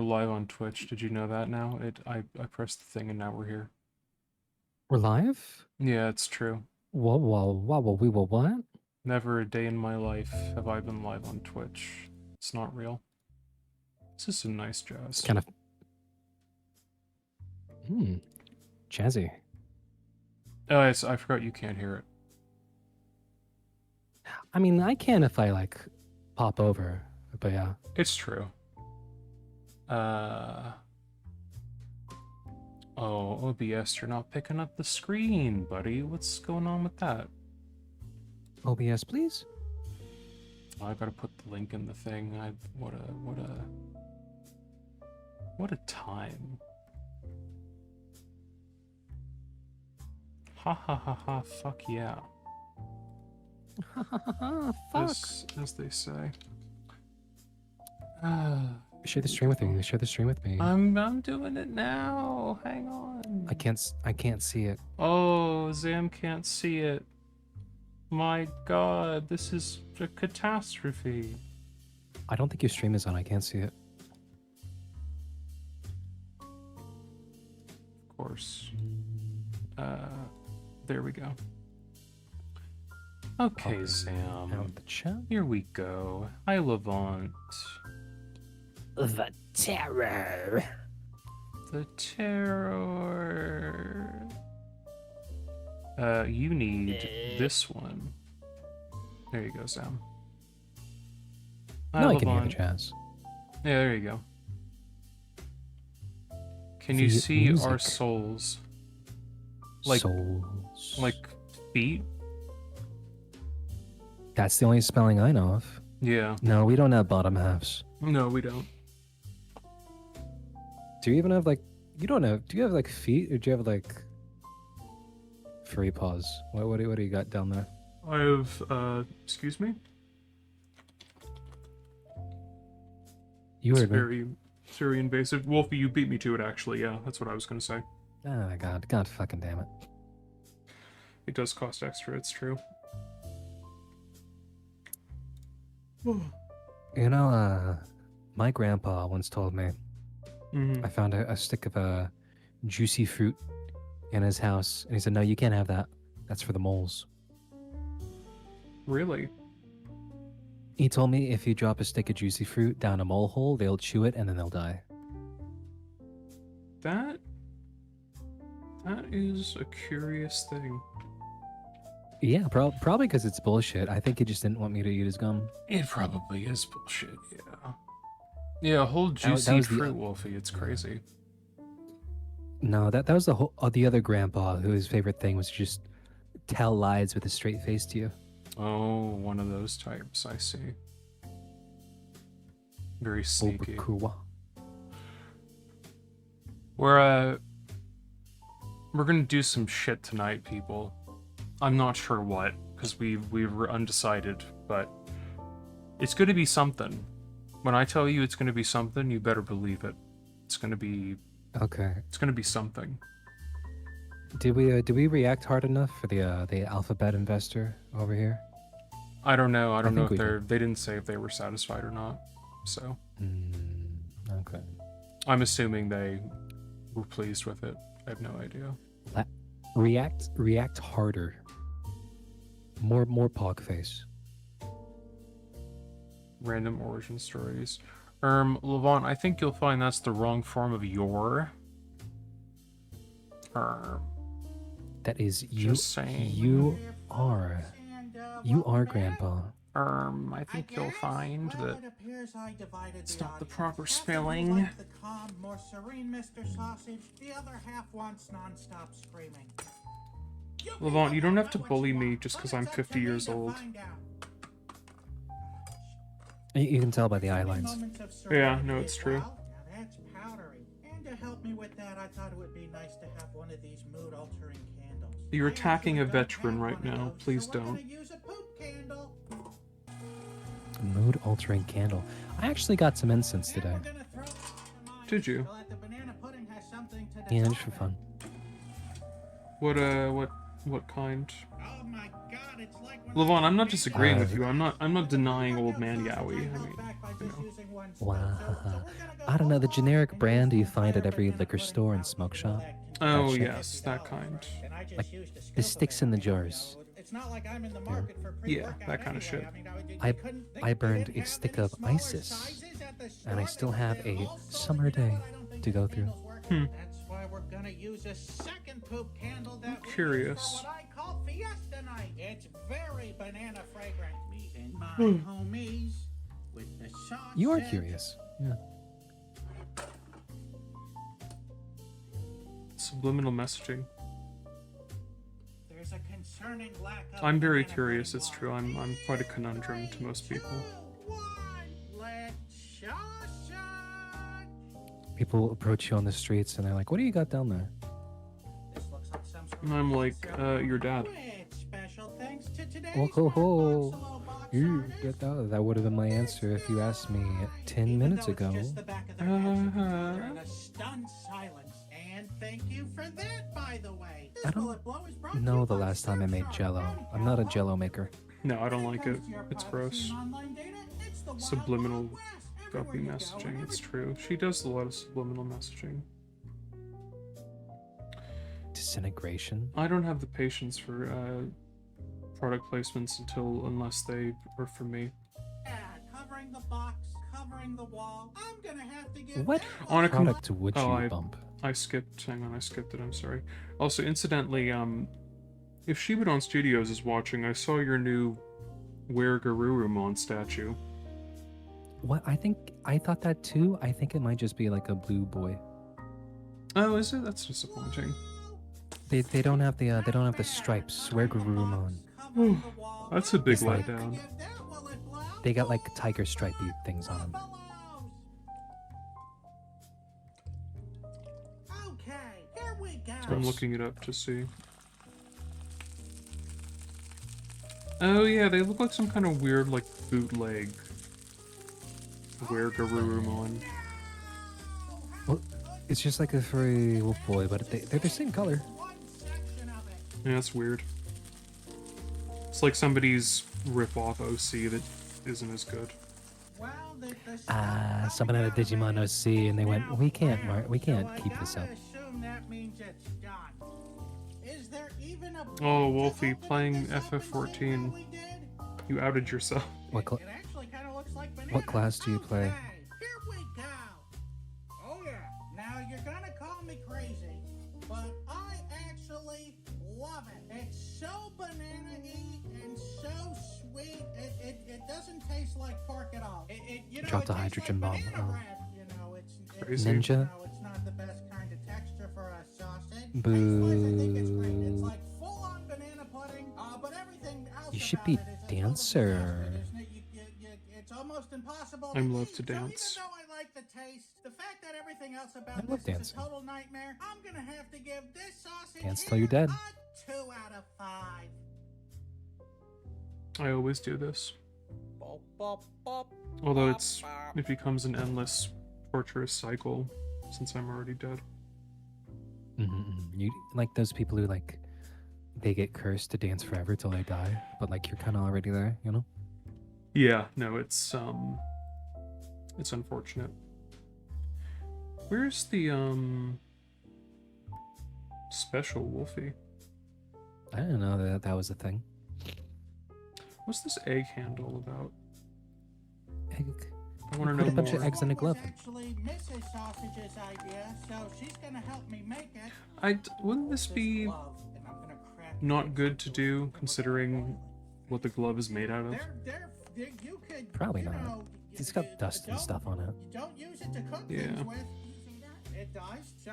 live on Twitch. Did you know that now? I pressed the thing and now we're here. We're live? Yeah, it's true. We were what? Never a day in my life have I been live on Twitch. It's not real. This is some nice It's jazz. kind of jazzy. Oh, I forgot you can't hear it. I mean, I can if I like pop over, but yeah. It's true. Oh, OBS, you're not picking up the screen, buddy. What's going on with that? OBS, please. Oh, I gotta put the link in the thing. What a time. Ha ha ha ha, fuck yeah. Fuck. As they say. Share the stream with me. Share the stream with me. I'm doing it now. Hang on. I can't see it. Oh, Zam can't see it. My god, this is a catastrophe. I don't think your stream is on. I can't see it. Of course. There we go. Okay, Sam. Out the chat. Here we go. Hi, Levant. The terror. The terror. You need this one. There you go, Sam. Hi, No, I can hear the Levant. jazz. Yeah, there you go. Can you see music. our souls? Like, Souls. like feet? That's the only spelling I know of. Yeah. No, we don't have bottom halves. No, we don't. Do you even have like? You don't have. Do you have like feet, or do you have like furry paws? What do you got down there? I have, excuse me? You heard me. It's very invasive. Wolfie, you beat me to it, actually. Yeah, that's what I was going to say. Oh my god fucking damn it. It does cost extra, it's true. You know, my grandpa once told me Mm-hmm. I found a stick of juicy fruit in his house, and he said, "No, you can't have that. That's for the moles." Really? He told me if you drop a stick of juicy fruit down a mole hole, they'll chew it and then they'll die. That is a curious thing. Yeah, probably because it's bullshit. I think he just didn't want me to eat his gum. It probably is bullshit, yeah. Yeah, a whole that juicy was the- fruit, Wolfie, it's crazy. No, that was the other grandpa whose favorite thing was to just tell lies with a straight face to you. Oh, one of those types, I see. Very sneaky. We're gonna do some shit tonight, people. I'm not sure what, because we were undecided, but it's gonna be something. When I tell you it's gonna be something, you better believe it. It's gonna be... Okay. It's gonna be something. Did we react hard enough for the alphabet investor over here? I don't know. I don't know if they didn't say if they were satisfied or not. So okay. I'm assuming they were pleased with it. I have no idea. React harder. More pog face. Random origin stories. Levant, I think you'll find that's the wrong form of your. That is you. Just saying. You are grandpa. I think you'll find that it's not the proper spelling. The calm, more serene Mr. Sausage, the other half wants non-stop screaming. Levant, you don't have to bully me just because I'm 50 years old. You can tell by the eye lines. Yeah, no, it's true. Now that's powdery. And to help me with that, I thought it would be nice to have one of these mood-altering candles. You're attacking a veteran right now. Please don't. Use a poop candle. Mood altering candle. I actually got some incense today. Did you? Yeah, just for fun. What kind? Oh my God, it's like Levant, I'm not disagreeing with you. I'm not denying old man Yowie. I mean, you know. one still. Wow. So we're gonna go I don't know, the all generic out, and brand use you the find at entire every banana liquor pudding store and fountain smoke with shop. that Oh container for yes, that $50, kind. right? And I just Like, used a scoop the of sticks it. in the I mean, jars. it's not like I'm in the Yeah. market for Yeah, pre-workout that kind of anyway. shit. I mean, they I burned didn't a have stick any of smaller ISIS, sizes at the store. and I still have They're a all sold, summer and you know day what? I don't think to this go through. candle's working. Hmm. That's why we're gonna use a second poop candle that we use Curious. for what I call Fiesta Night. It's very banana fragrant. Me and my Hmm. homies with the sausage. You are curious. Yeah. Subliminal messaging. There's a concerning lack of I'm very banana curious, pudding it's true. water. I'm quite a conundrum to most people. 3, 2, 1, let's sausage. People approach you on the streets and they're like, "What do you got down there?" This looks like some sort And of I'm like, your dad. With special thanks to today's Oh ho ho! Buffalo box You artist. that would have been my answer if you asked me 10 Even minutes though it's ago. just the back of their heads, Uh-huh. they're in a stunned silence. And thank you for that, by the way. This I don't bullet blow is brought to know you the by last time I made Surfshark Jello. County, I'm not a California. Jello maker. No, I don't When like comes it. to your It's privacy gross. and online data, it's the Wild Subliminal Wild West. guppy Everywhere you go, messaging. and It's true. She does a lot of subliminal messaging. Disintegration. I don't have the patience for product placements unless they are for me. Yeah, covering the box, covering the wall. I'm gonna have to give What that On a one- product would Oh, you bump? I skipped. Hang on, I skipped it. I'm sorry. Also, incidentally, if Shibadon Studios is watching, I saw your new Where Garurumon statue. What? I thought that too. I think it might just be like a blue boy. Oh, is it? That's disappointing. They don't have the stripes. Swear Garurumon. Ooh, that's a big It's like- letdown. They got like tiger stripey things on them. Okay, here we go. I'm looking it up to see. Oh yeah, they look like some kind of weird, like, bootleg Where Garurumon. Well, it's just like a furry wolf boy, but they're the same color. One section of it. Yeah, that's weird. It's like somebody's rip-off OC that isn't as good. Well, Someone at a Digimon OC, and they went, we can't keep this up. Assume that means it's done. Is there even a Oh, point to Wolfie, opening playing this up and seeing FF14. what we did? You outed yourself. What It actually kind of looks like banana. What class do you play? Okay, here we go. Oh yeah. Now you're gonna call me crazy, but I actually love it. It's so banana-y and so sweet. It doesn't taste like pork at all. Dropped it a tastes hydrogen like bomb. banana Oh. bread, it's Crazy. Ninja? You know, it's not the best kind of texture for a sausage. Boo. Taste-wise, I think it's great. It's like full-on banana pudding, but everything else You should about be it is a total dancer. disaster, isn't it? It's almost impossible. I to love eat. to dance. So even though I like the taste, the fact that everything else about I love this is dancing. a total nightmare, I'm gonna have to give this sausage Dance here till you're dead. a 2 out of 5. I always do this. Bop, bop, bop, Although bop, bop. it becomes an endless, torturous cycle since I'm already dead. You like those people who like they get cursed to dance forever till they die, but like you're kind of already there, you know? Yeah, no, it's unfortunate. Where's the special Wolfie? I didn't know that was a thing. What's this egg handle about? Egg. I want to Put know a bunch of more. eggs in a glove. Was actually Mrs. Sausage's idea, so she's gonna help me make it. Wouldn't this be glove, and I'm gonna crack not it good to into do, a- considering what the glove is made out of? You could, Probably you not. know, It's got dust and don't- stuff on it. You don't use it to cook Yeah. things with. It does. So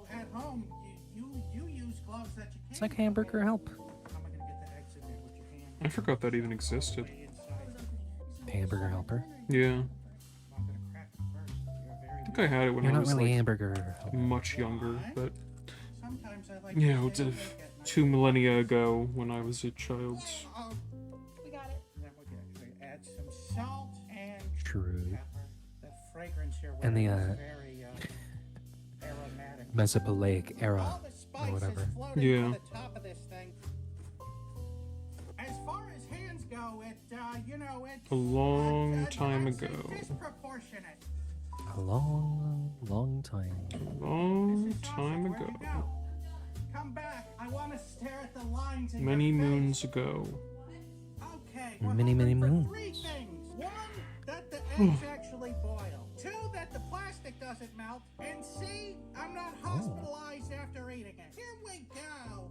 at home, you use gloves that you can't. It's like hamburger help. I'm gonna get the eggs in there with your hand. I forgot that even existed. Way inside. Hamburger helper. Yeah, I'm gonna crack it first. You're very I think I had it when You're I not was really like hamburger. much younger, but Sometimes I like you to know, stay awake at night. 2 millennia ago when I was a child. Oh, we got it. Then we add some salt and True. pepper. The fragrance here And the, is very aromatic. Mesopoleic era. All the spices whatever. floating Yeah. on the top of this thing. As far as hands go, so it, it's... A long I'd time say ago. disproportionate. A long, long time. Long Mrs. Sausage, time where'd ago. you go? Come back. I want to stare at the lines in Many your face. moons ago. Okay, we're Many, hoping many for 3 moons. things. 1, that the eggs actually boil. 2, that the plastic doesn't melt. And C, I'm not hospitalized after eating it. Here we go.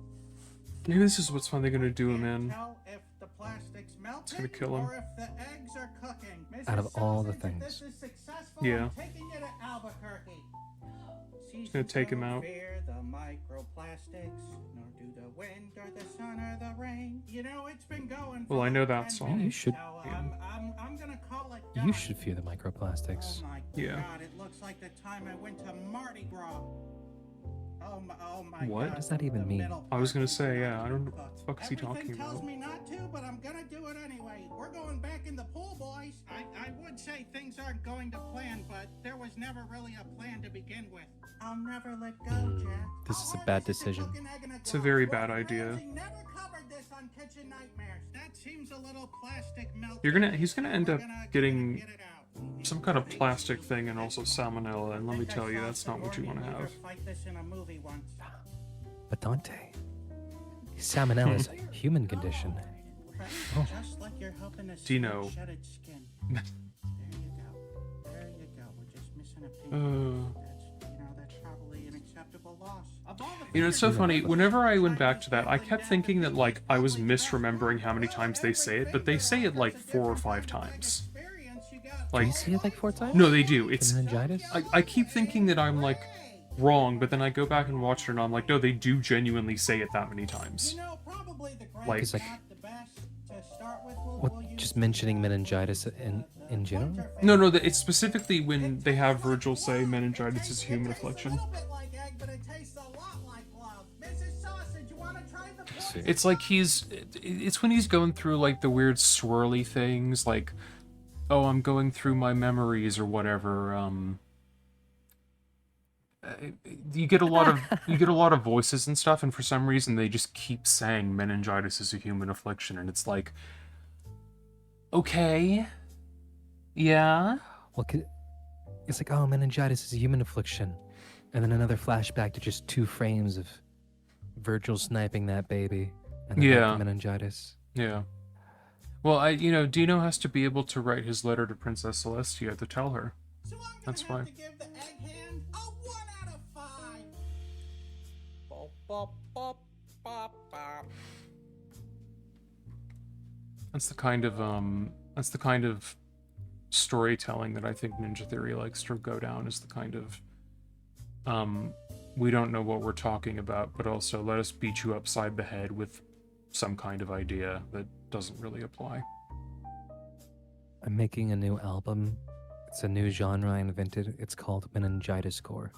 Maybe this is what's finally gonna do him Can't in. tell if the plastic's melting gonna kill him. or if the eggs are cooking. Mrs. Out of all the Sausage, if things. this is successful, Yeah. I'm taking you to Albuquerque. It's gonna take him out. Fear the microplastics, nor do the wind or the sun or the rain. You know, it's been going for Well, I know like that 10 song. You minutes, should- so I'm gonna call it You done. should fear the microplastics. Oh my Yeah. god, it looks like the time I went to Mardi Gras. Oh my What god. does that even the mean? middle I was gonna part is say, not yeah, I don't know even what the fuck is he talking Everything tells about. me not to, but I'm gonna do it anyway. We're going back in the pool, boys. I would say things aren't going to plan, but there was never really a plan to begin with. I'll never let go, Jack. This is a bad decision. It's a very bad idea. Never covered this on Kitchen Nightmares. That seems a little plastic melt. He's gonna end up getting get it out. some kind of plastic thing and also salmonella, and let me I tell you, saw that's not what you want to Sigourney have. Weaver fight this in a movie once. But Dante, salmonella is a human condition. Right, Oh. just like you're helping a Dino. snake shed its skin. There you go. There you go. We're just missing a pink. That's probably an acceptable loss. Of all the You know, it's so fingers- funny. Whenever I went back to that, I kept thinking that, like, I was misremembering how many times they say it, but they say it, like, 4 or 5 times. Do Like, you see it like 4 times? no, they do. It's... Meningitis? I keep thinking that I'm, like, wrong, but then I go back and watch it, and I'm like, no, they do genuinely say it that many times. You know, probably the Like- grape's Like- not the best to start with. We'll What, use just mentioning meningitis in general? No, it's specifically when they have Virgil say meningitis is a human affliction. It tastes a little bit like egg, but it tastes a lot like love. Mrs. Sausage, you want to try the see. poison? It's like it's when he's going through, like, the weird swirly things, like, oh, I'm going through my memories or whatever. You get a lot of voices and stuff, and for some reason they just keep saying meningitis is a human affliction, and it's like, okay, yeah. Well, it's like, oh, meningitis is a human affliction. And then another flashback to just 2 frames of Virgil sniping that baby. And then back Yeah. to meningitis. Yeah. Well, Dino has to be able to write his letter to Princess Celestia to tell her. So I'm gonna That's have why. to give the egg hand a 1 out of 5. Bop, bop, bop, bop, bop. That's the kind of storytelling that I think Ninja Theory likes to go down, is the kind of we don't know what we're talking about, but also let us beat you upside the head with some kind of idea that doesn't really apply. I'm making a new album. It's a new genre I invented. It's called Meningitis Core.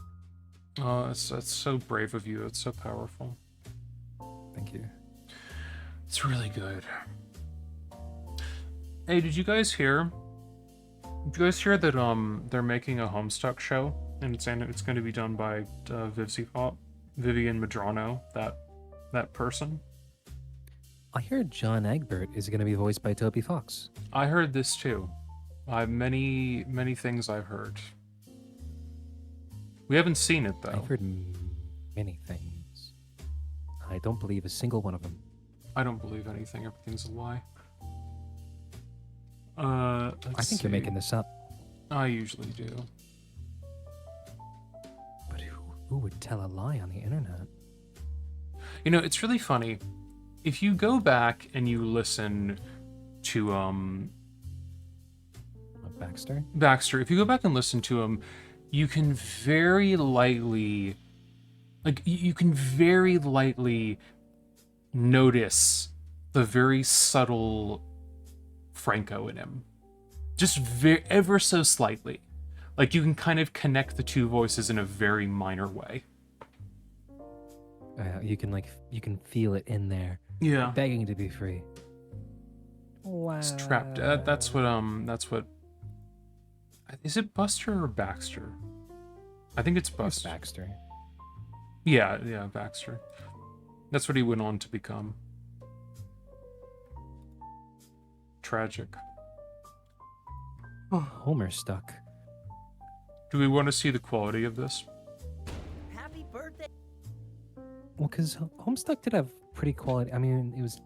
Oh, that's so brave of you. It's so powerful. Thank you. It's really good. Hey, did you guys hear? Did you guys hear that they're making a Homestuck show, and it's going to be done by Vivian Madrano, that person? I heard John Egbert is going to be voiced by Toby Fox. I heard this too. Many things I've heard. We haven't seen it though. I've heard many things. I don't believe a single one of them. I don't believe anything. Everything's a lie. I think you're making this up. I usually do. But who would tell a lie on the internet? You know, it's really funny. If you go back and you listen to Baxter, if you go back and listen to him, you can very lightly notice the very subtle Franco in him. Just ever so slightly. Like, you can kind of connect the 2 voices in a very minor way. You can feel it in there, Yeah. begging to be free. Wow. It's trapped. That's what. Is it Buster or Baxter? I think it's It's Buster. Baxter. Yeah, Baxter. That's what he went on to become. Tragic. Homer stuck. Do we want to see the quality of this? Happy birthday. Well, because Homestuck did have pretty quality. I mean, it was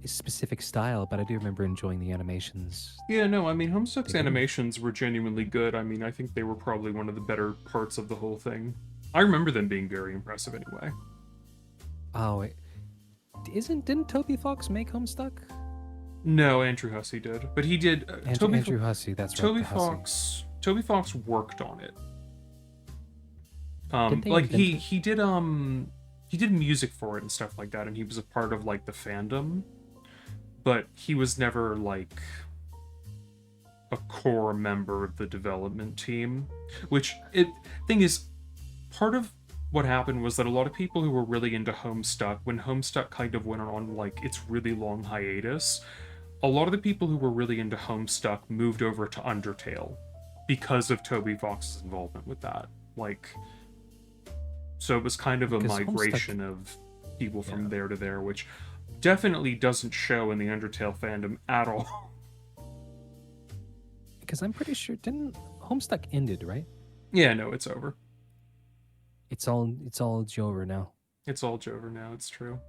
a specific style, but I do remember enjoying the animations. Yeah, no, I mean, Homestuck's They do. animations were genuinely good. I mean, I think they were probably one of the better parts of the whole thing. I remember them being very impressive anyway. Oh, wait. Didn't Toby Fox make Homestuck? No, Andrew Hussey did. But he did... Andrew Hussey, that's right. Toby the Hussey. Toby Fox worked on it. Didn't they Like invent he did music for it and stuff like that, and he was a part of like the fandom, but he was never like a core member of the development team. Thing is, part of what happened was that a lot of people who were really into Homestuck, when Homestuck kind of went on like its really long hiatus, a lot of the people who were really into Homestuck moved over to Undertale because of Toby Fox's involvement with that. Like, so it was kind of a Because migration of people from there to there, which definitely doesn't show in the Undertale fandom at all. Because I'm pretty sure didn't Homestuck ended, right? Yeah, no, it's over. It's all over now. It's all over now, it's true.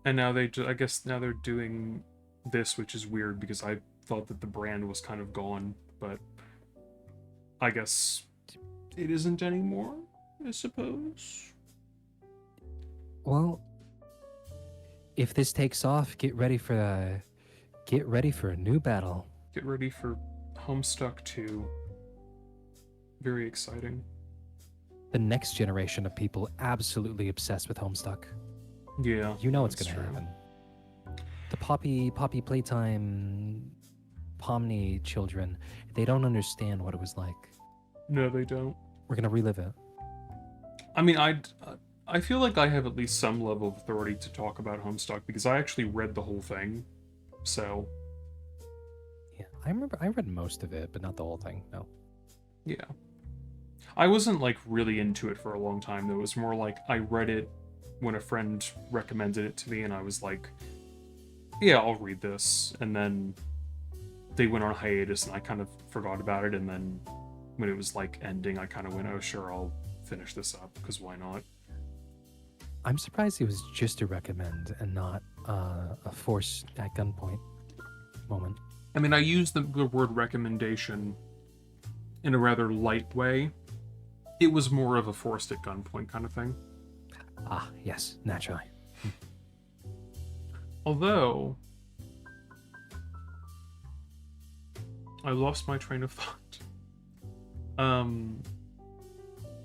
And now I guess now they're doing this, which is weird because I thought that the brand was kind of gone, but I guess it isn't anymore, I suppose. Well, if this takes off, get ready for a new battle. Get ready for Homestuck 2. Very exciting. The next generation of people absolutely obsessed with Homestuck. Yeah. You know what's that's gonna true. happen. The Poppy Playtime Pomni children, they don't understand what it was like. No, they don't. We're gonna relive it. I mean, I feel like I have at least some level of authority to talk about Homestuck because I actually read the whole thing. So, Yeah, I remember I read most of it, but not the whole thing. No. yeah. I wasn't like really into it for a long time though. It was more like I read it when a friend recommended it to me and I was like, yeah, I'll read this. And then they went on hiatus and I kind of forgot about it, and then when it was like ending, I kind of went, oh sure, I'll finish this up because why not? I'm surprised it was just a recommend and not a force at gunpoint moment. I mean, I used the word recommendation in a rather light way. It was more of a forced at gunpoint kind of thing. Ah, yes, naturally. Although, I lost my train of thought.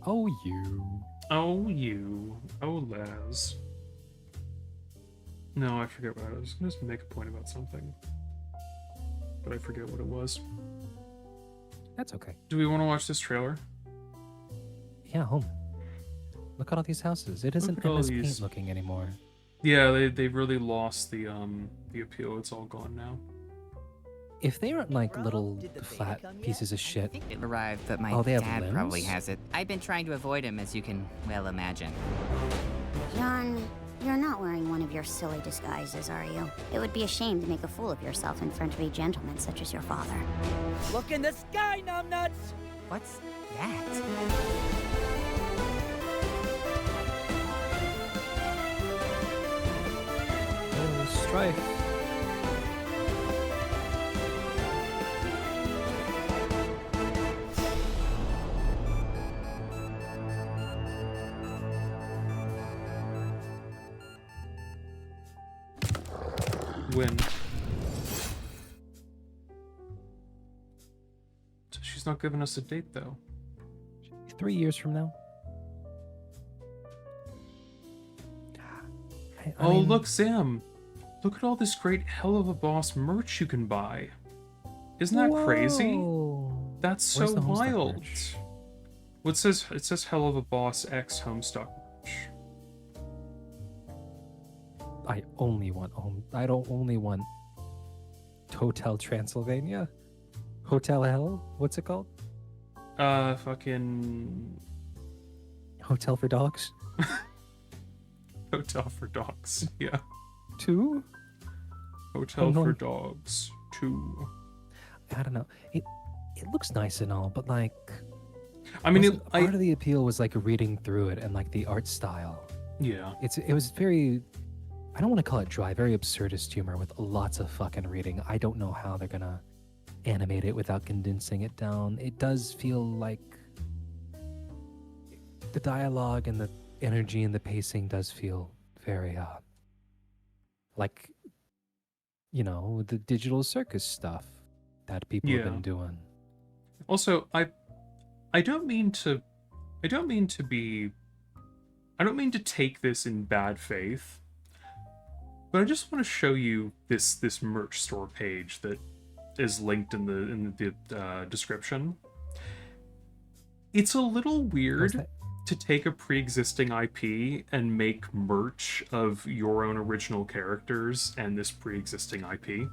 Oh, you. Oh, Les. No, I forget what I was going to make a point about something. But I forget what it was. That's okay. Do we want to watch this trailer? Yeah, home. Look at all these houses. It isn't at all MS these- Paint looking anymore. Yeah, they really lost the appeal. It's all gone now. If they aren't like little Did the baby flat come yet? pieces of shit, It arrived, but my Oh, they have dad probably limbs? has it. I've been trying to avoid him, as you can well imagine. John, you're not wearing one of your silly disguises, are you? It would be a shame to make a fool of yourself in front of a gentleman such as your father. Look in the sky, numbnuts! What's that? oh, strife. When? She's not giving us a date though. 3 years from now. I Oh, mean, look, Sam. Look at all this great Hell of a Boss merch you can buy. Isn't that crazy? whoa. That's Where's so the Homestuck wild. merch? What says it says Hell of a Boss X Homestuck merch. I only want home. I don't only want Hotel Transylvania. Hotel Hell. What's it called? Fucking Hotel for Dogs. Hotel for Dogs. Yeah. 2. Hotel I'm for going- Dogs 2. I don't know. It looks nice and all, but like, I mean, wasn't- part of the appeal was like reading through it and like the art style. yeah. It was very, I don't want to call it dry, very absurdist humor with lots of fucking reading. I don't know how they're gonna animate it without condensing it down. It does feel like the dialogue and the energy and the pacing does feel very like, you know, the digital circus stuff that people have Yeah. been doing. Also, I don't mean to be I don't mean to take this in bad faith, but I just want to show you this merch store page that is linked in the description. It's a little weird that? to take a pre-existing IP and make merch of your own original characters and this pre-existing IP.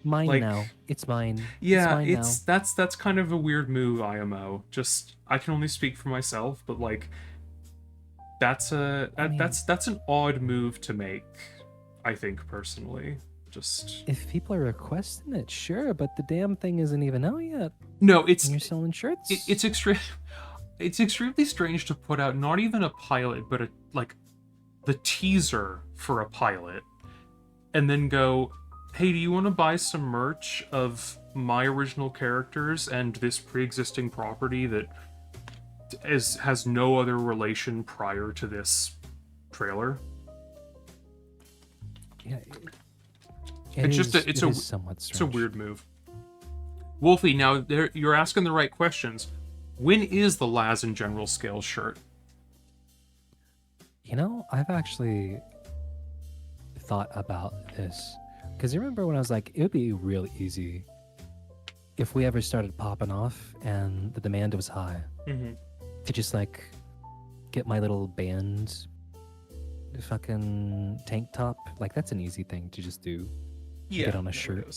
Mine Like, now. It's mine. Yeah, it's mine now. that's kind of a weird move, IMO. Just I can only speak for myself, but like that's that's an odd move to make, I think personally. Just If people are requesting it, sure, but the damn thing isn't even out yet. no, it's And you're selling shirts? it's extreme. It's extremely strange to put out not even a pilot, but the teaser for a pilot, and then go, "Hey, do you want to buy some merch of my original characters and this pre-existing property that has no other relation prior to this trailer?" Yeah, It's just it it's is somewhat strange. a weird move. Wolfie, now you're asking the right questions. When is the Laz and General Scale shirt? You know, I've actually thought about this. Because you remember when I was like, it would be real easy if we ever started popping off and the demand was high Mm-hmm. to just like get my little band fucking tank top. Like, that's an easy thing to just do. Get on a shirt.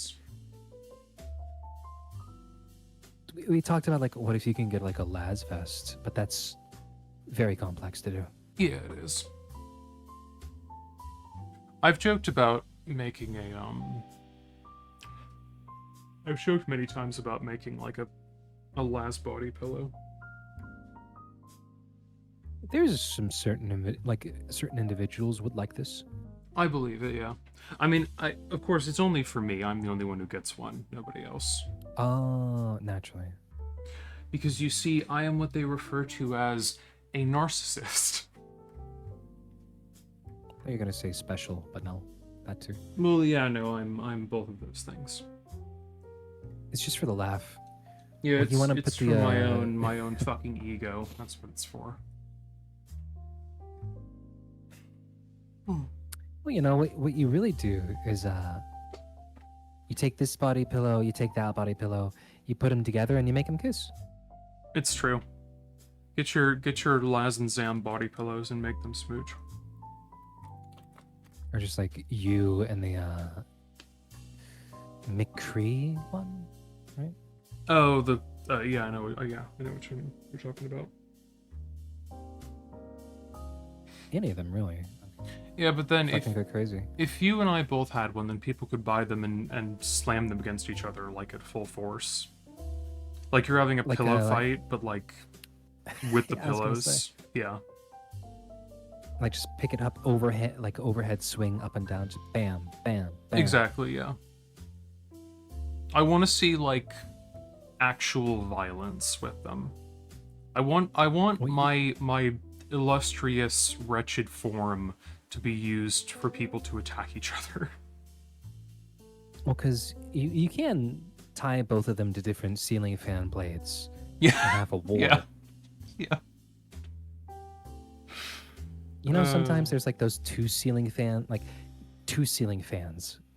We talked about like, what if you can get like a Laz vest? But that's very complex to do. Yeah, it is. I've joked about making I've joked many times about making like a Laz body pillow. There's some certain individuals would like this. I believe it, yeah. I mean, of course it's only for me. I'm the only one who gets one, nobody else. Oh, naturally. Because you see, I am what they refer to as a narcissist. You're gonna say special, but no, that too. Well, yeah, no, I'm both of those things. It's just for the laugh. Yeah, Well, it's, you wanna it's put for the, my own fucking ego. That's what it's for. Well, you know what you really do is you take this body pillow, you take that body pillow, you put them together, and you make them kiss. It's true. Get your Laz and Zam body pillows and make them smooch. Or just like you and the McCree one, right? Oh, the yeah, I know. Yeah, I know what you're talking about. Any of them, really. Yeah, but then Fucking go crazy. if you and I both had one, then people could buy them and slam them against each other like at full force. Like you're having a Like, pillow like- fight, but like with the Yeah, I was gonna say. pillows. Yeah. Like just pick it up overhead, like overhead swing up and down, just bam, bam, bam. Exactly, yeah. I want to see like actual violence with them. I want Well, my illustrious wretched form to be used for people to attack each other. Well, because you can tie both of them to different ceiling fan blades and Yeah. have a war. Yeah. Yeah. You know, sometimes there's like those two ceiling fans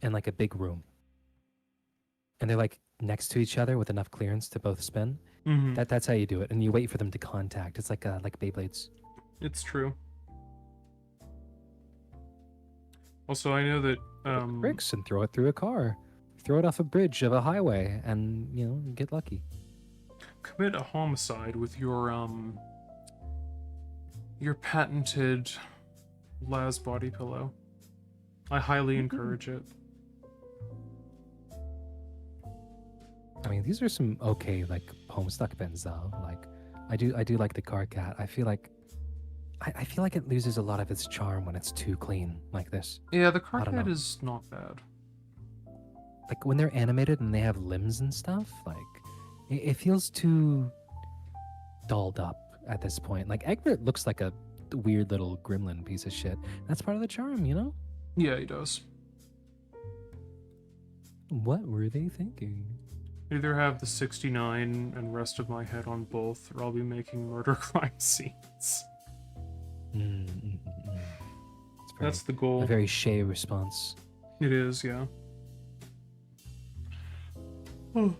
in like a big room, and they're like next to each other with enough clearance to both spin. Mhm. That's how you do it, and you wait for them to contact. It's like Beyblades. It's true. Also, I know that Bricks and throw it through a car, throw it off a bridge of a highway, and you know, get lucky. commit a homicide with your patented Laz body pillow. I highly encourage it. I mean, these are some okay like Homestuck bins though. Like, I do like the car cat. I feel like it loses a lot of its charm when it's too clean like this. Yeah, the I don't carpet know. is not bad. Like when they're animated and they have limbs and stuff, like it feels too dolled up at this point. Like Egbert looks like a weird little gremlin piece of shit. That's part of the charm, you know? Yeah, he does. What were they thinking? Either have the 69 and rest of my head on both, or I'll be making murder crime scenes. It's That's the a goal. very Shay response. It is, yeah. Oh.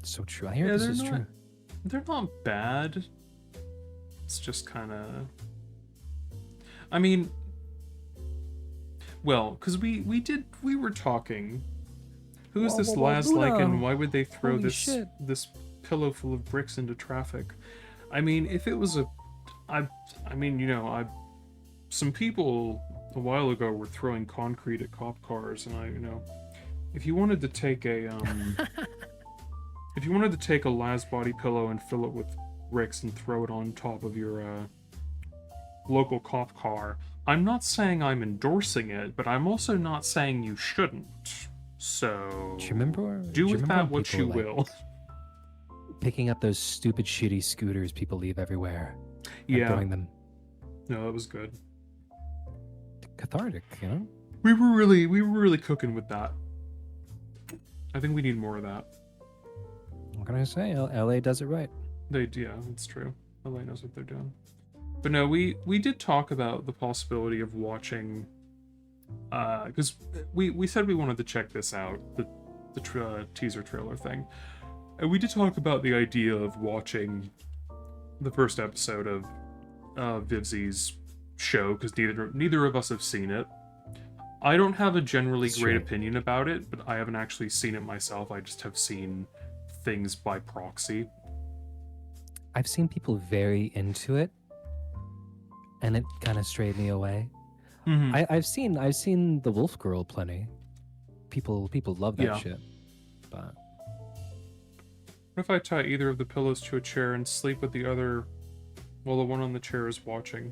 So true. I hear Yeah, this they're is not- true. They're not bad. It's just kind of... I mean... Well, because we were talking... Who is this Laz like, and why would they throw Holy this shit. this pillow full of bricks into traffic? I mean, if it was some people a while ago were throwing concrete at cop cars, and if you wanted to take a if you wanted to take a Laz body pillow and fill it with bricks and throw it on top of your local cop car, I'm not saying I'm endorsing it, but I'm also not saying you shouldn't. So Do you remember? do with that what you people, will. Picking up those stupid, shitty scooters people leave everywhere. And Yeah. throwing them. No, that was good. Cathartic, you know? We were really cooking with that. I think we need more of that. What can I say? LA does it right. Yeah, it's true. LA knows what they're doing. But no, we did talk about the possibility of watching, because we said we wanted to check this out, the teaser trailer thing, and we did talk about the idea of watching the first episode of Vivzi's show, because neither of us have seen it. I don't have a generally That's great true. opinion about it, but I haven't actually seen it myself. I just have seen things by proxy. I've seen people very into it, and it kind of strayed me away. Mhm. I've seen the Wolf Girl plenty. People love that Yeah. shit. But What if I tie either of the pillows to a chair and sleep with the other while the one on the chair is watching?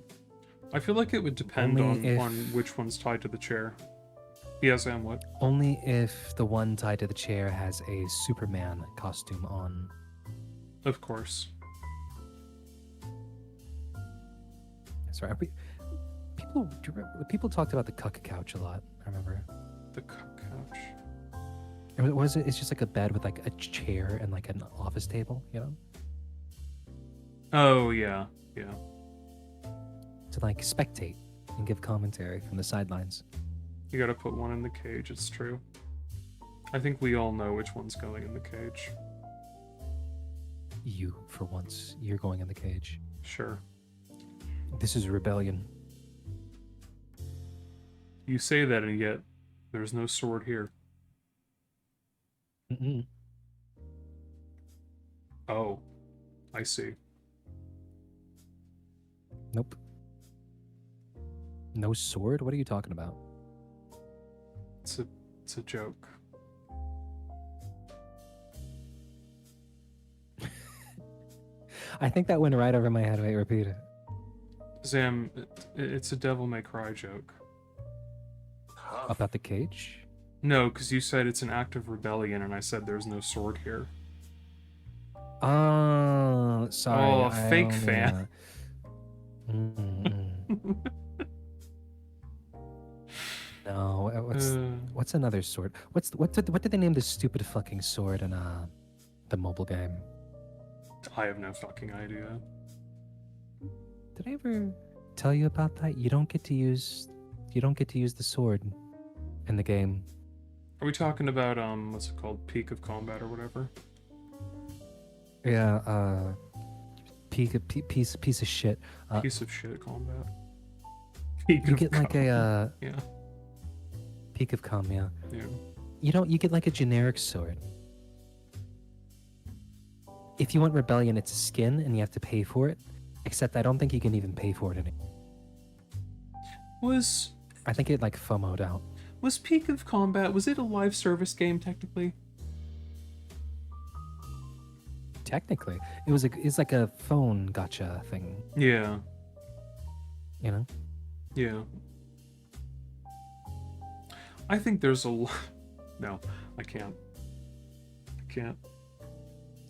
I feel like it would depend Only on if- which one's tied to the chair. Yes, and what? only if the one tied to the chair has a Superman costume on. Of course. Sorry, people talked about the cuck couch a lot. I remember. The couch. Or was it? It's just like a bed with like a chair and like an office table, you know, Oh, yeah. Yeah. to like spectate and give commentary from the sidelines. You gotta put one in the cage, it's true. I think we all know which one's going in the cage. You, for once, you're going in the cage. Sure. This is rebellion. You say that, and yet there's no sword here. Mm-mm. Oh. I see. Nope. No sword? What are you talking about? It's a joke. I think that went right over my head. Wait, repeat it. Zam, it's a Devil May Cry joke. About the cage? No, because you said it's an act of rebellion, and I said there's no sword here. Oh, sorry. Oh, I fake only, fan. Mm-mm. No, what's another sword? What did they name this stupid fucking sword in the mobile game? I have no fucking idea. Did I ever tell you about that? You don't get to use the sword in the game. Are we talking about what's it called? Peak of Combat or whatever? Yeah, piece of shit. Piece of shit combat. Peak You of get like Combat. a Yeah. peak of com, yeah. Yeah. You get like a generic sword. If you want rebellion, it's a skin and you have to pay for it. Except I don't think you can even pay for it anymore. I think it like FOMO'd out. Was Peak of Combat, was it a live service game technically? Technically, it's like a phone gotcha thing, Yeah. you know. Yeah. I think there's a lot. No, I can't. I can't.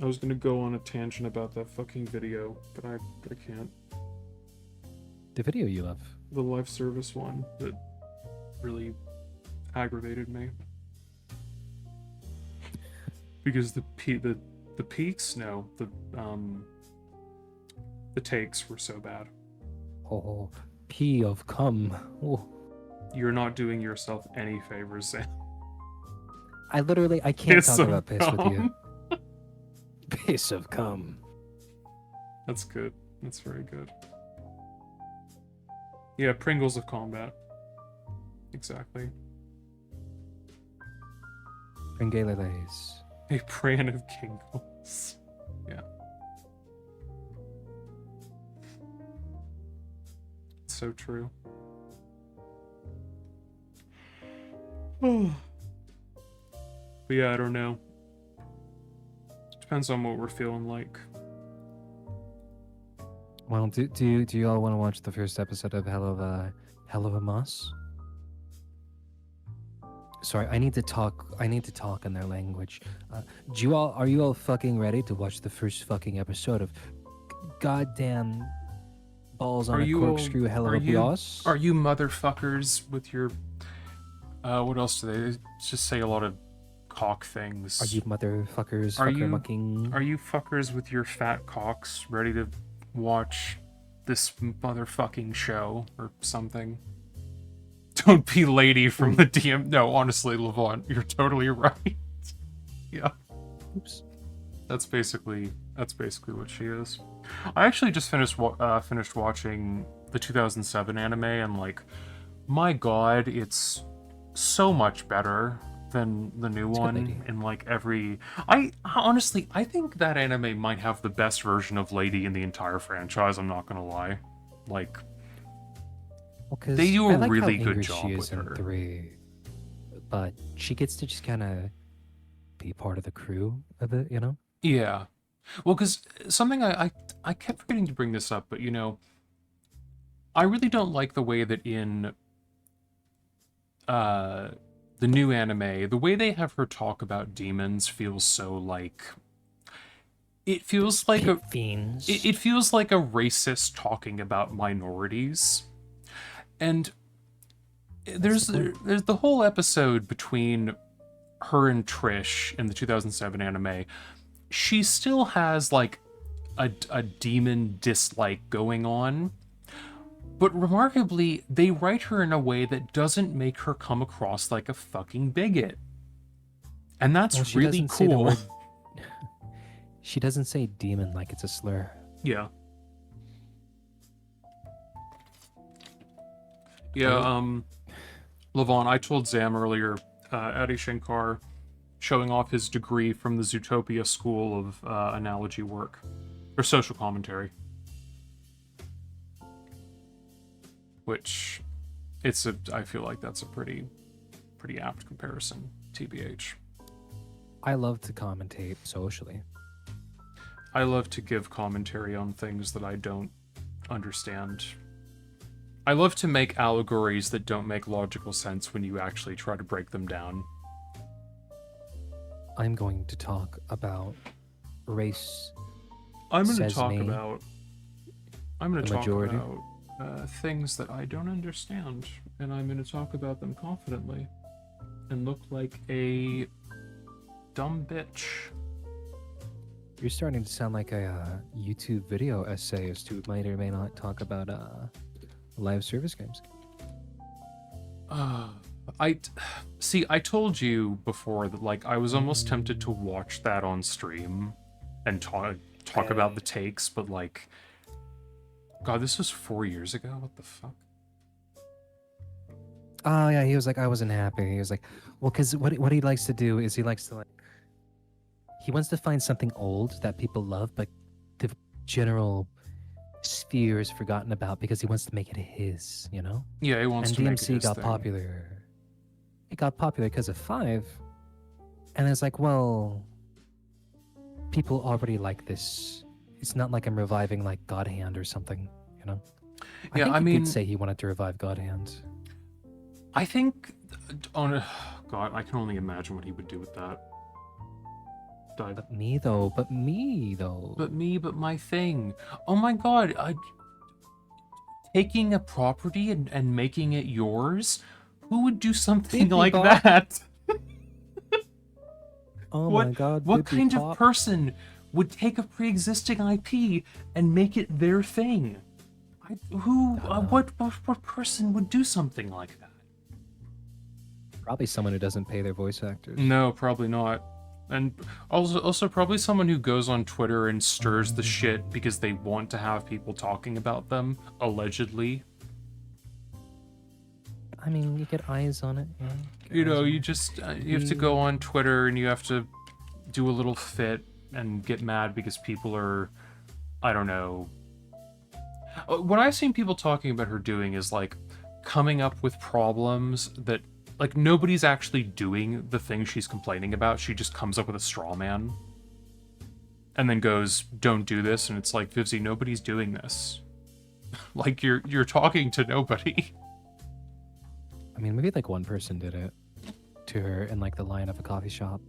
I was gonna go on a tangent about that fucking video, but I can't. The video you love. The live service one that really aggravated me. Because the peaks, no, the takes were so bad. Oh, P of cum. Oh, You're not doing yourself any favors, Sam. I can't Piss talk of about piss with you. cum. Piss of cum. That's good. That's very good. Yeah, Pringles of Combat. Exactly. Pringaleles. A brand of Kingles. Yeah. It's so true. But yeah, I don't know. Depends on what we're feeling like. Well, do you all want to watch the first episode of Hell of a Moss? Sorry, I need to talk in their language. Are you all fucking ready to watch the first fucking episode of goddamn balls on a corkscrew Hell of a Moss? Are you motherfuckers with your what else do they just say a lot of cock things? Are you motherfuckers Are fucker you- mucking? Are you fuckers with your fat cocks ready to watch this motherfucking show or something? Don't be lady from the DM. No, honestly, Levant, you're totally right. Yeah. Oops. That's basically what she is. I actually just finished watching the 2007 anime, and like, my god, it's so much better than the new It's a good one lady. in like every. I honestly, I think that anime might have the best version of Lady in the entire franchise. I'm not gonna lie, like. Well, 'cause They do I a like how really good angry job she with is in her. 3, but she gets to just kind of be part of the crew a bit, you know? Yeah. Well, because something I kept forgetting to bring this up, but you know, I really don't like the way that in the new anime, the way they have her talk about demons feels so like it feels like Pit fiends. it feels like a racist talking about minorities. And there's the whole episode between her and Trish in the 2007 anime. She still has like a demon dislike going on, but remarkably, they write her in a way that doesn't make her come across like a fucking bigot, and that's Well, she really doesn't say the cool. word- She doesn't say demon like it's a slur. Yeah. Yeah, Levon, I told Zam earlier, Adi Shankar showing off his degree from the Zootopia School of Analogy Work, or Social Commentary. Which, I feel like that's a pretty apt comparison, TBH. I love to commentate socially. I love to give commentary on things that I don't understand. I love to make allegories that don't make logical sense when you actually try to break them down. I'm going to talk about race. I'm going to Says talk me. about. I'm going to The talk majority. about things that I don't understand, and I'm going to talk about them confidently, and look like a dumb bitch. You're starting to sound like a YouTube video essayist who might or may not talk about live service games. I told you before that like I was almost tempted to watch that on stream and talk about the takes, but like, God, this was 4 years ago. What the fuck? Oh yeah, he was like, I wasn't happy. He was like, well, because what he likes to do is he likes to he wants to find something old that people love, but the general sphere is forgotten about because he wants to make it his, you know? Yeah, he wants And to make it DMC his got thing. popular. It got popular because of 5. And it's like, well, people already like this. It's not like I'm reviving like God Hand or something, you know? I Yeah, think I he mean, did say he wanted to revive God Hand. I think on God, I can only imagine what he would do with that. But me though. But my thing. Oh my God, taking a property and making it yours? Who would do something Bippy like Bop. that? Oh What my God. what Bippy kind of Pop. person would take a pre-existing IP and make it their thing? What person would do something like that? Probably someone who doesn't pay their voice actors. No, probably not. And also probably someone who goes on Twitter and stirs the shit because they want to have people talking about them, allegedly. I mean, you get eyes on it. Yeah, You know, you just you have to go on Twitter and you have to do a little fit and get mad because people are, I don't know. What I've seen people talking about her doing is like coming up with problems that like nobody's actually doing the thing she's complaining about. She just comes up with a straw man and then goes, "Don't do this," and it's like, Vivzy, nobody's doing this. Like you're talking to nobody. I mean, maybe like one person did it to her in like the line of a coffee shop.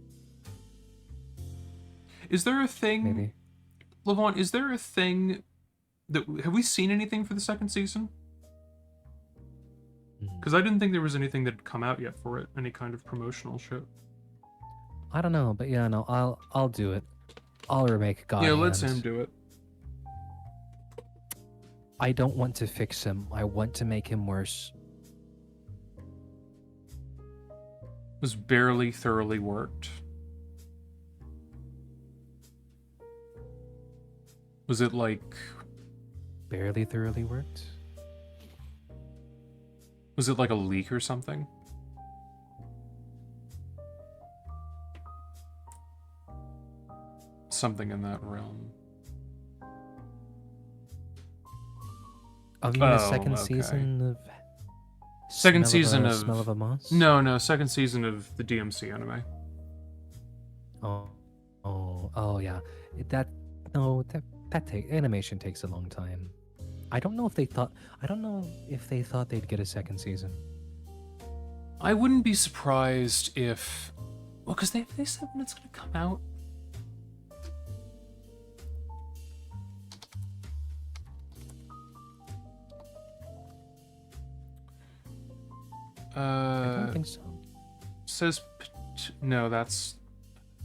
Is there a thing, Maybe. Levon? Is there a thing that have we seen anything for the second season? Because I didn't think there was anything that had come out yet for it, any kind of promotional shit. I don't know, but yeah, no, I'll do it. I'll remake God Yeah, Hand. let Sam do it. I don't want to fix him. I want to make him worse. Was barely thoroughly worked. Was it like... Barely thoroughly worked? Was it like a leak or something? Something in that realm. Oh, you mean the Oh, second okay. season of... Second Smell season a, of... Smell of a Moss? No, second season of the DMC anime. Oh, yeah. Animation takes a long time. I don't know if they thought they'd get a second season. I wouldn't be surprised if... Well, because they said when it's going to come out. I don't think so. Says... No, that's...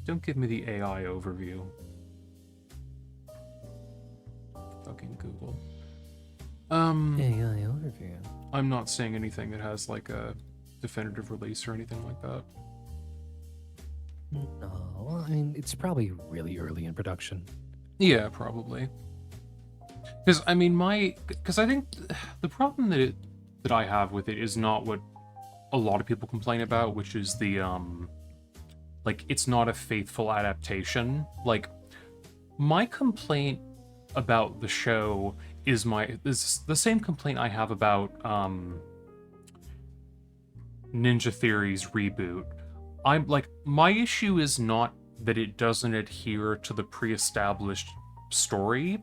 Don't give me the AI overview. Fucking Google. AI overview. I'm not seeing anything that has like a definitive release or anything like that. No, well, I mean, it's probably really early in production. Yeah, probably. Because I mean, because I think the problem that I have with it is not what a lot of people complain about, which is the like it's not a faithful adaptation. Like my complaint about the show is the same complaint I have about Ninja Theory's reboot. I'm like, my issue is not that it doesn't adhere to the pre-established story.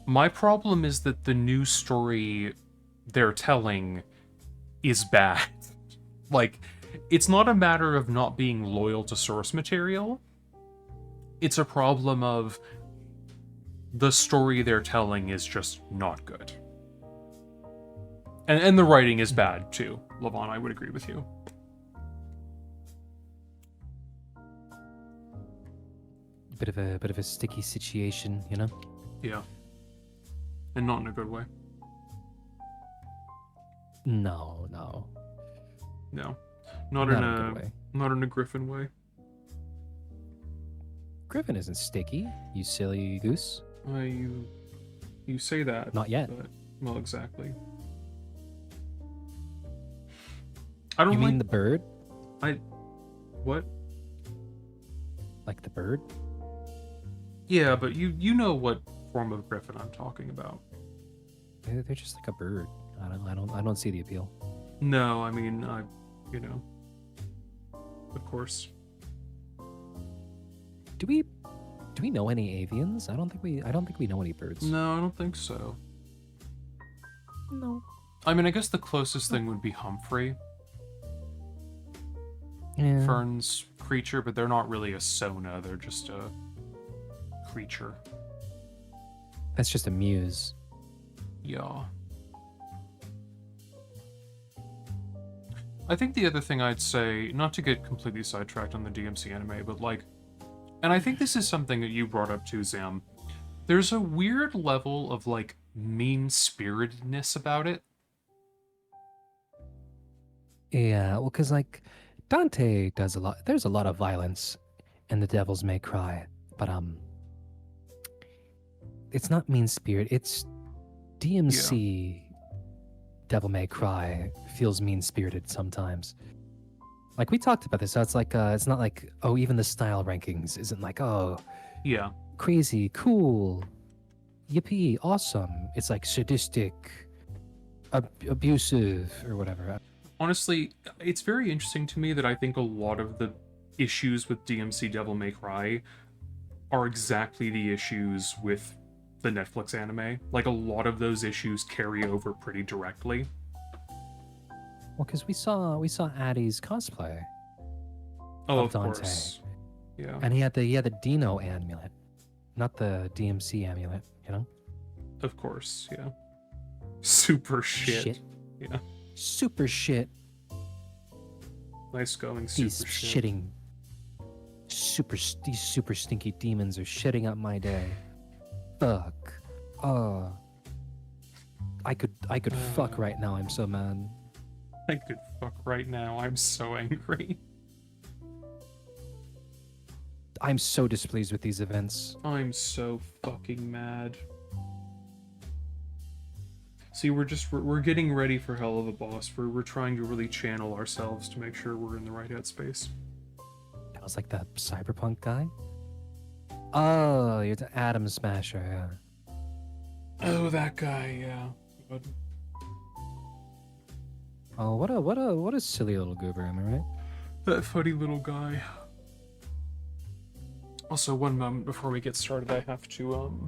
My problem is that the new story they're telling is bad. Like, it's not a matter of not being loyal to source material. It's a problem of the story they're telling is just not good. And the writing is bad too. Levon, I would agree with you. Bit of a sticky situation, you know? Yeah. And not in a good way. No. No. Not in a good way. Not in a Griffin way. Griffin isn't sticky, you silly goose. You say that. Not yet. But, well, exactly. I don't You mean like the bird? what? Like the bird? Yeah, but you know what form of Griffin I'm talking about. They're just like a bird. I don't see the appeal. No, I mean, you know, of course. Do we know any avians? I don't think we know any birds. No, I don't think so. No. I mean, I guess the closest thing would be Humphrey, Yeah. Fern's creature, but they're not really a Sona. They're just a creature. That's just a muse. Yeah. I think the other thing I'd say, not to get completely sidetracked on the DMC anime, but like, and I think this is something that you brought up too, Zam. There's a weird level of like mean-spiritedness about it. Yeah, well, because like Dante does a lot. There's a lot of violence in The Devils May Cry, but it's not mean spirit. It's DMC. Devil May Cry feels mean spirited sometimes. Like we talked about this, so it's like it's not like even the style rankings isn't like Yeah. crazy, cool, yippee, awesome. It's like sadistic, abusive, or whatever. Honestly, it's very interesting to me that I think a lot of the issues with DMC Devil May Cry are exactly the issues with the Netflix anime. Like, a lot of those issues carry over pretty directly. Well, because we saw Addie's cosplay, Oh, Of of Dante. course. Yeah. and he had the Dino amulet, not the DMC amulet. You know, Of course, yeah. Super shit. Yeah. super shit. Nice going, super These shit. shitting, these super stinky demons are shitting up my day. Fuck. I could fuck right now. I'm so mad. I could fuck right now. I'm so angry. I'm so displeased with these events. I'm so fucking mad. See, we're getting ready for Hell of a Boss. We're trying to really channel ourselves to make sure we're in the right headspace. That was like that cyberpunk guy. Oh, you're the Atom Smasher. Yeah. Oh, that guy, yeah. God. Oh, what a silly little goober. Am I right? That funny little guy. Also, one moment before we get started, I have to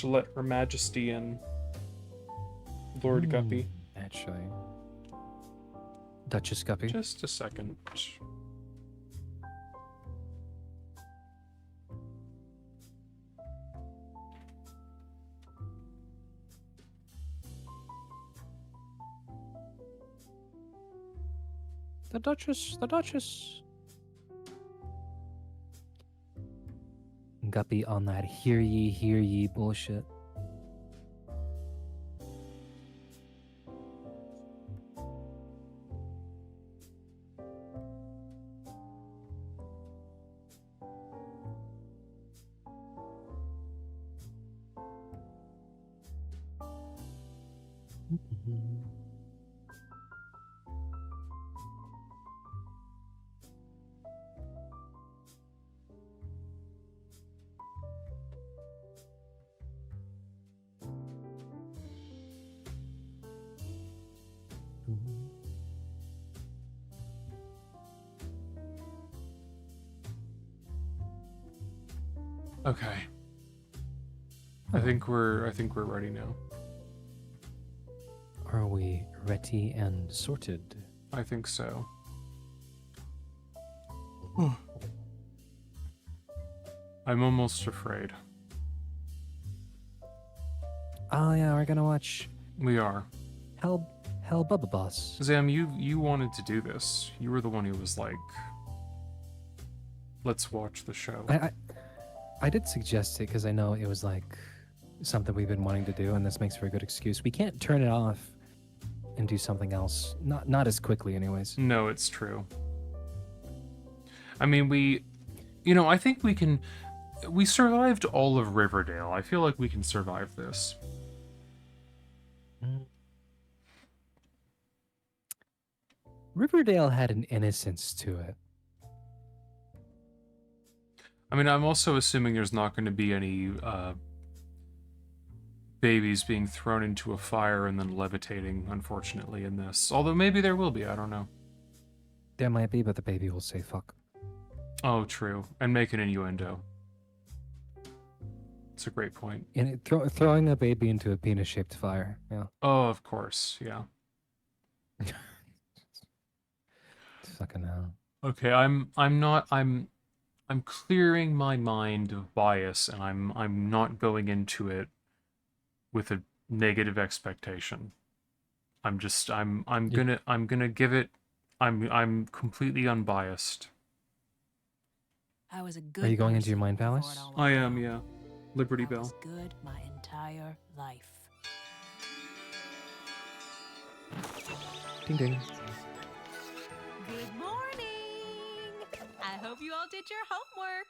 let Her Majesty in. Lord Guppy. Actually, Duchess Guppy. Just a second. The Duchess. Guppy on that hear ye bullshit. Okay. I think we're ready now. Are we ready and sorted? I think so. I'm almost afraid. Oh yeah, we're gonna watch We are. Hell Bubba Boss. Zam, you wanted to do this. You were the one who was like, let's watch the show. I did suggest it because I know it was like something we've been wanting to do, and this makes for a good excuse. We can't turn it off and do something else. Not as quickly, anyways. No, it's true. I mean, I think we can. We survived all of Riverdale. I feel like we can survive this. Riverdale had an innocence to it. I mean, I'm also assuming there's not going to be any babies being thrown into a fire and then levitating, unfortunately, in this. Although maybe there will be, I don't know. There might be, but the baby will say fuck. Oh, true. And make an innuendo. It's a great point. And throwing a baby into a penis-shaped fire. Yeah. Oh, of course, yeah. Fucking hell. Okay, I'm clearing my mind of bias, and I'm not going into it with a negative expectation. I'm gonna give it. I'm completely unbiased. I was a good Are you going into person your mind before it palace? all I went am, down. yeah. Liberty I was Bell. good my entire life. Ding ding. Good morning! I hope you all did your homework.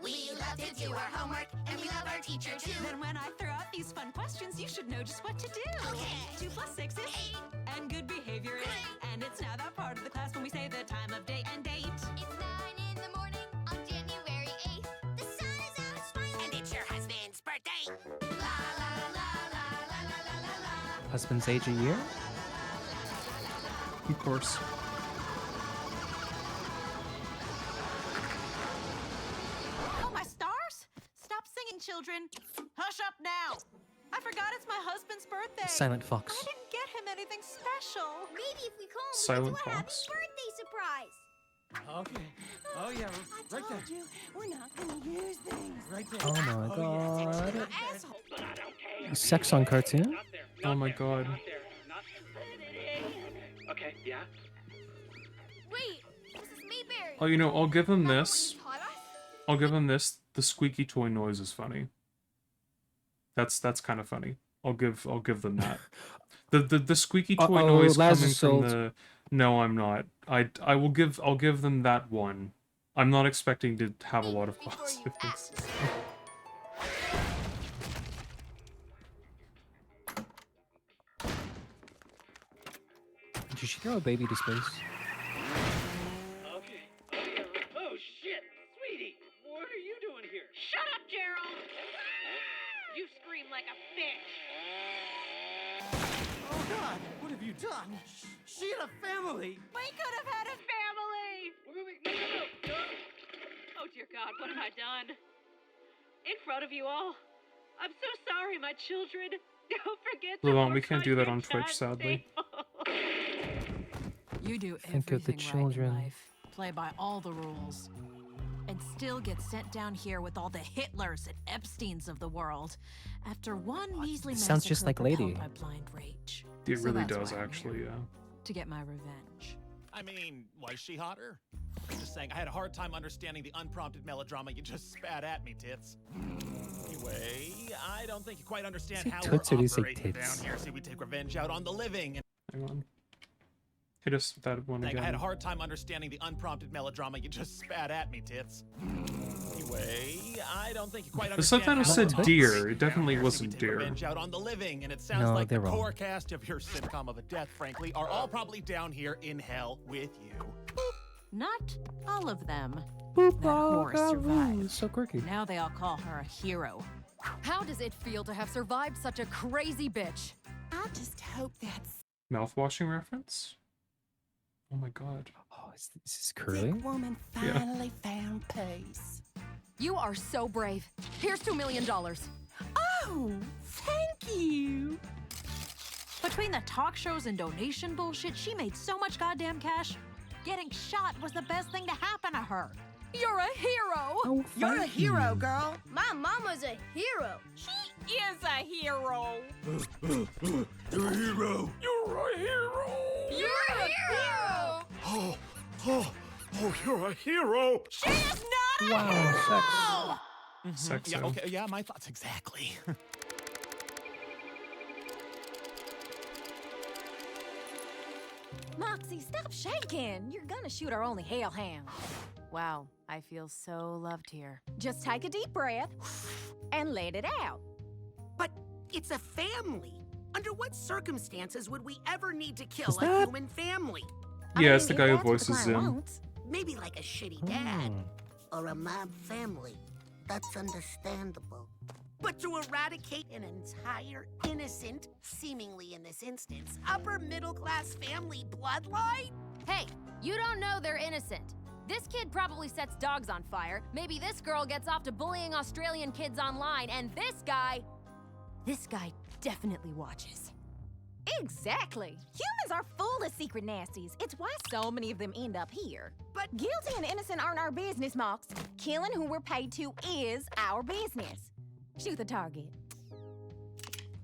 We love to do our homework, and we love our teacher too. Then when I throw out these fun questions, you should know just what to do. Okay. 2 plus 6 is 8, and good behavior is. And it's now that part of the class when we say the time of day and date. It's 9 in the morning on January 8th. The sun is out smiling, and it's your husband's birthday. La la la la la la la la la. Husband's age a year? Of course. Oh, my stars! Stop singing, children. Hush up now. I forgot it's my husband's birthday. Silent Fox. I didn't get him anything special. Maybe if we call him, Silent we can do a happy Fox. birthday surprise. Okay. Oh yeah, right there. you, we're not gonna use things. Right there. Oh my yeah. god. Asshole. Sex on cartoon? Oh my god. Okay, yeah. Wait, Mrs. Mayberry. Oh, you know, I'll give them this. You taught us? I'll give them this. The squeaky toy noise is funny. That's kind of funny. I'll give them that. The squeaky toy Uh-oh, noise Laz coming is from sold. the. No, I'm not. I'll give them that one. I'm not expecting to have a lot of Before you positive things. ask. Did she throw a baby to space? Okay. Oh shit, sweetie, what are you doing here? Shut up, Gerald! You scream like a bitch. Oh God, what have you done? She had a family. We could have had a family! Wait, no. Oh, dear God, what have I done? In front of you all. I'm so sorry, my children. Don't forget to Levon, we work can't on do that your on Twitch, sadly. You do Think of the everything children. right in life. Play by all the rules. And still get sent down here with all the Hitlers and Epsteins of the world. After one measly It sounds just massacre like propelled Lady. by blind rage. It So really that's does, why I'm actually, here. yeah. To get my revenge. I mean, was she hotter? Just saying, I had a hard time understanding the unprompted melodrama you just spat at me, tits. Anyway, I don't think you quite understand Say how toots we're or do you say operating down tits? here. See, we take revenge out on the living. And Hang on. Hit us with that one saying, I had a again. hard time understanding the unprompted melodrama you just spat at me, tits. Anyway, I don't think you quite The understand subtitle how said we're deer. operating It down definitely here. See, we wasn't take deer. revenge out on the living, and it sounds No, like the they're wrong. core cast of your sitcom of a death, frankly, are all probably down here in hell with you. Not all of them. Boop, That whore survived. so quirky. Now they all call her a hero. How does it feel to have survived such a crazy bitch? I just hope that's Mouthwashing reference? Oh my god. Oh, is this curly? woman Yeah. finally found peace. You are so brave. Here's $2 million. Oh, thank you. Between the talk shows and donation bullshit, she made so much goddamn cash. Getting shot was the best thing to happen to her. You're a hero. Oh, You're a thank hero, you. girl. My mama's a hero. She is a hero. You're a hero! You're a hero! You're a hero. Oh, you're a hero! She is not a Wow, hero. Sex. Yeah, okay, yeah, my thoughts exactly. Moxie, stop shaking. You're gonna shoot our only hell ham. Wow, I feel so loved here. Just take a deep breath and let it out. But it's a family. Under what circumstances would we ever need to kill Is a that- human family? Yeah, it's the if guy who that's what the voices client Zim. wants. Maybe like a shitty dad Hmm. or a mob family. That's understandable. But to eradicate an entire innocent, seemingly in this instance, upper middle class family bloodline? Hey, you don't know they're innocent. This kid probably sets dogs on fire. Maybe this girl gets off to bullying Australian kids online, and this guy definitely watches. Exactly. Humans are full of secret nasties. It's why so many of them end up here. But guilty and innocent aren't our business, Mox. Killing who we're paid to is our business. Shoot the target.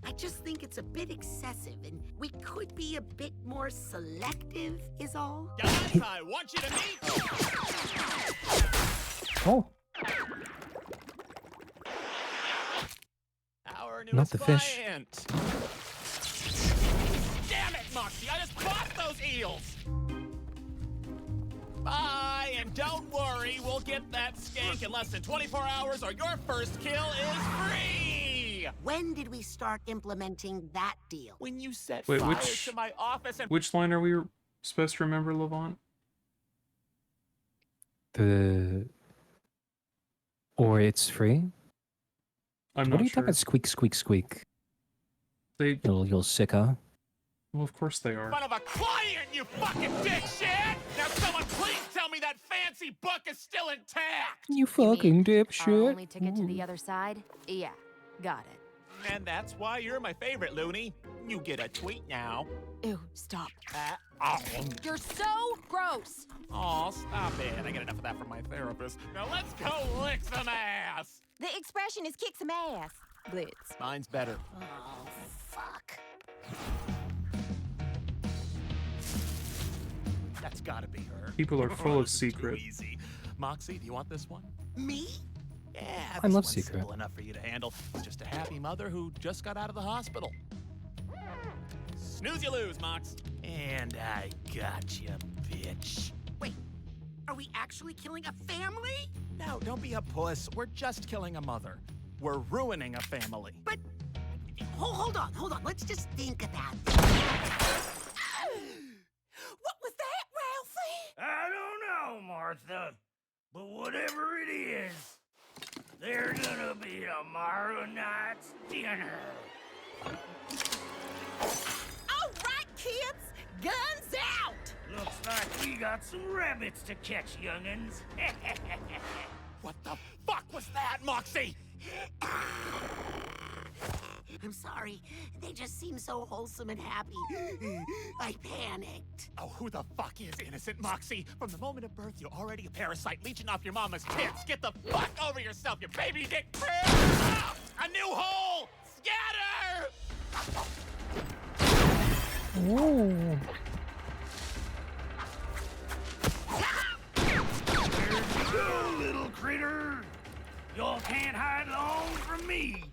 I just think it's a bit excessive, and we could be a bit more selective, is all. Guys, I want you to meet. Oh, Our not newest the fish. client. Damn it, Moxie! I just bought those eels. Bye, and don't worry, we'll get that skank in less than 24 hours, or your first kill is free. When did we start implementing that deal? When you set Wait, fire to my office and which line are we supposed to remember, Levant? Or it's free? I'm What not are you sure. talking about? Squeak, squeak, squeak. They, You little sicko. well, of course they are. front of a client, you fucking dipshit! Now someone please tell me that fancy book is still intact! You fucking Our dipshit. only ticket to the other side? Yeah, got it. And that's why you're my favorite, Looney. You get a tweet now. Ew, stop. Oh, You're so gross. stop it. I get enough of that from my therapist. Now let's go lick some ass! The expression is kick some ass. Blitz. Mine's better. Oh, fuck. That's gotta be her. People are full of This is too secret. easy. Moxie, do you want this one? Me? Yeah, I this love one's secret. simple enough for you to handle. It's just a happy mother who just got out of the hospital. Snooze, you lose, Mox. And I got you, bitch. Wait, are we actually killing a family? No, don't be a puss. We're just killing a mother. We're ruining a family. But, hold on. Let's just think about it. What was that, Ralphie? I don't know, Martha. But whatever it is, there's gonna be tomorrow night's dinner. All right, kids, guns out. Looks like we got some rabbits to catch, youngins. What the fuck was that, Moxie? I'm sorry. They just seem so wholesome and happy. I panicked. Oh, who the fuck is innocent, Moxie? From the moment of birth, you're already a parasite leeching off your mama's tits. Get the fuck over yourself, you baby dick prick! Ah, a new hole! Scatter! Whoa. There you go, little critter. Y'all can't hide long from me.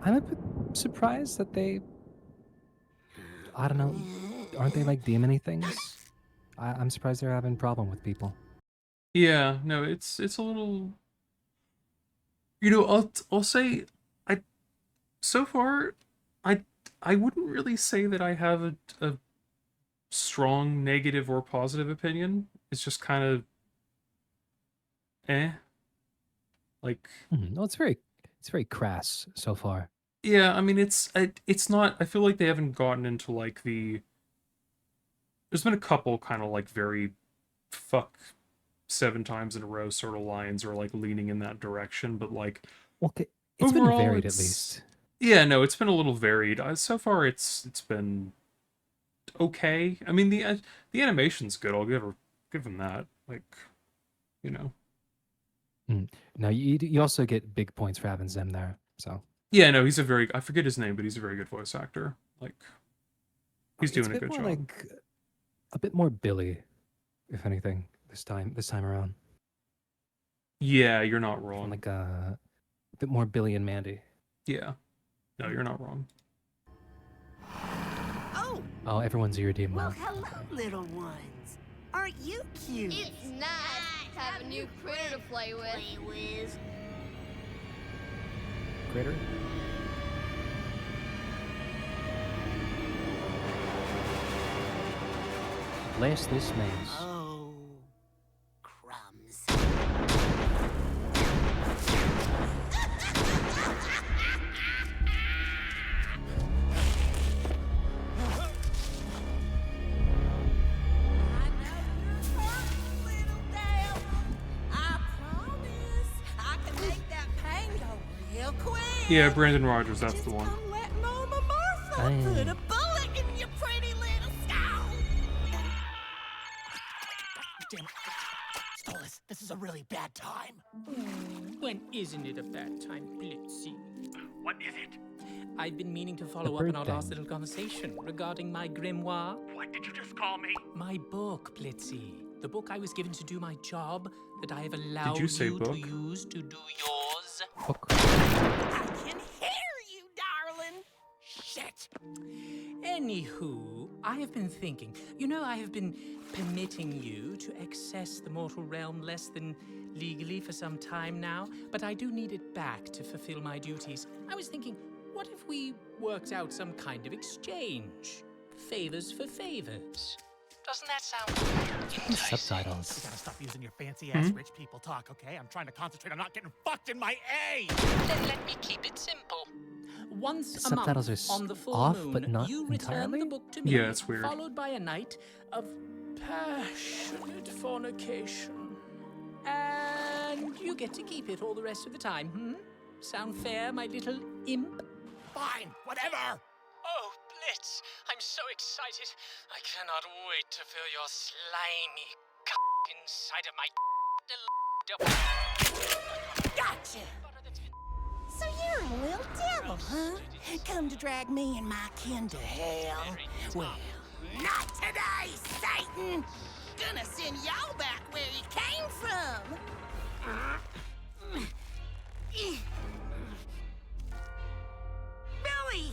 I'm a bit surprised that they, I don't know, aren't they like demon-y things? I'm surprised they're having a problem with people. Yeah, no, it's a little. I'll say, so far, I wouldn't really say that I have a strong negative or positive opinion. It's just kind of, like. No, it's very crass so far. Yeah, I mean, it's not. I feel like they haven't gotten into like the. There's been a couple kind of like very fuck 7 times in a row sort of lines or like leaning in that direction, but like Okay, it's been overall, varied at it's- least. Yeah, no, it's been a little varied. So far, it's been okay. I mean, the animation's good. I'll give them that. Like, you know. Now you also get big points for having Zem there. So Yeah, no, he's I forget his name, but he's a very good voice actor. Like, he's doing a bit good more job. like a bit more Billy, if anything, this time around. Yeah, you're not wrong. Like a bit more Billy and Mandy. Yeah. No, you're not wrong. Oh, everyone's irredeemable. Well, hello, little ones. Aren't you cute? It's nice to have a new critter to play with. Critter. Lace this maze. Oh, crumbs. Yeah, Brandon Rogers, that's the one. Put a bullet in your pretty little skull. Damn it. Stolas, this is a really bad time. When isn't it a bad time, Blitzy? What is it? I've been meaning to follow up on our last little conversation regarding my grimoire. What did you just call me? My book, Blitzy. The book I was given to do my job that I have allowed you say you book? to use to do yours. Book. I can hear you, darling. Shit. Anywho, I have been thinking. You know, I have been permitting you to access the mortal realm less than legally for some time now, but I do need it back to fulfill my duties. I was thinking, what if we worked out some kind of exchange? Favors for favors. Doesn't that sound Subtitles. You gotta stop using your fancy-ass rich people talk, okay? I'm trying to concentrate on not getting fucked in my A! Then let me keep it simple. Once a Subtitles month are on the full off, moon, but not you return entirely? the book to me, Yeah, it's weird. followed by a night of passionate fornication. And you get to keep it all the rest of the time, hmm? Sound fair, my little imp? Fine, whatever! Oh, Blitz, I'm so excited. I cannot wait to feel your slimy inside of my Gotcha. So you're a little devil, huh? Come to drag me and my kin to hell. Well, not today, Satan. Gonna send y'all back where you came from. Billy!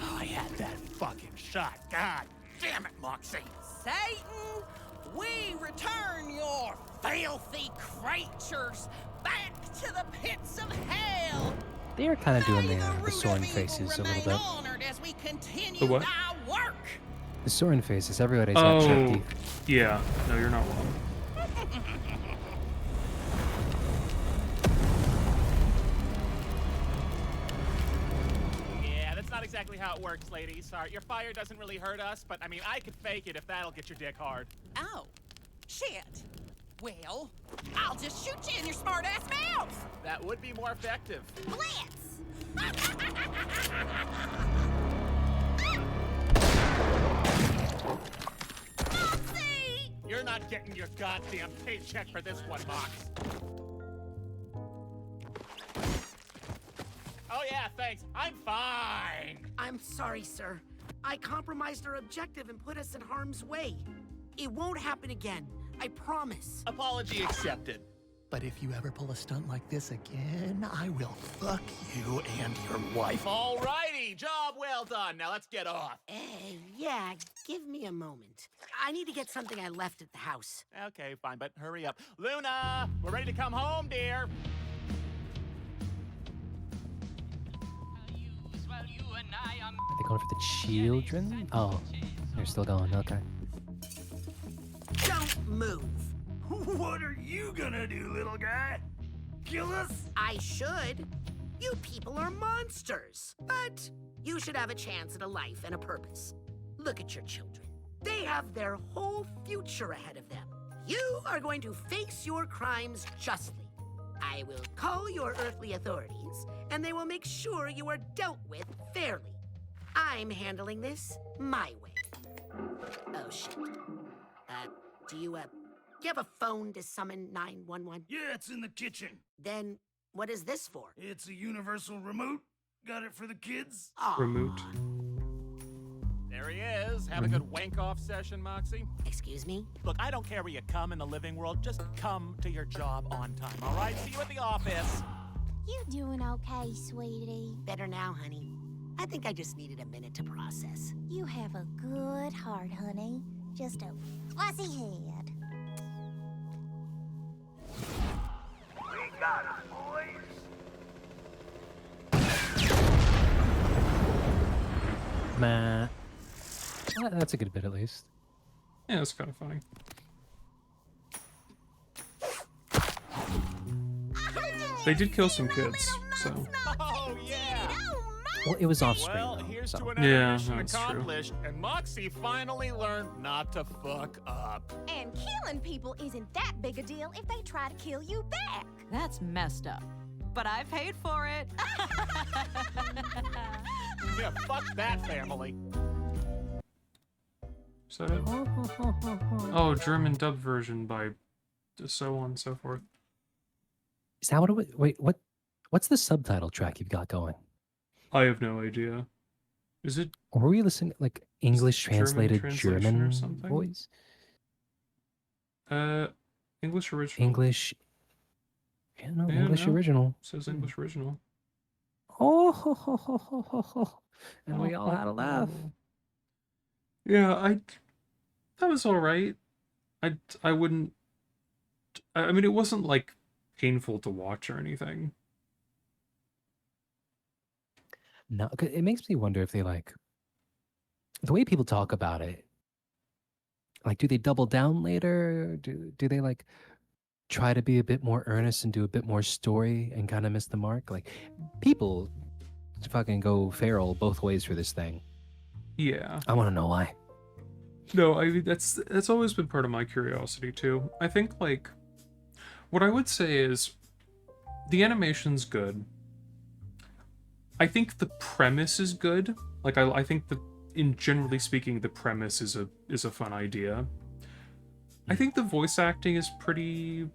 Oh, I had that fucking shot. God damn it, Moxie. Satan, we return your filthy creatures back to the pits of hell. They are kind of doing the Soren faces a little bit. Honored as we continue The what? thy work. The Soren faces. Everybody's got sharp Oh, teeth. yeah. No, you're not wrong. Yeah, that's not exactly how it works, ladies. Sorry, your fire doesn't really hurt us, but I mean, I could fake it if that'll get your dick hard. Oh, shit. Well, I'll just shoot you in your smart-ass mouth. That would be more effective. Blitz! Moxie! You're not getting your goddamn paycheck for this one, Mox. Oh yeah, thanks. I'm fine. I'm sorry, sir. I compromised our objective and put us in harm's way. It won't happen again. I promise. Apology accepted. But if you ever pull a stunt like this again, I will fuck you and your wife. Alrighty, job well done. Now let's get off. Yeah, give me a moment. I need to get something I left at the house. Okay, fine, but hurry up. Luna, we're ready to come home, dear. Are they going for the children? Oh, they're still going. Okay. Don't move. What are you gonna do, little guy? Kill us? I should. You people are monsters. But you should have a chance at a life and a purpose. Look at your children. They have their whole future ahead of them. You are going to face your crimes justly. I will call your earthly authorities, and they will make sure you are dealt with fairly. I'm handling this my way. Oh, shit. Do you have a phone to summon 911? Yeah, it's in the kitchen. Then what is this for? It's a universal remote. Got it for the kids? Remote. There he is. Have a good wank-off session, Moxie. Excuse me? Look, I don't care where you come in the living world. Just come to your job on time, all right? See you at the office. You doing okay, sweetie? Better now, honey. I think I just needed a minute to process. You have a good heart, honey. Just a fuzzy head. We got it, boys. Meh. Well, that's a good bit at least. Yeah, it's kind of funny. They did kill some kids, so. Oh, yeah. Well, it was off screen. Well, though, here's so. to another Yeah, mission that's true. accomplished, and Moxie finally learned not to fuck up. And killing people isn't that big a deal if they try to kill you back. That's messed up. But I paid for it. Yeah, fuck that family. Is that it? Oh, German dub version by so on and so forth. Is that what it was? Wait, what's the subtitle track you've got going? I have no idea. Is it? Or were you listening like English German translated translation German or something? voice? English original. English. Yeah, no, Yeah, English no. original. Says English original. Oh, ho, ho, ho, ho, ho, ho. And we all had a laugh. Yeah, that was all right. I wouldn't. I mean, it wasn't like painful to watch or anything. No, 'cause it makes me wonder if they like the way people talk about it. Like, do they double down later? Do they like try to be a bit more earnest and do a bit more story and kind of miss the mark? Like, people fucking go feral both ways for this thing. Yeah. I want to know why. No, I mean that's always been part of my curiosity too. I think like what I would say is the animation's good. I think the premise is good. Like I think that in generally speaking the premise is a fun idea. I think the voice acting is pretty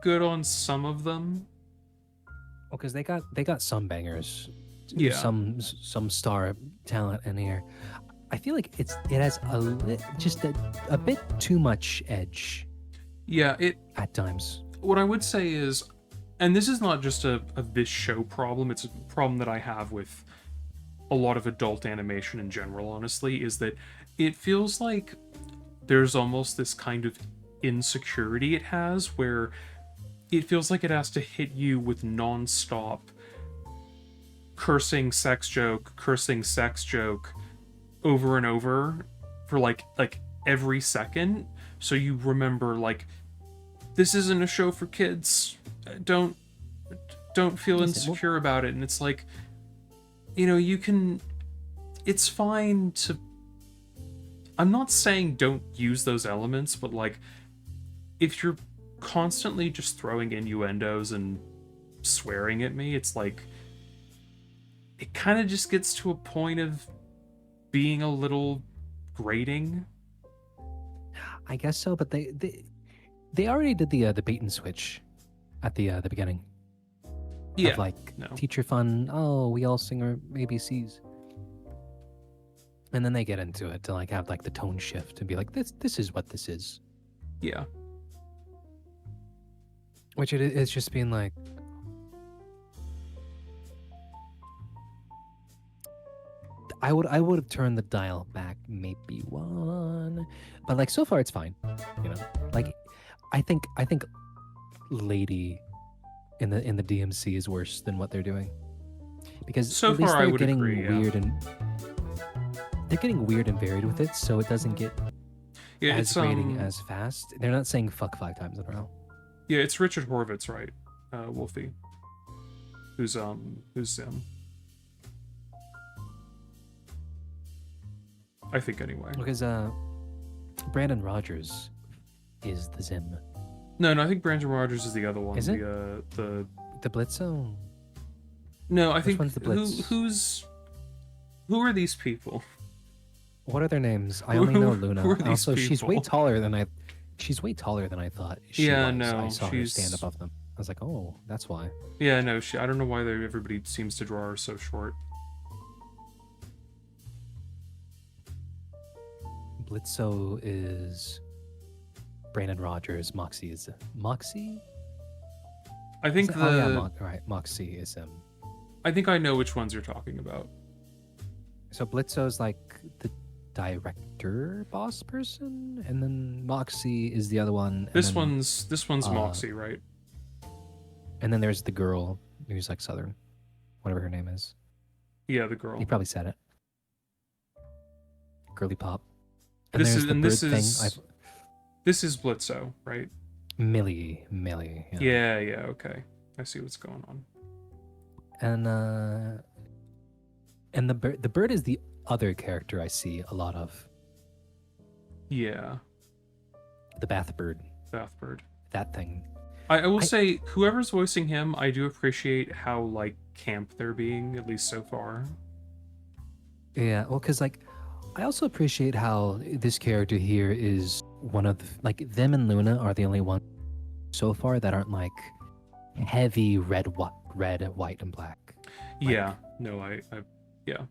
good on some of them. Well, because they got some bangers. Yeah. Some star talent in here. I feel like it has just a bit too much edge. Yeah, at times. What I would say is, and this is not just a this show problem, it's a problem that I have with a lot of adult animation in general, honestly, is that it feels like there's almost this kind of insecurity it has where it feels like it has to hit you with non-stop cursing sex joke over and over for like every second, so you remember like this isn't a show for kids. Don't feel insecure about it. And it's like, you know, it's fine to, I'm not saying don't use those elements, but like if you're constantly just throwing innuendos and swearing at me, it's like it kind of just gets to a point of being a little grating. I guess so, but they already did the bait and switch at the beginning. Yeah. Of like teacher fun. Oh, we all sing our ABCs, and then they get into it to like have like the tone shift and be like, this is what this is. Yeah. Which it's just being like, I would have turned the dial back maybe one, but like so far it's fine, you know. Like I think Lady in the DMC is worse than what they're doing, because so at least far they're I would getting agree, yeah. weird and they're getting weird and varied with it, so it doesn't get as grating as fast. They're not saying fuck 5 times in a row. Yeah, it's Richard Horvitz, right? Wolfie. Who's Zim. I think anyway. Because Brandon Rogers is the Zim. No, I think Brandon Rogers is the other one. Is it? The Blitzo? No, I Which think one's the Blitz? who are these people? What are their names? I only know Luna. Who are these Also, she's way people? taller than I thought she Yeah, was. no, I saw her she's- stand above them. I was like, oh, that's why. Yeah, no, I don't know why everybody seems to draw her so short. Blitzo is Brandon Rogers. Moxie is Moxie. I think oh yeah, the Moxie is I think I know which ones you're talking about. So Blitzo's like the director boss person, and then Moxie is the other one. And This then, one's Moxie, right? And then there's the girl who's like Southern, whatever her name is. Yeah, the girl. You probably said it. Girly pop. And this is I've... Blitzo, right? Millie. Yeah. Yeah. Okay, I see what's going on. And the bird is the other character I see a lot of. Yeah. The Bathbird. Bathbird. That thing. I will say, whoever's voicing him, I do appreciate how, like, camp they're being, at least so far. Yeah, well, because, like, I also appreciate how this character here is one of the, like, them and Luna are the only ones so far that aren't, like, heavy red, white, and black. Like, yeah. No, yeah.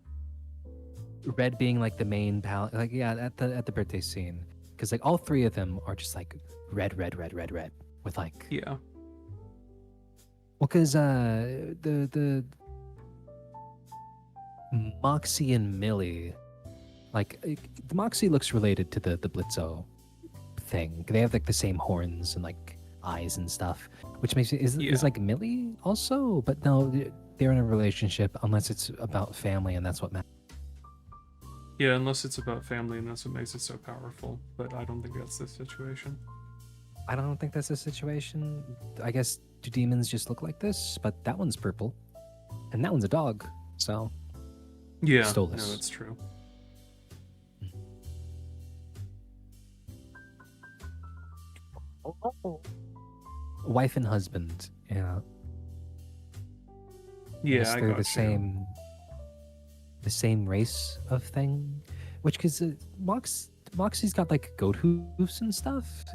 Red being, like, the main palette, like, yeah, at the birthday scene. Because, like, all three of them are just, like, red. With like, yeah, well, because the Moxie and Millie, like Moxie looks related to the Blitzo thing. They have like the same horns and like eyes and stuff, which makes it is like Millie also, but no, they're in a relationship unless it's about family, and that's what matters. Yeah, unless it's about family, and that's what makes it so powerful. But I don't think that's the situation. I don't think that's the situation. I guess do demons just look like this? But that one's purple, and that one's a dog. So yeah, Stolas. No, that's true. Wife and husband. Yeah. Yeah, I they're got the same race of thing, which because Moxie's got like goat hooves and stuff.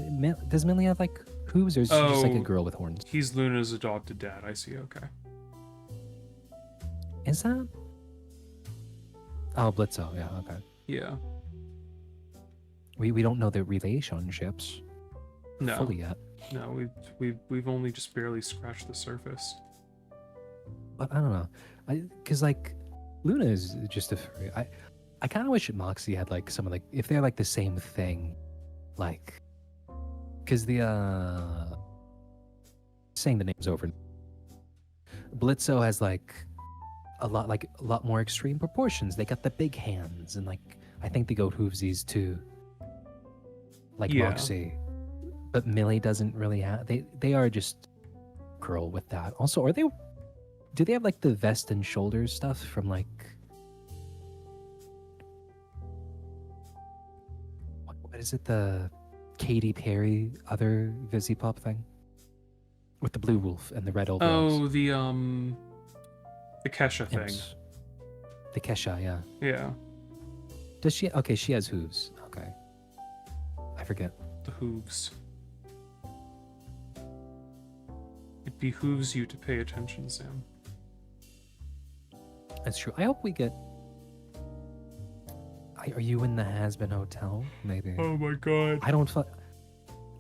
Does Millie have like hooves, or is she just like a girl with horns? He's Luna's adopted dad. I see. Okay. Is that? Oh, Blitzo. Yeah. Okay. Yeah. We don't know the relationships fully yet. No, we've only just barely scratched the surface. But I don't know, because like Luna is just I kind of wish Moxie had like some of like if they're like the same thing, like because the saying the names over. Blitzo has like a lot more extreme proportions. They got the big hands, and like I think the goat hoovesies too. Like Moxie, but Millie doesn't really have. They are just girl with that. Also, do they have like the vest and shoulders stuff from like? What is it? The Katy Perry other Vizzy Pop thing with the blue wolf and the red overalls. Oh, the Kesha thing. The Kesha, yeah. Yeah. Does she? Okay, she has hooves. Okay. I forget. The hooves. It behooves you to pay attention, Sam. That's true. I hope we get. Are you in the Has-Been Hotel? Maybe. Oh my god.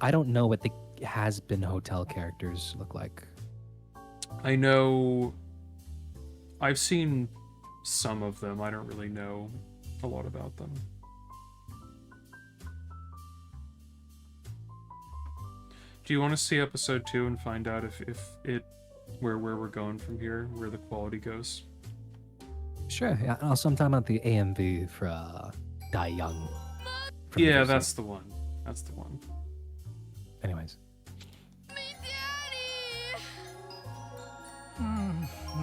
I don't know what the Has-Been Hotel characters look like. I know. I've seen some of them. I don't really know a lot about them. Do you want to see episode 2 and find out if where we're going from here, where the quality goes? Sure. Yeah. Also, I'm talking about the AMV for Die Young. Yeah, that's the one. That's the one. Anyways.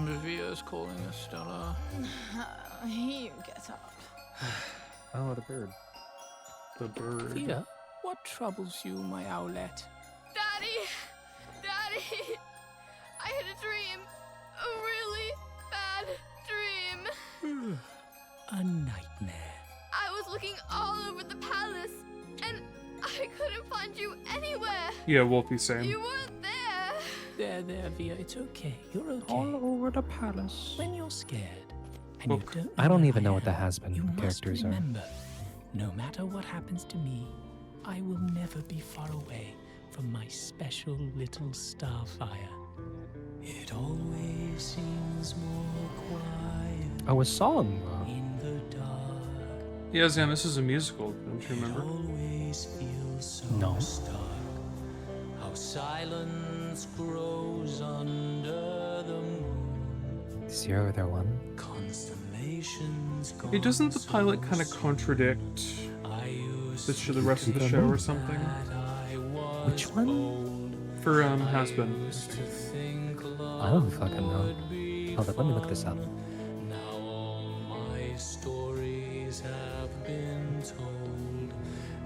Vivia's calling us, Stella. You get up. Oh, the bird. The bird. Via, what troubles you, my owlet? Daddy, I had a dream, a really bad dream. A nightmare. I was looking all over the palace, and I couldn't find you anywhere. Yeah, Wolfie, same. You weren't there. There, Via, it's okay. You're okay. All over the palace. When you're scared, and you don't I don't even know I what the am, Has-Been you characters must are. remember, no matter what happens to me, I will never be far away from my special little starfire. It always seems more Oh, a song. Yeah, Zan, this is a musical. Don't you remember? No. How silence grows under the moon. Is 0 there one? Constellations go. Hey, doesn't the pilot kind of contradict the rest of the show or something? Which one? For Has Been. I don't fucking know. Hold up, let me look this up. Now all my stories have been told,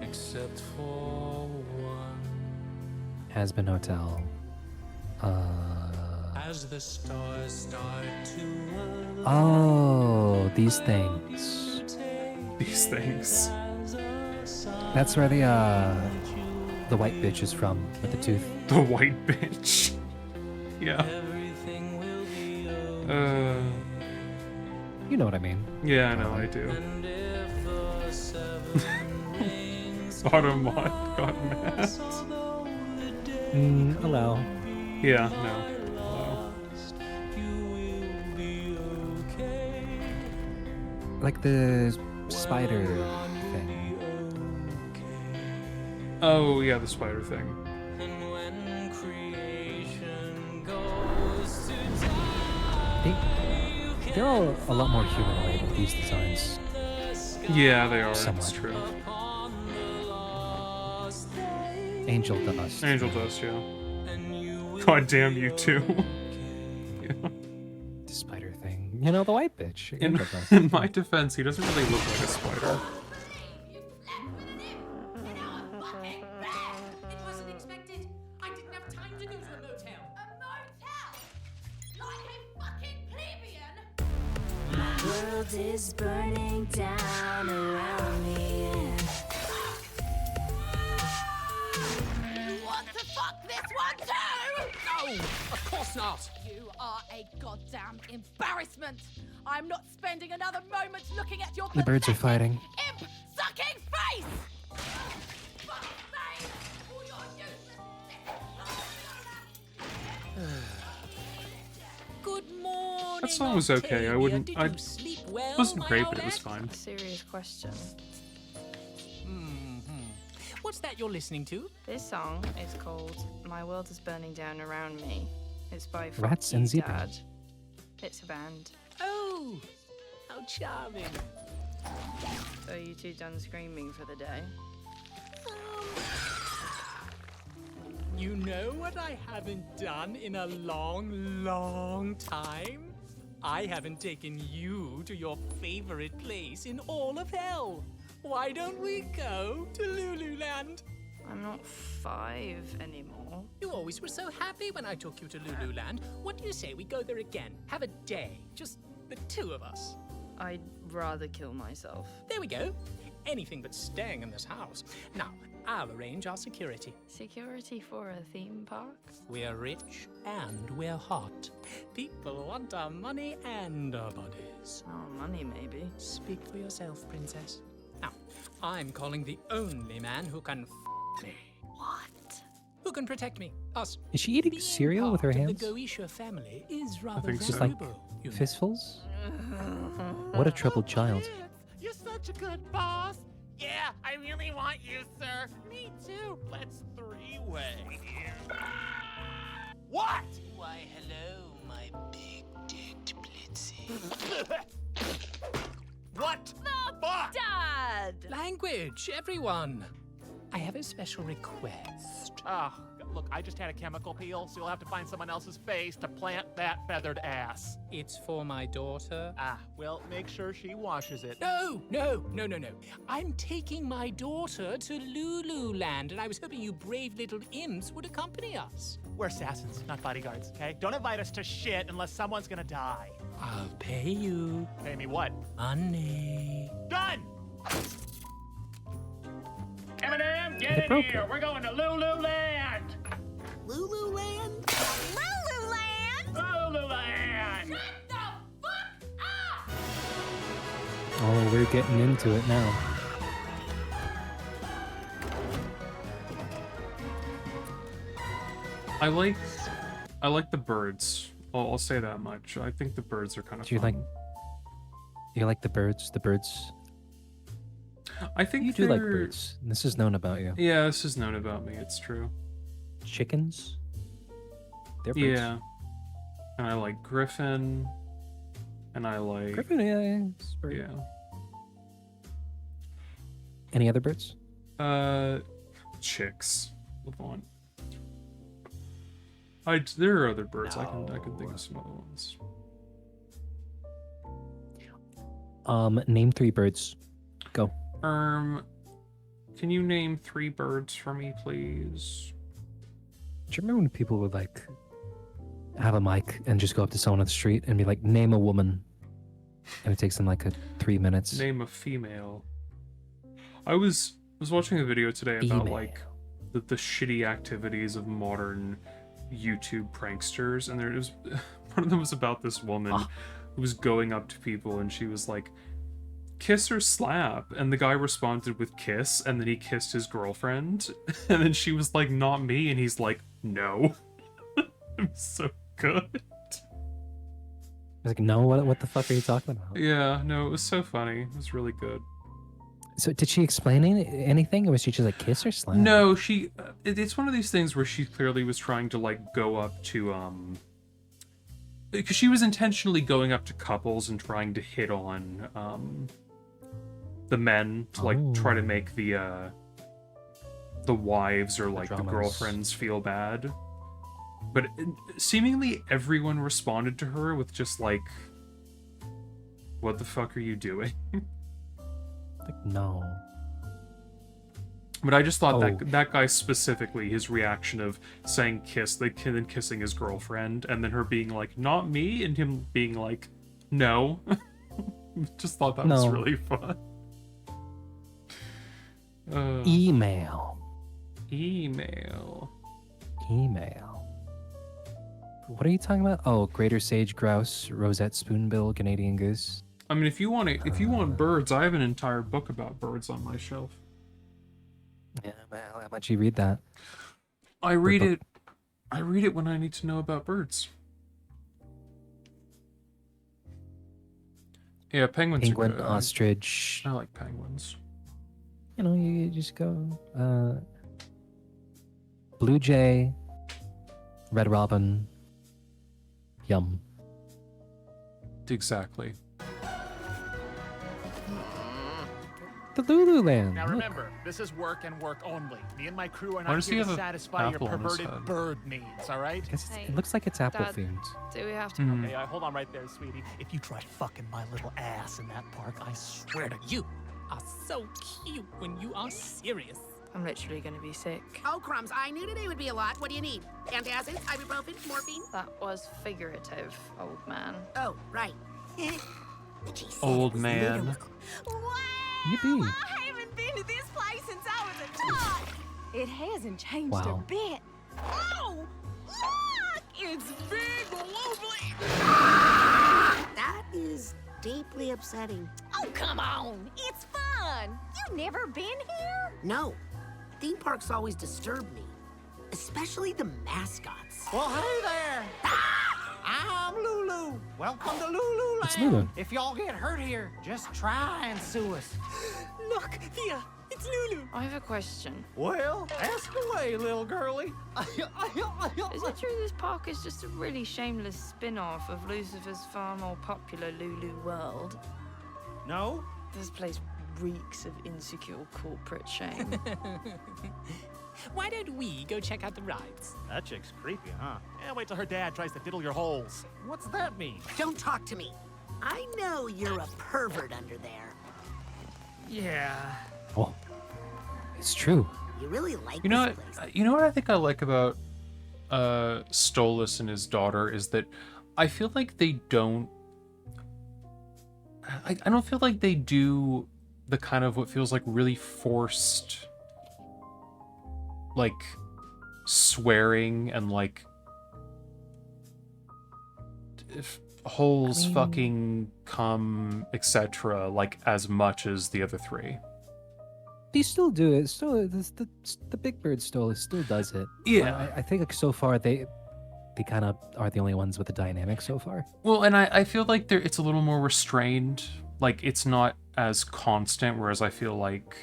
except for one. Has Been Hotel. As the stars start to Oh, these things. These things. That's where the white bitch is from with the tooth. The white bitch. Yeah. You know what I mean. Yeah, I know, I do. Automod got mad. Allow. Yeah, no. Allow. Like the spider thing. Oh, yeah, the spider thing. They're all a lot more humanoid, these designs. Yeah, they are. Somewhat. That's true. Angel Dust. Angel Dust, yeah. God damn you too. Yeah. The spider thing. You know, the white bitch. In, Angel Dust. in my defense, he doesn't really look like a spider. World is burning down around me. Want to fuck this one too? No, of course not. You are a goddamn embarrassment. I'm not spending another moment looking at your The birds are fighting. imp-sucking face. Good morning. That song was okay. I wouldn't. Did I you sleep well, wasn't my great, but it Owlette? was fine. Serious question. What's that you're listening to? This song is called My World is Burning Down Around Me. It's by Rats Fuck and You, Zebra. Dad. It's a band. Oh, how charming. So you two done screaming for the day? You know what I haven't done in a long, long time? I haven't taken you to your favorite place in all of hell. Why don't we go to Lululand? I'm not 5 anymore. You always were so happy when I took you to Lululand. What do you say we go there again? Have a day. Just the two of us. I'd rather kill myself. There we go. Anything but staying in this house. Now, I'll arrange our security. Security for a theme park? We're rich and we're hot. People want our money and our bodies. Oh, money maybe. Speak for yourself, princess. Now, I'm calling the only man who can f me. What? Who can protect me? Us. Is she eating cereal with her Part of hands? The Goetia family is rather think so. Just like valuable. You know. fistfuls? What a troubled child. You're such a good boss. Yeah, I really want you, sir. Me too. Let's three-way. What? Why, hello, my big-dicked Blitzy. What the fuck? Dad! Language, everyone. I have a special request. Ah, look, I just had a chemical peel, so you'll have to find someone else's face to plant that feathered ass. It's for my daughter. Ah, well, make sure she washes it. No. I'm taking my daughter to Lululand, and I was hoping you brave little imps would accompany us. We're assassins, not bodyguards, okay? Don't invite us to shit unless someone's gonna die. I'll pay you. Pay me what? Money. Done! Eminem, They get in broke here! it. We're going to Lululand! Lululand? Lululand? Lululand! Shut the fuck up! Oh, we're getting into it now. I like the birds. I'll say that much. I think the birds are kind of Do you fun. like You like the birds? The birds. I think You do like they're- birds. This is known about you. Yeah, this is known about me. It's true. Chickens. They're birds. Yeah. And I like Griffin. And I like... Griffin, yeah. It's bird. Yeah. Any other birds? Chicks. Levant. There are other birds. I can think of some other ones. Name 3 birds. Go. Can you name 3 birds for me, please? Do you remember when people would like have a mic and just go up to someone on the street and be like, name a woman, and it takes them like 3 minutes? Name a female. I was watching a video today about like the shitty activities of modern YouTube pranksters, and there was one of them was about this woman who was going up to people and she was like, kiss or slap, and the guy responded with kiss, and then he kissed his girlfriend, and then she was like, not me, and he's like, no. It was so good. I was like, no, what the fuck are you talking about? Yeah, no, it was so funny. It was really good. So did she explain anything, or was she just like kiss or slap? No, it's one of these things where she clearly was trying to like go up to because she was intentionally going up to couples and trying to hit on the men to like try to make the wives or like the girlfriends feel bad. But seemingly everyone responded to her with just like, what the fuck are you doing? Like, no. But I just thought that guy specifically, his reaction of saying kiss, then kissing his girlfriend, and then her being like, not me, and him being like, no. Just thought that was really fun. Email. What are you talking about? Oh, greater sage grouse, rosette spoonbill, Canadian goose. I mean, if you want birds, I have an entire book about birds on my shelf. Yeah, well, how much you read that? I read it when I need to know about birds. Yeah, penguins Penguin, are good. ostrich. I like penguins. You know, you just go blue jay, red robin, yum. Exactly. The Lululand. Now remember, this is work and work only. Me and my crew are Why not does he here to have a satisfy your apple on his perverted head? bird needs, all right? It looks like it's apple Dad, themed. Do we have to? Okay, hold on right there, sweetie. If you try fucking my little ass in that park, I swear to You are so cute when you are serious. I'm literally gonna be sick. Oh, crumbs. I knew today would be a lot. What do you need? Antacids, ibuprofen, morphine? That was figurative, old man. Oh, right. Old man. Yippee. I haven't been to this place since I was a tot. It hasn't changed a Wow. bit. Oh, look! It's big wobbly. That is deeply upsetting. Oh, come on. It's fun. You never been here? No. Theme parks always disturb me. Especially the mascots. Well, hey there. I'm Lulu. Welcome to Lululand. It's Lulu. If y'all get hurt here, just try and sue us. Look, here, it's Lulu. I have a question. Well, ask away, little girlie. Is it true this park is just a really shameless spin-off of Lucifer's far more popular Lulu World? No? This place reeks of insecure corporate shame. Why don't we go check out the rides? That chick's creepy, huh? Yeah, wait till her dad tries to diddle your holes. What's that mean? Don't talk to me. I know you're a pervert under there. Yeah. Oh, it's true. You really like You know this what? place. You know what I think I like about Stolas and his daughter is that I feel like they don't. I don't feel like they do the kind of what feels like really forced, like swearing and like if holes, fucking, cum, etc. like as much as the other three. They still do it. Still, the Big Bird still does it. Yeah. I think like, so far they kind of are the only ones with the dynamic so far. Well, and I feel like it's a little more restrained like it's not as constant, whereas I feel like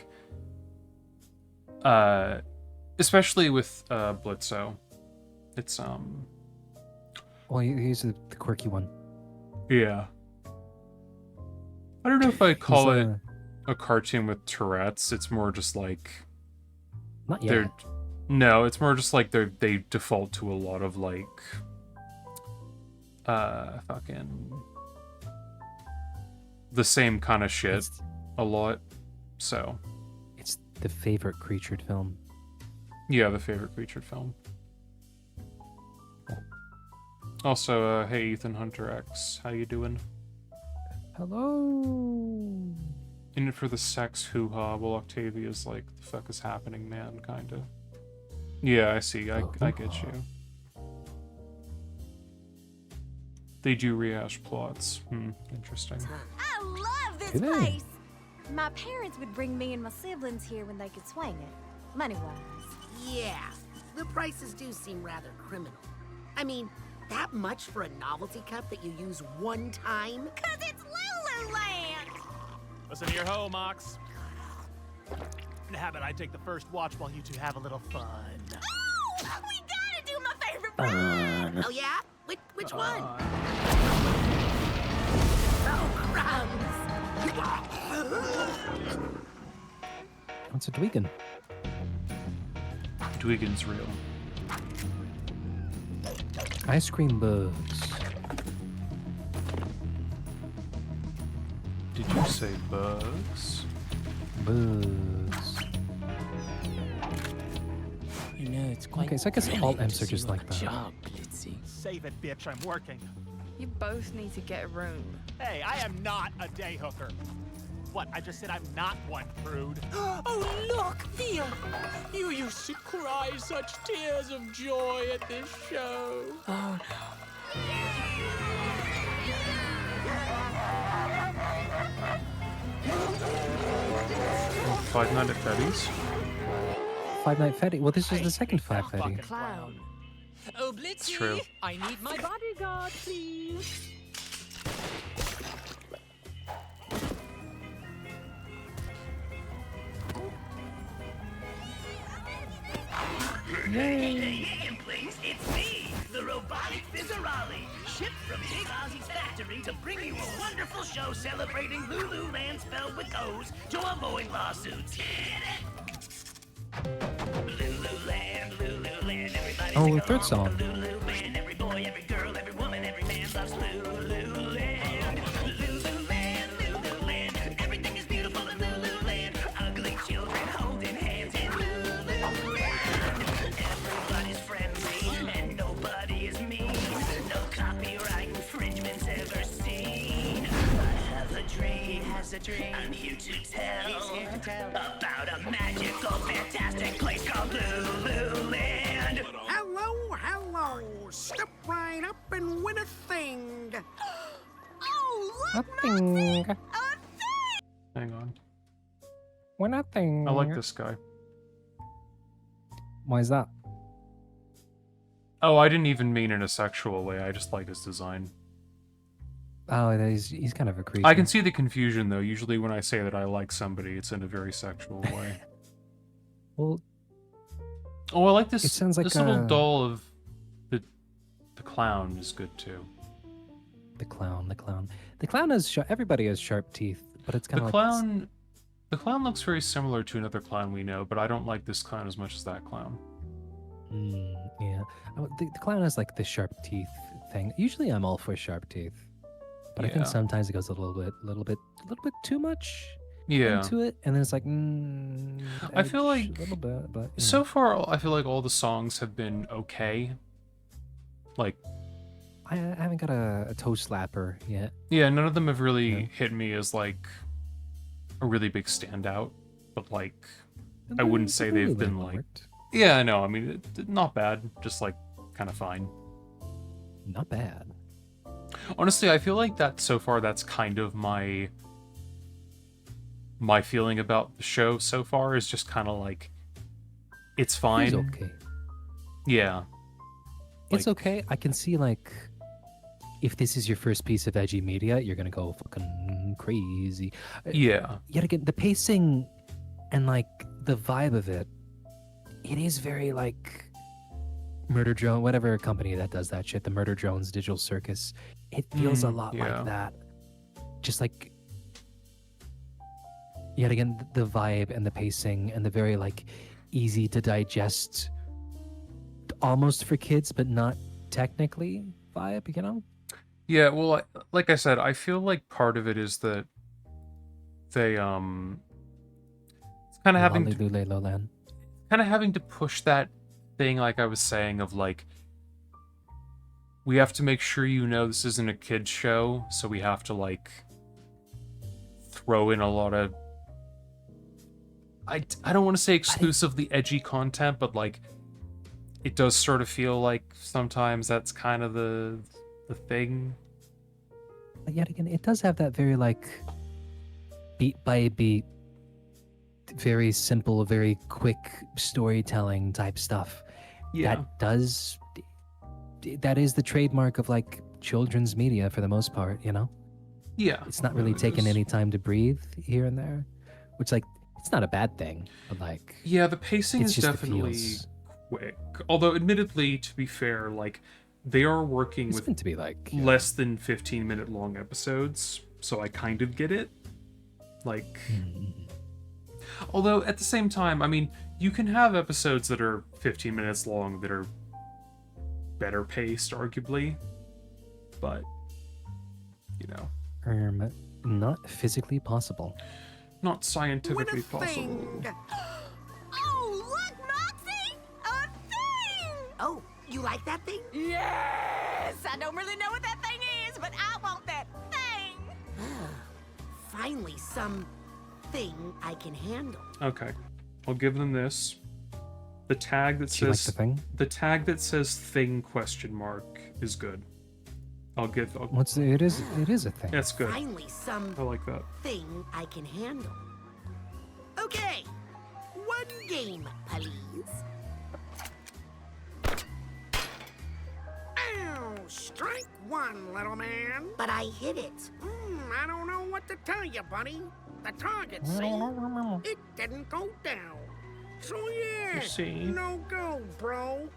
especially with Blitzo, it's Well, he's the quirky one. yeah. I don't know if I'd call He's, it a cartoon with Tourette's. It's more just like Not yet. no, it's more just like they default to a lot of like fucking the same kind of shit a lot. So it's the favorite creatured film. Yeah, the favorite creatured film. Also, hey Ethan Hunter X, how you doing? Hello. In it for the sex hoo-ha, while Octavia's like, the fuck is happening, man, kinda. Yeah, I see, I get you. They do rehash plots. Interesting. I love this Do they? place. My parents would bring me and my siblings here when they could swing it, money-wise. Yeah, the prices do seem rather criminal. I mean, that much for a novelty cup that you use one time? 'Cause it's Lululand! Listen to your hoe, Mox. How about I take the first watch while you two have a little fun? Oh, we gotta do my favorite part! Oh yeah? Which one? Oh, crumbs! What's a Dwegan? Dwegan's real. Ice cream bugs. Did you say bugs? Bugs. You know, it's quite Okay, so I guess all brilliant M's to are see just you like on that. the job, Blitzy. Save it, bitch, I'm working. You both need to get a room. Hey, I am not a day hooker. What, I just said I'm not one, prude. Oh, look, Thea! You used to cry such tears of joy at this show. Oh, Oh, Five Nights at Freddy's? Five Night Freddy. Well, this is the second Five Freddy. clown. Oh, Blitzy! It's true. I need my bodyguard, please. Hey, please, it's me, the robotic Fizzarali, shipped from Big Ozzy's factory to bring you a wonderful show celebrating Lululand spelled with O's to avoid lawsuits. Get it? Lululand, Lululand, everybody's Oh, sing the third along song. with the Lulu band. Every boy, every girl, every woman, every man loves Lululand. Lululand, Lululand, everything is beautiful in Lululand. Ugly children holding hands in Lululand. Everybody's friendly and nobody is mean. No copyright infringements ever seen. I have a dream, I'm here to tell about a magical, fantastic place called Lululand. Hello, hello. Step right up and win a thing. Oh, look, Nothing. Hang on. We're nothing. I like this guy. Why is that? Oh, I didn't even mean in a sexual way. I just like his design. Oh, he's kind of a creature. I can see the confusion, though. Usually when I say that I like somebody, it's in a very sexual way. Well, oh, I like this. it sounds like this little doll of the clown is good, too. The clown. The clown has everybody has sharp teeth, but it's kind The of clown... The clown looks very similar to another clown we know, but I don't like this clown as much as that clown. Yeah. The clown has like the sharp teeth thing. Usually, I'm all for sharp teeth, but I think Yeah. sometimes it goes a little bit too much Yeah. into it, and then it's like. I feel edge like a little bit, but you so know. far, I feel like all the songs have been okay. Like, I haven't got a toe slapper yet. yeah, none of them have really hit me as like a really big standout. But like, I wouldn't say they've been like. Yeah, I know. I mean, not bad. Just like kind of fine. Not bad. Honestly, I feel like that so far. That's kind of my feeling about the show so far is just kind of like it's fine. It's okay. Yeah. It's okay. I can see like if this is your first piece of edgy media, you're gonna go fucking going crazy. Yeah. Yet again, the pacing and like the vibe of it, it is very like Murder Drone, whatever company that does that shit, the Murder Drones Digital Circus. It feels a lot like that. Just like, yet again, the vibe and the pacing and the very like easy to digest, almost for kids, but not technically vibe, you know? Yeah, well, like I said, I feel like part of it is that they it's kind of having to push that thing, like I was saying, of like, we have to make sure you know this isn't a kid's show, so we have to like throw in a lot of, I don't want to say exclusively edgy content, but like it does sort of feel like sometimes that's kind of the thing. But yet again, it does have that very like beat by beat, very simple, very quick storytelling type stuff. Yeah. That is the trademark of like children's media for the most part, you know? Yeah. It's not really taking any time to breathe here and there, which like, it's not a bad thing, but like... Yeah, the pacing is just the definitely feels. quick. Although, admittedly, to be fair, like, they are working It's with meant to be like less than 15-minute long episodes, so I kind of get it. Like... Although, at the same time, I mean, you can have episodes that are 15 minutes long that are better paced, arguably. But, you know. Not physically possible. Not scientifically possible. Oh, look, Moxie! A thing! Oh, you like that thing? Yes! I don't really know what that thing is, but I want that thing! Finally, some thing I can handle. Okay. I'll give them this. The tag that Do you like says the thing? The tag that says thing ? Is good. It is a thing. That's good. Finally, some I like that. thing I can handle. Okay, one game, please. Ow! Strike one, little man. But I hit it. I don't know what to tell you, buddy. The target, see? It didn't go down. So yeah, You see? no go, bro.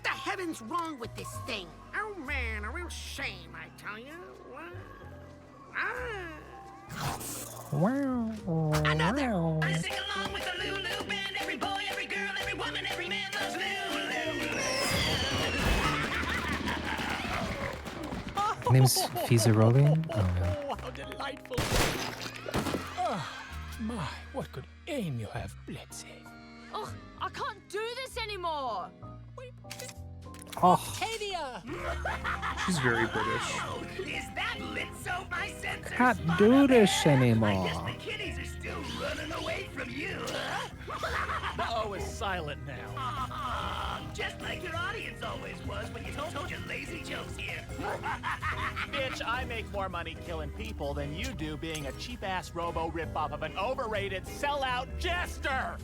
The heavens wrong with this thing? Oh man, a real shame, I tell you. Another. I sing along with the Lulu band. Every boy, every girl, every woman, every man loves Her name's Fizzaroli? Oh, yeah. How delightful. Oh, my, what good aim you have, Bletzy. Ugh, I can't do this anymore. Oh. Octavia! She's very British. Is that lit so my senses? Can't do this I anymore. guess the kiddies are still running away from you, huh? The O is silent now. Just like your audience always was when you told your lazy jokes here. Bitch, I make more money killing people than you do being a cheap-ass robo ripoff of an overrated sellout jester!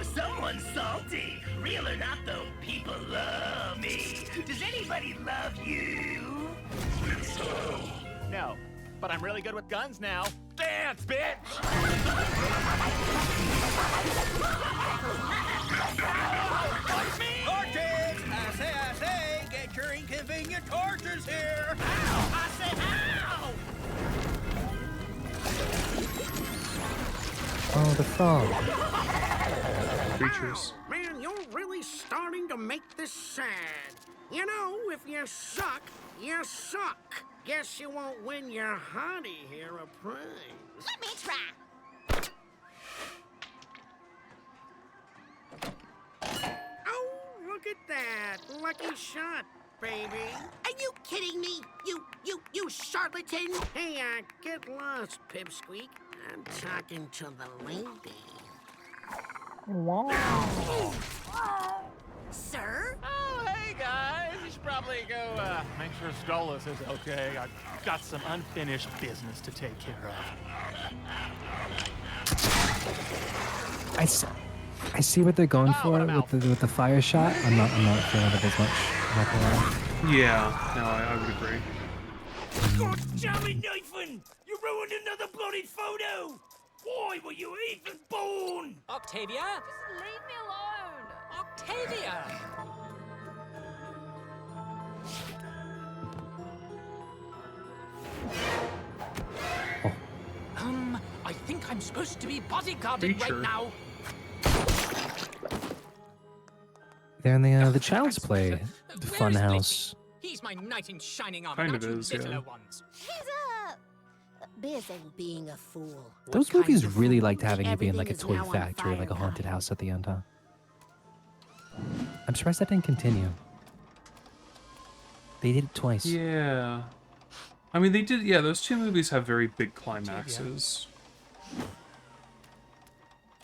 Someone's salty. Real or not, though, people love me. Does anybody love you? No, but I'm really good with guns now. Dance, bitch! Horses! I say, get your inconvenient horses here! Ow! I said ow! Oh, the frog. Creatures. Man, you're really starting to make this sad. You know, if you suck, you suck. Guess you won't win your hottie here a prize. Let me try. Oh, look at that. Lucky shot, baby. Are you kidding me? You charlatan? Hey, get lost, Pipsqueak. I'm talking to the lady. Wow. Sir? Oh, hey, guys. You should probably go, make sure Stolas is okay. I've got some unfinished business to take care of. I see what they're going for with the fire shot. I'm not feeling it as much. I'm not gonna lie. Yeah, no, I would agree. God damn it, Nathan! You ruined another bloody photo! Why were you even born? Octavia? Just leave me alone. Octavia! I think I'm supposed to be bodyguarded right now. They're in the Child's Play fun house. He's my knight in shining armor, Kind not of you is, littler yeah. ones. Busy being a fool. Those movies really liked having you be in Everything like a is toy now on factory, like a fire, haunted house at the end, huh? I'm surprised that didn't continue. They did it twice. Yeah. I mean, they did, yeah, those two movies have very big climaxes.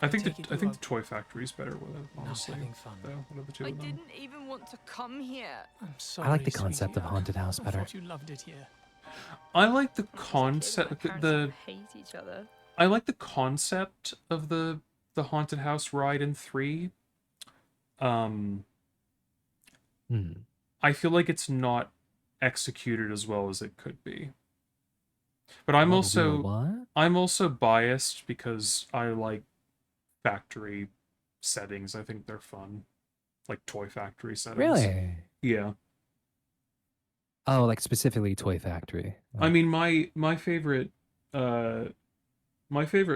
I think the Toy Factory's better with it, honestly. Though, one of the two I of them. didn't even want to come here. I'm sorry, I like the concept sweetie. of haunted house I better. thought you loved it here. I like the concept. Hate each other. I like the concept of the haunted house ride in 3. I feel like it's not executed as well as it could be. But I'm also biased because I like factory settings. I think they're fun. Like toy factory settings. Really? Yeah. Oh, like specifically Toy Factory. I mean, my favorite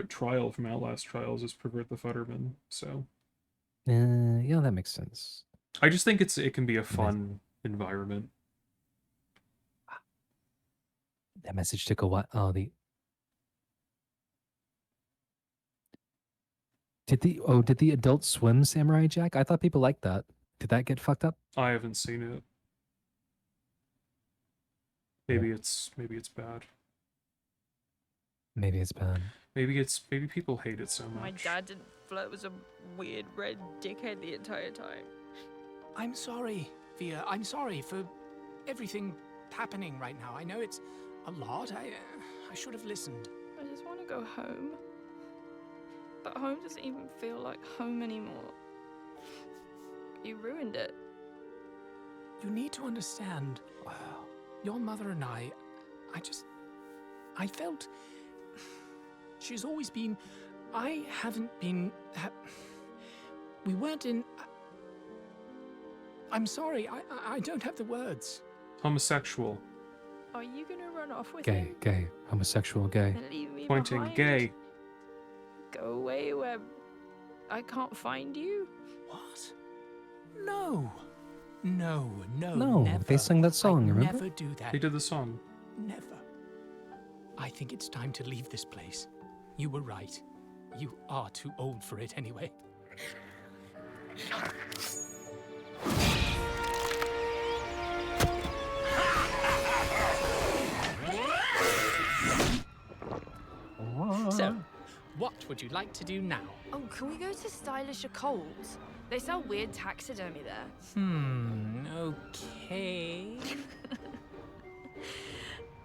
trial from Outlast Trials is Pervert the Futterman, so yeah, that makes sense. I just think it can be a fun environment. That message took a while. Oh, did the Adult Swim Samurai Jack? I thought people liked that. Did that get fucked up? I haven't seen it. Maybe it's bad. Maybe it's bad. Maybe people hate it so much. My dad didn't flirt with some weird red dickhead the entire time. I'm sorry, Via. I'm sorry for everything happening right now. I know it's a lot. I should have listened. I just want to go home. But home doesn't even feel like home anymore. You ruined it. You need to understand. Your mother and I felt she's always been. I haven't been. We weren't in. I'm sorry. I don't have the words. Homosexual. Are you gonna run off with Gay, him? gay, homosexual, gay. And leave me Pointing behind? gay. Go away where I can't find you. What? No. No, No, never. they sang that song, I'd remember? never do that. They did the song. Never. I think it's time to leave this place. You were right. You are too old for it anyway. So, what would you like to do now? Oh, can we go to Stylish Coles? They sell weird taxidermy there. Okay.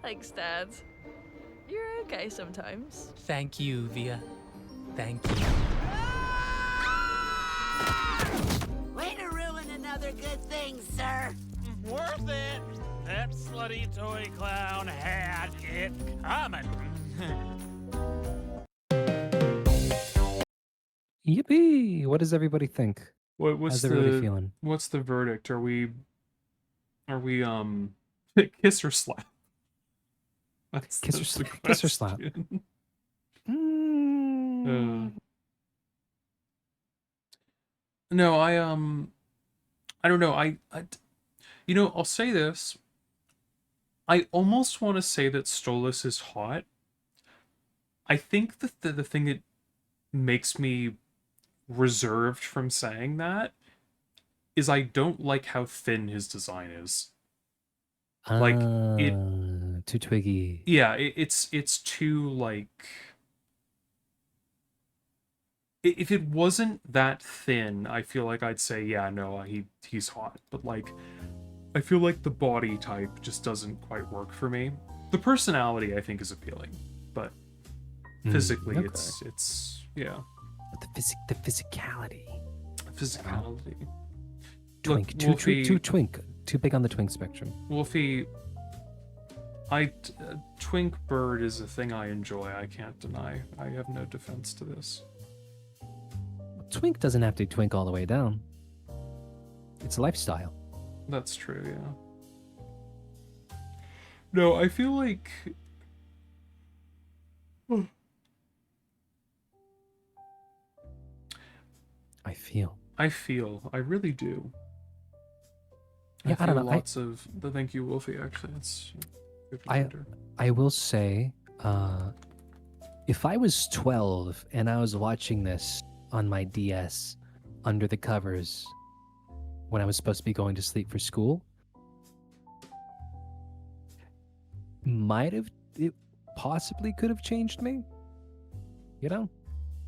Thanks, Dad. You're okay sometimes. Thank you, Via. Thank you. Way to ruin another good thing, sir. Worth it. That slutty toy clown had it coming. Yippee! What does everybody think? What's How's everybody the feeling? What's the verdict? Are we kiss or slap? That's the Kiss or slap? question. No, I don't know. I'll say this. I almost want to say that Stolas is hot. I think that the thing that makes me reserved from saying that is I don't like how thin his design is. Like too twiggy. Yeah, it's too like. If it wasn't that thin, I feel like I'd say, yeah, no, he's hot. But like, I feel like the body type just doesn't quite work for me. The personality, I think, is appealing, but physically, okay. it's yeah. But the physicality. Physicality. Twink, Look, too too big on the twink spectrum. Wolfie, Twink Bird is a thing I enjoy. I can't deny. I have no defense to this. Twink doesn't have to twink all the way down. It's a lifestyle. That's true, yeah. No, I feel like... I really do. Yeah, I don't know. Lots of... Thank you, Wolfie, actually. It's a good reminder. I will say, if I was 12 and I was watching this on my DS under the covers when I was supposed to be going to sleep for school, it possibly could have changed me. You know?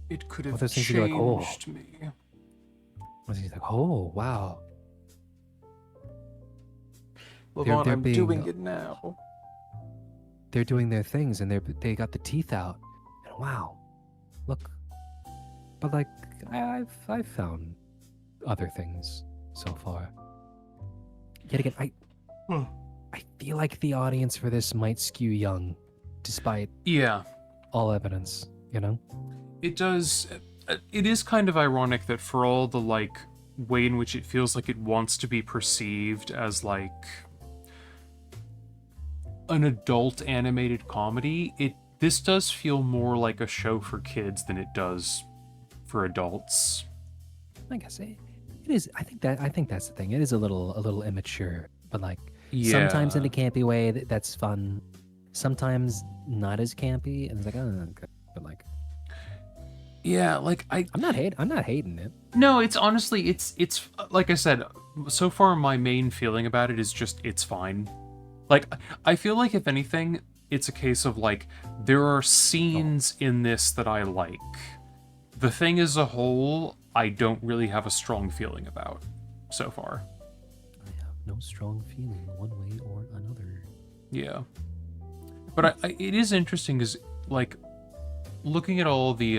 It could have changed me. He's like, oh, wow. Lavon, I'm doing it now. They're doing their things, and they got the teeth out. And wow, look. But like, I've found other things so far. Yet again, I feel like the audience for this might skew young, despite all evidence. You know, it does. It is kind of ironic that for all the like way in which it feels like it wants to be perceived as like an adult animated comedy, this does feel more like a show for kids than it does for adults. I guess it is. I think that's the thing. It is a little immature, but like sometimes in a campy way that's fun. Sometimes not as campy, and it's like, oh, okay. But like, yeah, like I'm not hating it. No, it's honestly, it's like I said, so far my main feeling about it is just it's fine. Like, I feel like if anything, it's a case of like, there are scenes in this that I like. The thing as a whole, I don't really have a strong feeling about so far. I have no strong feeling one way or another. Yeah. But it is interesting because, like, looking at all the,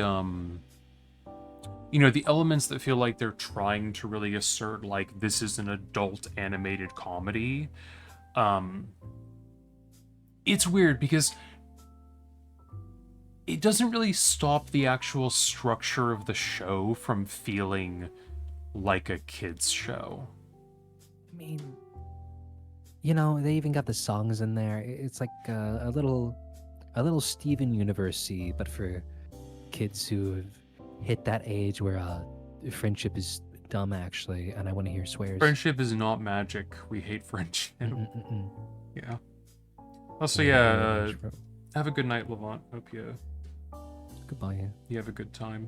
the elements that feel like they're trying to really assert, like, this is an adult animated comedy, it's weird because it doesn't really stop the actual structure of the show from feeling like a kid's show. I mean, they even got the songs in there. It's like a little Steven Universe-y, but for kids who have hit that age where friendship is dumb, actually, and I want to hear swears. Friendship is not magic. We hate friendship. Yeah. Also, have a good night, Levant. Hope you... Goodbye. You have a good time.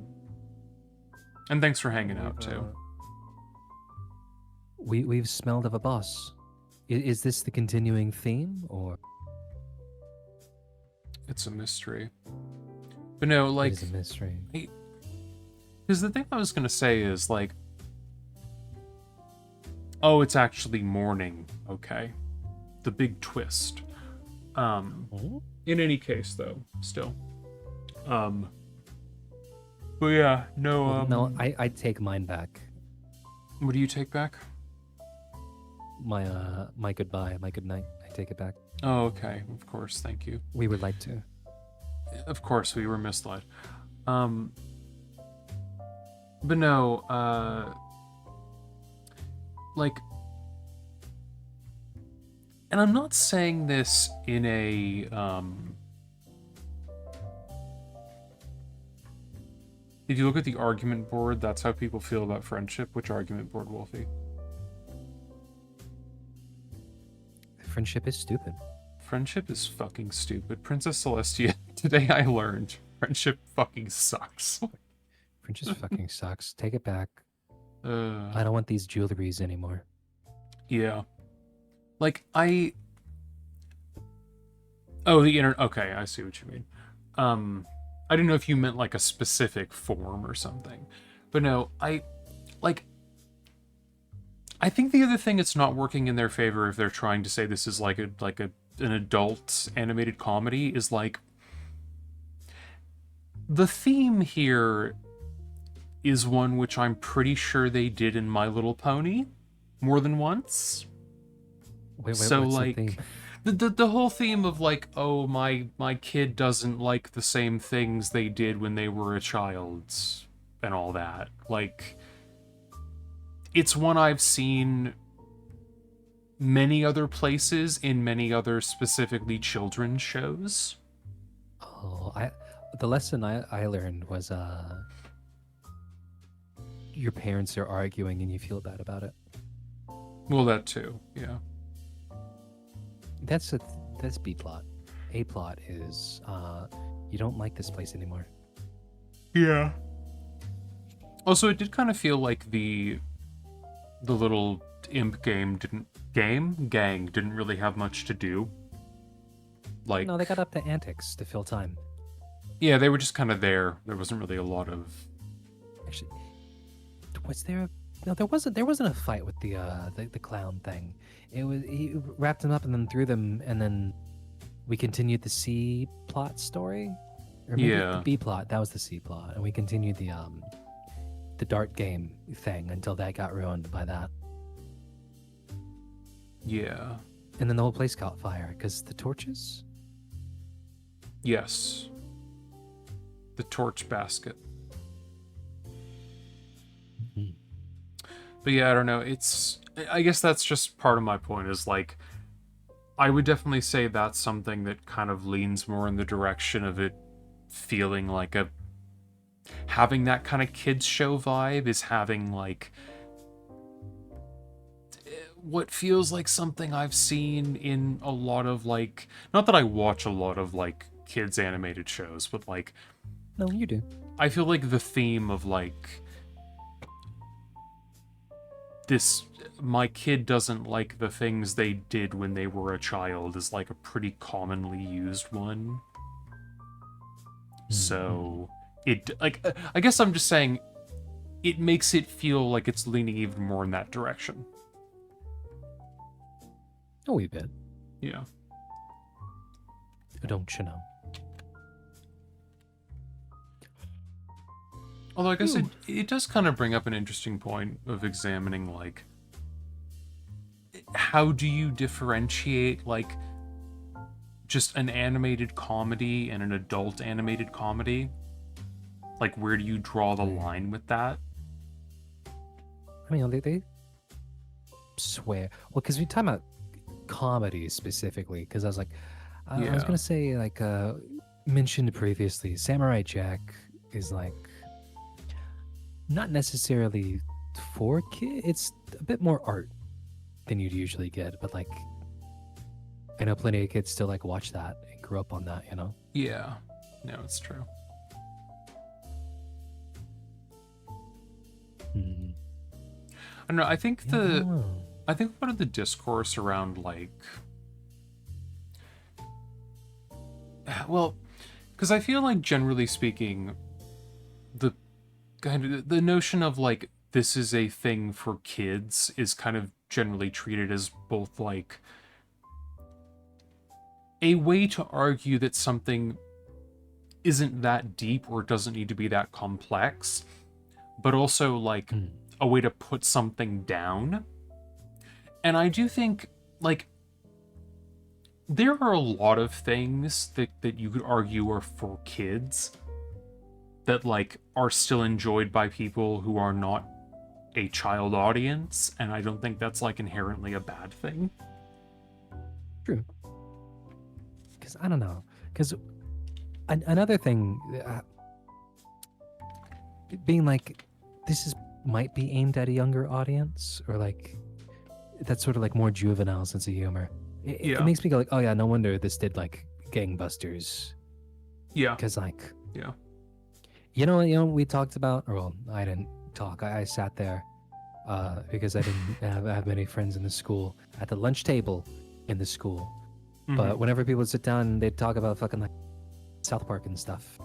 And thanks for hanging out, too. We've smelled of a boss. Is this the continuing theme, or...? It's a mystery. But no, like... It is a mystery. Because the thing I was going to say is, like... Oh, it's actually morning. Okay. The big twist. In any case, though, still. But yeah, no, No, I take mine back. What do you take back? My goodbye, my good night. I take it back. Oh, okay. Of course, thank you. We would like to. Of course, we were misled. But no, like... And I'm not saying this in a, If you look at the argument board, that's how people feel about friendship. Which argument board, Wolfie? Friendship is stupid. Friendship is fucking stupid. Princess Celestia, today I learned friendship fucking sucks. Friendship fucking sucks. Take it back. I don't want these jewelries anymore. Yeah. Like, Oh, the internet. Okay, I see what you mean. I didn't know if you meant like a specific form or something. But no, I think the other thing it's not working in their favor if they're trying to say this is like an adult animated comedy is like the theme here is one which I'm pretty sure they did in My Little Pony more than once. So what's the like theme? the whole theme of like, oh, my kid doesn't like the same things they did when they were a child and all that. Like, it's one I've seen many other places in many other specifically children's shows. Oh, the lesson I learned was your parents are arguing and you feel bad about it. Well, that too, yeah. That's B plot. A plot is you don't like this place anymore. Yeah. Also, it did kind of feel like the little imp gang didn't really have much to do. Like, No, they got up to Antics to fill time. yeah, they were just kind of there. There wasn't really a lot of. Actually, was there? No, there wasn't. There wasn't a fight with the clown thing. It was he wrapped them up and then threw them, and then we continued the C plot story, or maybe Yeah. the B plot. That was the C plot, and we continued the dart game thing until that got ruined by that. Yeah. And then the whole place caught fire because the torches. Yes. The torch basket. But yeah, I don't know. I guess that's just part of my point is like, I would definitely say that's something that kind of leans more in the direction of it feeling like having that kind of kids show vibe is having like what feels like something I've seen in a lot of like, not that I watch a lot of like kids animated shows, but like, no, you do. I feel like the theme of like this, my kid doesn't like the things they did when they were a child, is like a pretty commonly used one. So it like, I guess I'm just saying it makes it feel like it's leaning even more in that direction. A wee bit. Yeah. Don't you know? Although I guess it does kind of bring up an interesting point of examining, like, how do you differentiate, like, just an animated comedy and an adult animated comedy? Like, where do you draw the line with that? I mean, they swear. Well, because we talk about comedy specifically, because I was like, I was Yeah. gonna say like mentioned previously, Samurai Jack is like not necessarily for kids. It's a bit more art than you'd usually get, but like I know plenty of kids still like watch that and grew up on that, you know? Yeah. No, it's true. I don't know, I think I think part of the discourse around like, well, because I feel like generally speaking, the kind of the notion of like this is a thing for kids is kind of generally treated as both like a way to argue that something isn't that deep or doesn't need to be that complex, but also like a way to put something down. And I do think, like, there are a lot of things that you could argue are for kids that, like, are still enjoyed by people who are not a child audience, and I don't think that's, like, inherently a bad thing. True. Because I don't know. Because another thing, being like, this might be aimed at a younger audience, or like, that's sort of like more juvenile sense of humor. It makes me go like, oh yeah, no wonder this did like gangbusters. Yeah. Because like, yeah, you know, we talked about, or well, I didn't talk. I sat there because I didn't have many friends in the school at the lunch table in the school. But whenever people would sit down, they'd talk about fucking like South Park and stuff.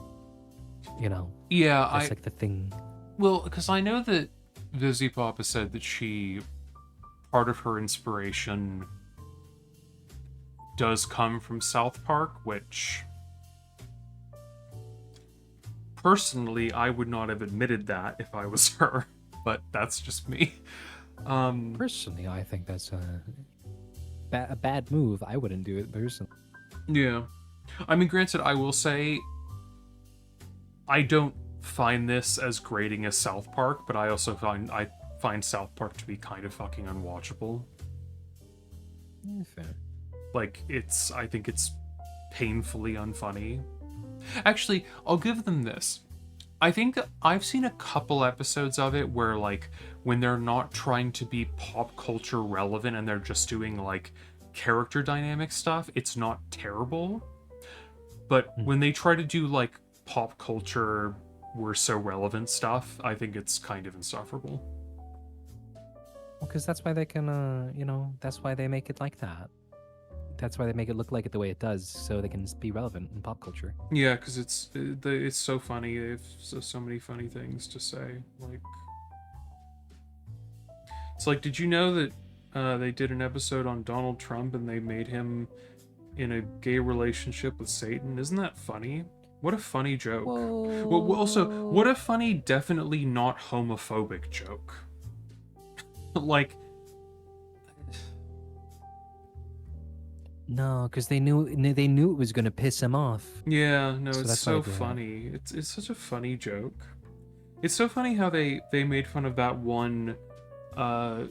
You know. Yeah, that's like the thing. Well, because I know that Vizzy Papa said that part of her inspiration does come from South Park, which personally I would not have admitted that if I was her, but that's just me. Personally, I think that's a bad move. I wouldn't do it personally. Yeah. I mean, granted, I will say I don't find this as grating as South Park, but I also find South Park to be kind of fucking unwatchable. Fair. Like, I think it's painfully unfunny. Actually, I'll give them this. I think I've seen a couple episodes of it where, like, when they're not trying to be pop culture relevant and they're just doing, like, character dynamic stuff, it's not terrible. But when they try to do, like, pop culture, we're so relevant stuff, I think it's kind of insufferable. Well, because that's why they can, that's why they make it like that. That's why they make it look like it the way it does, so they can be relevant in pop culture. Yeah, because it's so funny. They have so many funny things to say. Like, it's like, did you know that they did an episode on Donald Trump and they made him in a gay relationship with Satan? Isn't that funny? What a funny joke. Well, also, what a funny, definitely not homophobic joke. Like, no, because they knew it was gonna piss him off. yeah, no, So it's that's why so they did it. funny. It's such a funny joke. It's so funny how they made fun of that one. I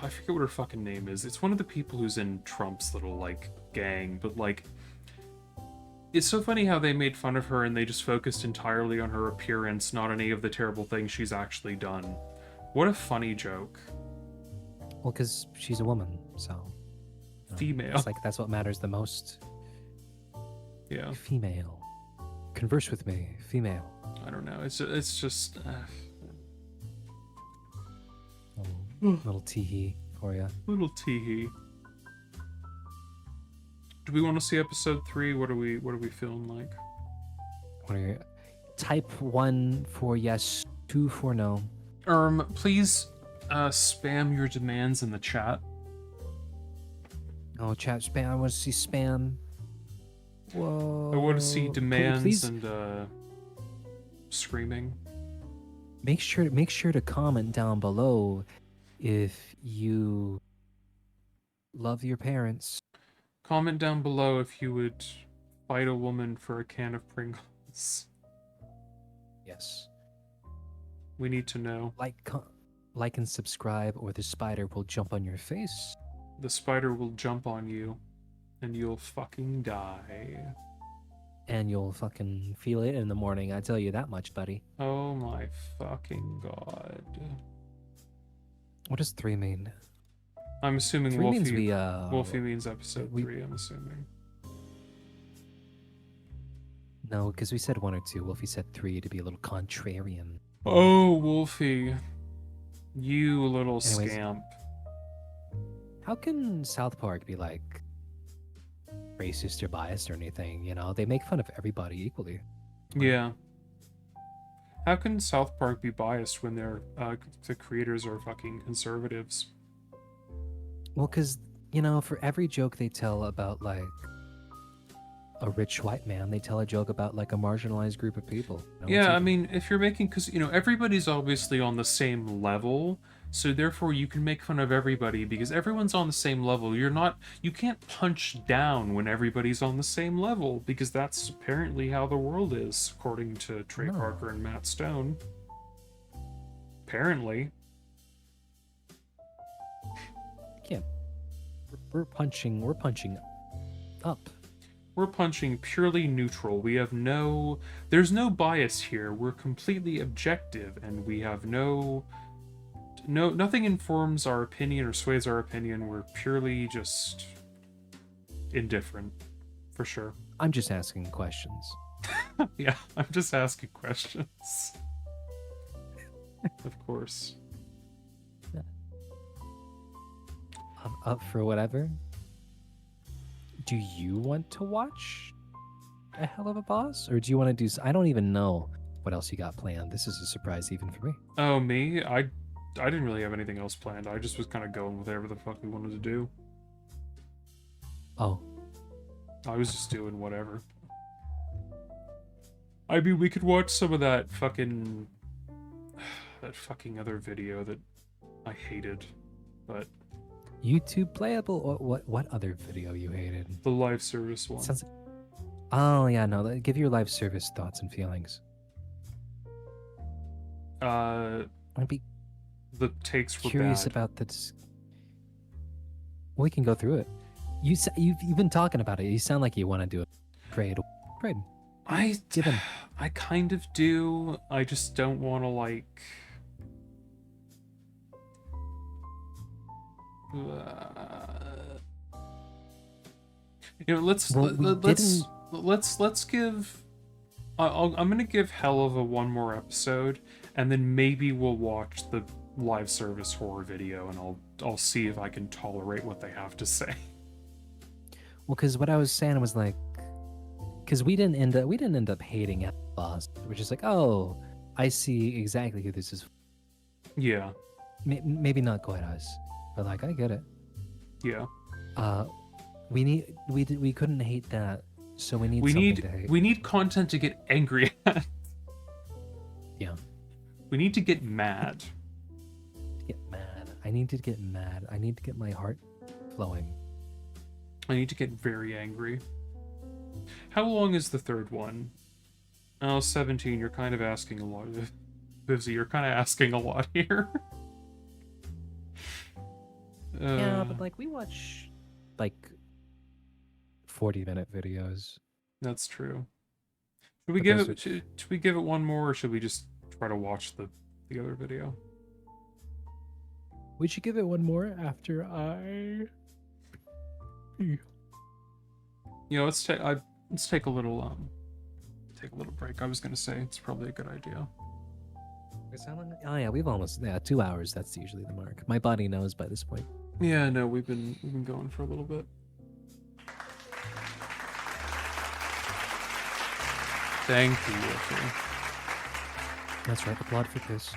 forget what her fucking name is. It's one of the people who's in Trump's little, like, gang, but, like, it's so funny how they made fun of her and they just focused entirely on her appearance, not any of the terrible things she's actually done. What a funny joke. Well, because she's a woman, so. Female. It's like that's what matters the most. Yeah. Female. Converse with me, female. I don't know. It's just. Little tee-hee for you. Little tee-hee. Do we want to see episode 3? What are we feeling like? What are you? Type 1 for yes, 2 for no. Please spam your demands in the chat. Oh, chat spam. I want to see spam. Whoa. I want to see demands Please. and screaming. Make sure to comment down below if you love your parents. Comment down below if you would fight a woman for a can of Pringles. Yes. We need to know. Like and subscribe, or the spider will jump on your face. The spider will jump on you, and you'll fucking die. And you'll fucking feel it in the morning. I tell you that much, buddy. Oh my fucking god. What does 3 mean? I'm assuming 3 Wolfie. means Wolfie means episode 3. I'm assuming. No, because we said 1 or 2. Wolfie said 3 to be a little contrarian. Oh, Wolfie, you little Anyways. scamp. How can South Park be like racist or biased or anything? You know, they make fun of everybody equally. Yeah. How can South Park be biased when the creators are fucking conservatives? Well, because, for every joke they tell about, like, a rich white man, they tell a joke about, like, a marginalized group of people. Yeah, I mean, if you're making... Because, everybody's obviously on the same level, so therefore you can make fun of everybody because everyone's on the same level. You can't punch down when everybody's on the same level because that's apparently how the world is, according to Trey Parker and Matt Stone. Apparently. Yeah. We're punching up. We're punching purely neutral. We have there's no bias here. We're completely objective and we have nothing informs our opinion or sways our opinion. We're purely just indifferent, for sure. I'm just asking questions. Yeah, I'm just asking questions. Of course. I'm up for whatever. Do you want to watch A Hell of a Boss? Or do you want to do... I don't even know what else you got planned. This is a surprise even for me. Oh, me? I didn't really have anything else planned. I just was kind of going with whatever the fuck we wanted to do. Oh. I was just doing whatever. I mean, we could watch some of that fucking other video that I hated, but YouTube playable? Or what other video you hated? The live service one. Sounds. Oh yeah, no. Give your live service thoughts and feelings. I'd be the takes were curious bad. about this. We can go through it. You've been talking about it. You sound like you want to do it. Great. I kind of do. I just don't want to like. You know, let's give. I'm gonna give Helluva one more episode, and then maybe we'll watch the live service horror video, and I'll see if I can tolerate what they have to say. Well, because what I was saying was like, because we didn't end up hating it. We're just like, oh, I see exactly who this is. Yeah. Maybe not quite us, but like I get it. Yeah. We couldn't hate that, so we need to hate. We need content to get angry at. Yeah. We need to get mad. Get mad. I need to get mad. I need to get my heart flowing. I need to get very angry. How long is the third one? Oh, 17. You're kind of asking a lot. Vivzy, you're kind of asking a lot here. Yeah, but like we watch like 40-minute videos. That's true. Should we give it? Should we give it one more, or should we just try to watch the other video? We should give it one more after I. You know, let's take a little break. I was gonna say it's probably a good idea. Oh yeah, we've almost 2 hours. That's usually the mark. My body knows by this point. Yeah, no, we've been going for a little bit. Thank you, Wolfie. That's right. Applaud for this.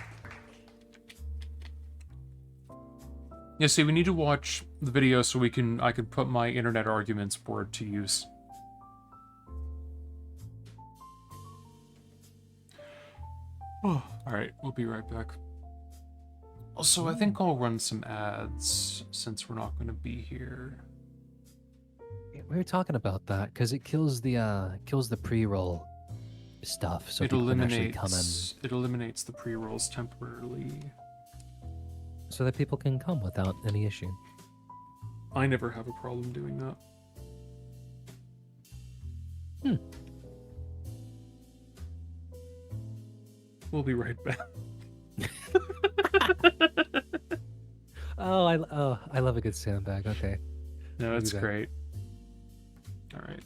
Yeah, see, we need to watch the video so I can put my internet arguments board to use. Oh, alright, we'll be right back. Also, I think I'll run some ads since we're not going to be here. We were talking about that because it kills the pre-roll stuff, so people can actually come in. It eliminates the pre-rolls temporarily. So that people can come without any issue. I never have a problem doing that. We'll be right back. I love a good sandbag. Okay. No, it's great. All right.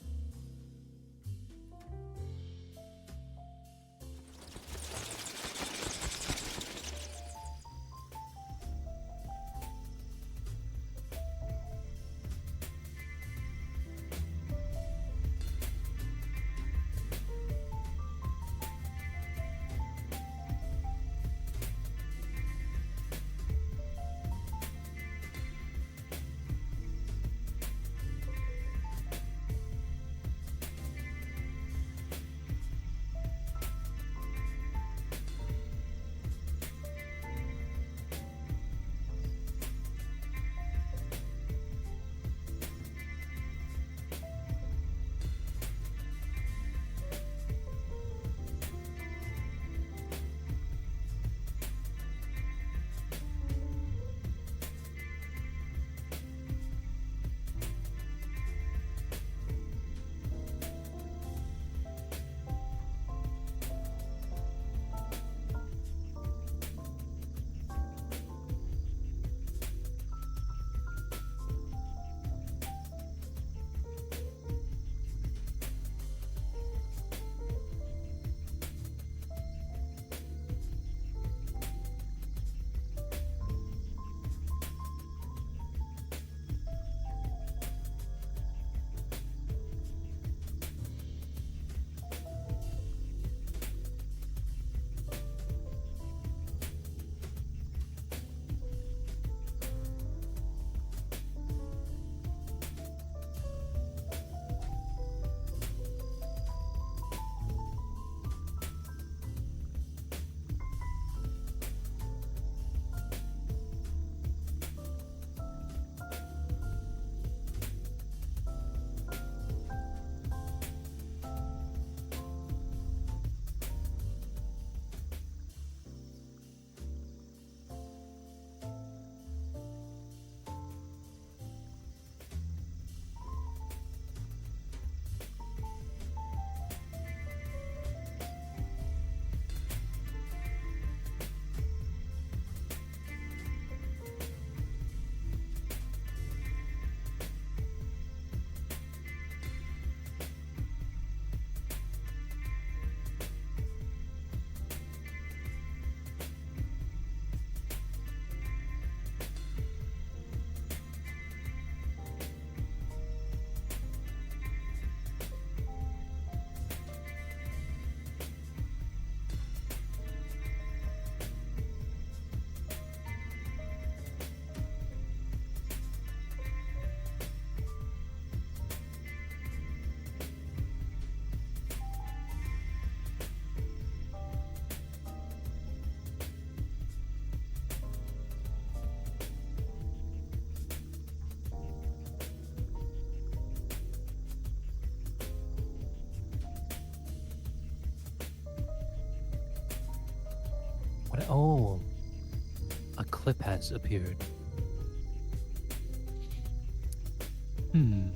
Oh, a clip has appeared. Hmm.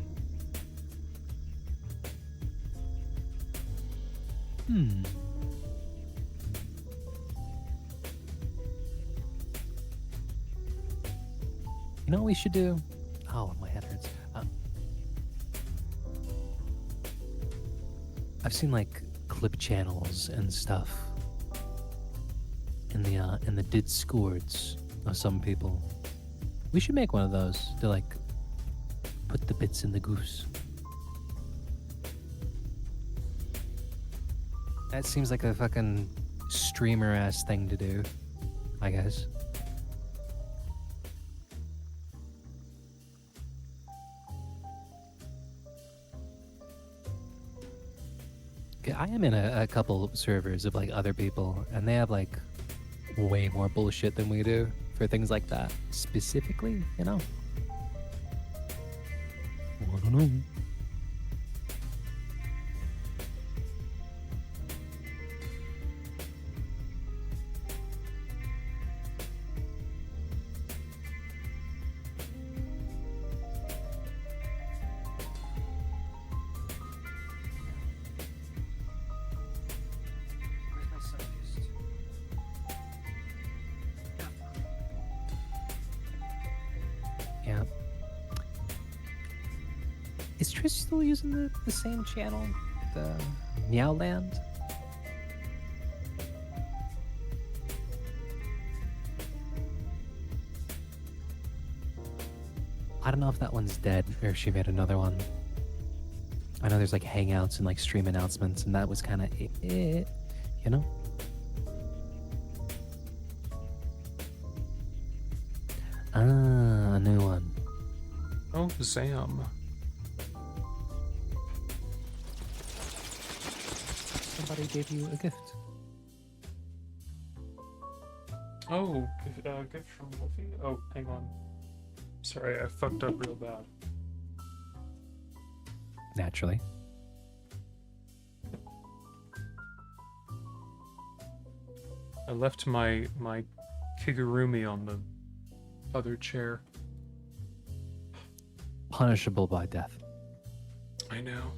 Hmm. You know what we should do? Oh, my head hurts. I've seen like clip channels and stuff in the Discords of some people. We should make one of those to like put the bits in the goose. That seems like a fucking streamer ass thing to do, I guess. I am in a couple servers of like other people, and they have like way more bullshit than we do for things like that. Specifically, you know. I don't know. Yeah. Is Trish still using the same channel? The Meowland? I don't know if that one's dead or if she made another one. I know there's like hangouts and like stream announcements, and that was kind of it, you know? Ah, a new one. Oh, Zam. Somebody gave you a gift. Oh, gift from Wolfie? Oh, hang on. Sorry, I fucked up real bad. Naturally. I left my Kigurumi on the other chair. Punishable by death. I know.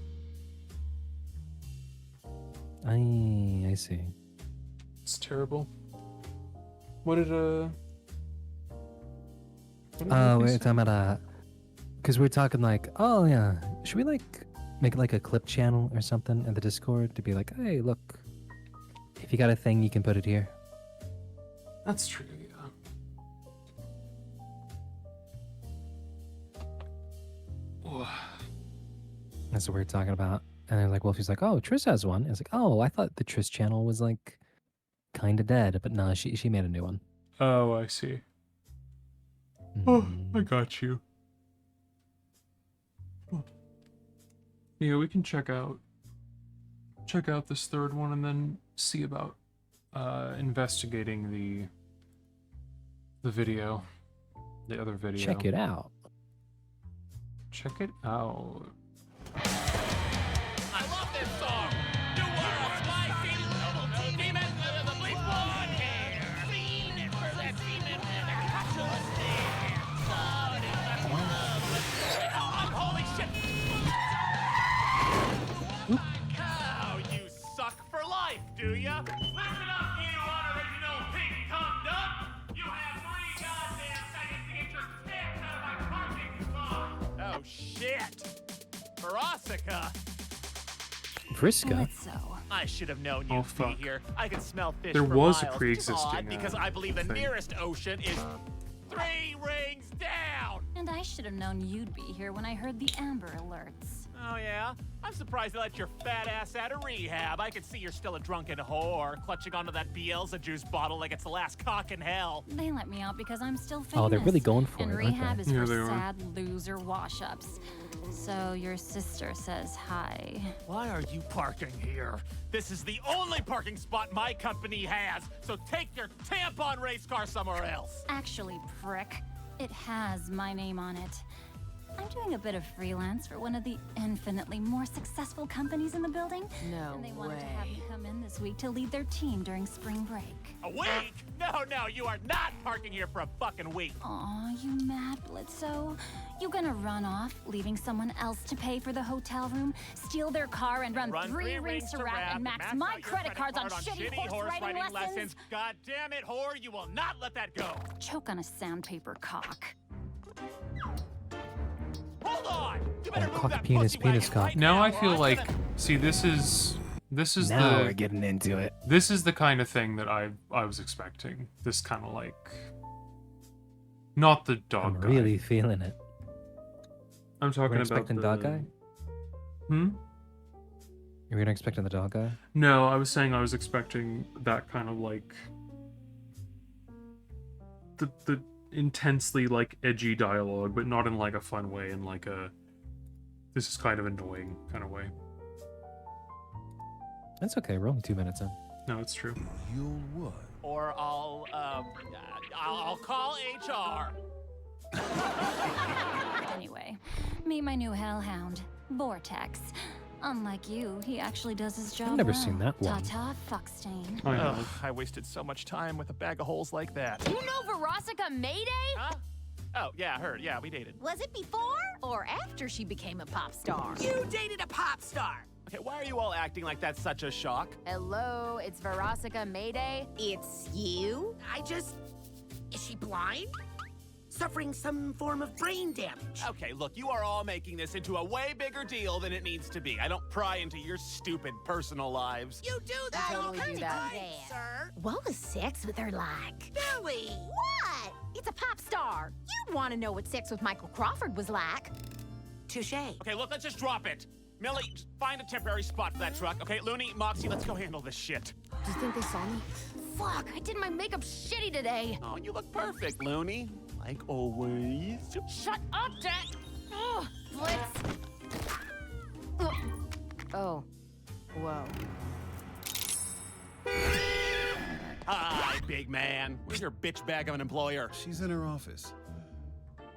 I see. It's terrible. What did we're Wolfie say? talking about because we're talking like, oh yeah, should we like make like a clip channel or something in the Discord to be like, hey, look, if you got a thing, you can put it here. That's true, yeah. That's what we're talking about. And then like Wolfie's like, oh, Triss has one. It's like, oh, I thought the Triss channel was like kind of dead, but no, she made a new one. Oh, I see. Oh, I got you. Yeah, we can check out this third one and then see about investigating the video, the other video. Check it out. Check it out. I love this song. You are a spicy demon with the bleach blonde hair. Seen it for that demon with a casual stare. Blood in the glove. Oh, holy shit. Cow, you suck for life, do ya? Listen up, you unoriginal pink-cum dump. You have 3 goddamn seconds to get your tits out of my parking spot. Oh, shit. Verosica. Vriska? I should have known Oh, you'd fuck. be here. I can smell fish There for was a miles, pre-existing, which is odd because I believe the thing. nearest ocean is 3 rings down. And I should have known you'd be here when I heard the Amber Alerts. Oh, yeah? I'm surprised they let your fat ass out of rehab. I can see you're still a drunken whore, clutching onto that Bielsa juice bottle like it's the last cock in hell. They let me out because I'm still famous. Oh, they're really going for and it, aren't rehab they? is Yeah, for they are. sad loser wash-ups. So your sister says hi. Why are you parking here? This is the only parking spot my company has, so take your tampon race car somewhere else. Actually, prick, it has my name on it. I'm doing a bit of freelance for one of the infinitely more successful companies in the building. No And they wanted to have me come in this week to lead their team during spring break. A week? No, you are not parking here for a fucking week. Aw, you mad, Blitzo? You gonna run off, leaving someone else to pay for the hotel room, steal their car, and run 3 rings to Wrap and max my out your credit cards on shitty horse riding lessons? God damn it, whore, you will not let that go. Choke on a sandpaper cock. Hold on! You better move Cock that penis, pussy penis wagon cock. right Now now, I or feel I'm like, gonna- see, this is Now the we're getting into it. this is the kind of thing that I was expecting. This kind of like, not the dog I'm guy. really feeling it. I'm talking We're about expecting the dog guy? Hmm. You're gonna expecting the dog guy? No, I was saying I was expecting that kind of like the intensely like edgy dialogue, but not in like a fun way, in like a this is kind of annoying kind of way. That's okay. We're only 2 minutes in. No, it's true. You'll what? Or I'll call HR. Anyway, meet my new hellhound, Vortex. Unlike you, he actually does his job never well. seen that one. Ta-ta, fuckstain. Ugh, I wasted so much time with a bag of holes like that. You know Verosika Mayday? Huh? Oh, yeah, her. Yeah, we dated. Was it before or after she became a pop star? You dated a pop star. Okay, why are you all acting like that's such a shock? Hello, it's Verosika Mayday. It's you? Is she blind? Suffering some form of brain damage. Okay, look, you are all making this into a way bigger deal than it needs to be. I don't pry into your stupid personal lives. You do that. Totally do that. Sir. What was sex with her like? Billy. What? It's a pop star. You'd want to know what sex with Michael Crawford was like. Touche. Okay, look, let's just drop it. Millie, just find a temporary spot for that truck. Okay, Looney, Moxie, let's go handle this shit. Do you think they saw me? Fuck, I did my makeup shitty today. Oh, you look perfect, Looney. Like always. Shut up, Dad. Oh, Blitz. Oh, whoa. Hi, big man. Where's your bitch bag of an employer? She's in her office.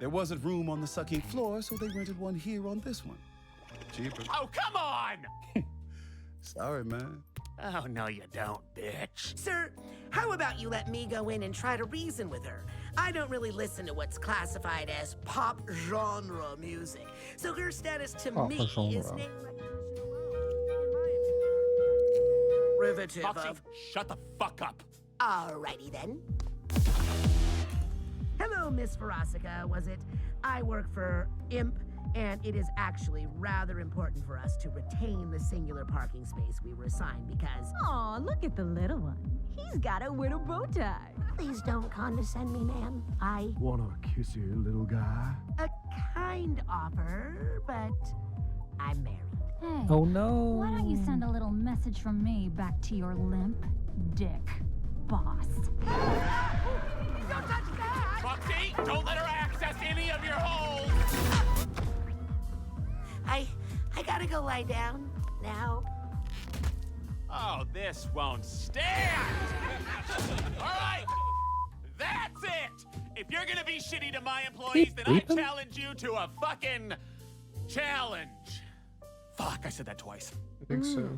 There wasn't room on the sucking floor, so they rented one here on this one. Cheaper. Oh, come on! Sorry, man. Oh, no, you don't, bitch. Sir, how about you let me go in and try to reason with her? I don't really listen to what's classified as pop genre music, so her status to Pop me genre. is name riveted Moxie, of. shut the fuck up. Alrighty then. Hello, Miss Verosika, was it? I work for IMP, and it is actually rather important for us to retain the singular parking space we were assigned because. Aw, look at the little one. He's got a little bow tie. Please don't condescend me, ma'am. I. Wanna kiss you, little guy? A kind offer, but I'm married. Hey, Oh no. why don't you send a little message from me back to your limp dick boss? Don't touch that! Moxie, don't let her access any of your holes! I gotta go lie down now. Oh, this won't stand! All right, that's it! If you're gonna be shitty to my employees, then I Beep, beep. challenge you to a fucking challenge. Fuck, I said that twice. I think so.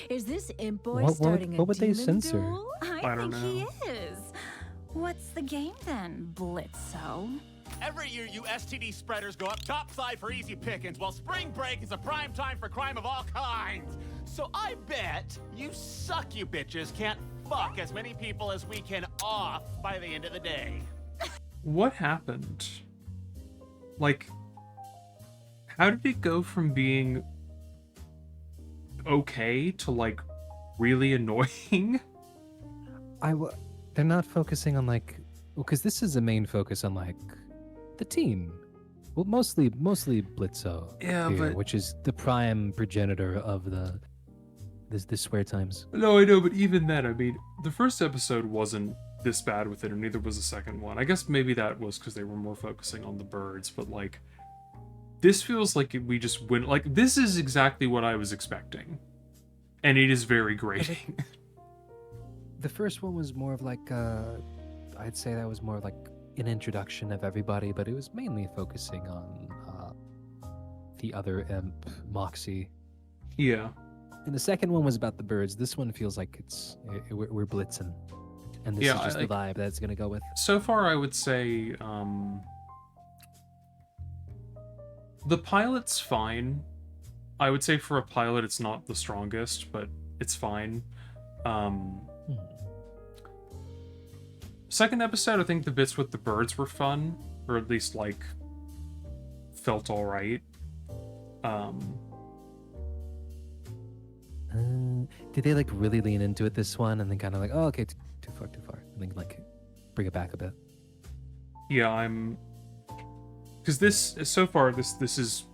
Is this imp boy What starting would a they demon censor? duel? I don't think he is. What's the game then, Blitzo? Every year, you STD spreaders go up topside for easy pickings, while spring break is a prime time for crime of all kinds. So I bet you suck, you bitches, can't fuck as many people as we can off by the end of the day. What happened? Like, how did it go from being okay to like really annoying? They're not focusing on like, because this is the main focus on like the team. Well, mostly Blitzo. Yeah, here, but- which is the prime progenitor of the swear times. No, I know, but even then, I mean, the first episode wasn't this bad with it, and neither was the second one. I guess maybe that was because they were more focusing on the birds, but like, this feels like we just went, like, this is exactly what I was expecting. And it is very grating. The first one was more of like, I'd say that was more of like an introduction of everybody, but it was mainly focusing on the other imp, Moxie. Yeah. And the second one was about the birds. This one feels like we're blitzing, and this is just the vibe that it's gonna go with. So far, I would say the pilot's fine. I would say for a pilot, it's not the strongest, but it's fine. Second episode, I think the bits with the birds were fun, or at least like felt all right. Did they like really lean into it this one, and then kind of like, oh, okay, too far, and then like bring it back a bit? Yeah, because this so far this is,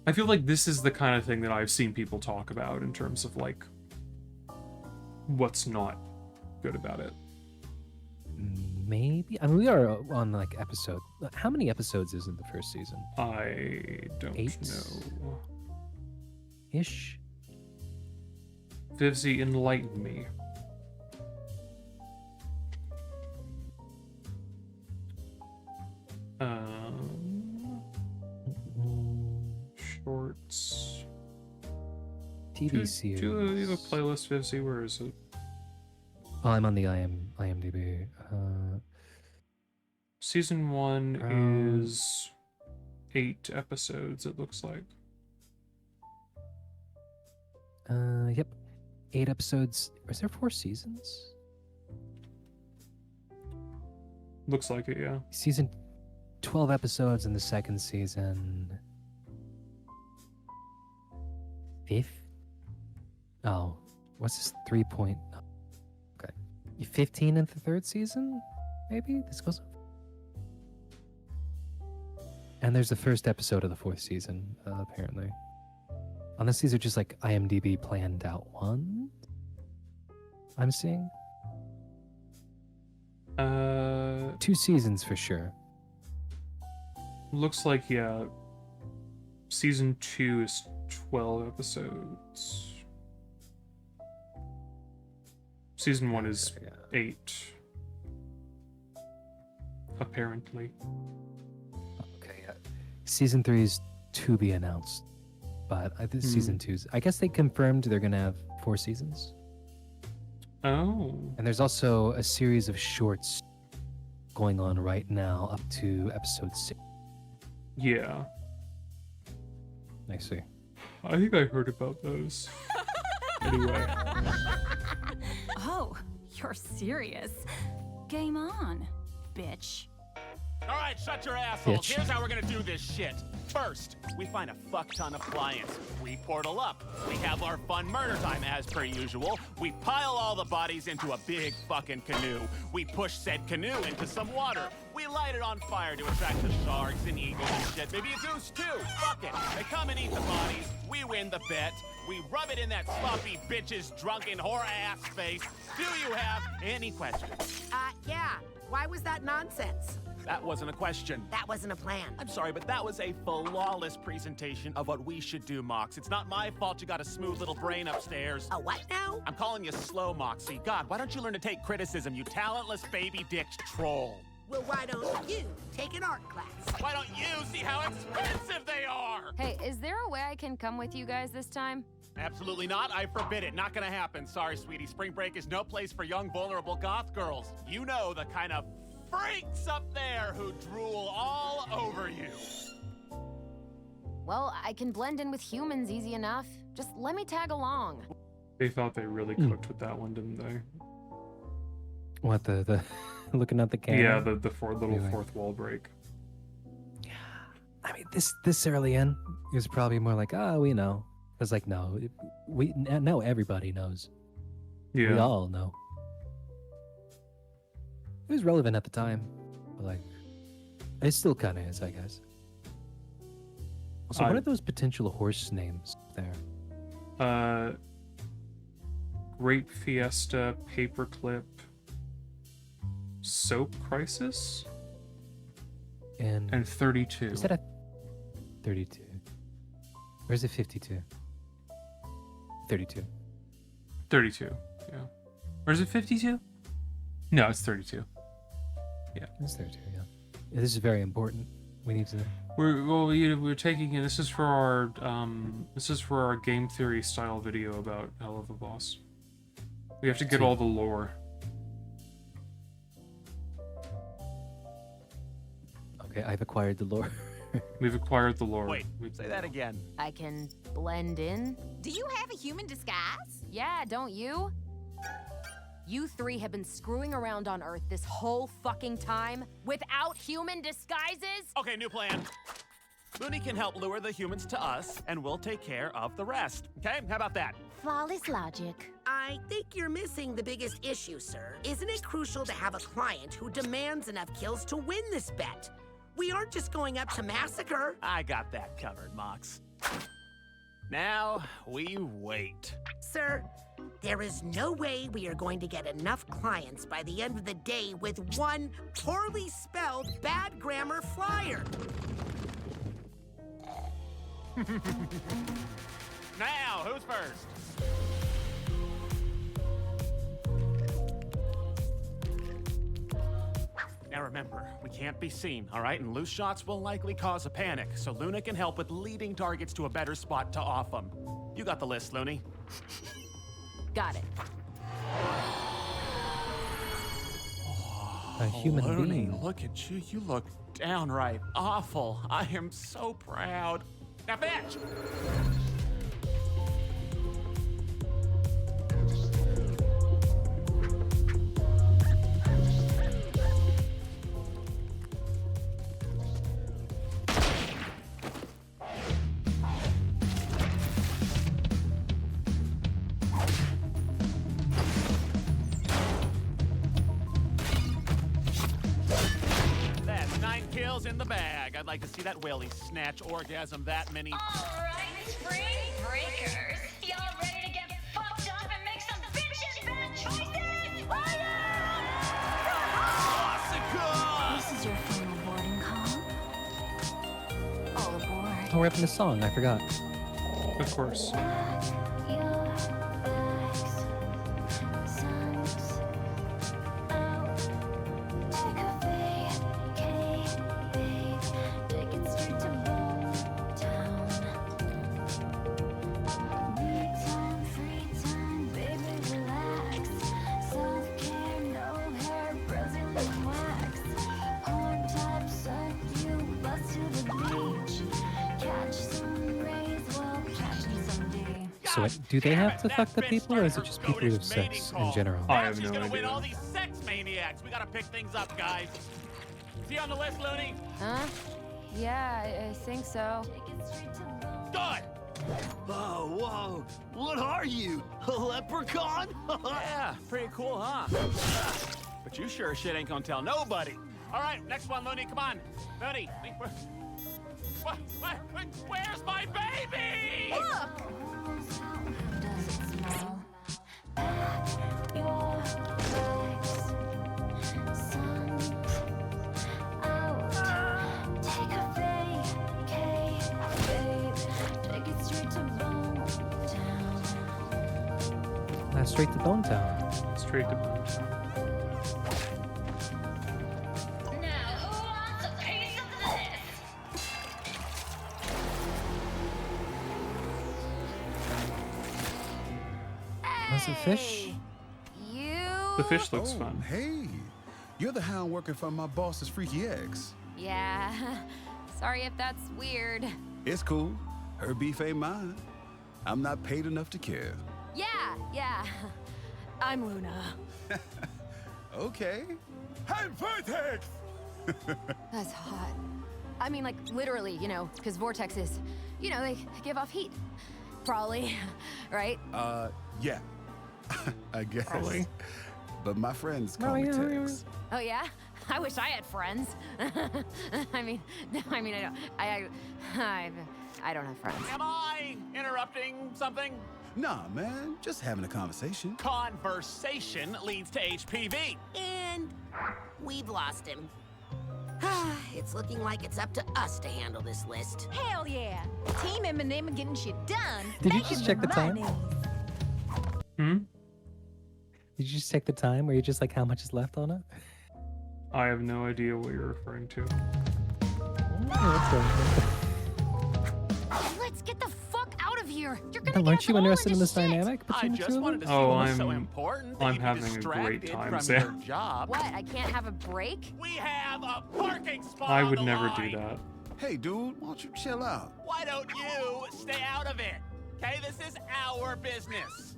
I feel like this is the kind of thing that I've seen people talk about in terms of like what's not good about it. Maybe. I mean, we are on like episode. How many episodes is in the first season? I don't 8? know. Ish. Vivzy, enlighten me. Shorts. TV series. Do you have a playlist, Vivzy? Where is it? Oh, I'm on the IMDb. Season 1 is 8 episodes, it looks like. Yep. 8 episodes. Is there 4 seasons? Looks like it, yeah. Season 12 episodes in the second season. 5th? Oh, what's this? 3 point? Okay. 15 in the third season? Maybe? This goes. And there's the first episode of the 4th season, apparently. Unless these are just like IMDb planned out ones, I'm seeing. 2 seasons for sure. Looks like, yeah. Season 2 is 12 episodes. Season 1 is 8. Apparently. Okay, yeah. Season 3 is to be announced. But season 2's, I guess they confirmed they're going to have 4 seasons. Oh. And there's also a series of shorts going on right now up to episode 6. Yeah. I see. I think I heard about those. Anyway. Oh, you're serious. Game on, bitch. All right, shut your assholes. Bitch. Here's how we're gonna do this shit. First, we find a fuck ton of fly-ins. We portal up. We have our fun murder time as per usual. We pile all the bodies into a big fucking canoe. We push said canoe into some water. We light it on fire to attract the sharks and eagles and shit. Maybe a goose too. Fuck it. They come and eat the bodies. We win the bet. We rub it in that sloppy bitch's drunken whore ass face. Do you have any questions? Yeah. Why was that nonsense? That wasn't a question. That wasn't a plan. I'm sorry, but that was a flawless presentation of what we should do, Mox. It's not my fault you got a smooth little brain upstairs. A what now? I'm calling you slow, Moxie. God, why don't you learn to take criticism, you talentless baby dick troll? Well, why don't you take an art class? Why don't you see how expensive they are? Hey, is there a way I can come with you guys this time? Absolutely not. I forbid it. Not gonna happen. Sorry, sweetie. Spring break is no place for young, vulnerable goth girls. You know the kind of freaks up there who drool all over you. Well, I can blend in with humans easy enough. Just let me tag along. They thought they really cooked with that one, didn't they? What, the looking at the camera? Yeah, the fourth wall break. I mean, this early in, it was probably more like, oh, we know. It was like, no, now everybody knows. Yeah. We all know. It was relevant at the time, but like, it still kind of is, I guess. Also, what are those potential horse names there? Grape Fiesta, Paperclip, Soap Crisis, and 32. Is that a 32? Or is it 52? 32. 32, yeah. Or is it 52? No, it's 32. Yeah. It's 32, yeah. This is very important. We need to We're taking it. This is for our game theory style video about Hell of a Boss. We have to get all the lore. Okay, I've acquired the lore. We've acquired the lore. Wait, say that again. I can blend in. Do you have a human disguise? Yeah, don't you? You three have been screwing around on Earth this whole fucking time without human disguises? Okay, new plan. Looney can help lure the humans to us, and we'll take care of the rest. Okay? How about that? Flawless logic. I think you're missing the biggest issue, sir. Isn't it crucial to have a client who demands enough kills to win this bet? We aren't just going up to massacre. I got that covered, Mox. Now, we wait. Sir, there is no way we are going to get enough clients by the end of the day with one poorly spelled, bad grammar flyer. Now, who's first? Now remember, we can't be seen, all right? And loose shots will likely cause a panic, so Luna can help with leading targets to a better spot to off them. You got the list, Looney. Got it. A human Looney, being. look at you. You look downright awful. I am so proud. Now, bitch! That's 9 kills in the bag. I'd like to see that whaley snatch orgasm that many. Alright, spring breakers. Y'all ready to get fucked up and make some bitchin' bad choices? This is your final boarding call. All aboard. Oh, we're having a song. I forgot. Of course. So wait, do they have to fuck the people, or is it just people who have sex in general? I have She's no gonna win all idea. these sex maniacs. We gotta pick things up, guys. Is he on the list, Looney? Huh? Yeah, I think so. Good. Oh, whoa. What are you? A leprechaun? Yeah, pretty cool, huh? But you sure as shit ain't gonna tell nobody. All right, next one, Looney. Come on. Looney. Where's my baby? Does it smell? Your legs, sun out. Take a vacay, babe. Take it straight to Bone Town. Straight to Bone Town. Straight to Bone Town. Now, who wants a piece of this? Was it fish? The fish looks Oh, fun. Hey, you're the hound working for my boss's freaky ex. Yeah. Sorry if that's weird. It's cool. Her beef ain't mine. I'm not paid enough to care. Yeah. I'm Luna. Okay. I'm Vertex! That's hot. I mean, like, literally, you know, because vortexes, you know, they give off heat. Probably, right? Yeah. I guess. Probably. But my friends call me Tex. Oh, yeah? I wish I had friends. I mean, I don't. I don't have friends. Am I interrupting something? Nah, man. Just having a conversation. Conversation leads to HPV. And we've lost him. It's looking like it's up to us to handle this list. Hell yeah. Team Eminem getting shit done. Did you just check the time? Hmm? Did you just check the time? Were you just like, how much is left on it? I have no idea what you're referring to. Let's get the fuck out of here. You're But gonna weren't get you us all interested in into this shit. dynamic I between the just two of wanted them? to see Oh, what was so I'm- important that I'm you'd be having a great distracted time, from Sam. your job. What? I can't have a break? We have a parking spot I on would the never line. do that. Hey, dude, why don't you chill out? Why don't you stay out of it? Okay, this is our business.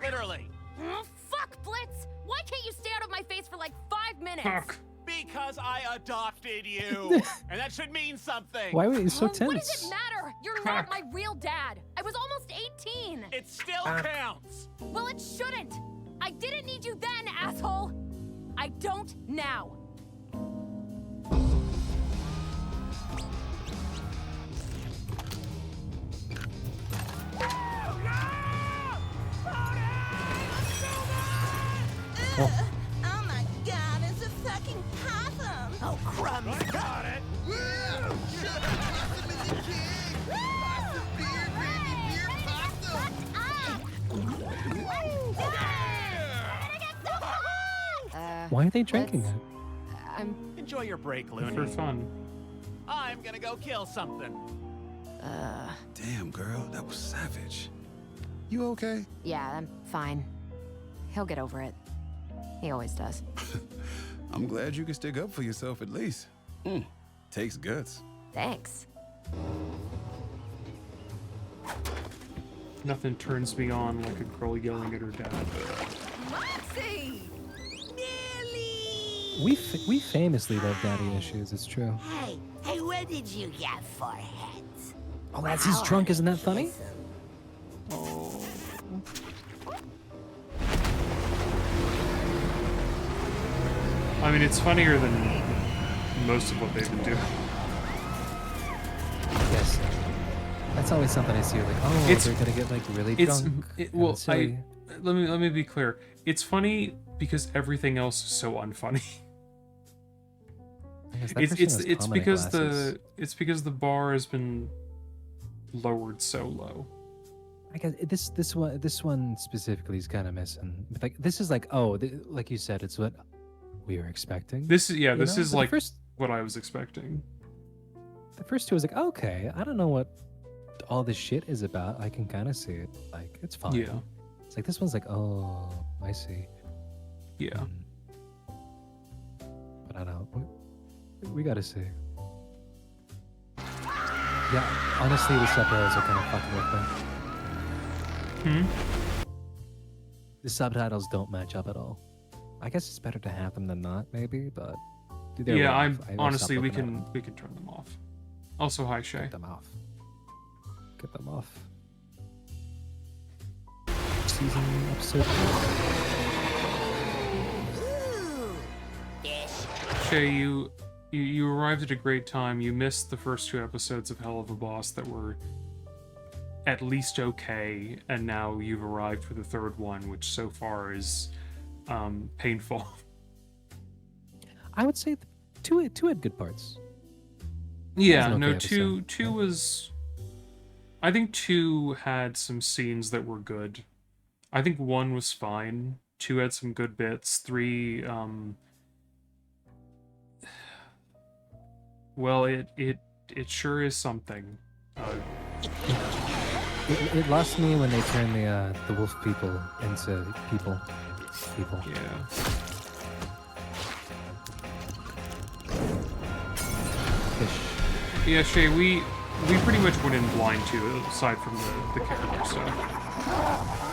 Literally. Oh, fuck, Blitz! Why can't you stay out of my face for like 5 minutes? Fuck. Because I adopted you. And that should mean something. Why were you so What does tense? it matter? You're not my real dad. I was almost 18. It still counts. Well, it shouldn't. I didn't need you then, asshole. I don't now. Oh my god, it's a fucking possum! Oh, crumbs. Got it. Why are they drinking it? Enjoy your break, Looney. For fun. I'm gonna go kill something. Damn, girl, that was savage. You okay? Yeah, I'm fine. He'll get over it. He always does. I'm glad you can stick up for yourself at least. Takes guts. Thanks. Nothing turns me on like a girl yelling at her dad. Moxie! We famously love daddy issues. It's true. Hey, what did you get for heads? Oh, as he's drunk, isn't that funny? I mean, it's funnier than most of what they've been doing. Yes. That's always something I see. Like, oh, It's- they're gonna get like really It's drunk. well, and silly. let me be clear. It's funny because everything else is so unfunny. I guess that It's person it's has it's comedy because glasses. the bar has been lowered so low. I guess this one specifically is kind of missing. But like this is like like you said, it's what we were expecting. This is you know? this is But like the first what I was expecting. the first two was like, okay, I don't know what all this shit is about. I can kind of see it. Like it's fine. Yeah. It's like this one's like, oh, I see. Yeah. But I don't. We gotta see. Yeah, honestly, the subtitles are kind of fucking with me. The subtitles don't match up at all. I guess it's better to have them than not, maybe, but either way, Yeah, I I'm stopped honestly we looking at can turn them off. Also, hi Shay. them off. Get them off. Season episode. Shay, you arrived at a great time. You missed the first 2 episodes of Hell of a Boss that were at least okay, and now you've arrived for the 3rd one, which so far is painful. I would say two had good parts. Yeah, It was an no, okay episode. two was. I think 2 had some scenes that were good. I think 1 was fine. 2 had some good bits. 3, well, it sure is something. It lost me when they turned the wolf people into people. Yeah. Yeah, Shay, we pretty much went in blind too, aside from the character stuff.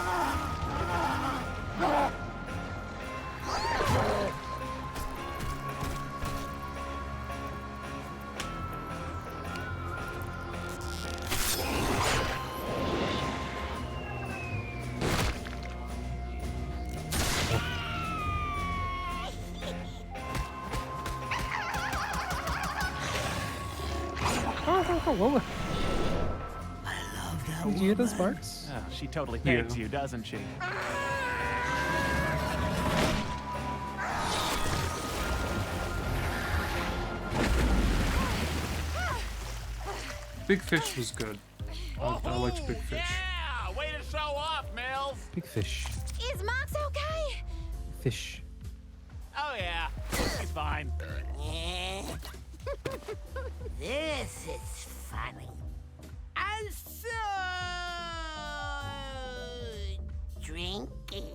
Whoa. Did you hear those barks? Oh, she totally pegs you, doesn't she? Big Fish was good. I liked Big Fish. Yeah, way to show off, Mills. Big fish. Is Mox okay? Fish. Oh yeah, he's fine. This is funny. And so drinking.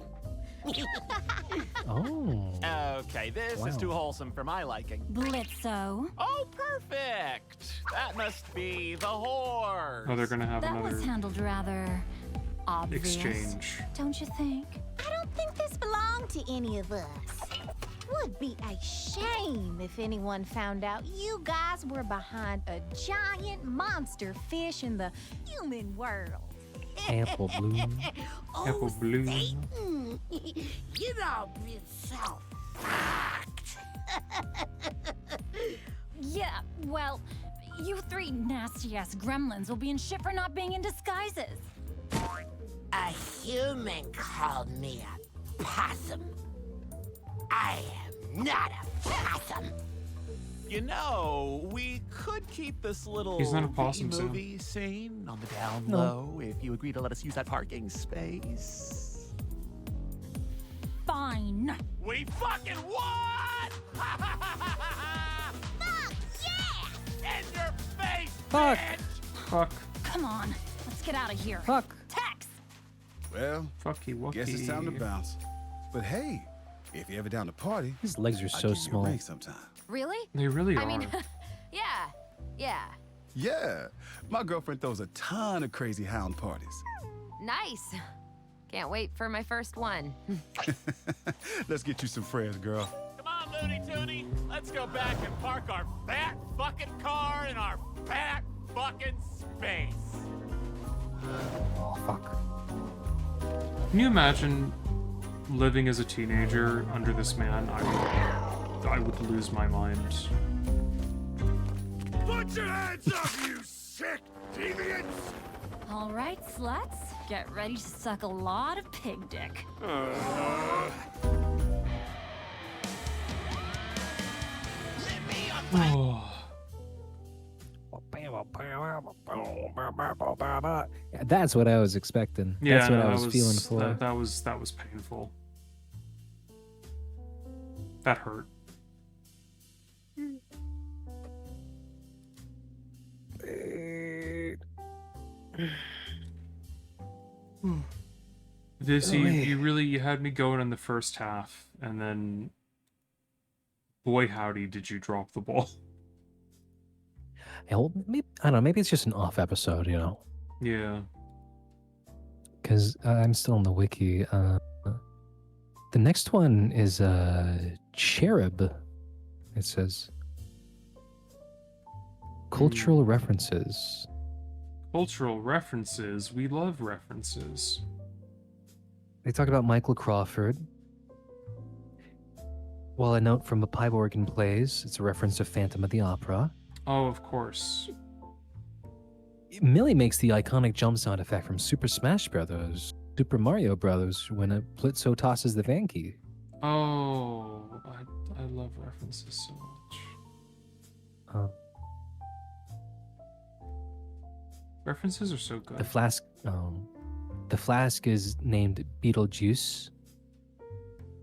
Oh. Okay, this is Wow. too wholesome for my liking. Blitzo. Oh, perfect! That must be the whore. Oh, they're gonna have That another was handled rather obvious. exchange. Don't you think? I don't think this belonged to any of us. Would be a shame if anyone found out you guys were behind a giant monster fish in the human world. Apple bloom. Apple bloom. Satan! You know, it's so fucked. Yeah, well, you three nasty-ass gremlins will be in shit for not being in disguises. A human called me a possum. I am not a possum. You know, we could keep this little He's not a possum, Sam. movie scene on the down No. low if you agree to let us use that parking space. Fine. We fucking won! Fuck yeah! In your face, Fuck. Fuck. Come on, let's get out of here. Fuck. Tex! Well, Fucky wucky. guess it's time to bounce. But hey, if you're ever down to party, His legs are I'll so give you a small. ring sometime. Really? They really are. I mean, yeah. Yeah, my girlfriend throws a ton of crazy hound parties. Nice. Can't wait for my first one. Let's get you some friends, girl. Come on, Looney Tooney. Let's go back and park our fat fucking car in our fat fucking space. Oh, fuck. Can you imagine living as a teenager under this man? I would lose my mind. Put your hands up, you sick deviants! All right, sluts, get ready to suck a lot of pig dick. Yeah, that's what I was expecting. Yeah, That's what no, I was feeling for. That was painful. That hurt. This you had me going in the first half, and then boy howdy did you drop the ball. Yeah, well, maybe, I don't know. Maybe it's just an off episode, you know? Yeah. Because I'm still on the wiki. The next one is Cherub. It says cultural references. Cultural references. We love references. They talk about Michael Crawford. While a note from a pipe organ plays, it's a reference to Phantom of the Opera. Oh, of course. Millie makes the iconic jump sound effect from Super Smash Bros. Super Mario Bros. When a Blitzo tosses the Vanky. Oh, I love references so much. References are so good. The flask is named Beetlejuice.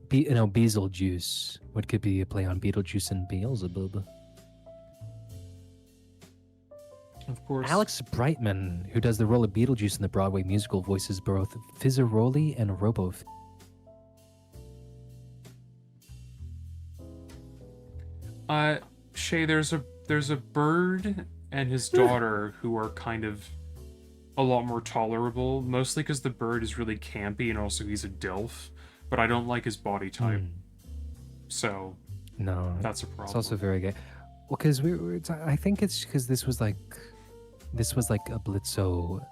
Beetlejuice. What could be a play on Beetlejuice and Beelzebub? Of course. Alex Brightman, who does the role of Beetlejuice in the Broadway musical, voices both Fizzaroli and Robo. Shay, there's a bird and his daughter who are kind of a lot more tolerable, mostly because the bird is really campy and also he's a DILF, but I don't like his body type. So No, that's a problem. It's also very gay. Well, because I think it's because this was like a Blitzo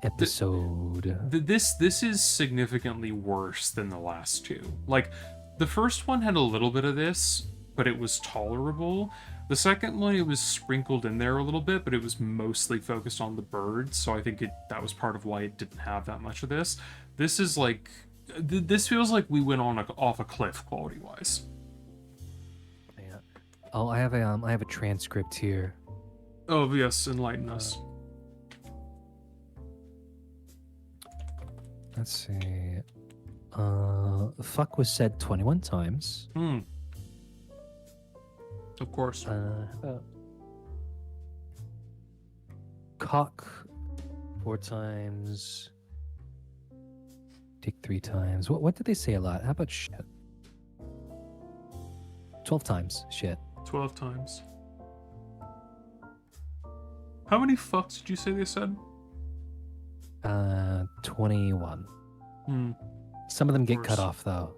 episode. This is significantly worse than the last two. Like, the first one had a little bit of this, but it was tolerable. The second one, it was sprinkled in there a little bit, but it was mostly focused on the birds, so I think that was part of why it didn't have that much of this. This is like... This feels like we went off a cliff, quality-wise. Yeah. Oh, I have a transcript here. Oh, yes, enlighten us. Let's see. Fuck was said 21 times. Of course. Cock 4 times. Dick 3 times. What did they say a lot? How about shit? 12 times. Shit. 12 times. How many fucks did you say they said? 21. Hmm. Some of them get cut off though.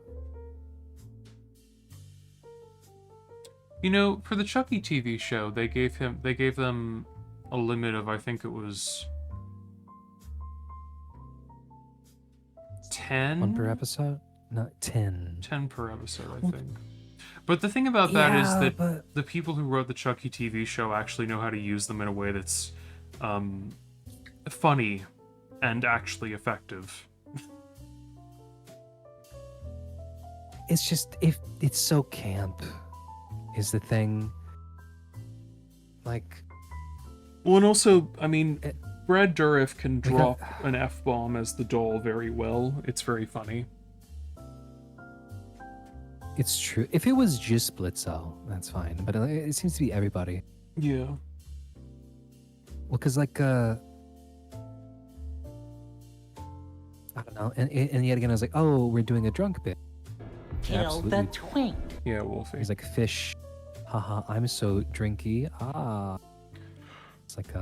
You know, for the Chucky TV show, they gave them a limit of, I think it was 10? 1 per episode? No, 10. 10 per episode, I think. But the thing about that is that the people who wrote the Chucky TV show actually know how to use them in a way that's funny and actually effective. It's just, if it's so camp is the thing. Like, well, and also, I mean, Brad Dourif can drop an F-bomb as the doll very well. It's very funny. it's true. If it was just Blitzo, that's fine. But it seems to be everybody. Yeah. Well, because like, I don't know. And yet again, I was like, oh, we're doing a drunk bit. Kill the twink. Yeah, Wolfie. He's like, fish. Haha, I'm so drinky. Ah. It's like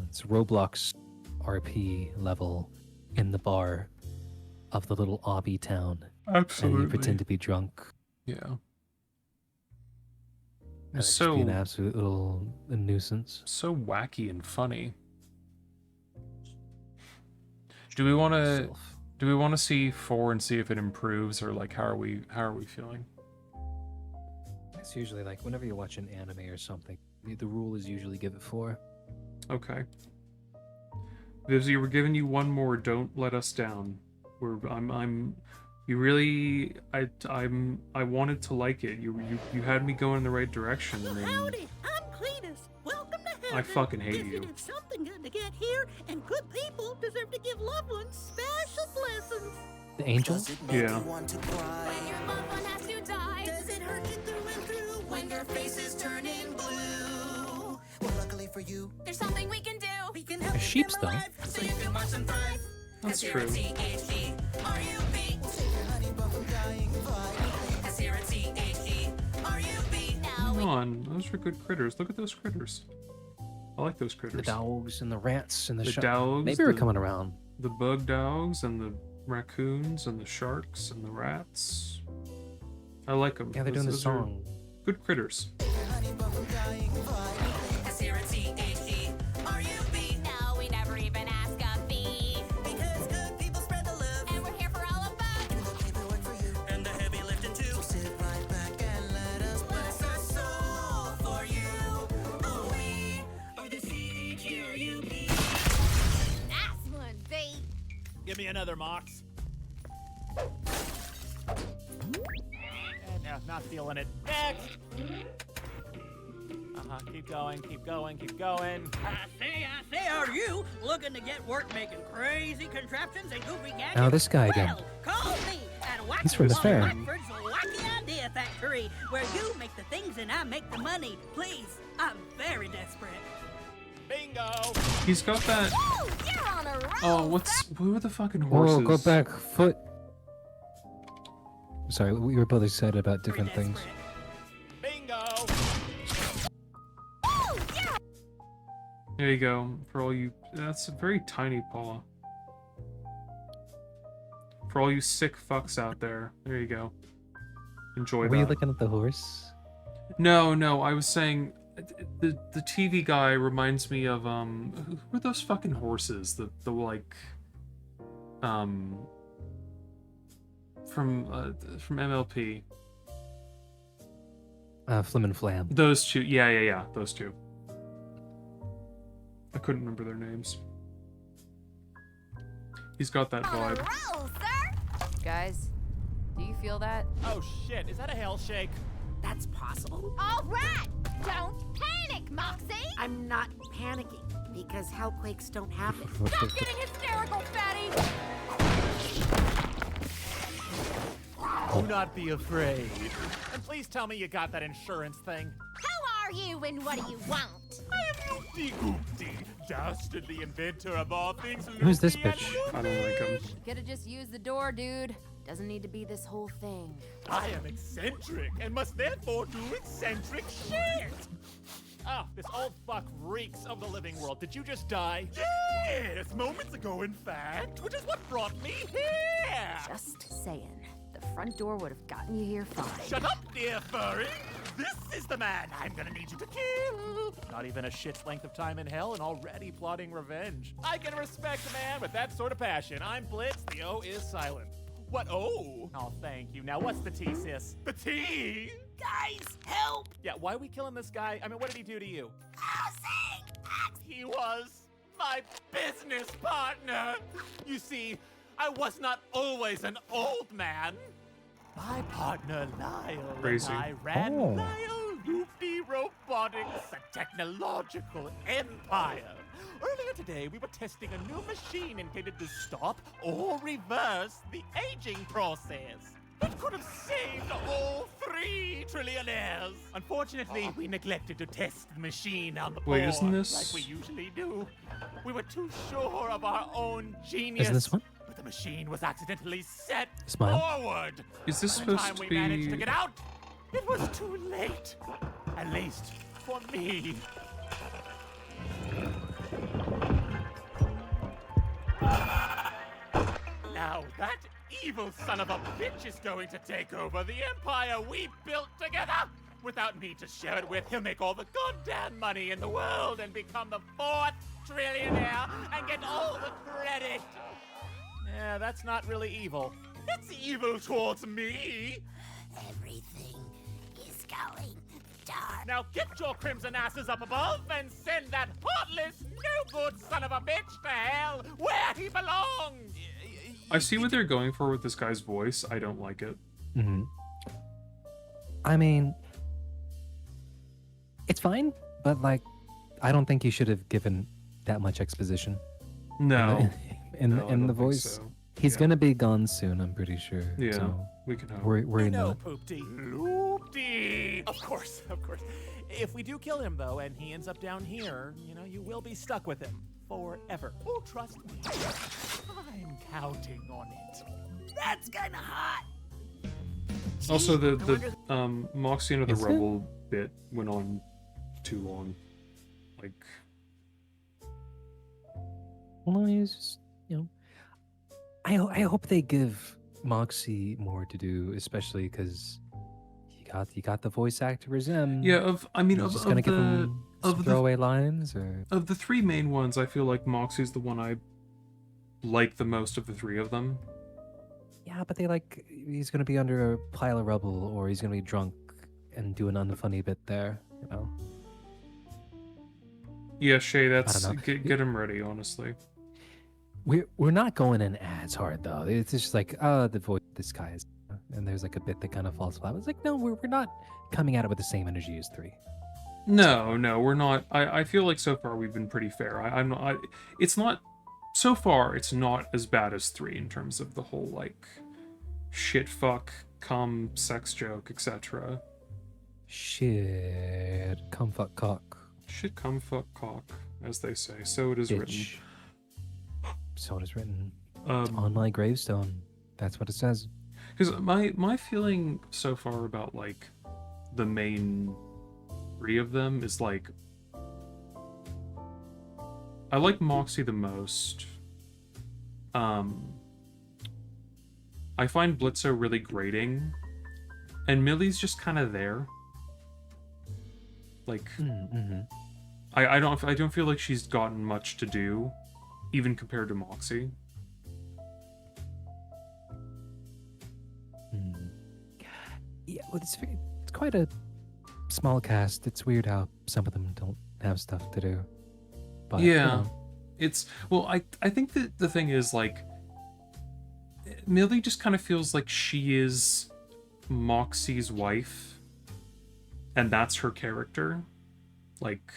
it's Roblox RP level in the bar of the little obby town. Absolutely. And you pretend to be drunk. Yeah. And it's so be an absolute little nuisance. So wacky and funny. Do we want to see 4 and see if it improves, or like how are we feeling? It's usually like whenever you watch an anime or something, the rule is usually give it 4. Okay. Vivzy, we're giving you one more. Don't let us down. I wanted to like it. You had me going in the right direction. And then Howdy, I'm Cletus. Welcome to heaven. I fucking hate you. You did something good to get here, and good people deserve to give loved ones special blessings. The angel? Yeah. When your loved one has to die, does it hurt you through and through when your face is turning blue? Well, luckily for you, there's something we can do. We can help A sheep's though. so you can watch them thrive. That's true. Come on, those are good critters. Look at those critters. I like those critters. The dogs and the rats and the dogs. Maybe we're coming around. The bug dogs and the raccoons and the sharks and the rats. I like them. Yeah, they're doing the song. Good critters. No, we never even ask a fee. Because good people spread the love. And we're here for all of us. And we'll keep it work for you. And the heavy lifting too. So sit right back and let us bless our soul for you. Oh, we are the CHUUP. Nice one, B. Give me another, Mox. No, not feeling it. Next! Keep going, keep going, keep going. I say, are you looking to get work making crazy contraptions and goofy gadgets? Oh, this guy again. Well, call me at Wacky He's from the fair. Blackford's Wacky Idea Factory, where you make the things and I make the money. Please, I'm very desperate. Bingo! He's got that. Ooh, you're on a roll. Oh, what were the fucking horses? Whoa, go back, foot. Sorry, we were both excited about different things. Bingo! There you go. For all you, that's a very tiny paw. For all you sick fucks out there, there you go. Enjoy Were you that. looking at the horse? No, I was saying the TV guy reminds me of who are those fucking horses? The like from MLP. Flim and Flam. Those two, yeah, those two. I couldn't remember their names. He's got that vibe. Roll, sir. Guys, do you feel that? Oh shit, is that a hell shake? That's possible. All right, don't panic, Moxie. I'm not panicking because hellquakes don't happen. Stop getting hysterical, fatty. Do not be afraid. And please tell me you got that insurance thing. How are you and what do you want? I am Loopty Goopty, dastardly inventor of all things Who's this loopy and bitch? I don't like him. You could've just used the door, dude. Doesn't need to be this whole thing. I am eccentric and must therefore do eccentric shit. Ah, this old fuck reeks of the living world. Did you just die? Yes, moments ago, in fact, which is what brought me here. Just saying. The front door would have gotten you here fine. Shut up, dear furry. This is the man I'm gonna need you to kill. Not even a shit's length of time in hell and already plotting revenge. I can respect a man with that sort of passion. I'm Blitz. The O is silent. What? Oh, thank you. Now, what's the tea, sis? The tea? Guys, help! Yeah, why are we killing this guy? I mean, what did he do to you? He was my business partner. You see, I was not always an old man. My partner, Lyle, Crazy. and I ran Oh. Lyle Loopy Robotics, a technological empire. Earlier today, we were testing a new machine intended to stop or reverse the aging process. It could have saved all 3 trillionaires. Unfortunately, we neglected to test the machine on the board Wait, isn't this- like we usually do. We were too sure of our own genius. Isn't this one? But the machine was accidentally set Smile. forward. Is this By the supposed time to we be... managed to get out, it was too late. At least for me. Now that evil son of a bitch is going to take over the empire we built together. Without me to share it with, he'll make all the goddamn money in the world and become the 4th trillionaire and get all the credit. Yeah, that's not really evil. It's evil towards me. Everything is going dark. Now get your crimson asses up above and send that heartless, no-good son of a bitch to hell where he belongs. I see what they're going for with this guy's voice. I don't like it. Mm-hmm. I mean, it's fine, but like, I don't think you should have given that much exposition. No. In No, I the don't think voice, so. he's Yeah. gonna be gone soon. I'm pretty sure. Yeah, so we can hope. worry No, not. Poopty. Loopty. Of course, of course. If we do kill him, though, and he ends up down here, you will be stuck with him forever. Oh, trust me. I'm counting on it. That's kinda hot. Also, I the wonder- Moxie into the Is it? Rebel bit went on too long. Like, Well, he's just, I hope they give Moxie more to do, especially because you got the voice actor as him. yeah, You're just gonna give him some of the throwaway lines, or of the 3 main ones, I feel like Moxie's the one I like the most of the 3 of them. yeah, but he's gonna be under a pile of rubble, or he's gonna be drunk and do an unfunny bit there. Yeah, Shay, that's don't know. get him ready, honestly. We're not going in as hard though. It's just like, oh, the voice, this guy is, and there's like a bit that kind of falls flat. It's like, no, we're not coming at it with the same energy as 3. No, we're not. I feel like so far we've been pretty fair. I'm not. It's not. So far, it's not as bad as 3 in terms of the whole like shit, fuck, cum, sex joke, etc. Shit, cum fuck cock. Shit, cum, fuck, cock, as they say. So it is written. Bitch. So it is written. Um, On my gravestone. That's what it says. Because my feeling so far about like the main 3 of them is like I like Moxie the most. I find Blitzo really grating, and Millie's just kind of there. Like, I don't feel like she's gotten much to do, even compared to Moxie. Yeah, well, it's quite a small cast. It's weird how some of them don't have stuff to do. But, Yeah. It's well, I think that the thing is like Millie just kind of feels like she is Moxie's wife, and that's her character. Like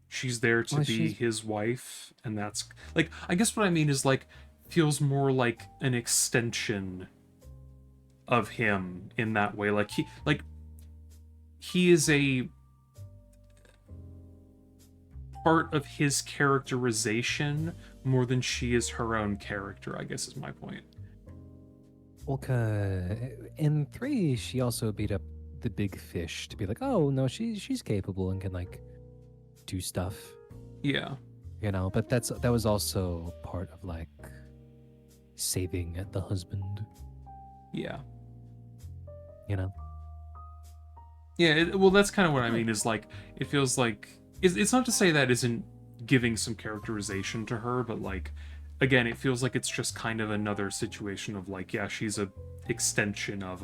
she's there to Well, be she's- his wife, and that's like I guess what I mean is like feels more like an extension of him in that way. Like he is a part of his characterization more than she is her own character, I guess is my point. Well, in 3, she also beat up the big fish to be like, oh no, she's capable and can like do stuff. Yeah. You know, but that was also part of like saving the husband. Yeah. You know. Yeah, well, that's kind of what I mean, is like, it feels like, it's not to say that isn't giving some characterization to her, but like, again, it feels like it's just kind of another situation of like, yeah, she's a extension of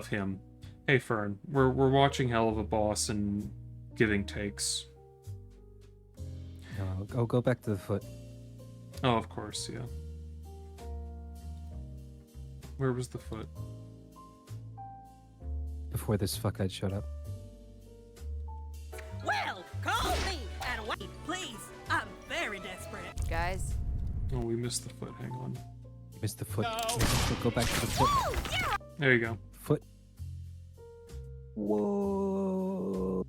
him. Hey, Fern, we're watching Hell of a Boss and giving takes. Go back to the foot. Oh, of course, yeah. Where was the foot? Before this fuckhead showed up. Well, call me and wait, please. I'm very desperate. Guys. Oh, we missed the foot. Hang on. You missed the foot. Go back to the foot. There you go. Foot. Whoa.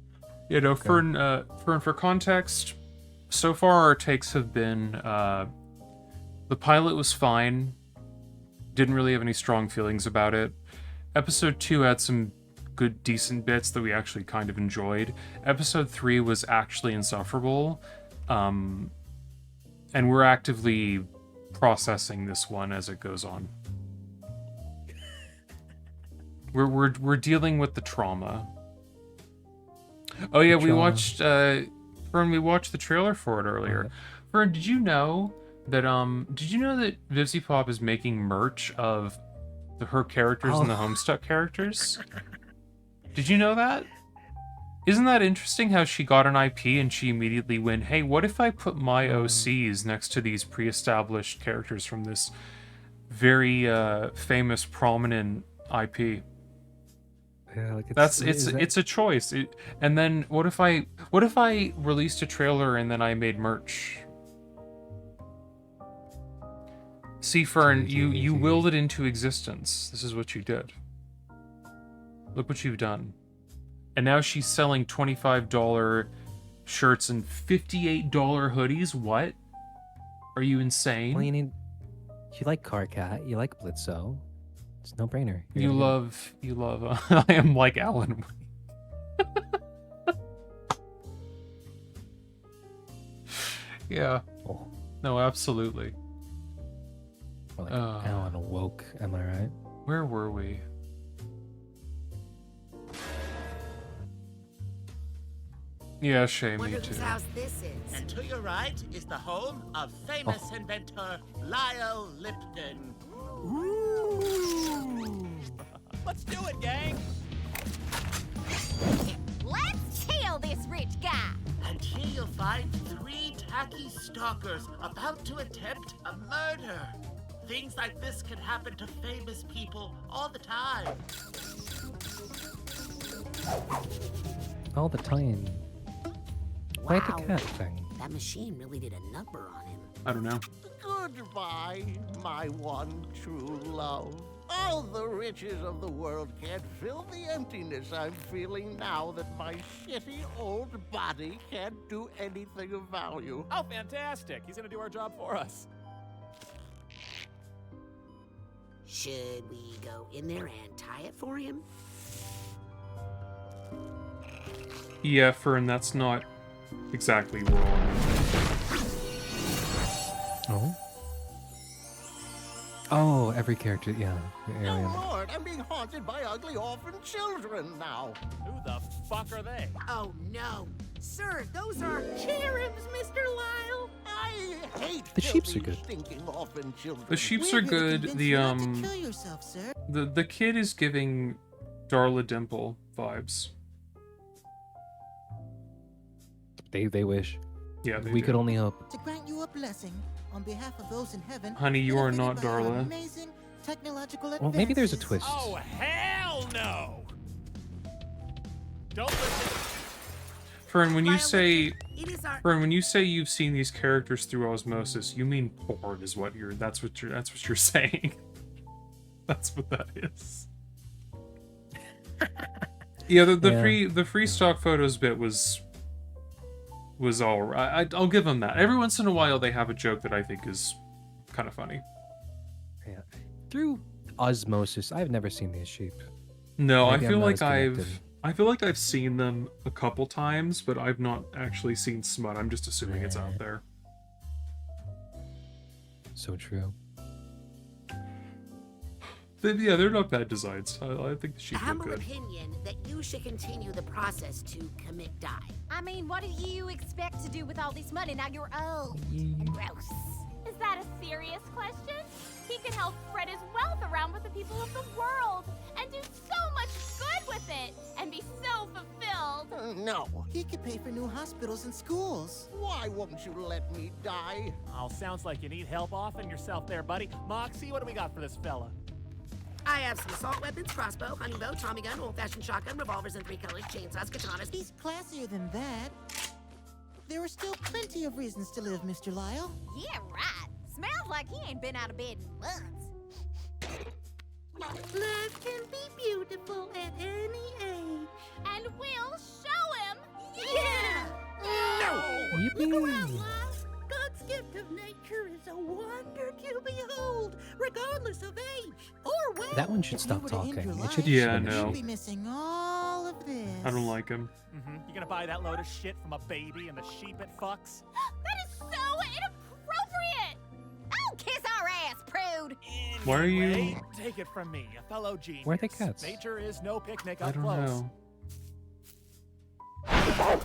Yeah, no, okay. For context, so far our takes have been, the pilot was fine. Didn't really have any strong feelings about it. Episode 2 had some good, decent bits that we actually kind of enjoyed. Episode 3 was actually insufferable. And we're actively processing this one as it goes on. We're dealing with the trauma. Oh yeah, we watched Fern, we watched the trailer for it earlier. Fern, did you know that Vivzy Pop is making merch of her characters and the Homestuck characters? Did you know that? Isn't that interesting how she got an IP and she immediately went, hey, what if I put my OCs next to these pre-established characters from this very famous, prominent IP? Yeah, like it's a choice. And then what if I released a trailer and then I made merch? See, Fern, you willed it into existence. This is what you did. Look what you've done. And now she's selling $25 shirts and $58 hoodies? What? Are you insane? Well, you like Carcat, you like Blitzo. It's no brainer. You love I am like Alan. Yeah. Oh. No, absolutely. Or like Alan awoke, am I right? Where were we? Yeah, shame me too. House this is. And to your right is the home of famous inventor Lyle Lipton. Ooh. Let's do it, gang. Let's kill this rich guy. And here you'll find 3 tacky stalkers about to attempt a murder. Things like this can happen to famous people all the time. All the time. Wow. Like the cat thing. That machine really did a number on him. I don't know. Goodbye, my one true love. All the riches of the world can't fill the emptiness I'm feeling now that my shitty old body can't do anything of value. Oh, fantastic. He's gonna do our job for us. Should we go in there and tie it for him? Yeah, Fern, that's not exactly wrong. Oh? Oh, every character, yeah. Oh, Lord, I'm being haunted by ugly orphan children now. Who the fuck are they? Oh, no. Sir, those are cherubs, Mr. Lyle. I hate the sheeps are good. Stinking orphan children. The sheeps are good. Kill yourself, sir. The kid is giving Darla Dimple vibes. They wish. Yeah, we could only hope. To grant you a blessing on behalf of those in heaven. Honey, you are not Darla. Amazing technological Well, maybe there's a twist. Oh, hell no! Don't listen. Fern, when you say you've seen these characters through osmosis, you mean porn is what you're that's what you're saying. That's what that is. Yeah, the free stock photos bit was was all right. I'll give them that. Every once in a while, they have a joke that I think is kind of funny. Yeah. Through osmosis, I've never seen these sheep. No, Maybe I I'm feel not like as connected. I feel like I've seen them a couple times, but I've not actually seen Smut. I'm just assuming it's out there. So true. Yeah, they're not bad designs. I think the sheep look Humble good. opinion that you should continue the process to commit die. I mean, what do you expect to do with all this money now you're old and gross? Is that a serious question? He can help spread his wealth around with the people of the world and do so much good with it and be so fulfilled. No. He could pay for new hospitals and schools. Why won't you let me die? Oh, sounds like you need help offing yourself there, buddy. Moxie, what do we got for this fella? I have some assault weapons, crossbow, hunting bow, Tommy gun, old-fashioned shotgun, revolvers in 3 colors, chainsaws, katanas. He's classier than that. There are still plenty of reasons to live, Mr. Lyle. Yeah, right. Smells like he ain't been out of bed in months. Life can be beautiful at any age. And we'll show him! Yeah! No! Yippee! God's gift of nature is a wonder to behold, regardless of age or wealth. That one should If you stop were to end talking. your It should life, Yeah, finish. no. You'd be missing all of this. I don't like him. You gonna buy that load of shit from a baby and the sheep it fucks? That is so inappropriate! Oh, kiss our ass, prude! Why are you? Anyway, take it from me, a fellow genius. Where are the cats? Nature is no picnic I up don't close. know. Oh,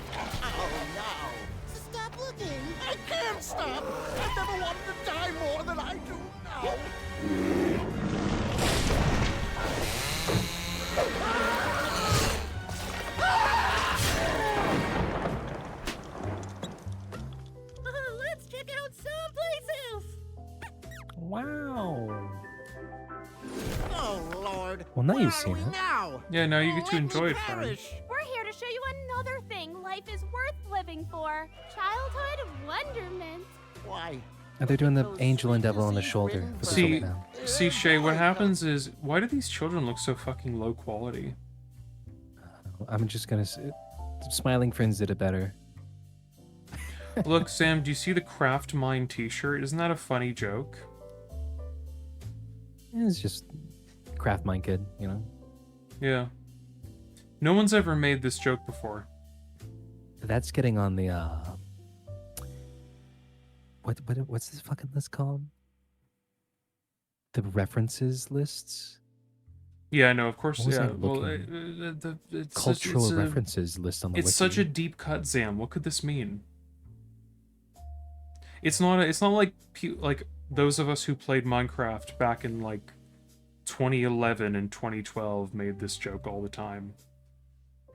no. Stop looking. I can't stop. I've never wanted to die more than I do now. Let's check out someplace else. Wow. Oh, Lord. Well, now Where you've are seen we it. now? Yeah, now you get to Let me enjoy it, Fern. perish. We're here to show you another thing life is worth living for. Childhood wonderment. Why? And they're doing the angel and devil on the shoulder. For the See, silver now. see, Shay, what happens is, why do these children look so fucking low quality? I'm just gonna. Smiling Friends did it better. Look, Sam, do you see the Craft Mine t-shirt? Isn't that a funny joke? It's just Craft Mine Kid, you know. Yeah. No one's ever made this joke before. That's getting on the what's this fucking list called? The references lists? Yeah, no, of course. What was Yeah, I well, looking? it's Cultural it's a- references list on the It's wiki. such a deep cut, Zam. What could this mean? It's not like like those of us who played Minecraft back in like 2011 and 2012 made this joke all the time.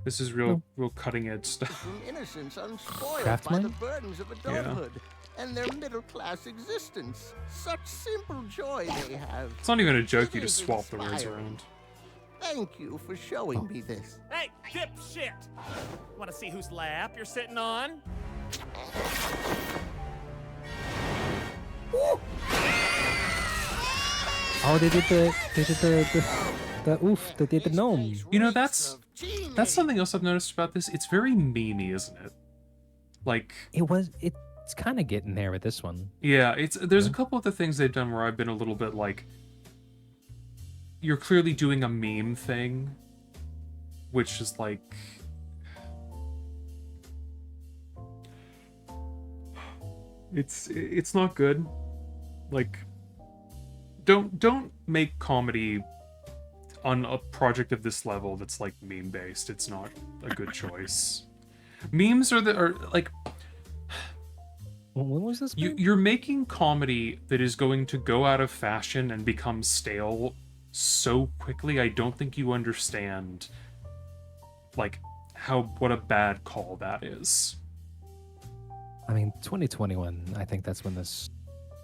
This is real cutting edge stuff. From innocence unspoiled Craft by the mine? burdens of adulthood and their middle-class existence. Such simple joy they have. It's not even a joke. You It just is swap the words inspiring. around. Thank you for showing me this. Hey, dipshit! Wanna see whose lap you're sitting on? Oh, they did the oof, they did the gnome. You know, that's something else I've noticed about this. It's very memey, isn't it? Like It's kind of getting there with this one. yeah, there's a couple of the things they've done where I've been a little bit like, you're clearly doing a meme thing, which is like, it's not good. Like, don't make comedy on a project of this level that's like meme based. It's not a good choice. Memes are like, when was this? You're making comedy that is going to go out of fashion and become stale so quickly. I don't think you understand like what a bad call that is. I mean, 2021. I think that's when this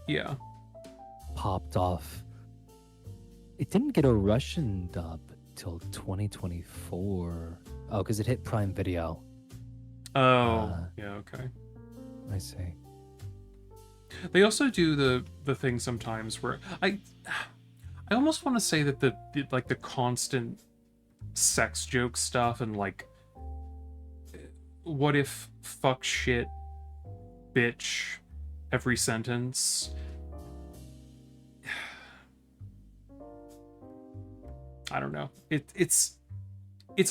Yeah. popped off. It didn't get a Russian dub till 2024. Oh, because it hit Prime Video. Oh, yeah, okay. I see. They also do the thing sometimes where I almost want to say that the like the constant sex joke stuff and like what if fuck shit bitch every sentence. I don't know. It's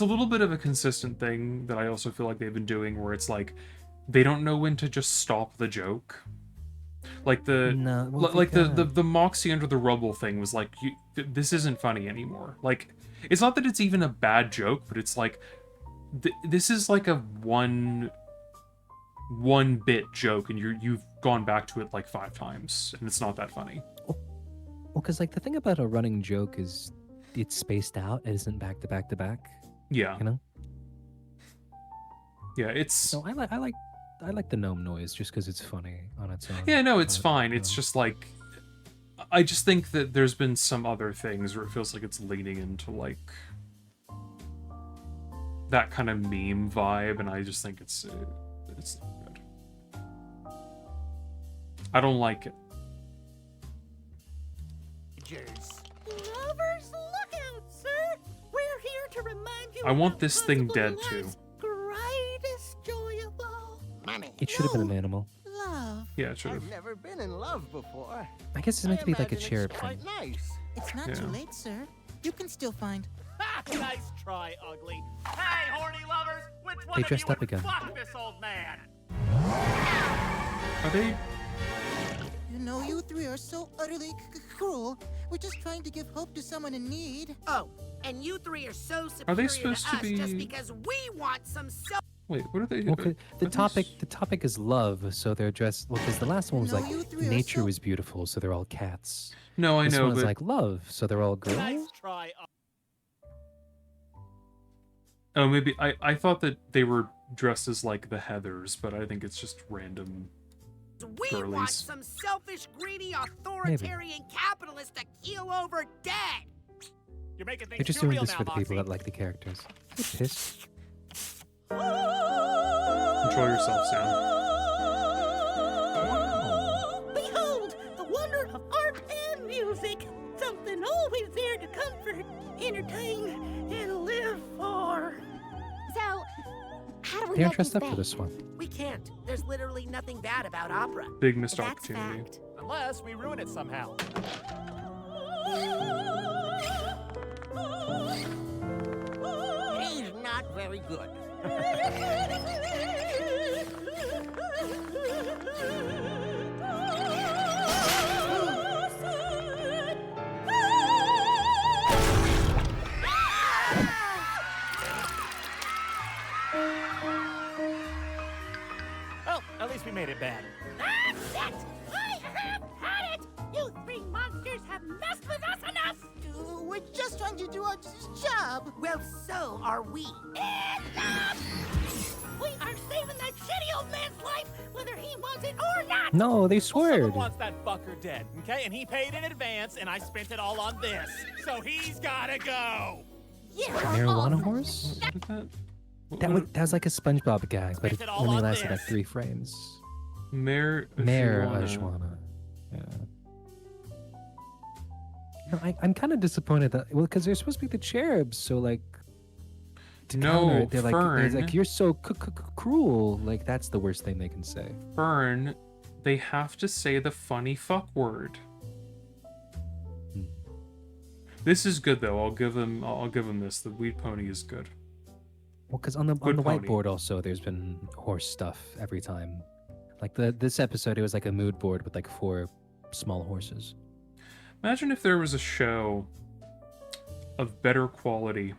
a little bit of a consistent thing that I also feel like they've been doing, where it's like they don't know when to just stop the joke. Like the Moxie under the rubble thing was like, this isn't funny anymore. Like, it's not that it's even a bad joke, but it's like this is like a one bit joke, and you've gone back to it like 5 times, and it's not that funny. Well, because like the thing about a running joke is it's spaced out. It isn't back to back to back. Yeah. You know. Yeah, it's. No, I like the gnome noise just because it's funny on its own. Yeah, no, it's fine. It's just like, I just think that there's been some other things where it feels like it's leaning into like that kind of meme vibe, and I just think it's not good. I don't like it. Lovers, look out, sir! We're here to remind you. I want this thing dead too. Greatest joy of all. Money. It should have been an animal. Love. Yeah, it should have. I've never been in love before. I guess it's meant to be like a imagine it's cherub thing. quite nice. It's not too late, sir. You can still find. Nice try, ugly. Hey, horny lovers, which one They of dressed you up would again. fuck this old man? Are they? You know, you three are so utterly cruel. We're just trying to give hope to someone in need. Oh, and you three are so superior Are they supposed to us be? just because we want some Wait, what are they? Well, the topic is love, so they're dressed. Well, because the last one was No, like you three are nature so- was beautiful, so they're all cats. No, I This know, one's but like love, so they're all girls. Nice try. oh, maybe I thought that they were dressed as like the Heathers, but I think it's just random We want girlies. some selfish, greedy, authoritarian capitalist to keel over dead. You're making things They're just too doing real this now, for the people Moxie. that like the characters. Piss. Control yourself, Sam. Behold, the wonder of art and music. Something always there to comfort, entertain, and live for. So, how do we They aren't make dressed this up for big? this one. We can't. There's literally nothing bad about opera. Big missed That's opportunity. fact. Unless we ruin it somehow. He's not very good. Well, at least we made it bad. That's it! I have had it! You three monsters have messed with us enough! We're just trying to do our job. Well, so are we. Enough! We are saving that shitty old man's life, whether he wants it or not! No, they Someone sweared. wants that fucker dead, okay? And he paid in advance, and I spent it all on this. So he's gotta go. Marijuana horse? That was like a SpongeBob gag, but it it all only on lasted like this. 3 frames. Mayor Mayor Ashwana. Ashwana. Yeah. No, I'm kind of disappointed that because they're supposed to be the cherubs, so like to counter it, they're Fern. like you're so cruel. Like that's the worst thing they can say. Fern, they have to say the funny fuck word. This is good though. I'll give them this. The Weed Pony is good. Well, because on the Good pony. whiteboard also, there's been horse stuff every time. Like this episode, it was like a mood board with like 4 small horses. Imagine if there was a show of better quality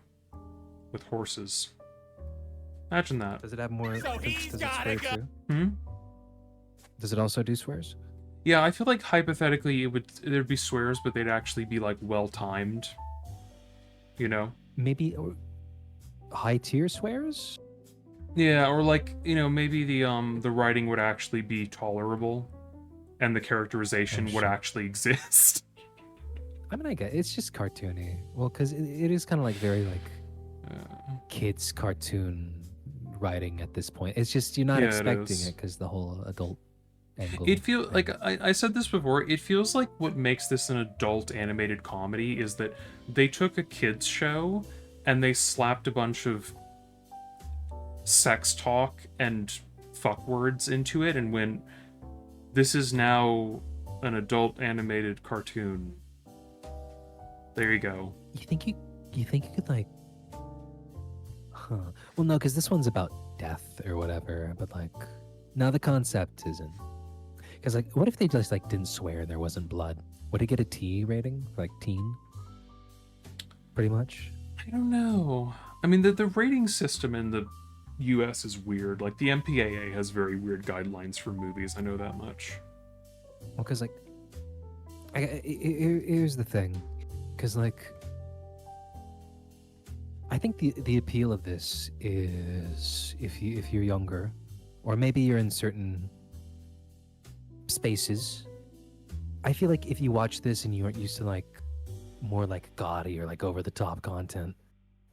with horses. Imagine that. Does it have more? So he's does it gotta swear go. too? Does it also do swears? Yeah, I feel like hypothetically there'd be swears, but they'd actually be like well timed. You know? Maybe high tier swears. Yeah, or like, you know, maybe the writing would actually be tolerable and the characterization would actually exist. I mean, I get it's just cartoony. Well, because it is kind of like very like kids cartoon writing at this point. It's just you're not Yeah, it expecting is. it because the whole adult angle. It feels like I said this before. It feels like what makes this an adult animated comedy is that they took a kids show and they slapped a bunch of sex talk and fuck words into it and went, this is now an adult animated cartoon. There you go. You think you could like, huh? Well, no, because this one's about death or whatever. But like, now the concept isn't. Because like, what if they just like didn't swear and there wasn't blood? Would it get a T rating, like teen? Pretty much. I don't know. I mean, the rating system in the U.S. is weird. Like the MPAA has very weird guidelines for movies. I know that much. Well, because like, here's the thing, because like, I think the appeal of this is if you're younger, or maybe you're in certain spaces. I feel like if you watch this and you aren't used to like more like gaudy or like over the top content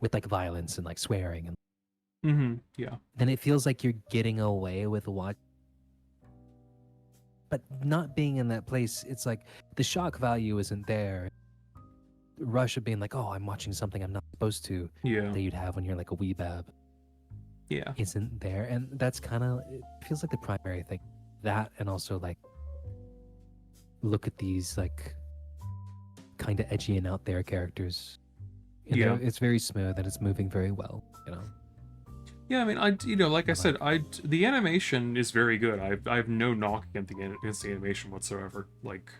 with like violence and like swearing and yeah, then it feels like you're getting away with what. But not being in that place, it's like the shock value isn't there. Rush of being like, oh, I'm watching something I'm not supposed to. Yeah. That you'd have when you're like a weebab. Yeah. Isn't there. And that's kind of, it feels like the primary thing. That and also like, look at these like kind of edgy and out there characters. And Yeah. it's very smooth and it's moving very well, you know? Yeah, I mean, like I said, the animation is very good. I have no knock against the animation whatsoever. Like,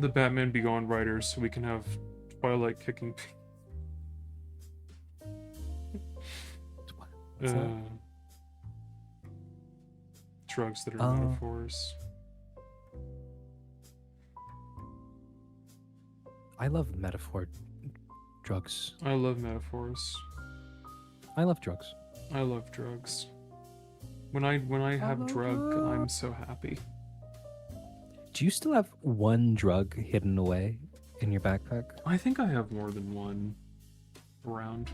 the Batman Begone writers, so we can have Twilight kicking. Drugs that are metaphors. I love metaphor drugs. I love metaphors. I love drugs. I love drugs. When I have drug, I'm so happy. Do you still have one drug hidden away in your backpack? I think I have more than one around.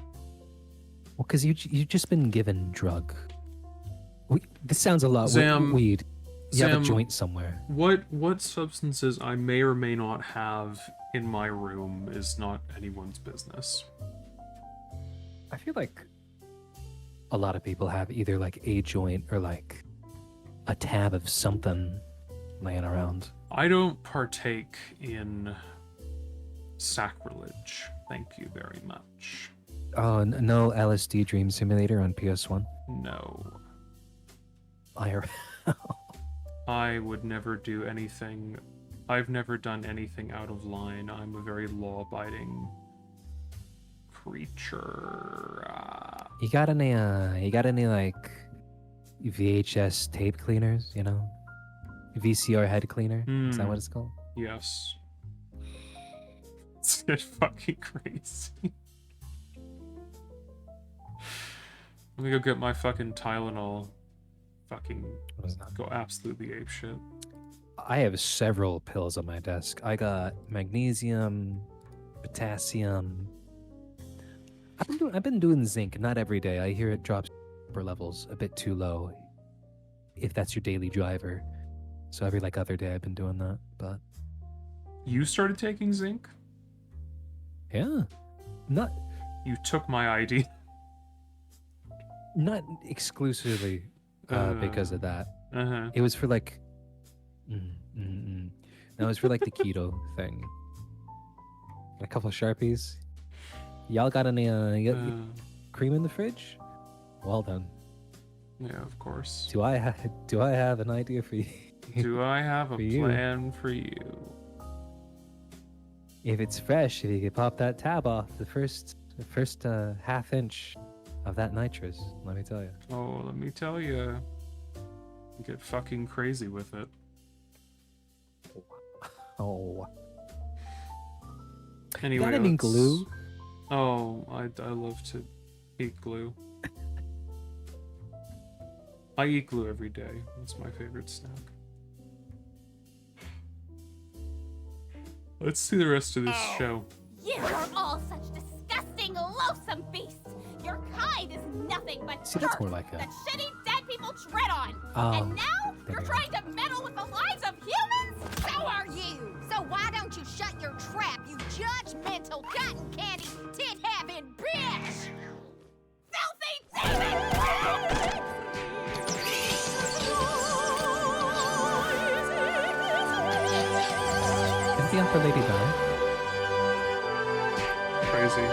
Well, because you've just been given drug. This sounds a lot Zam, weed. You have Zam, a joint somewhere. What substances I may or may not have in my room is not anyone's business. I feel like a lot of people have either like a joint or like a tab of something laying around. I don't partake in sacrilege. Thank you very much. Oh, no LSD Dream Simulator on PS1? No. I would never do anything. I've never done anything out of line. I'm a very law-abiding creature. You got any like VHS tape cleaners, you know? VCR head cleaner? Is that what it's called? Yes. It's fucking crazy. Let me go get my fucking Tylenol. Fucking go absolutely apeshit. I have several pills on my desk. I got magnesium, potassium. I've been doing zinc, not every day. I hear it drops per levels a bit too low. If that's your daily driver. So every like other day I've been doing that, but You started taking zinc? yeah. Not You took my ID. not exclusively because of that. Uh-huh. It was for like no, it was for like the keto thing. A couple of Sharpies. Y'all got any cream in the fridge? Well done. Yeah, of course. Do I have an idea for you? Do I have a For you. plan for you? If it's fresh, if you could pop that tab off the first half inch of that nitrous, let me tell you. Oh, let me tell you. Get fucking crazy with it. Oh. Anyway, got any let's- glue? Oh, I love to eat glue. I eat glue every day. That's my favorite snack. Let's see the rest of this show. You are all such disgusting, loathsome beasts. Your kind is nothing but See, that's dirt more like a- that shitty dead people tread on. Oh, And now there you're you trying to meddle with the lives of humans? So are you. So why don't you shut your trap, you judgmental cotton candy tit having bitch? Filthy the Emperor Lady die? Crazy.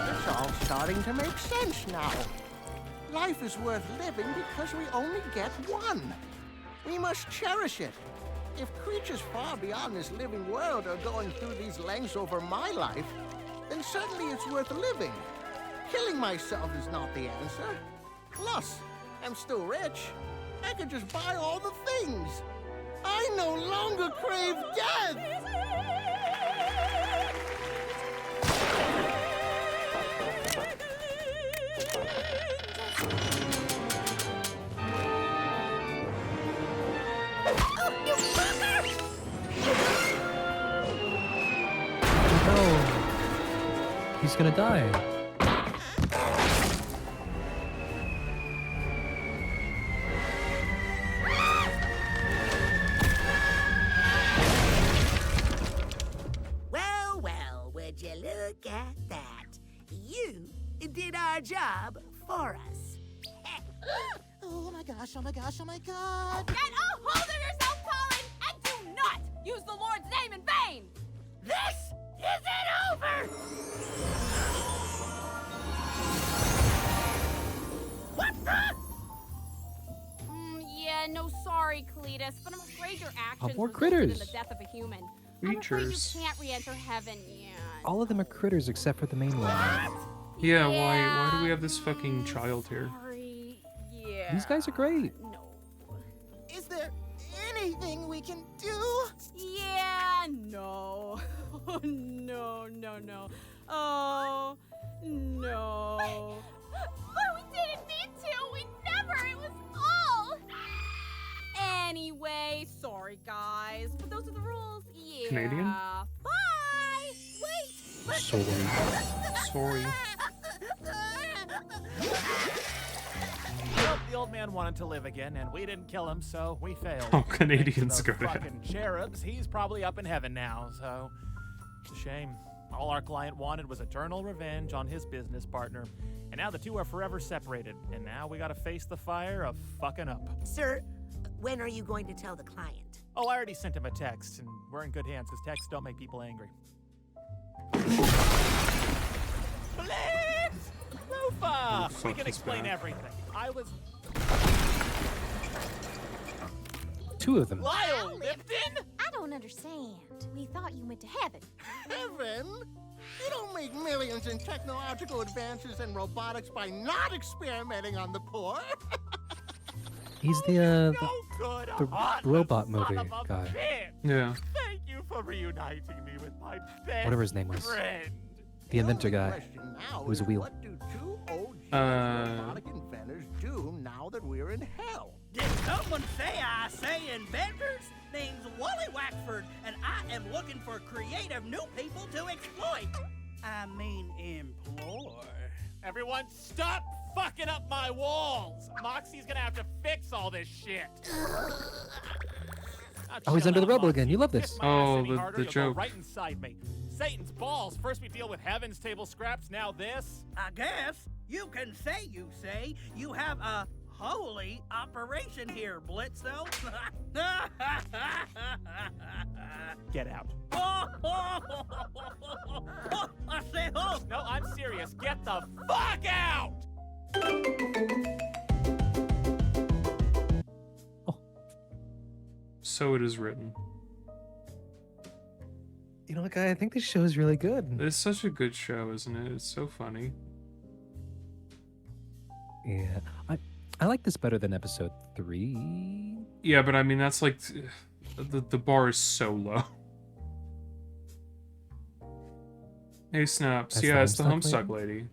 It's all starting to make sense now. Life is worth living because we only get one. We must cherish it. If creatures far beyond this living world are going through these lengths over my life, then certainly it's worth living. Killing myself is not the answer. Plus, I'm still rich. I could just buy all the things. I no longer crave death! No. He's gonna die. Well, well, would you look at that? You did our job for us. Oh my gosh, oh my gosh, oh my god! Get a hold of yourself, Colin, and do not use the Lord's name in vain! This isn't over! What the? Yeah, no, sorry, Cletus, but I'm afraid your actions more resulted in critters. the death of a human. Creatures. I'm afraid you can't re-enter heaven yet. All of them are critters except for the main one. Yeah, why do we have this fucking child here? Sorry. Yeah. These guys are great. Is there anything we can do? Yeah, no. No, no, no. Oh, no. But we didn't need to. We never. It was all. Anyway, sorry, guys. But those are the rules. Yeah. Canadian? Bye. Wait. Sorry. Sorry. Well, the old man wanted to live again, and we didn't kill him, so we failed. Oh, Canadians Those go to fucking cherubs. He's probably up in heaven now, so it's a shame. All our client wanted was eternal revenge on his business partner, and now the two are forever separated. And now we gotta face the fire of fucking up. Sir, when are you going to tell the client? Oh, I already sent him a text, and we're in good hands because texts don't make people angry. Blitz! Lufa! fuck We can is explain back? everything. I was Two of them. Lyle Lipton? I don't understand. We thought you went to heaven. Heaven? You don't make millions in technological advances and robotics by not experimenting on the poor. He's the good, the robot movie guy. Yeah. Thank you for reuniting me with my best Whatever his name was. friend. The inventor guy. Question now It was a is, wheel. what do two OG robotic inventors do now that we're in hell? Did someone say I say inventors? Name's Wally Waxford, and I am looking for creative new people to exploit. I mean, employ. Everyone, stop fucking up my walls! Moxie's gonna have to fix all this shit. Oh, he's under the rubble again. You love this. Oh, Any harder, the you'll joke. Go right inside me. Satan's balls. First we deal with heaven's table scraps, now this. I guess you can say you have a holy operation here, Blitzo. Get out. I said, oh. No, I'm serious. Get the fuck out! So it is written. You know what, guy? I think this show is really good. It's such a good show, isn't it? It's so funny. Yeah, I like this better than episode 3. Yeah, but I mean that's like the bar is so low. Hey Snaps, That's the yeah, it's the Homestuck Homestuck lady.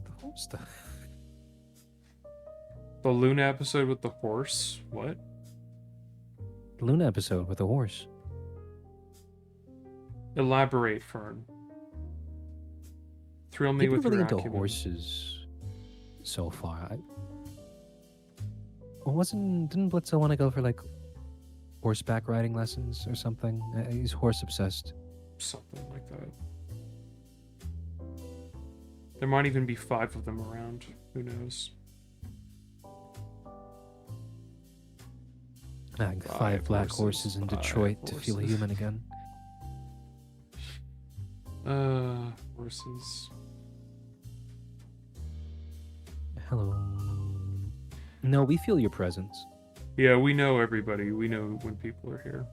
The Homestuck. The Luna episode with the horse. What? The Luna episode with the horse. Elaborate, Fern. Thrill me People with really your into acumen. horses so far. Didn't Blitzo want to go for like horseback riding lessons or something. He's horse obsessed. Something like that. There might even be 5 of them around. Who knows? Five black horses in Detroit to feel human again. Horses. Hello. No, we feel your presence. Yeah, we know everybody. We know when people are here.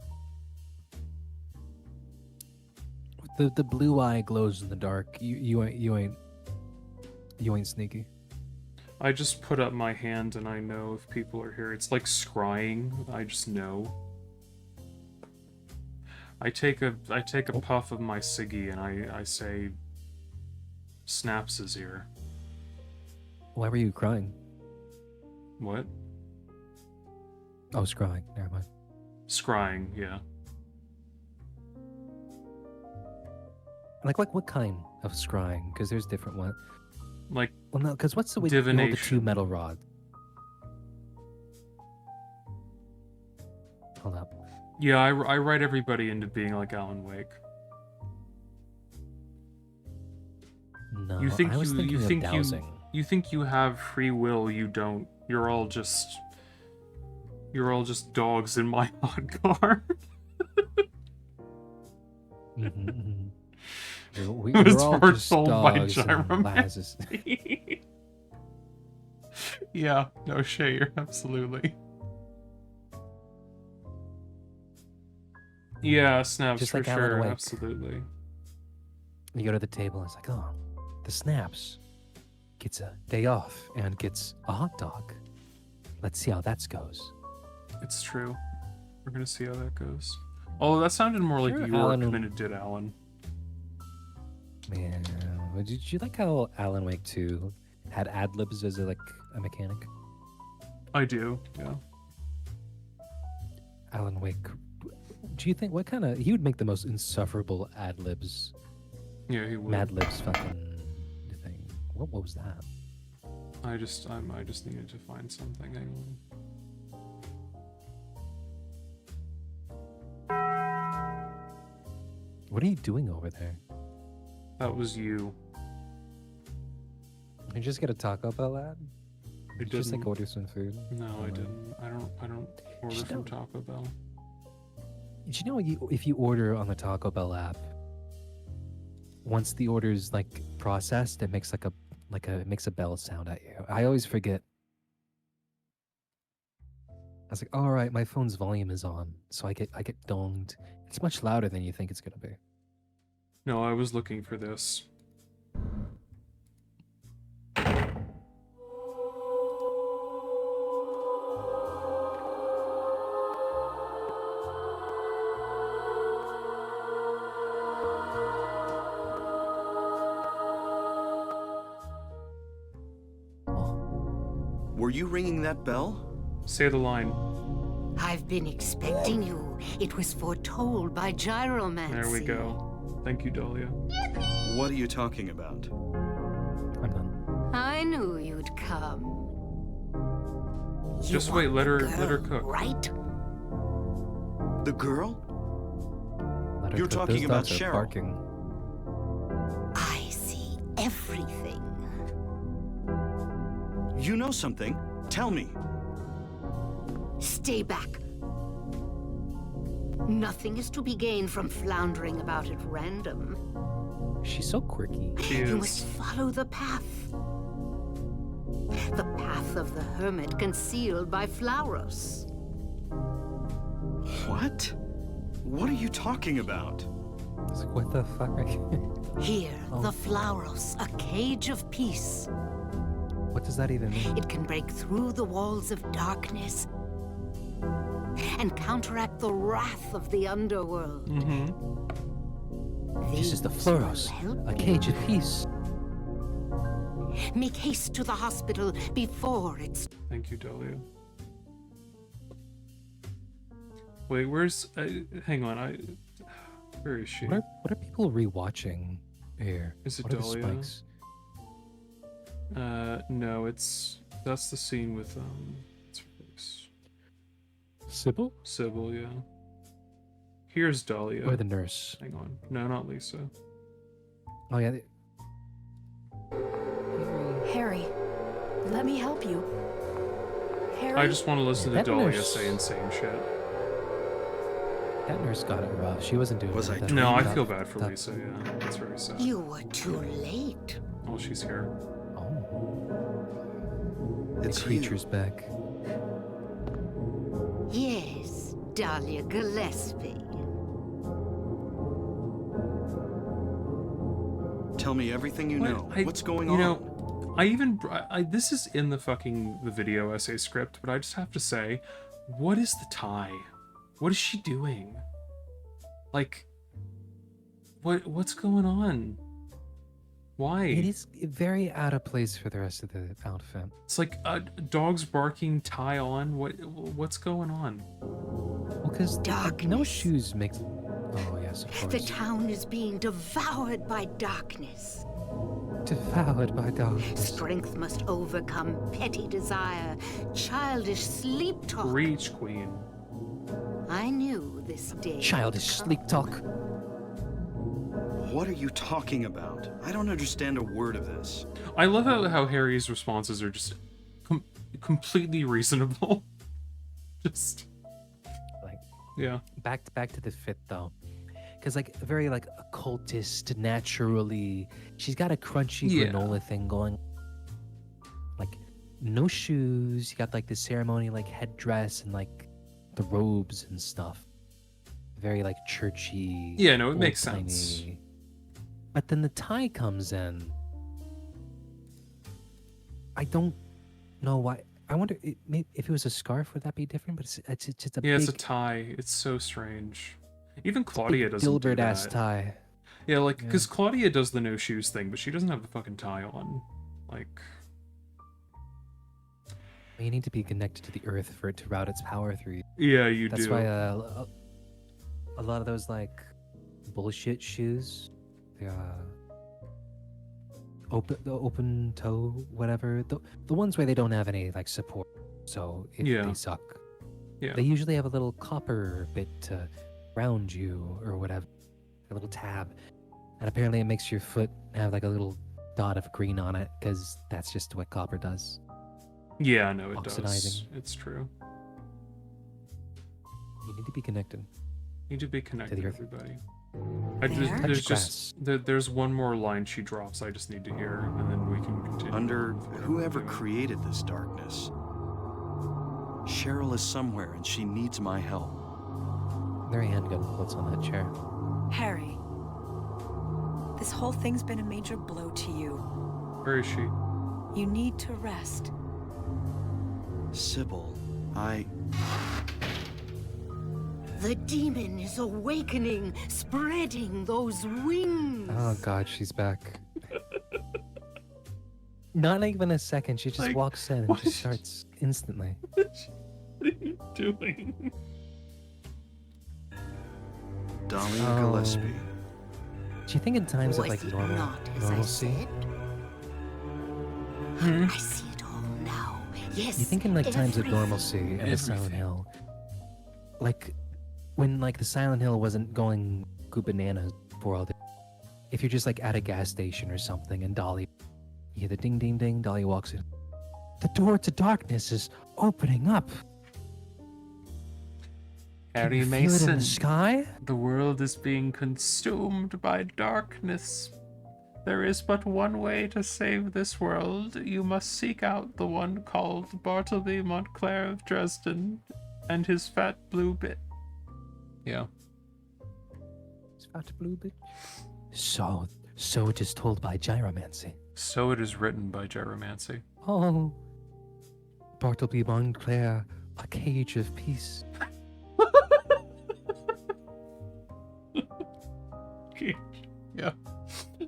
The blue eye glows in the dark. You ain't sneaky. I just put up my hand and I know if people are here. It's like scrying. I just know. I take a puff of my ciggy and I say, Snaps is here. Why were you crying? What? Oh, scrying. Never mind. Scrying, yeah. Like what kind of scrying? Because there's different ones. Like, well, no, because what's the way you hold the 2 metal rods? Hold up. Yeah, I write everybody into being like Alan Wake. No, you think I was thinking of dowsing. You think you have free will? You don't. You're all just dogs in my hot car. We're all just dogs and lasses. Yeah, no shit, you're absolutely. Yeah, Snaps Just for like sure, Alan Wake. absolutely. You go to the table and it's like, oh, the Snaps gets a day off and gets a hot dog. Let's see how that goes. It's true. We're gonna see how that goes. Oh, that sounded more like York than it did Alan. Man, did you like how Alan Wake 2 had ad-libs as a mechanic? I do, yeah. Alan Wake, do you think he would make the most insufferable ad-libs? Yeah, he would. Mad Libs fucking thing. What was that? I just needed to find something. Hang on. What are you doing over there? That was you. You just get a Taco Bell ad? I Did you just didn't. order some food? No, I didn't. I don't order from Taco Bell. Did you know if you order on the Taco Bell app, once the order's processed, it makes it makes a bell sound at you. I always forget. I was like, all right, my phone's volume is on, so I get donged. It's much louder than you think it's gonna be. No, I was looking for this. Were you ringing that bell? Say the line. I've been expecting you. It was foretold by Gyromancy. There we go. Thank you, Dahlia. What are you talking about? I'm done. I knew you'd come. Just wait, let her cook. Right? The girl? Let her You're cook. talking Those about dogs are Cheryl. barking. I see everything. You know something. Tell me. Stay back. Nothing is to be gained from floundering about at random. She's so quirky. You must follow the path. The path of the hermit concealed by Flauros. What? What are you talking about? It's like, what the fuck? Here, the Flauros, a cage of peace. What does that even mean? It can break through the walls of darkness and counteract the wrath of the underworld. This is the Flauros, a cage of peace. Make haste to the hospital before it's... Thank you, Dahlia. Wait, where's... hang on, where is she? What are people rewatching here? Is it What are the Dahlia? spikes? No, that's the scene with, what's her face? Sybil? Sybil, yeah. Here's Dahlia. Or the nurse. Hang on. No, not Lisa. Oh, yeah. Harry, let me help you. Harry? I just want to listen to That Dahlia nurse- say insane shit. That nurse got it rough. She wasn't doing Was I that. No, I That- feel bad for that- Lisa, yeah. That's very sad. You were too late. Oh, she's here. The creature's back. Yes, Dahlia Gillespie. Tell me everything you know. What's going you on? know, this is in the video essay script, but I just have to say, what is the tie? What is she doing? Like, what's going on? Why? It is very out of place for the rest of the outfit. It's like dogs barking, tie on. What's going on? Well, because no shoes makes. Oh yes, of course. The town is being devoured by darkness. Devoured by darkness. Strength must overcome petty desire, childish sleep talk. Reach, Queen. I knew this day. Childish sleep talk. What are you talking about? I don't understand a word of this. I love how Harry's responses are just completely reasonable. Just like, yeah. Back to the fit though, because like very like occultist, naturally. She's got a crunchy granola thing going. Like no shoes. You got like the ceremony like headdress and like the robes and stuff. Very like churchy. Yeah, no, it makes old-timey. sense. But then the tie comes in. I don't know why. I wonder if it was a scarf, would that be different? But it's just a Yeah, big, it's a tie. It's so strange. Even Claudia doesn't do Dilbert ass that. tie. Yeah, like because Claudia does the no shoes thing, but she doesn't have the fucking tie on. Like, You need to be connected to the earth for it to route its power through you. Yeah, you That's do. why a lot of those like bullshit shoes, the open toe, whatever, the ones where they don't have any like support, so if Yeah. they suck. Yeah. They usually have a little copper bit to ground you or whatever, a little tab, and apparently it makes your foot have like a little dot of green on it because that's just what copper does. Yeah, no, it Oxidizing. does. It's true. You need to be connected. Need to be connected, earth. everybody. There? There's one more line she drops. I just need to hear, and then we can continue. Under whoever created this darkness, Cheryl is somewhere and she needs my help. There a handgun floats on that chair. Harry, this whole thing's been a major blow to you. Where is she? You need to rest. Sybil, The demon is awakening, spreading those wings. Oh god, she's back. Not even a second, she just Like, walks in and what just starts instantly. What are you doing? Dahlia Oh. Gillespie. Do you think in times of Was like it normal not as I normalcy? said? I see it all now. Yes. You think in like times of everything. normalcy in the Silent Hill, like when like the Silent Hill wasn't going go bananas for all day. If you're just like at a gas station or something and Dolly, you hear the ding ding ding, Dolly walks in. The door to darkness is opening up. Harry you feel it in Mason. the sky? The world is being consumed by darkness. There is but one way to save this world. You must seek out the one called Bartleby Montclair of Dresden and his fat blue bit. Yeah. Fat blue bit. So it is told by gyromancy. So it is written by gyromancy. Oh, Bartleby Montclair, a cage of peace. Yeah.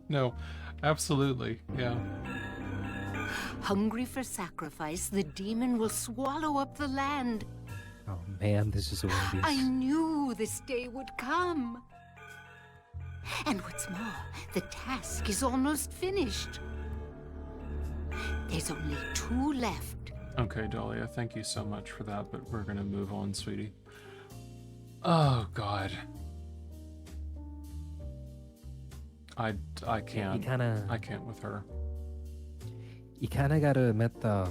No, absolutely. Yeah. Hungry for sacrifice, the demon will swallow up the land. Oh man, this is one of these. I knew this day would come. And what's more, the task is almost finished. There's only 2 left Okay, Dahlia, thank you so much for that, but we're gonna move on, sweetie. Oh, God. I can't. I can't with her. You kind of got to admit, though,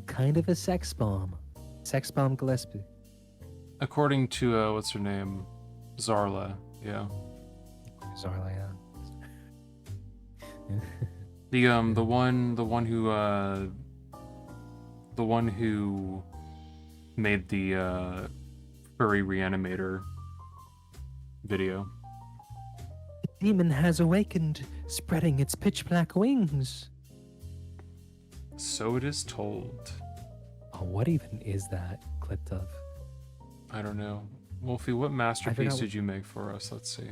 kind of a sex bomb. Sex bomb Gillespie. According to, what's her name? Zarla, yeah. Zarla, yeah. The one who made the furry reanimator video. The demon has awakened, spreading its pitch black wings. So it is told. Oh, what even is that clipped of? I don't know. Wolfie, what masterpiece did you make for us? Let's see.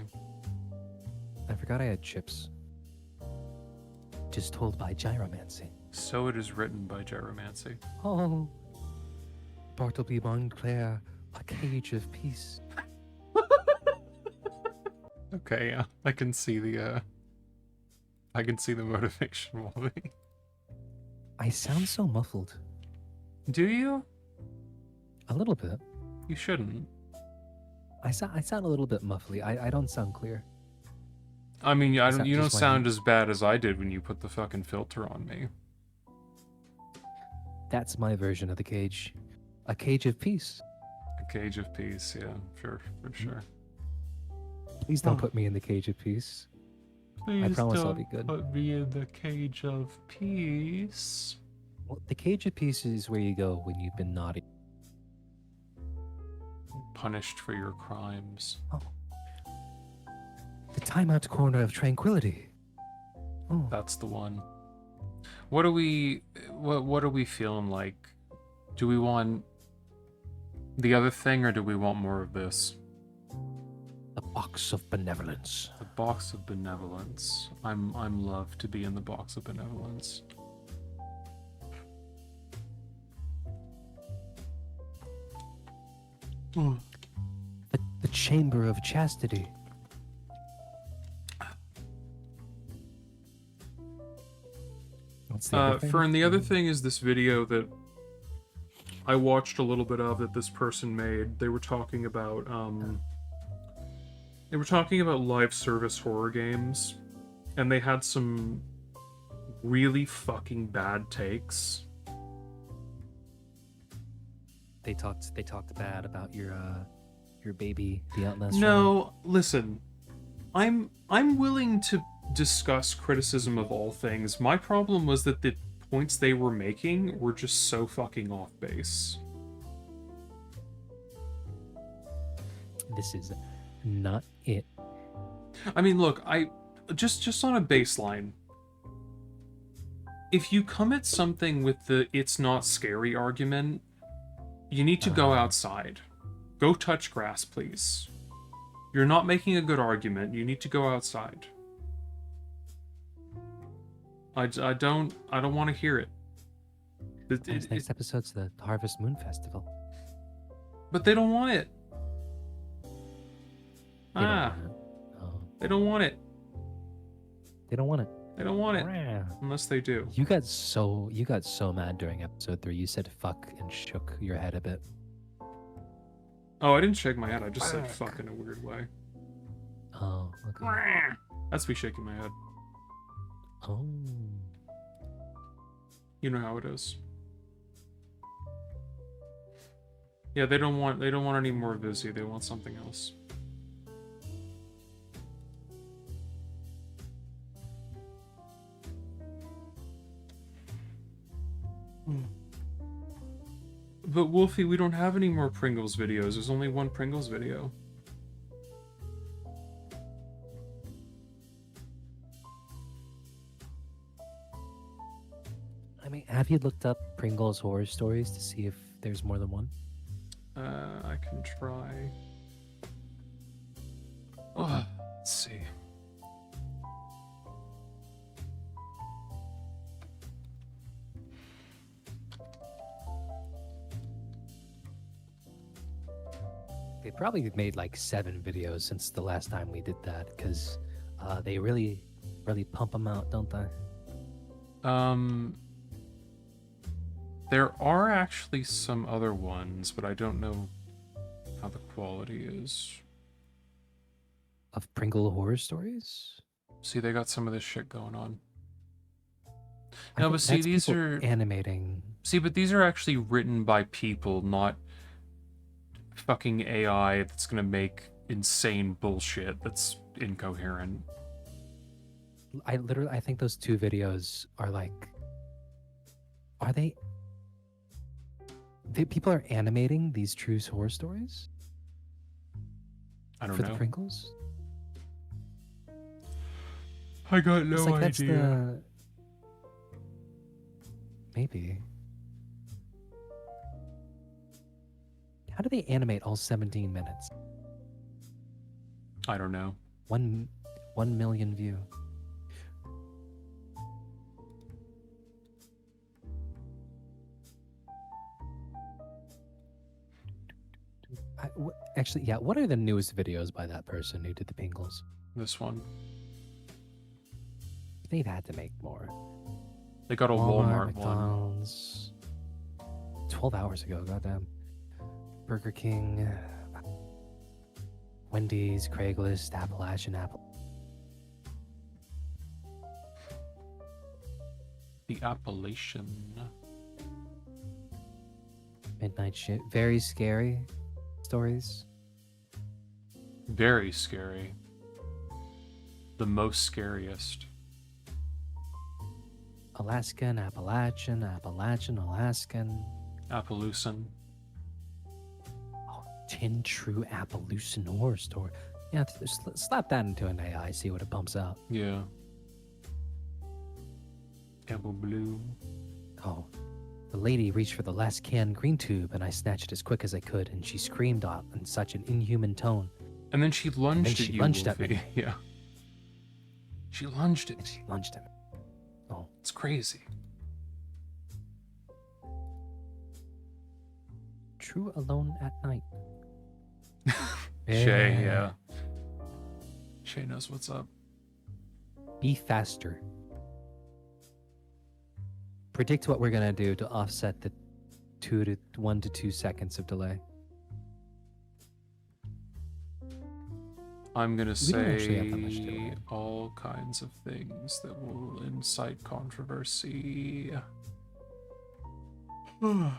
I forgot I had chips. Just told by Gyromancy. So it is written by Gyromancy. Oh. Bartleby Montclair, a cage of peace. Okay, yeah. I can see the motivation, Wolfie. I sound so muffled. Do you? A little bit. You shouldn't. I sound a little bit muffly. I don't sound clear. I mean, you don't just sound as bad as I did when you put the fucking filter on me. That's my version of the cage. A cage of peace. A cage of peace, yeah, sure, for sure. Please don't put me in the cage of peace. Please I promise I'll don't be good. put me in the cage of peace. Well, the cage of peace is where you go when you've been naughty. Punished for your crimes. Oh. The timeout corner of tranquility. Oh. That's the one. What are we feeling like? Do we want the other thing or do we want more of this? The box of benevolence. The box of benevolence. I'm love to be in the box of benevolence. The chamber of chastity. Fern, the other thing is this video that I watched a little bit of that this person made. They were talking about live service horror games, and they had some really fucking bad takes. They talked bad about your baby, the Outlast. No, listen. I'm willing to discuss criticism of all things. My problem was that the points they were making were just so fucking off base. This is not it. I mean, look, just on a baseline. If you come at something with the "it's not scary" argument, you need to go outside. Go touch grass, please. You're not making a good argument. You need to go outside. I don't want to hear it. Next episode's the Harvest Moon Festival. But they don't want it. They don't want it. They don't want it. They don't want it. Unless they do. You got so mad during episode 3. You said fuck and shook your head a bit. Oh, I didn't shake my head. I just said fuck in a weird way. Oh, okay. That's me shaking my head. Oh. You know how it is. Yeah, they don't want any more Vizzy. They want something else. But Wolfie, we don't have any more Pringles videos. There's only one Pringles video. I mean, have you looked up Pringles horror stories to see if there's more than one? I can try. Oh, let's see. They probably made like 7 videos since the last time we did that, because they really pump them out, don't they? There are actually some other ones, but I don't know how the quality is. Of Pringle horror stories? See, they got some of this shit going on. I No, think but see, that's these people are animating. See, but these are actually written by people, not fucking AI that's gonna make insane bullshit that's incoherent. I think those two videos are like, are they people are animating these true horror stories? I don't for know. the Pringles? I got It's no like that's idea. the maybe. How do they animate all 17 minutes? I don't know. 1 million view. Actually, yeah. What are the newest videos by that person who did the Pringles? This one. They've had to make more. They got a Walmart one. McDonald's. 12 hours ago, goddamn. Burger King, Wendy's, Craigslist, Appalachian Apple. The Appalachian. Midnight shit. Very scary stories. Very scary. The most scariest. Alaskan, Appalachian, Alaskan. Appaloosan. 10 true Appaloosan horror story. Yeah, slap that into an AI, see what it bumps out. Yeah. Apple Blue. Oh. The lady reached for the last canned green tube, and I snatched it as quick as I could, and she screamed out in such an inhuman tone. And then she lunged at you, lunged at Wolfie. me. Yeah. She lunged at me. She lunged at me. Oh. It's crazy. True alone at night. Shay, yeah. Shay knows what's up. Be faster. Predict what we're gonna do to offset the 1 to 2 seconds of delay. I'm gonna We don't actually have that much say delay. all kinds of things that will incite controversy. Yeah,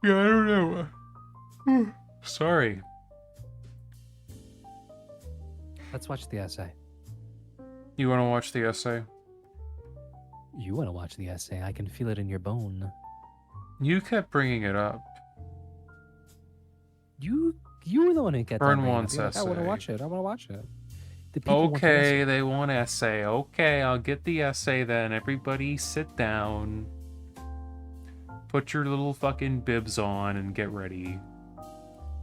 I don't know. Sorry. Let's watch the essay. You want to watch the essay? You want to watch the essay? I can feel it in your bone. You kept bringing it up. You were the one who kept Burn on bringing it up. wants You're like, I want to essay. watch it. I want to watch it. The people want the essay. Okay, they want essay. Okay, I'll get the essay then. Everybody sit down. Put your little fucking bibs on and get ready,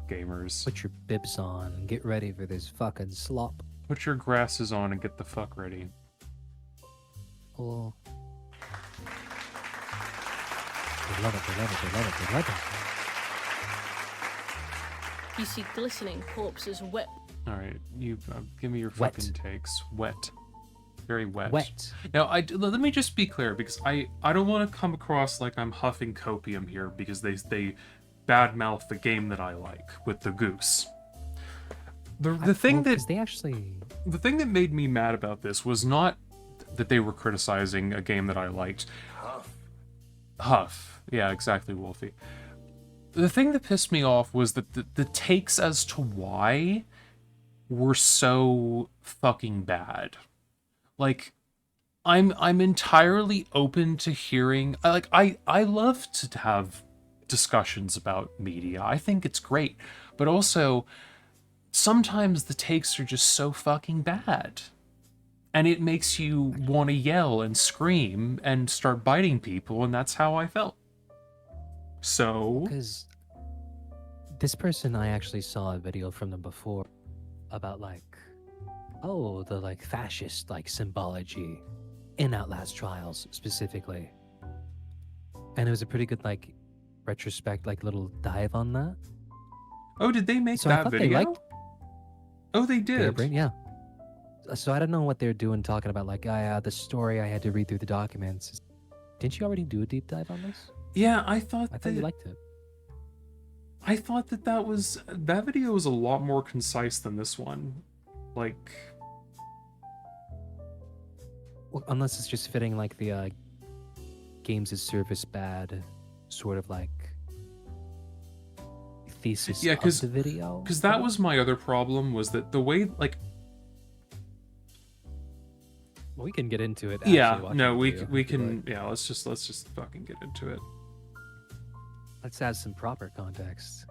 gamers. Put your bibs on and get ready for this fucking slop. Put your grasses on and get the fuck ready. Oh. They love it, they love it, they love it, they love it. You see glistening corpses wet. All right, you give me your Wet. fucking takes. Wet. Very wet. Wet. Now, let me just be clear, because I don't want to come across like I'm huffing copium here, because they badmouth the game that I like with the goose. The thing that they actually the thing that made me mad about this was not that they were criticizing a game that I liked. Huff. Yeah, exactly, Wolfie. The thing that pissed me off was that the takes as to why were so fucking bad. Like, I'm entirely open to hearing. I love to have discussions about media. I think it's great, but also sometimes the takes are just so fucking bad, and it makes you want to yell and scream and start biting people, and that's how I felt. So, because this person, I actually saw a video from them before about like, oh, the like fascist like symbology in Outlast Trials specifically, and it was a pretty good like retrospect, like little dive on that. oh, did they make So I that thought they video? liked- Oh, they did. Yeah. So I don't know what they're doing, talking about like, the story I had to read through the documents. Didn't you already do a deep dive on this? Yeah, I thought you liked it. I thought that video was a lot more concise than this one. Like, well, unless it's just fitting like the games as service bad sort of like thesis yeah, of the video. Because that was my other problem, was that the way, like, we can get into it. yeah, actually, no, watching the we video, can, yeah, let's just fucking get into it. Let's add some proper context.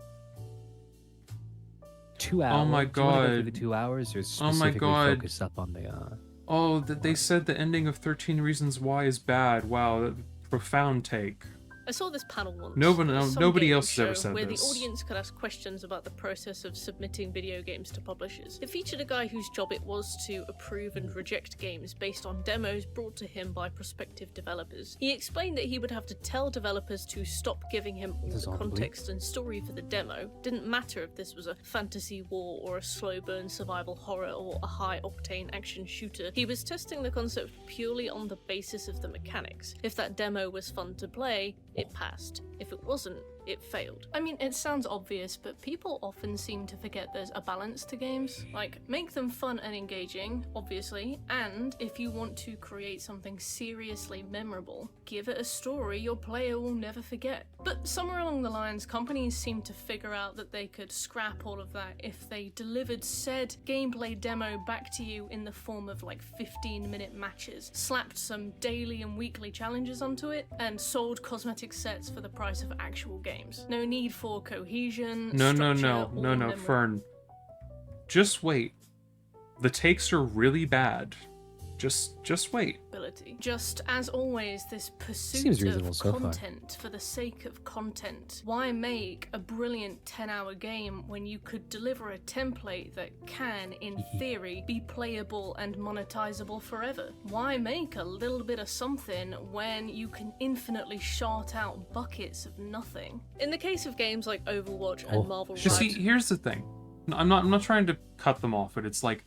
2 hours. Oh my Do you wanna go through god. the 2 hours, or Oh specifically my god. focus up on the Oh, that they said the ending of 13 Reasons Why is bad. Wow, that profound take. I saw this panel once. Nobody game else has ever show said where this. the audience could ask questions about the process of submitting video games to publishers. It featured a guy whose job it was to approve and reject games based on demos brought to him by prospective developers. He explained that he would have to tell developers to stop giving him all the context and story for the demo. Didn't matter if this was a fantasy war or a slow burn survival horror or a high octane action shooter. He was testing the concept purely on the basis of the mechanics. If that demo was fun to play, it passed. If it wasn't, it failed. I mean, it sounds obvious, but people often seem to forget there's a balance to games. Like, make them fun and engaging, obviously, and if you want to create something seriously memorable, give it a story your player will never forget. But somewhere along the lines, companies seem to figure out that they could scrap all of that if they delivered said gameplay demo back to you in the form of like 15-minute matches, slapped some daily and weekly challenges onto it, and sold cosmetic sets for the price of actual games. No need for cohesion, No, structure, or memory. Fern. Just wait. The takes are really bad. Just wait. Just as always, this Seems pursuit reasonable of so far. content for the sake of content. Why make a brilliant 10-hour game when you could deliver a template that can, in theory, be playable and monetizable forever? Why make a little bit of something when you can infinitely shart out buckets of nothing? In the case of games like Overwatch and Marvel Just see, here's the thing. I'm not trying to cut them off, but it's like,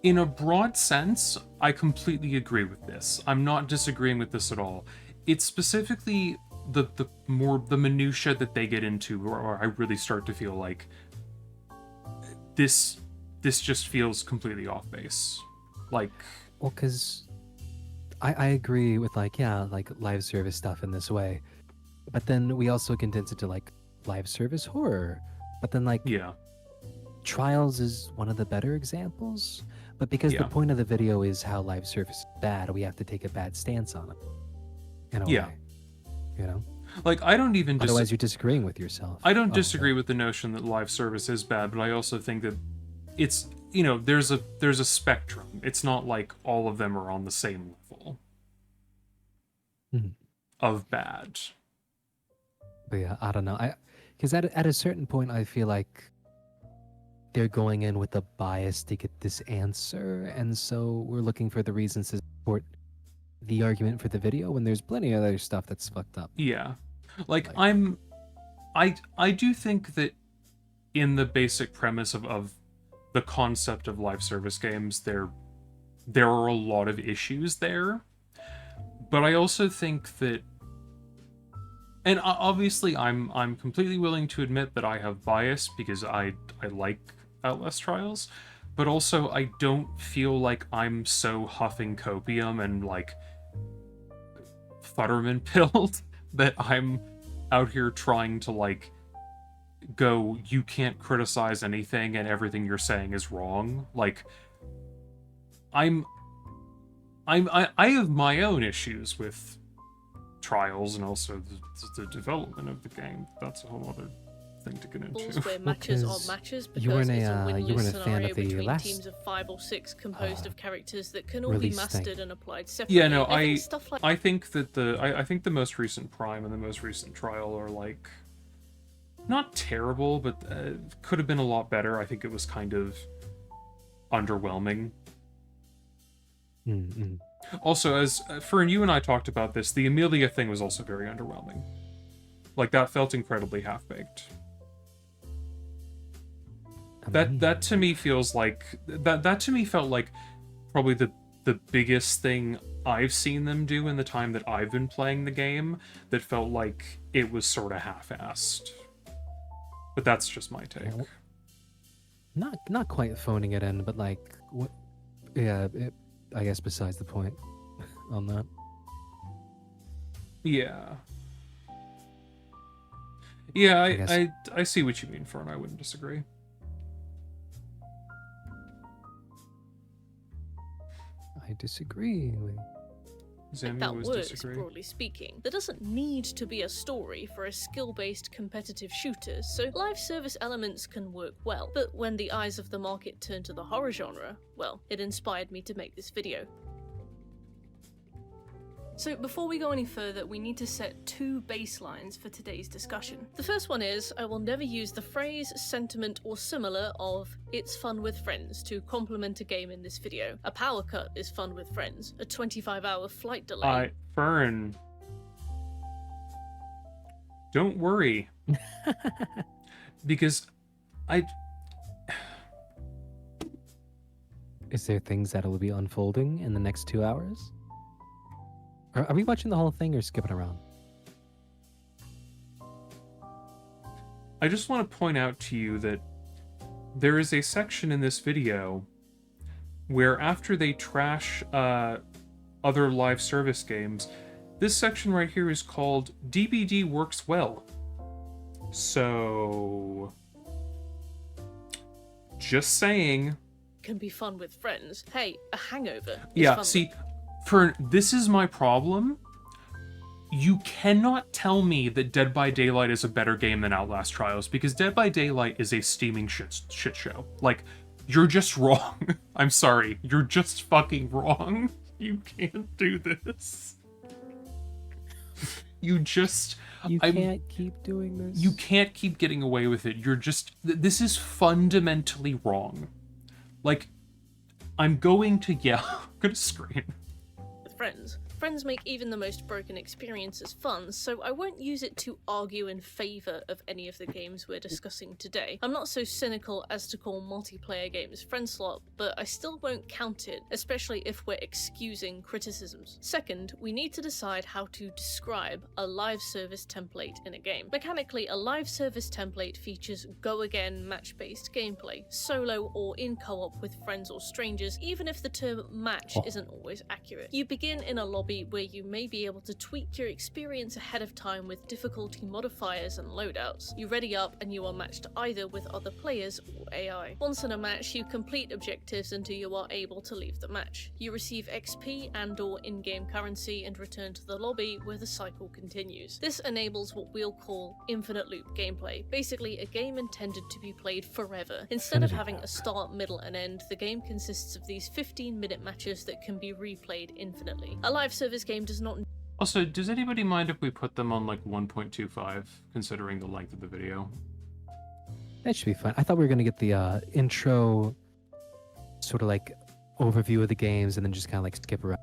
in a broad sense, I completely agree with this. I'm not disagreeing with this at all. It's specifically the minutia that they get into where I really start to feel like this just feels completely off base. Like, well, because I agree with like, yeah, like live service stuff in this way, but then we also condense it to like live service horror. But then like, yeah, Trials is one of the better examples. But because the point of the video is how live service is bad, we have to take a bad stance on it. In a way, you know? Like, I don't even otherwise you're disagreeing with yourself. I don't disagree with the notion that live service is bad, but I also think that it's, you know, there's a spectrum. It's not like all of them are on the same level of bad. But yeah, I don't know. Because at a certain point, I feel like they're going in with a bias to get this answer, and so we're looking for the reasons to support the argument for the video when there's plenty of other stuff that's fucked up. Yeah. Like I do think that in the basic premise of the concept of live service games, there are a lot of issues there. But I also think that, and obviously I'm completely willing to admit that I have bias because I like Outlast Trials, but also I don't feel like I'm so huffing copium and like Futterman pilled that I'm out here trying to like go, you can't criticize anything and everything you're saying is wrong. Like, I have my own issues with Trials and also the development of the game. That's a whole other thing to get into. Where matches are matches because you weren't it's a a win-lose fan scenario of the between last teams of 5 or 6 composed of characters that can all be release mastered thing. and applied separately. Yeah, no, think stuff like I think that I think the most recent Prime and the most recent Trial are like not terrible, but could have been a lot better. I think it was kind of underwhelming. Also, as Fern, you and I talked about this, the Amelia thing was also very underwhelming. Like, that felt incredibly half-baked. That to me feels like that to me felt like probably the biggest thing I've seen them do in the time that I've been playing the game that felt like it was sort of half-assed. But that's just my take. Not quite phoning it in, but like, what? Yeah, I guess besides the point on that. Yeah. Yeah, guess- I see what you mean, Fern. I wouldn't disagree. I disagree with. Zammy That always works, disagree. broadly speaking. There doesn't need to be a story for a skill-based competitive shooter, so live service elements can work well. But when the eyes of the market turned to the horror genre, well, it inspired me to make this video. So before we go any further, we need to set two baselines for today's discussion. The first one is, I will never use the phrase, sentiment, or similar of, it's fun with friends to complement a game in this video. A power cut is fun with friends. A 25-hour flight delay. Fern. Don't worry. Because Is there things that will be unfolding in the next 2 hours? Are we watching the whole thing or skipping around? I just want to point out to you that there is a section in this video where after they trash other live service games, this section right here is called DBD Works Well. So, just saying. Can be fun with friends. Hey, a hangover. Is Yeah, fun see, this is my problem. You cannot tell me that Dead by Daylight is a better game than Outlast Trials, because Dead by Daylight is a steaming shit show. Like, you're just wrong. I'm sorry. You're just fucking wrong. You can't do this. You can't keep doing this. You can't keep getting away with it. You're just... This is fundamentally wrong. Like, I'm going to yell. I'm gonna scream. with friends. Friends make even the most broken experiences fun, so I won't use it to argue in favour of any of the games we're discussing today. I'm not so cynical as to call multiplayer games friend slop, but I still won't count it, especially if we're excusing criticisms. Second, we need to decide how to describe a live service template in a game. Mechanically, a live service template features go-again match-based gameplay, solo or in co-op with friends or strangers, even if the term match isn't always accurate. You begin in a lobby where you may be able to tweak your experience ahead of time with difficulty modifiers and loadouts. You ready up and you are matched either with other players or AI. Once in a match, you complete objectives until you are able to leave the match. You receive XP and/or in-game currency and return to the lobby where the cycle continues. This enables what we'll call infinite loop gameplay, basically a game intended to be played forever. Instead of having a start, middle, and end, the game consists of these 15-minute matches that can be replayed infinitely. A live service game does not... Also, does anybody mind if we put them on like 1.25, considering the length of the video? That should be fun. I thought we were going to get the intro, sort of like overview of the games, and then just kind of like skip around.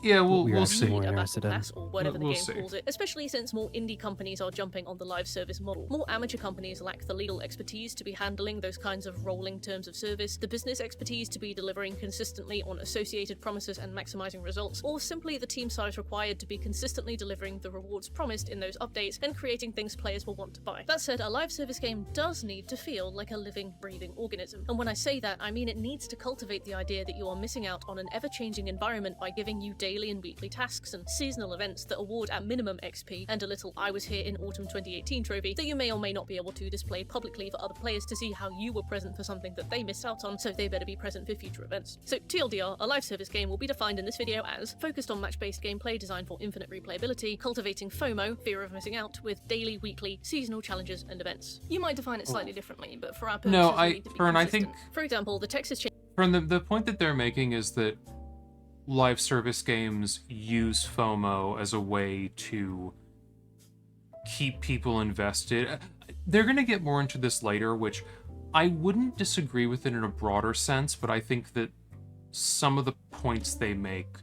Yeah, we'll see. More a interested battle in. pass or whatever We'll the game see. calls it, especially since more indie companies are jumping on the live service model. More amateur companies lack the legal expertise to be handling those kinds of rolling terms of service, the business expertise to be delivering consistently on associated promises and maximizing results, or simply the team size required to be consistently delivering the rewards promised in those updates and creating things players will want to buy. That said, a live service game does need to feel like a living, breathing organism. And when I say that, I mean it needs to cultivate the idea that you are missing out on an ever-changing environment by giving you daily and weekly tasks and seasonal events that award at minimum XP and a little I was here in autumn 2018 trophy that you may or may not be able to display publicly for other players to see how you were present for something that they missed out on, so they better be present for future events. So TLDR, a live service game will be defined in this video as focused on match-based gameplay designed for infinite replayability, cultivating FOMO, fear of missing out, with daily, weekly, seasonal challenges and events. You might define it slightly differently, but for our purposes, No, we need to be Fern, I consistent. think... For example, the Texas chain... Fern, the point that they're making is that live service games use FOMO as a way to keep people invested. They're going to get more into this later, which I wouldn't disagree with it in a broader sense, but I think that some of the points they make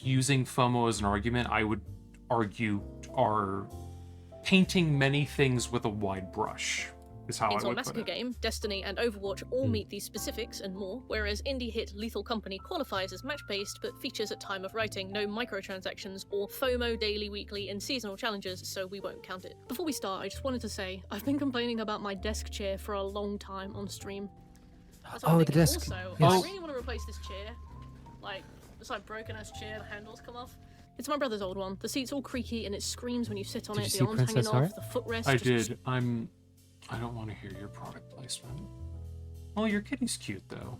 using FOMO as an argument, I would argue, are painting many things with a wide brush. is how I Intel would Massacre put it. game, Destiny, and Overwatch all meet these specifics and more, whereas indie hit Lethal Company qualifies as match-based but features at time of writing no microtransactions or FOMO daily, weekly, and seasonal challenges, so we won't count it. Before we start, I just wanted to say, I've been complaining about my desk chair for a long time on stream. That's what I'm Oh, the thinking. desk. Also, Yes. I really want to replace this chair. Like, it's like broken-ass chair, the handles come off. It's my brother's old one. The seat's all creaky and it screams when you sit on Did it, you the see arms Princess hanging Heart? off, the footrest. I just- did. I don't want to hear your product placement. Oh, your kitty's cute though.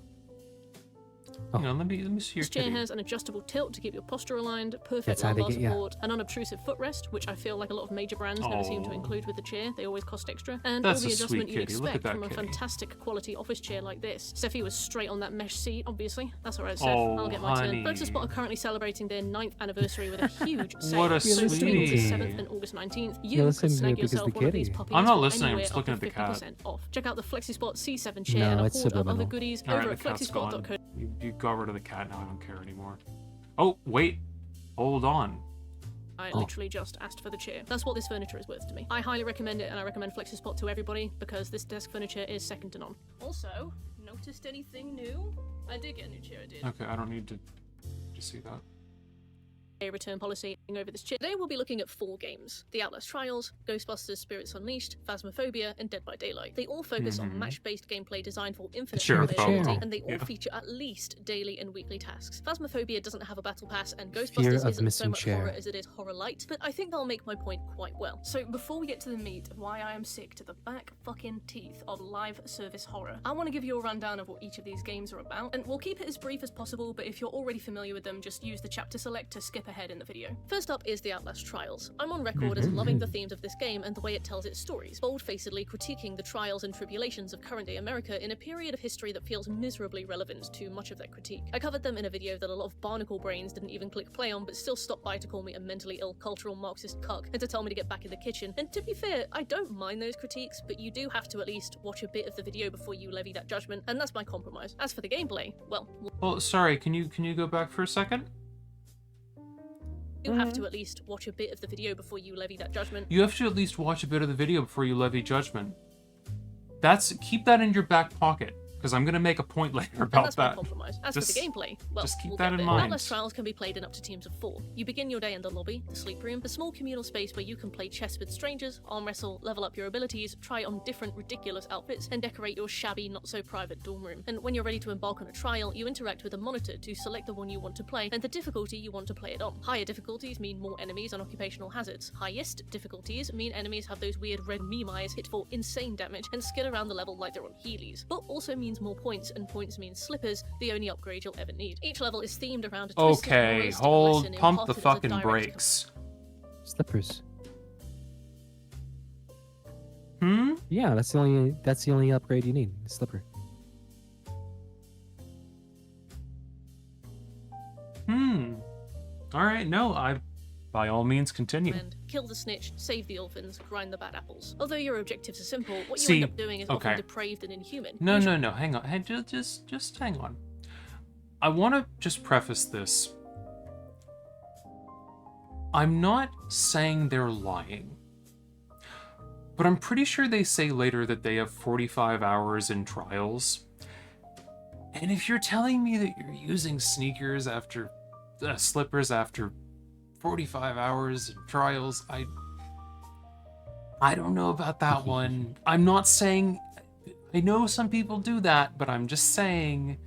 Oh. You know, let me see your This chair kitty. has an adjustable tilt to keep your posture aligned, perfect That's how they lumbar get ya. support, an unobtrusive footrest, which I feel like a lot of major brands never seem to Oh. include with the chair. They always cost extra. And That's all the a sweet adjustment you'd kitty. Look at expect that from a kitty. fantastic quality office chair like this. Steffi was straight on that mesh seat, obviously. That's alright, Steph. Oh, I'll get my honey. turn. Focus Spot are currently celebrating their 9th anniversary with a huge sale. What a So between sweetie. August 7th and August 19th, you You're could listening to snag it because yourself the one of these kitty. puppies I'm not for listening, I'm anywhere just up looking to at the cat. 50% off. Check out the FlexiSpot C7 chair No, and a it's horde of other subliminal. goodies All right, over the at cat's gone. flexispot.co. You got rid of the cat now. I don't care anymore. Oh wait, hold on. I Oh. literally just asked for the chair. That's what this furniture is worth to me. I highly recommend it, and I recommend FlexiSpot to everybody because this desk furniture is second to none. Also, noticed anything new? I did get a new chair, I did. Okay, I don't need to see that. A return policy over this chair. Today we'll be looking at 4 games: The Outlast Trials, Ghostbusters Spirits Unleashed, Phasmophobia, and Dead by Daylight. They all focus on match-based gameplay designed for infinite Sure, replayability, probably. and they all Yeah. feature at least daily and weekly tasks. Phasmophobia doesn't have a battle pass, and Fear Ghostbusters of isn't so missing much chair. horror as it is horror light, but I think they'll make my point quite well. So before we get to the meat of why I am sick to the back fucking teeth of live service horror, I want to give you a rundown of what each of these games are about, and we'll keep it as brief as possible, but if you're already familiar with them, just use the chapter select to skip ahead in the video. First up is The Outlast Trials. I'm on record as loving the themes of this game and the way it tells its stories, bold-facedly critiquing the trials and tribulations of current-day America in a period of history that feels miserably relevant to much of that critique. I covered them in a video that a lot of barnacle brains didn't even click play on, but still stopped by to call me a mentally ill cultural Marxist cuck and to tell me to get back in the kitchen. And to be fair, I don't mind those critiques, but you do have to at least watch a bit of the video before you levy that judgment, and that's my compromise. As for the gameplay, well, Oh, sorry. Can you go back for a second? you have to at least watch a bit of the video before you levy that judgment. You have to at least watch a bit of the video before you levy judgment. Keep that in your back pocket, because I'm gonna make a point later And about that's my that. compromise. As Just- for the gameplay, well, just keep we'll that get in there. mind. Outlast Trials can be played in up to teams of 4. You begin your day in the lobby, the sleep room, a small communal space where you can play chess with strangers, arm wrestle, level up your abilities, try on different ridiculous outfits, and decorate your shabby, not-so-private dorm room. And when you're ready to embark on a trial, you interact with a monitor to select the one you want to play and the difficulty you want to play it on. Higher difficulties mean more enemies and occupational hazards. Highest difficulties mean enemies have those weird red meme eyes, hit for insane damage, and skid around the level like they're on Heelys. But also means more points, and points means slippers, the only upgrade you'll ever need. Each level is themed around a twisted Okay, humoristic hold, lesson pump the imparted as a fucking direct brakes. Slippers. Yeah, that's the only upgrade you need. Slipper. All right, no, by all means continue. And kill the snitch, save the orphans, grind the bad apples. Although your objectives are simple, what you See, end up doing is often okay. depraved and inhuman. No, hang on. Hey, just hang on. I want to just preface this. I'm not saying they're lying. But I'm pretty sure they say later that they have 45 hours in trials. And if you're telling me that you're using sneakers after slippers after 45 hours in trials, I don't know about that one. I'm not saying, I know some people do that, but I'm just saying,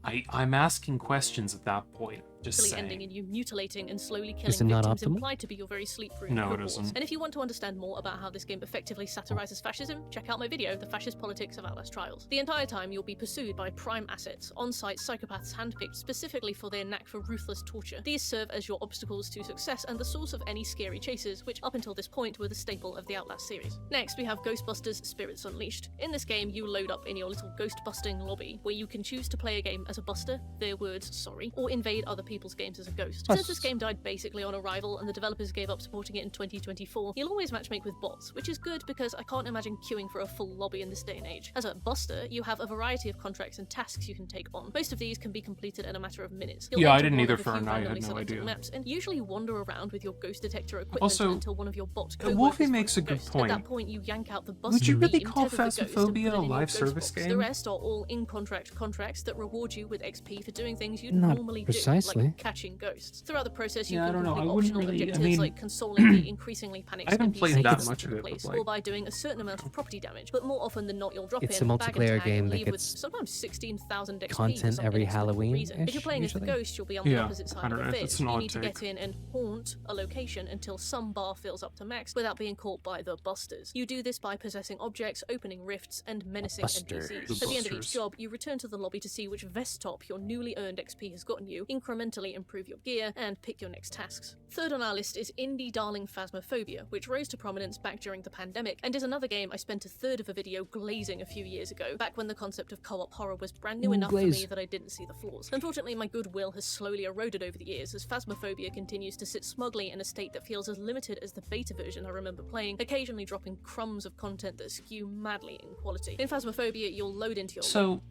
I'm asking questions at that point. Just Really saying. ending in you mutilating and slowly Is killing it not victims optimal? implied to be your very sleep room No, it cohorts. isn't. And if you want to understand more about how this game effectively satirizes fascism, check out my video, The Fascist Politics of Outlast Trials. The entire time you'll be pursued by prime assets, on-site psychopaths handpicked specifically for their knack for ruthless torture. These serve as your obstacles to success and the source of any scary chases, which up until this point were the staple of the Outlast series. Next, we have Ghostbusters Spirits Unleashed. In this game, you load up in your little ghost busting lobby, where you can choose to play a game as a buster, their words sorry, or invade other people's people's games as a ghost. Yes. Since this game died basically on arrival and the developers gave up supporting it in 2024, you'll always matchmake with bots, which is good because I can't imagine queuing for a full lobby in this day and age. As a buster, you have a variety of contracts and tasks you can take on. Most of these can be completed in a matter of minutes. You'll Yeah, I enter didn't one either of a for few a night, I had randomly no selected idea. maps and usually wander around with your ghost detector equipment Also, until one of your bot Wolfie coworkers makes a finds good ghost. point. At that point, you yank out the Would buster you really beam, call tether the ghost, and put Phasmophobia it a in your live ghost service box. game? The rest are all in-contract contracts that reward you with XP for doing things you'd Not normally precisely. do, like catching ghosts. Throughout the process, you Yeah, I can don't know, complete I wouldn't optional really- I objectives mean- like consoling the increasingly panicked I haven't NPCs played that that much of take it, but, place, like- or by doing a certain amount of property damage. But more often than not, you'll drop It's in, a bag and multiplayer tag, game and that leave with gets sometimes 16,000 XP for content some every inexplicable reason. If Halloween-ish, you're playing as the usually. ghost, you'll be on the Yeah, opposite side I don't of know, the it's fizz. an You odd need to take. get in and haunt a location until some bar fills up to max without being caught by the busters. You do this by possessing objects, opening rifts, and menacing Busters. NPCs. The At the end of each busters. job, you return to the lobby to see which vest top your newly earned XP has gotten you, incrementally improve your gear, and pick your next tasks. Third on our list is indie darling Phasmophobia, which rose to prominence back during the pandemic, and is another game I spent a third of a video glazing a few years ago, back when the concept of co-op horror was brand new Ooh, enough for glaze. me that I didn't see the flaws. Unfortunately, my goodwill has slowly eroded over the years as Phasmophobia continues to sit smugly in a state that feels as limited as the beta version I remember playing, occasionally dropping crumbs of content that skew madly in quality. In Phasmophobia, you'll load into your So,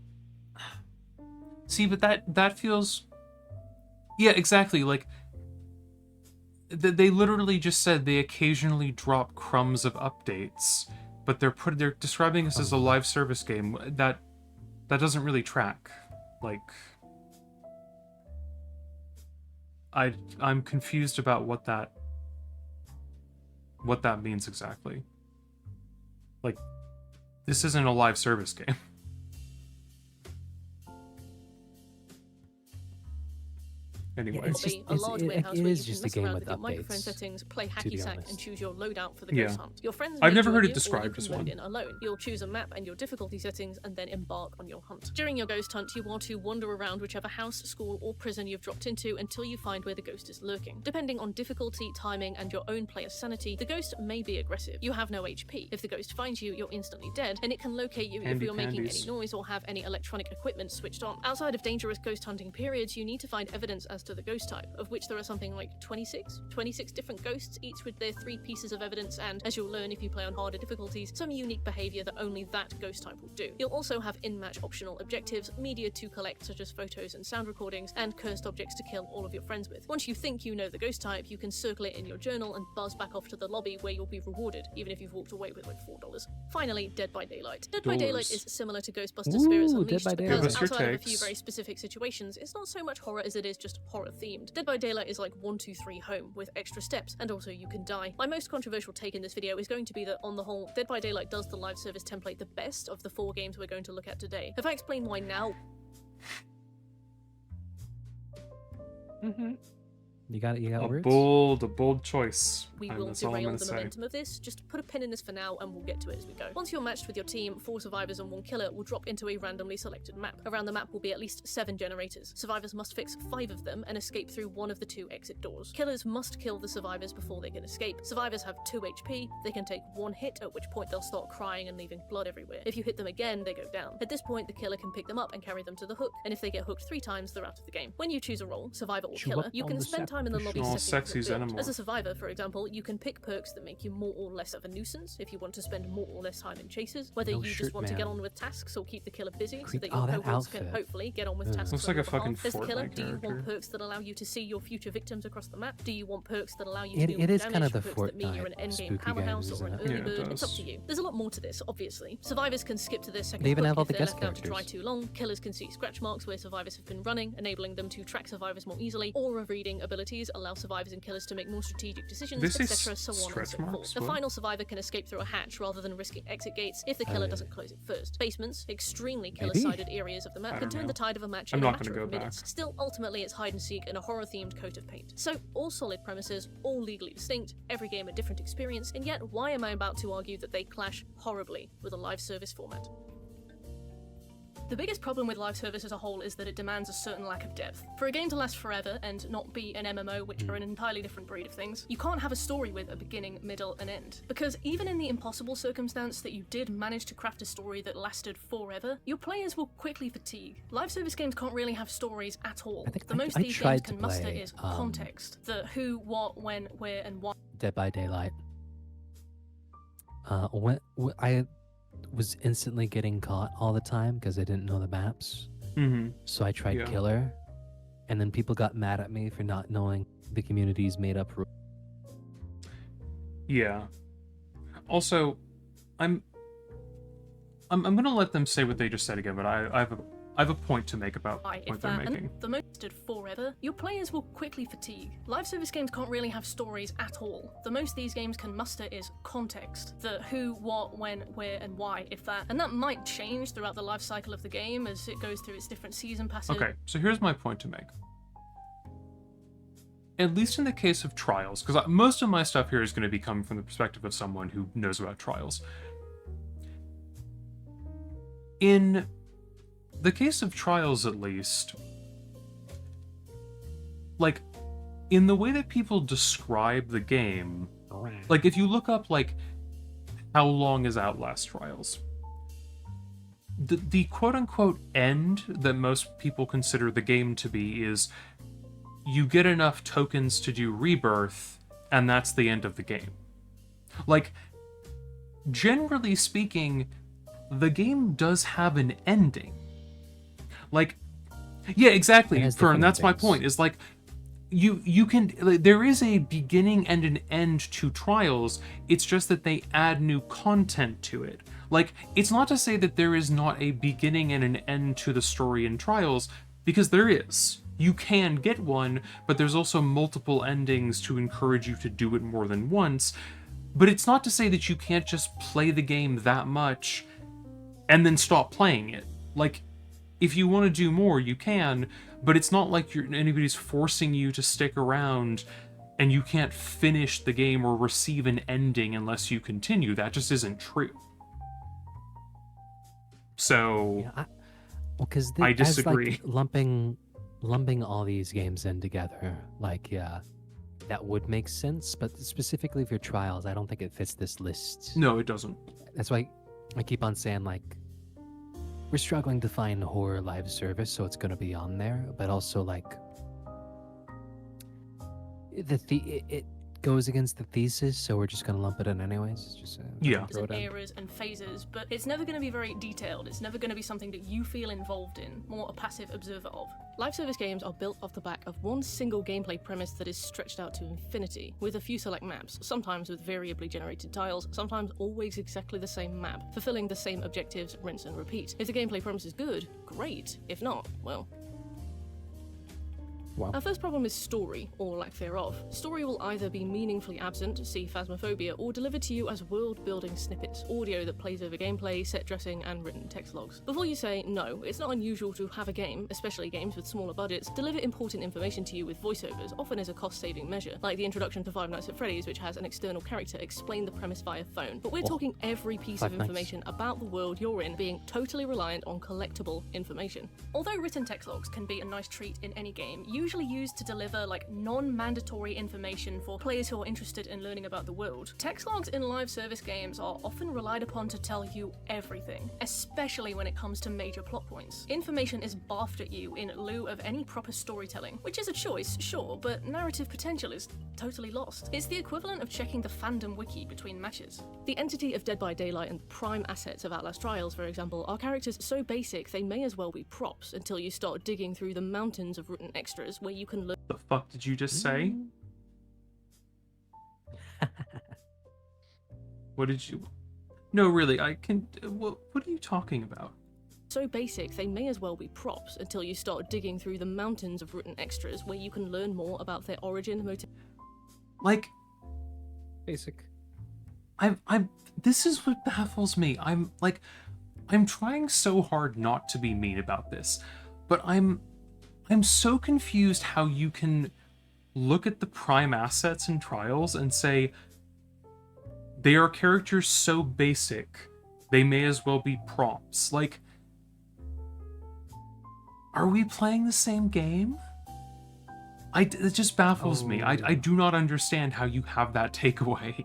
see, but that feels, yeah, exactly. Like they literally just said they occasionally drop crumbs of updates, but they're describing this as a live service game. That doesn't really track. Like, I'm confused about what that means exactly. Like, this isn't a live service game. Anyway, it's just- a large it warehouse is where you just can a mess game around with with your microphone updates, settings, play to hacky be sack, honest. and choose your loadout for the Yeah. ghost hunt. Your friends I've may never join heard it you, or described you can as load one. in alone. You'll choose a map and your difficulty settings, and then embark on your hunt. During your ghost hunt, you want to wander around whichever house, school, or prison you've dropped into until you find where the ghost is lurking. Depending on difficulty, timing, and your own player's sanity, the ghost may be aggressive. You have no HP. If the ghost finds you, you're instantly dead, and it can locate you if Handy you're making any pandies. noise or have any electronic equipment switched on. Outside of dangerous ghost hunting periods, you need to find evidence as to the ghost type, of which there are something like 26 different ghosts, each with their 3 pieces of evidence, and as you'll learn if you play on harder difficulties, some unique behavior that only that ghost type will do. You'll also have in-match optional objectives, media to collect such as photos and sound recordings, and cursed objects to kill all of your friends with. Once you think you know the ghost type, you can circle it in your journal and buzz back off to the lobby where you'll be rewarded, even if you've walked away with like $4. Finally, Dead by Daylight. Dead by Daylight is similar to Ghostbusters Spirits Ooh, Dead Unleashed by because Daylight. Give us your outside of a few takes. very specific situations, it's not so much horror as it is just horror themed. Dead by Daylight is like 1, 2, 3 home with extra steps, and also you can die. My most controversial take in this video is going to be that on the whole, Dead by Daylight does the live service template the best of the 4 games we're going to look at today. If I explain why now, You got A words? bold choice. we and will that's all I'm derail gonna the say. momentum of this. Just put a pin in this for now and we'll get to it as we go. Once you're matched with your team, 4 survivors and 1 killer will drop into a randomly selected map. Around the map will be at least 7 generators. Survivors must fix 5 of them and escape through one of the 2 exit doors. Killers must kill the survivors before they can escape. Survivors have 2 HP, they can take 1 hit, at which point they'll start crying and leaving blood everywhere. If you hit them again, they go down. At this point, the killer can pick them up and carry them to the hook, and if they get hooked 3 times, they're out of the game. When you choose a role, survivor or Chew killer, up you on can the spend time in the lobby sacrificial setting sexy your build. xenomorph. As a survivor, for example, you can pick perks that make you more or less of a nuisance if you want to spend more or less time in chases, whether No you shirt just want to get man. on with tasks or keep the killer busy so Creep- that your oh, that cohorts can outfit. hopefully get on with Ugh. tasks Looks on like a your behalf. fucking As the killer, Fortnite do you want character. perks that allow you to see your future victims across the map? Do you want perks that allow you It- to deal it with is kind damage, of the perks that mean you're an Fortnite endgame spooky powerhouse games, or an isn't it? early Yeah, it bird? It's up does. to you. There's a lot more to this, obviously. Survivors can skip to their second They even hook have all if the they're guest left out to dry characters. too long. Killers can see scratch marks where survivors have been running, enabling them to track survivors more easily. Aura reading abilities allow survivors and killers to make more strategic decisions, This is etc., so on and stretch so forth. marks? The What? final survivor can escape through a hatch rather than risking exit gates if the Oh, killer yeah. doesn't close it first. Basements, extremely Maybe? killer-sided areas of the I map, can don't turn know. the tide of a match I'm in a not matter gonna of go minutes. back. Still, ultimately, it's hide and seek in a horror-themed coat of paint. So, all solid premises, all legally distinct, every game a different experience, and yet why am I about to argue that they clash horribly with a live service format? The biggest problem with live service as a whole is that it demands a certain lack of depth. For a game to last forever and not be an MMO, which are an entirely different breed of things, you can't have a story with a beginning, middle, and end. Because even in the impossible circumstance that you did manage to craft a story that lasted forever, your players will quickly fatigue. Live service games can't really have stories at all. The most these games can muster is context. The who, what, when, where, and why. Dead by Daylight. When I was instantly getting caught all the time because I didn't know the maps. So I tried Killer, and then people got mad at me for not knowing the community's made up rules. Yeah. Also, I'm gonna let them say what they just said again, but I have a point to make about what they're making. The most lasted forever, your players will quickly fatigue. Live service games can't really have stories at all. The most these games can muster is context. The who, what, when, where, and why, if that. And that might change throughout the life cycle of the game as it goes through its different season passes. Okay, so here's my point to make. At least in the case of Trials, because most of my stuff here is going to be coming from the perspective of someone who knows about Trials. In the case of Trials, at least, like, in the way that people describe the game, like, if you look up, like, how long is Outlast Trials, the quote-unquote end that most people consider the game to be is you get enough tokens to do Rebirth, and that's the end of the game. Like, generally speaking, the game does have an ending. Like, yeah, exactly, Fern, that's my point, is like, you can, like, there is a beginning and an end to Trials, it's just that they add new content to it. Like, it's not to say that there is not a beginning and an end to the story in Trials, because there is. You can get one, but there's also multiple endings to encourage you to do it more than once. But it's not to say that you can't just play the game that much and then stop playing it. Like, if you want to do more, you can, but it's not like anybody's forcing you to stick around and you can't finish the game or receive an ending unless you continue. That just isn't true. So, yeah, because I disagree. Like, lumping all these games in together, like, yeah, that would make sense, but specifically for Trials, I don't think it fits this list. No, it doesn't. That's why I keep on saying, like, we're struggling to find horror live service, so it's going to be on there, but also, like, it goes against the thesis, so we're just going to lump it in anyways. It's just Eras and phases, but it's never going to be very detailed. It's never going to be something that you feel involved in, more a passive observer of. Live service games are built off the back of one single gameplay premise that is stretched out to infinity, with a few select maps, sometimes with variably generated tiles, sometimes always exactly the same map, fulfilling the same objectives, rinse and repeat. If the gameplay premise is good, great. If not, well... Wow. Our first problem is story, or lack thereof. Story will either be meaningfully absent, see Phasmophobia, or delivered to you as world-building snippets, audio that plays over gameplay, set dressing, and written text logs. Before you say, no, it's not unusual to have a game, especially games with smaller budgets, deliver important information to you with voiceovers, often as a cost-saving measure, like the introduction to Five Nights at Freddy's, which has an external character explain the premise via phone. But we're talking every piece of information about the world you're in being totally reliant on collectible information. Although written text logs can be a nice treat in any game, usually used to deliver like non-mandatory information for players who are interested in learning about the world. Text logs in live service games are often relied upon to tell you everything, especially when it comes to major plot points. Information is barfed at you in lieu of any proper storytelling, which is a choice, sure, but narrative potential is totally lost. It's the equivalent of checking the fandom wiki between matches. The entity of Dead by Daylight and the prime assets of Outlast Trials, for example, are characters so basic they may as well be props until you start digging through the mountains of written extras where you can learn. The fuck did you just say? What did you... No, really, I can... What are you talking about? So basic, they may as well be props until you start digging through the mountains of written extras where you can learn more about their origin, motive... Like... Basic. This is what baffles me. I'm trying so hard not to be mean about this, but I'm so confused how you can look at the prime assets in Trials and say they are characters so basic they may as well be props. Like, Are we playing the same game? It just baffles me. I do not understand how you have that takeaway.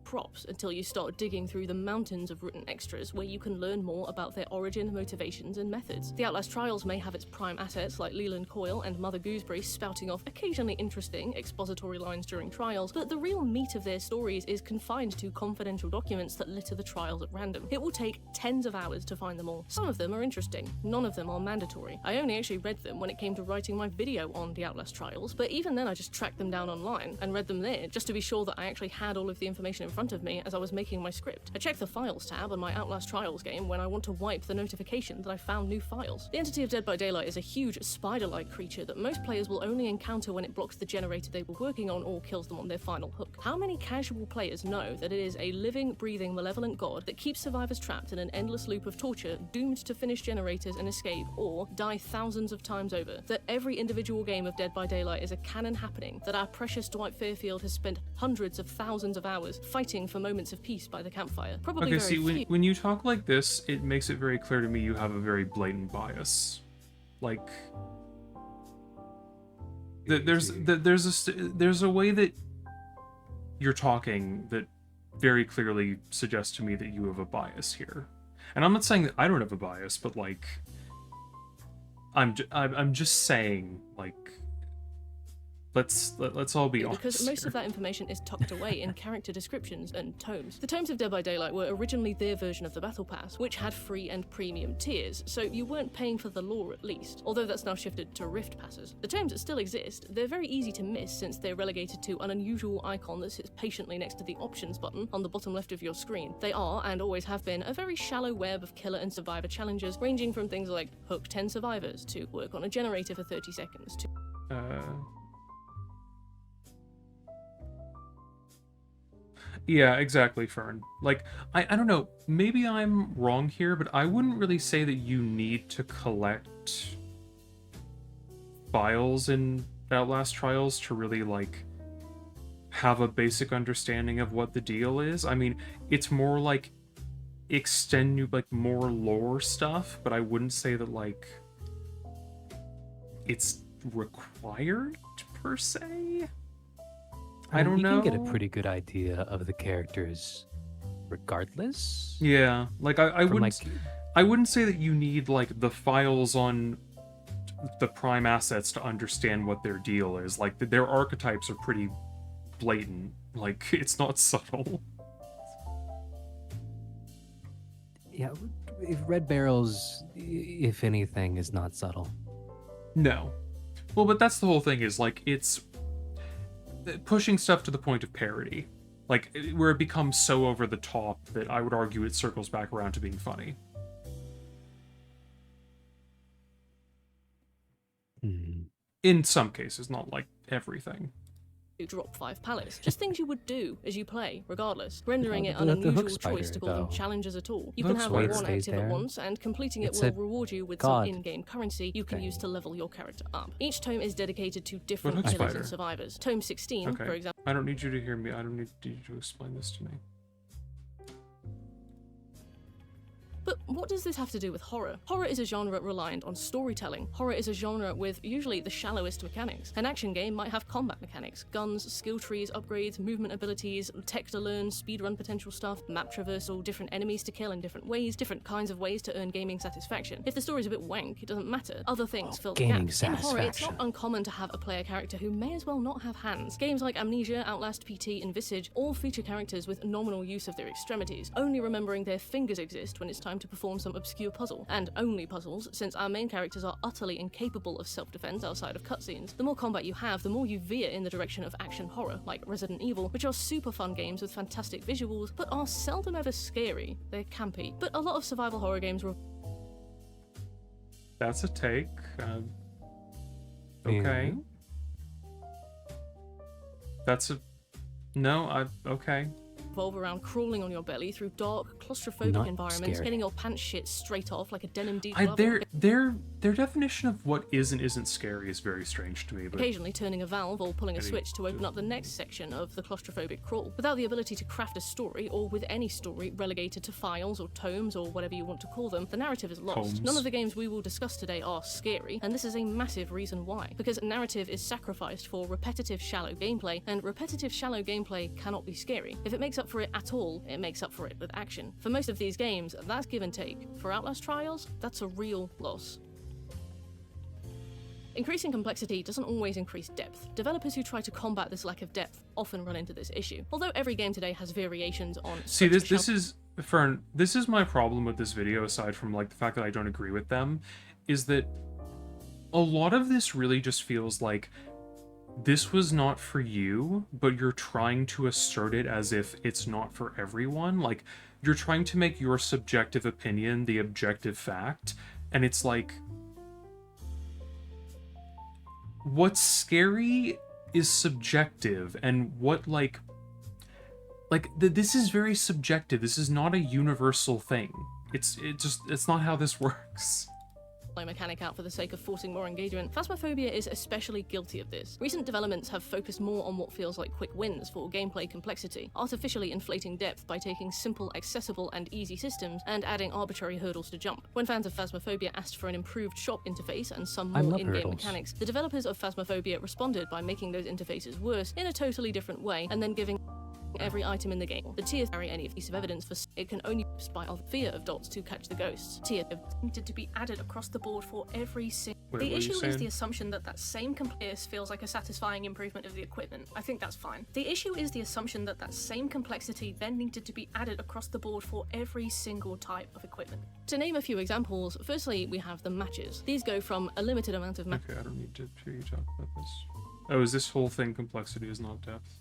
Props until you start digging through the mountains of written extras where you can learn more about their origin, motivations, and methods. The Outlast Trials may have its prime assets like Leland Coyle and Mother Gooseberry spouting off occasionally interesting expository lines during trials, but the real meat of their stories is confined to confidential documents that litter the trials at random. It will take tens of hours to find them all. Some of them are interesting, none of them are mandatory. I only actually read them when it came to writing my video on the Outlast Trials, but even then I just tracked them down online and read them there just to be sure that I actually had all of the information in front of me as I was making my script. I check the Files tab on my Outlast Trials game when I want to wipe the notification that I found new files. The entity of Dead by Daylight is a huge spider-like creature that most players will only encounter when it blocks the generator they were working on or kills them on their final hook. How many casual players know that it is a living, breathing, malevolent god that keeps survivors trapped in an endless loop of torture, doomed to finish generators and escape, or die thousands of times over? That every individual game of Dead by Daylight is a canon happening, that our precious Dwight Fairfield has spent hundreds of thousands of hours fighting for moments of peace by the campfire. Probably Okay, very see, few. when you talk like this, it makes it very clear to me you have a very blatant bias. Like, there's a way that you're talking that very clearly suggests to me that you have a bias here. And I'm not saying that I don't have a bias, but like, I'm just saying, like, let's all be honest. Because most of that information is tucked away in character descriptions and tomes. The tomes of Dead by Daylight were originally their version of the Battle Pass, which had free and premium tiers, so you weren't paying for the lore at least, although that's now shifted to Rift passes. The tomes still exist, they're very easy to miss since they're relegated to an unusual icon that sits patiently next to the options button on the bottom left of your screen. They are, and always have been, a very shallow web of killer and survivor challenges, ranging from things like hook 10 survivors, to work on a generator for 30 seconds, to Yeah, exactly, Fern. Like, I don't know, maybe I'm wrong here, but I wouldn't really say that you need to collect files in Outlast Trials to really, like, have a basic understanding of what the deal is. I mean, it's more like more lore stuff, but I wouldn't say that, like, it's required, per se? I don't know. You can get a pretty good idea of the characters regardless. Yeah, like I wouldn't say that you need like the files on the prime assets to understand what their deal is. Like their archetypes are pretty blatant. Like it's not subtle. Yeah, if Red Barrels, if anything, is not subtle. No. Well, but that's the whole thing, is like it's pushing stuff to the point of parody, like where it becomes so over the top that I would argue it circles back around to being funny. In some cases, not like everything. Drop 5 pallets. Just things you would do as you play, regardless. Rendering it an unusual choice to call them challenges at all. You can have one active at once, and completing it will reward you with some in-game currency you can use to level your character up. Each tome is dedicated to different killers and survivors. Tome 16, for example. I don't need you to hear me. I don't need you to explain this to me. But what does this have to do with horror? Horror is a genre reliant on storytelling. Horror is a genre with usually the shallowest mechanics. An action game might have combat mechanics, guns, skill trees, upgrades, movement abilities, tech to learn, speedrun potential stuff, map traversal, different enemies to kill in different ways, different kinds of ways to earn gaming satisfaction. If the story's a bit wank, it doesn't matter. Other things fill the gaps. In horror, it's not uncommon to have a player character who may as well not have hands. Games like Amnesia, Outlast PT, and Visage all feature characters with nominal use of their extremities, only remembering their fingers exist when it's time to perform some obscure puzzle, and only puzzles, since our main characters are utterly incapable of self-defense outside of cutscenes. The more combat you have, the more you veer in the direction of action horror, like Resident Evil, which are super fun games with fantastic visuals, but are seldom ever scary. They're campy. But a lot of survival horror games That's a take. Okay. That's a... No, okay. revolve around crawling on your belly through dark, claustrophobic environments, getting your pants shit straight off like a denim deep. They're their definition of what is and isn't scary is very strange to me. But occasionally turning a valve or pulling a Maybe switch to open up the next section of the claustrophobic crawl, without the ability to craft a story, or with any story relegated to files or tomes or whatever you want to call them, the narrative is lost. Tomes. None of the games we will discuss today are scary, and this is a massive reason why. Because narrative is sacrificed for repetitive, shallow gameplay, and repetitive, shallow gameplay cannot be scary. If it makes up for it at all, it makes up for it with action. For most of these games, that's give and take. For Outlast Trials, that's a real loss. Increasing complexity doesn't always increase depth. Developers who try to combat this lack of depth often run into this issue. Although every game today has variations on... See, this is, Fern, this is my problem with this video, aside from like the fact that I don't agree with them, is that a lot of this really just feels like this was not for you, but you're trying to assert it as if it's not for everyone. Like, you're trying to make your subjective opinion the objective fact, and it's like... what's scary is subjective, and what, like this is very subjective. This is not a universal thing. It's not how this works. Mechanic out for the sake of forcing more engagement. Phasmophobia is especially guilty of this. Recent developments have focused more on what feels like quick wins for gameplay complexity, artificially inflating depth by taking simple, accessible, and easy systems and adding arbitrary hurdles to jump. When fans of Phasmophobia asked for an improved shop interface and some more in-game mechanics, the developers of Phasmophobia responded by making those interfaces worse in a totally different way, and then giving every item in the game. The tiers carry any piece of evidence for it can only be used by our fear of dots to catch the ghosts. Tier needed to be added across the board for every single. The issue is the assumption that same complexity feels like a satisfying improvement of the equipment. I think that's fine. The issue is the assumption that same complexity then needed to be added across the board for every single type of equipment. To name a few examples, firstly we have the matches. These go from a limited amount of Okay, I don't need to hear you talk about this. Oh, is this whole thing complexity is not depth?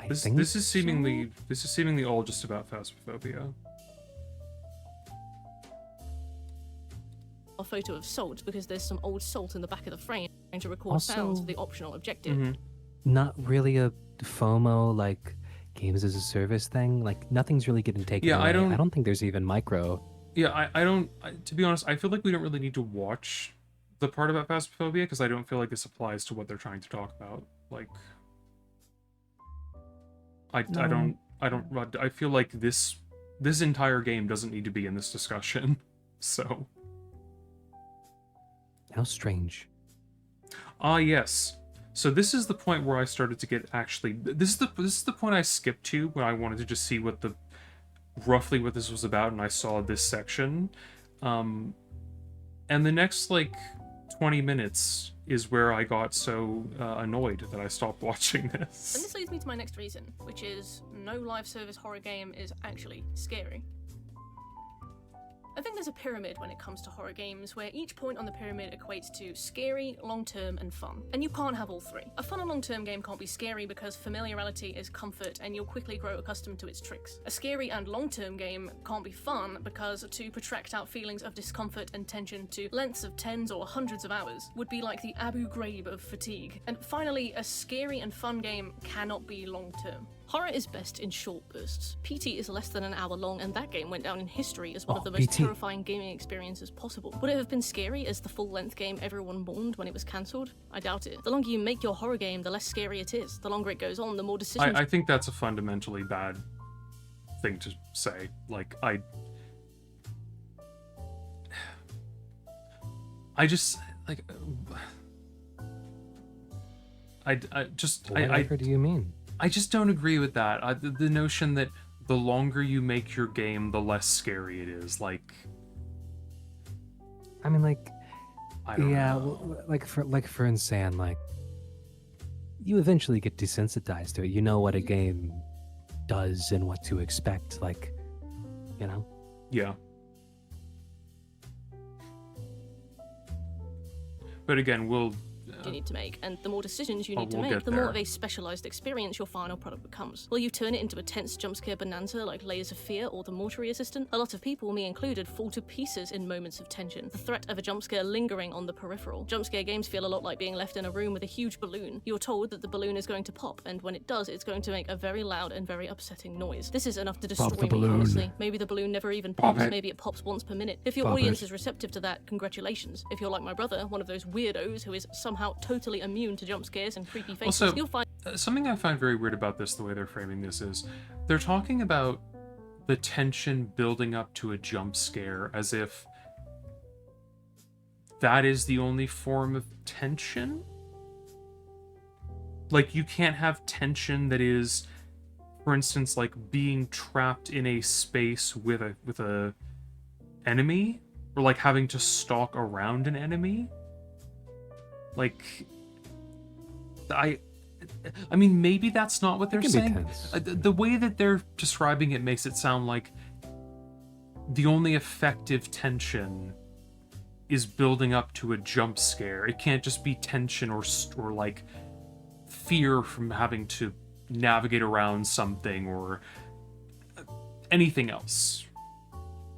This is seemingly all just about Phasmophobia. A photo of salt because there's some old salt in the back of the frame trying to record sounds of the optional objective. Not really a FOMO like games as a service thing. Like nothing's really getting taken away. I don't think there's even micro. Yeah, to be honest, I feel like we don't really need to watch the part about Phasmophobia because I don't feel like this applies to what they're trying to talk about. Like, I feel like this entire game doesn't need to be in this discussion. So. How strange. Ah, yes. So this is the point where I started to get this is the point I skipped to when I wanted to just see roughly what this was about, and I saw this section. And the next like 20 minutes is where I got so annoyed that I stopped watching this. And this leads me to my next reason, which is no live service horror game is actually scary. I think there's a pyramid when it comes to horror games, where each point on the pyramid equates to scary, long-term, and fun. And you can't have all three. A fun and long-term game can't be scary because familiarity is comfort and you'll quickly grow accustomed to its tricks. A scary and long-term game can't be fun because to protract out feelings of discomfort and tension to lengths of tens or hundreds of hours would be like the Abu Ghraib of fatigue. And finally, a scary and fun game cannot be long-term. Horror is best in short bursts. PT is less than an hour long, and that game went down in history as one of the most terrifying gaming experiences possible. Would it have been scary as the full-length game everyone mourned when it was cancelled? I doubt it. The longer you make your horror game, the less scary it is. The longer it goes on, the more decisions... I think that's a fundamentally bad thing to say. Like, I just, like... Whatever do you mean? I just don't agree with that. The notion that the longer you make your game, the less scary it is. Like, I mean, like, I don't know. like for Insane, like, you eventually get desensitized to it. You know what a game does and what to expect. Like, you know. Yeah. But again, you need to make, and the more decisions you need to we'll make, get the more there. of a specialized experience your final product becomes. Will you turn it into a tense jumpscare bonanza like Layers of Fear or the Mortuary Assistant? A lot of people, me included, fall to pieces in moments of tension, the threat of a jumpscare lingering on the peripheral. Jumpscare games feel a lot like being left in a room with a huge balloon. You're told that the balloon is going to pop, and when it does, it's going to make a very loud and very upsetting noise. This is enough to destroy the me, balloon. honestly. Maybe the balloon never even Pop pops, it. maybe it pops once per minute. If your Pop audience it. is receptive to that, congratulations. If you're like my brother, one of those weirdos who is somehow totally immune to jump scares and creepy faces, Also, you'll find something I find very weird about this, the way they're framing this, is they're talking about the tension building up to a jump scare as if that is the only form of tension. Like, you can't have tension that is, for instance, like being trapped in a space with a enemy, or like having to stalk around an enemy. Like, I mean, maybe that's not what they're can be saying. tense. The way that they're describing it makes it sound like the only effective tension is building up to a jump scare. It can't just be tension or like fear from having to navigate around something or anything else.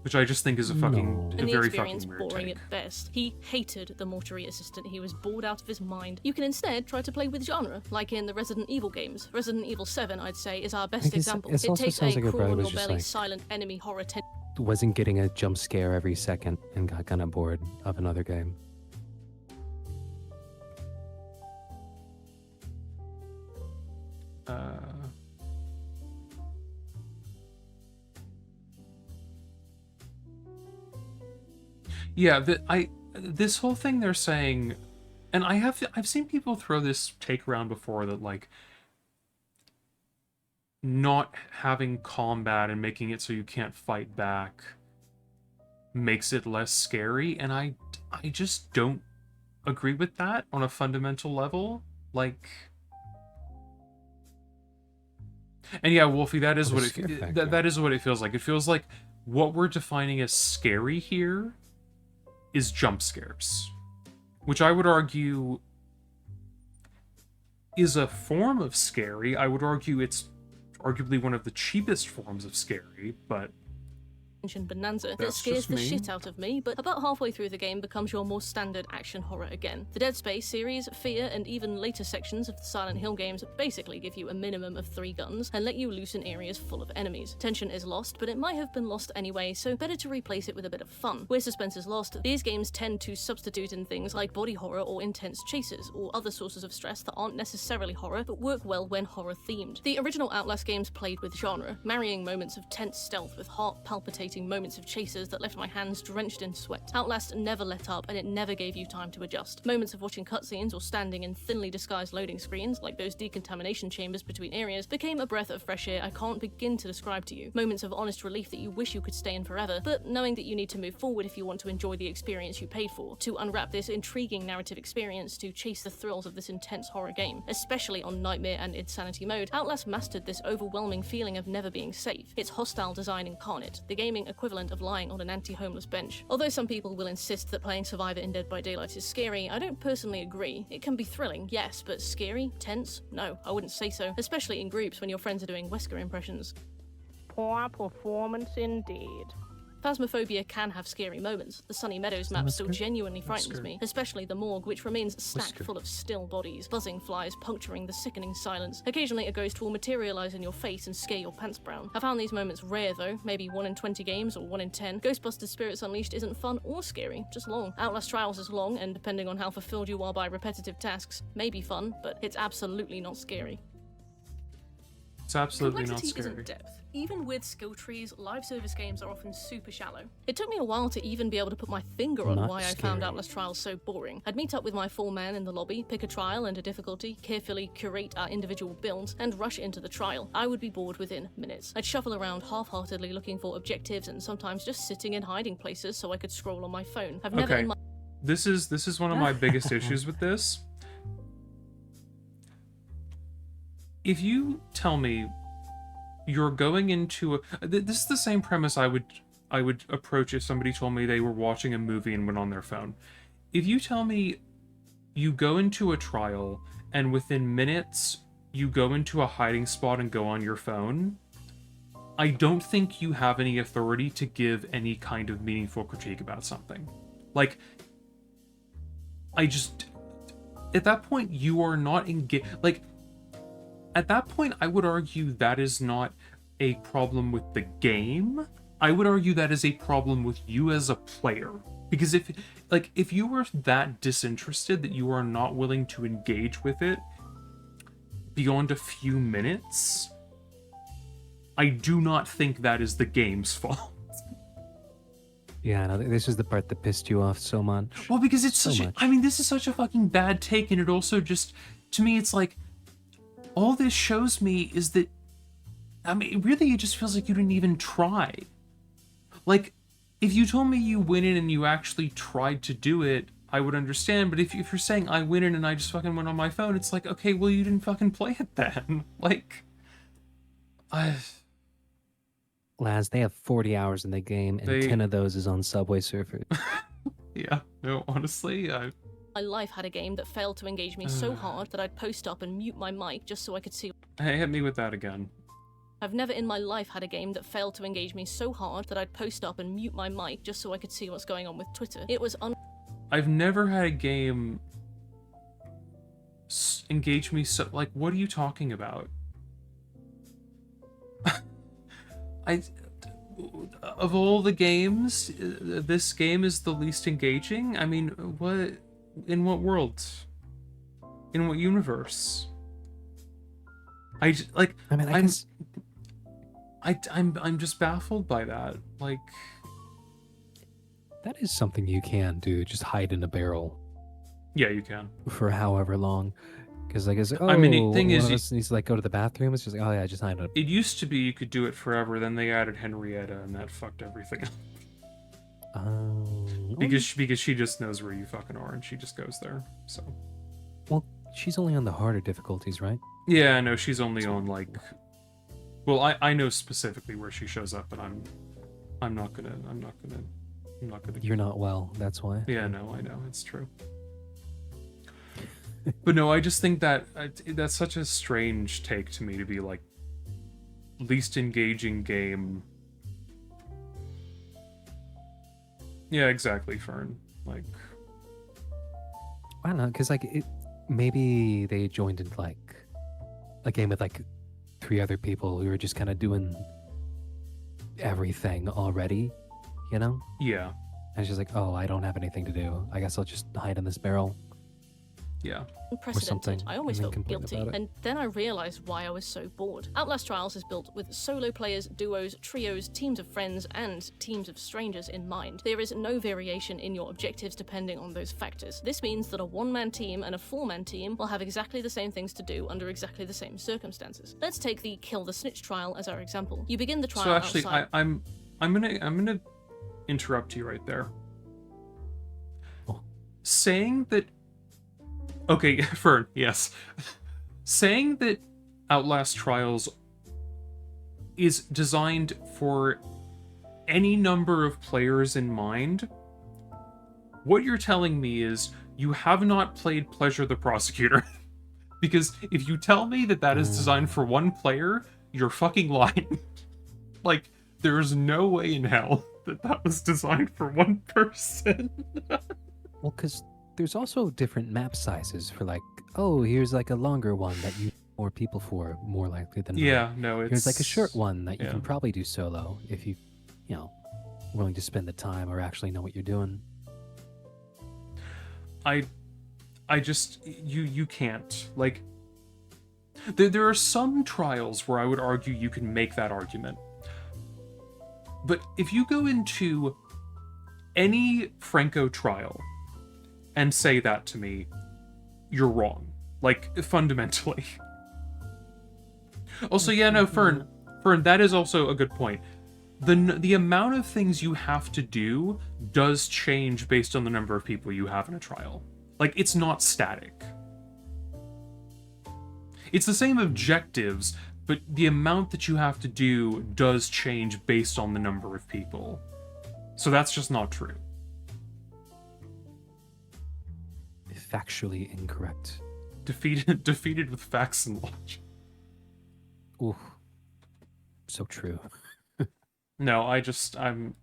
Which I just think is a fucking, and a the very experience fucking weird boring take. at best. He hated the Mortuary Assistant. He was bored out of his mind. You can instead try to play with genre, like in the Resident Evil games. Resident Evil 7, I'd say, is our best guess example. it It also takes sounds a like your brother crawl in was your just belly, like- silent enemy horror tension. Wasn't getting a jump scare every second and got kind of bored of another game. Yeah, this whole thing they're saying, and I've seen people throw this take around before that like not having combat and making it so you can't fight back makes it less scary, and I just don't agree with that on a fundamental level. Like, and yeah, Wolfie, that is Well, what the it scare factor. that is what it feels like. It feels like what we're defining as scary here is jump scares, which I would argue is a form of scary. I would argue it's arguably one of the cheapest forms of scary, but bonanza that That's scares just the me. shit out of me, but about halfway through the game becomes your more standard action horror again. The Dead Space series, Fear, and even later sections of the Silent Hill games basically give you a minimum of 3 guns and let you loose in areas full of enemies. Tension is lost, but it might have been lost anyway, so better to replace it with a bit of fun. Where suspense is lost, these games tend to substitute in things like body horror or intense chases, or other sources of stress that aren't necessarily horror, but work well when horror themed. The original Outlast games played with genre, marrying moments of tense stealth with heart-palpitating moments of chases that left my hands drenched in sweat. Outlast never let up, and it never gave you time to adjust. Moments of watching cutscenes or standing in thinly disguised loading screens, like those decontamination chambers between areas, became a breath of fresh air I can't begin to describe to you. Moments of honest relief that you wish you could stay in forever, but knowing that you need to move forward if you want to enjoy the experience you paid for, to unwrap this intriguing narrative experience, to chase the thrills of this intense horror game. Especially on Nightmare and Insanity mode, Outlast mastered this overwhelming feeling of never being safe. It's hostile design incarnate, the gaming equivalent of lying on an anti-homeless bench. Although some people will insist that playing Survivor in Dead by Daylight is scary, I don't personally agree. It can be thrilling, yes, but scary? Tense? No, I wouldn't say so, especially in groups when your friends are doing Wesker impressions. Poor performance indeed. Phasmophobia can have scary moments. The Sunny Meadows map still genuinely frightens Wesker. me, especially the morgue, which remains stacked Wesker. full of still bodies, buzzing flies puncturing the sickening silence. Occasionally a ghost will materialize in your face and scare your pants brown. I found these moments rare though, maybe 1 in 20 games or 1 in 10. Ghostbusters Spirits Unleashed isn't fun or scary, just long. Outlast Trials is long, and depending on how fulfilled you are by repetitive tasks, may be fun, but it's absolutely not scary. it's absolutely not Complexity scary. isn't depth. Even with skill trees, live service games are often super shallow. It took me a while to even be able to put my finger on Not why I found scary. Outlast Trials so boring. I'd meet up with my full man in the lobby, pick a trial and a difficulty, carefully curate our individual builds, and rush into the trial. I would be bored within minutes. I'd shuffle around half-heartedly looking for objectives and sometimes just sitting in hiding places so I could scroll on my phone. I've never Okay, in my this is one of my biggest issues with this. If you tell me you're going into this is the same premise I would approach if somebody told me they were watching a movie and went on their phone. If you tell me you go into a trial and within minutes you go into a hiding spot and go on your phone, I don't think you have any authority to give any kind of meaningful critique about something. Like, at that point, you are not engaged. Like, at that point, I would argue that is not a problem with the game. I would argue that is a problem with you as a player. Because if you were that disinterested that you are not willing to engage with it beyond a few minutes, I do not think that is the game's fault. Yeah, no, this is the part that pissed you off so much. Well, because it's so such much. I mean, this is such a fucking bad take, and it also just, to me, it's like, all this shows me is that, I mean, really, it just feels like you didn't even try. Like, if you told me you went in and you actually tried to do it, I would understand, but if you're saying I went in and I just fucking went on my phone, it's like, okay, well, you didn't fucking play it then. Like, Laz, they have 40 hours in the game, and 10 of those is on Subway Surfers. Yeah, no, honestly, My life had a game that failed to engage me so hard that I'd post up and mute my mic just so I could see. Hey, hit me with that again. I've never in my life had a game that failed to engage me so hard that I'd post up and mute my mic just so I could see what's going on with Twitter. It was I've never had a game engage me so... Like, what are you talking about? Of all the games, this game is the least engaging? I mean, what... In what world? In what universe? I'm just baffled by that. Like, that is something you can do, just hide in a barrel. Yeah, you can. For however long. Because I guess, I mean, the thing one is, of us needs to like go to the bathroom. It's just like, oh yeah, just hide in a... It used to be you could do it forever, then they added Henrietta, and that fucked everything up. Because she just knows where you fucking are, and she just goes there, so... Well, she's only on the harder difficulties, right? Yeah, no, she's only on, like... Well, I know specifically where she shows up, but I'm not gonna... You're not well, that's why. Yeah, no, I know, it's true. But no, I just think that that's such a strange take to me, to be like, least engaging game. Yeah, exactly, Fern. Like, I don't know, because like maybe they joined in like a game with like 3 other people who were just kind of doing everything already, you know? Yeah. And it's just like, oh, I don't have anything to do. I guess I'll just hide in this barrel. Yeah. Unprecedented. I always felt guilty, about it. and then I realized why I was so bored. Outlast Trials is built with solo players, duos, trios, teams of friends, and teams of strangers in mind. There is no variation in your objectives depending on those factors. This means that a one-man team and a four-man team will have exactly the same things to do under exactly the same circumstances. Let's take the Kill the Snitch trial as our example. You begin the trial so actually, outside... I'm gonna interrupt you right there. Oh. Saying that... Okay, Fern, yes. Saying that Outlast Trials is designed for any number of players in mind, what you're telling me is you have not played Pleasure the Prosecutor. Because if you tell me that that is designed for one player, you're fucking lying. Like, there's no way in hell that that was designed for one person. Well, because there's also different map sizes for like, oh, here's like a longer one that you more people for, more likely than Yeah, not. no, Here's like a it's- short one that you yeah. can probably do solo if you know, willing to spend the time or actually know what you're doing. I just, you can't. Like, there are some trials where I would argue you can make that argument. But if you go into any Franco trial and say that to me, you're wrong. Like, fundamentally. Also, yeah, no, Fern, that is also a good point. The amount of things you have to do does change based on the number of people you have in a trial. Like, it's not static. It's the same objectives, but the amount that you have to do does change based on the number of people. So that's just not true. factually incorrect. Defeated with facts and logic. Ooh, so true. No, I'm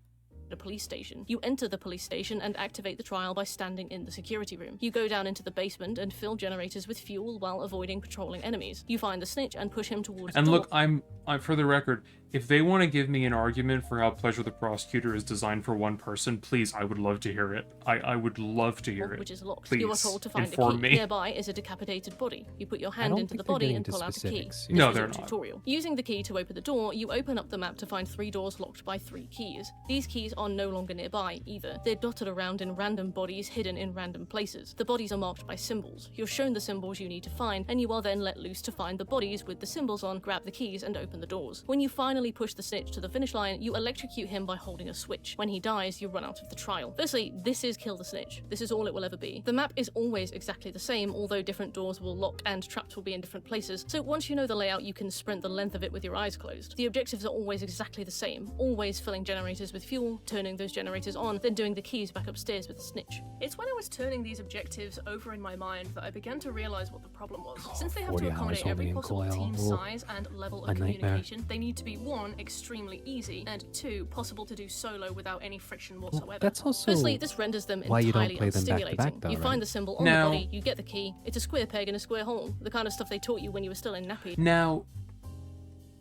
a police station. You enter the police station and activate the trial by standing in the security room. You go down into the basement and fill generators with fuel while avoiding patrolling enemies. You find the snitch and push him towards And the look, door. I'm for the record, if they want to give me an argument for how Pleasure the Prosecutor is designed for one person, please, I would love to hear it. I would love to hear it. Which is locked. Please, You are told to find a inform key. me. Nearby is a decapitated body. You put your hand don't into think the they're body getting and into pull out a key. specifics. This No, is they're your not. tutorial. Using the key to open the door, you open up the map to find 3 doors locked by 3 keys. These keys are no longer nearby either. They're dotted around in random bodies hidden in random places. The bodies are marked by symbols. You're shown the symbols you need to find, and you are then let loose to find the bodies with the symbols on, grab the keys, and open the doors. When you finally push the snitch to the finish line, you electrocute him by holding a switch. When he dies, you run out of the trial. Firstly, this is Kill the Snitch. This is all it will ever be. The map is always exactly the same, although different doors will lock and traps will be in different places, so once you know the layout, you can sprint the length of it with your eyes closed. The objectives are always exactly the same, always filling generators with fuel, turning those generators on, then doing the keys back upstairs with the snitch. It's when I was turning these objectives over in my mind that I began to realize what the problem was. Since they have 40 to hours accommodate every holding in possible coil. team Ooh. size and level A of nightmare. communication, they need to be 1, extremely easy, and 2, possible to do solo without any friction whatsoever. That's also Firstly, this renders them why you don't entirely play them back to unstimulating. back, though, You right? find the symbol on Now- the body, you get the key, it's a square peg in a square hole, the kind of stuff they taught you when you were still in nappy. Now,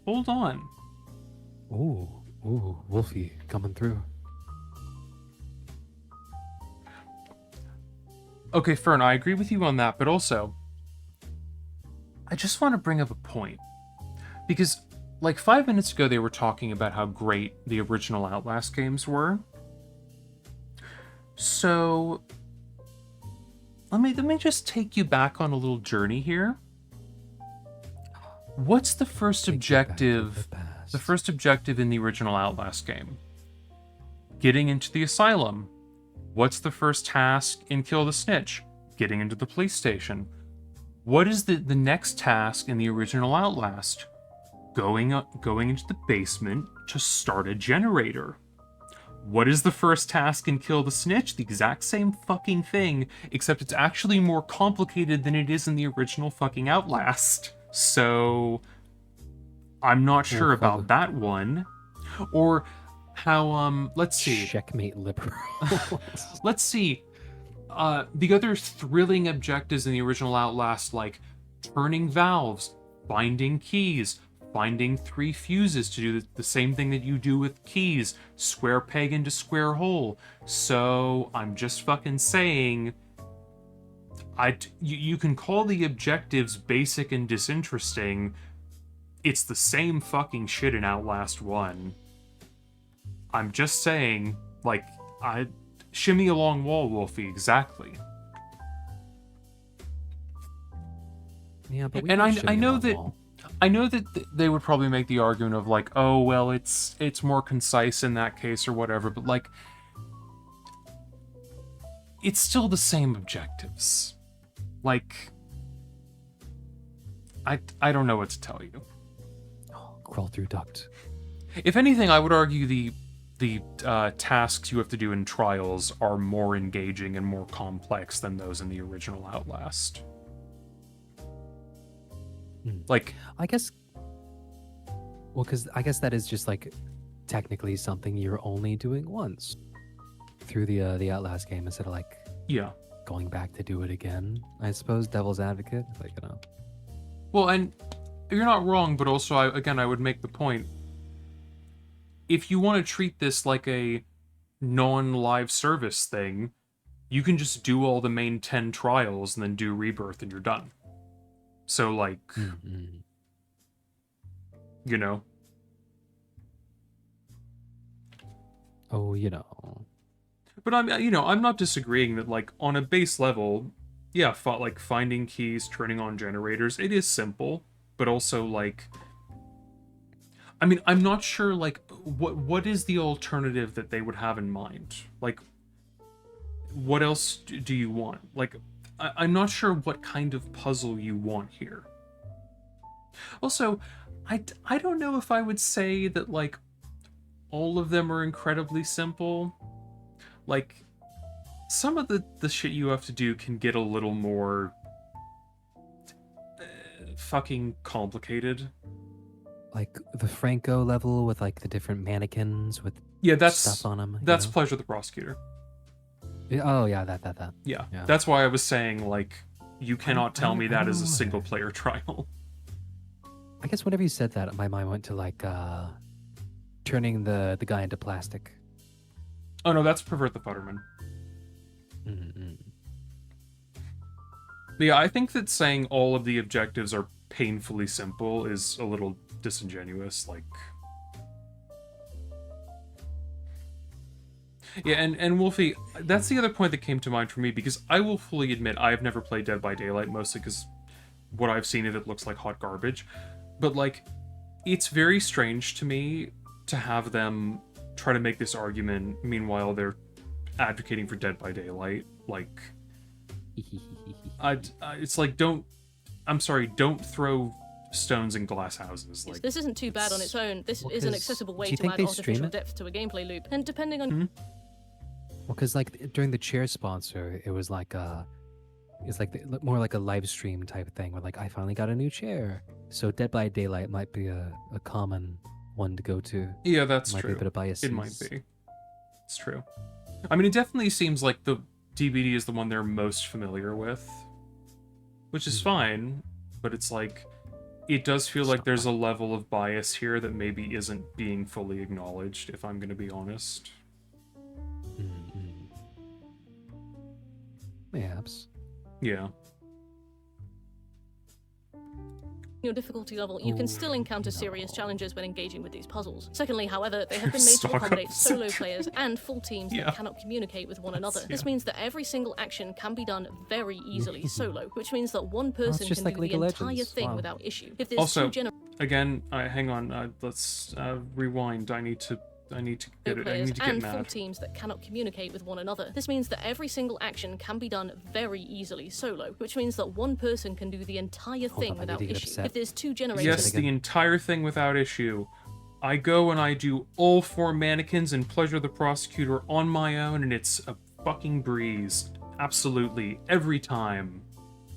hold on. Ooh, Wolfie coming through. Okay, Fern, I agree with you on that, but also, I just want to bring up a point. Because, like, 5 minutes ago, they were talking about how great the original Outlast games were. So, let me just take you back on a little journey here. What's the first objective? The first objective in the original Outlast game? Getting into the asylum. What's the first task in Kill the Snitch? Getting into the police station. What is the next task in the original Outlast? Going into the basement to start a generator. What is the first task in Kill the Snitch? The exact same fucking thing, except it's actually more complicated than it is in the original fucking Outlast. So, I'm not sure about that one. Or how, let's see. Checkmate liberal. Let's see. The other thrilling objectives in the original Outlast, like turning valves, finding keys, finding 3 fuses to do the same thing that you do with keys, square peg into square hole. So, I'm just fucking saying, you can call the objectives basic and disinteresting. It's the same fucking shit in Outlast 1. I'm just saying, like, shimmy along wall, Wolfie, exactly. Yeah, but and I know that they would probably make the argument of like, oh well, it's more concise in that case or whatever, but like, it's still the same objectives. Like, I don't know what to tell you. Crawl through duct. If anything, I would argue the tasks you have to do in trials are more engaging and more complex than those in the original Outlast. Like, I guess. Well, because I guess that is just like technically something you're only doing once through the Outlast game instead of like going back to do it again. I suppose devil's advocate, like Well, and you're not wrong, but also I would make the point. If you want to treat this like a non-live service thing, you can just do all the main 10 trials and then do Rebirth and you're done. So, like, you know. Oh, you know. But I'm not disagreeing that, like, on a base level, yeah, like finding keys, turning on generators, it is simple, but also like, I mean, I'm not sure, like, what is the alternative that they would have in mind? Like, what else do you want? Like, I'm not sure what kind of puzzle you want here. Also, I don't know if I would say that, like, all of them are incredibly simple. Like, some of the shit you have to do can get a little more fucking complicated. Like the Franco level with like the different mannequins with that's stuff on them. That's Pleasure the Prosecutor. Oh yeah, that. Yeah, that's why I was saying like you cannot tell me that is a single player trial. I guess whenever you said that, my mind went to like turning the guy into plastic. Oh no, that's Pervert the Futterman. But yeah, I think that saying all of the objectives are painfully simple is a little disingenuous. Like, yeah, and Wolfie, that's the other point that came to mind for me, because I will fully admit I've never played Dead by Daylight, mostly because what I've seen of it looks like hot garbage. But like, it's very strange to me to have them try to make this argument, meanwhile they're advocating for Dead by Daylight. Like, it's like, don't throw stones in glass houses. Like, this isn't too bad on its own. This is an accessible way do you to think add they artificial stream it? depth to a gameplay loop, and depending on Well, because like during the chair sponsor, it was like more like a live stream type thing where like I finally got a new chair. So Dead by Daylight might be a common one to go to. yeah, that's might true. Be a bit of bias. It might be. It's true. I mean, it definitely seems like the DVD is the one they're most familiar with, which is fine, but it's like, it does feel like there's a level of bias here that maybe isn't being fully acknowledged, if I'm going to be honest. Perhaps. Yeah. your difficulty level, you can still encounter serious challenges when engaging with these puzzles. Secondly, however, they have been made to accommodate solo players and full teams that cannot communicate with one another. This means that every single action can be done very easily solo, which means that one person can do the entire thing without issue. If there's also, again, hang on, let's rewind. I need to get it. I need to get and mad. full teams that cannot communicate with one another. This means that every single action can be done very easily solo, which means that one person can do the entire thing without issue. If there's two generators... Yes, the entire thing without issue. I go and I do all 4 mannequins and Pleasure the Prosecutor on my own, and it's a fucking breeze. Absolutely. Every time.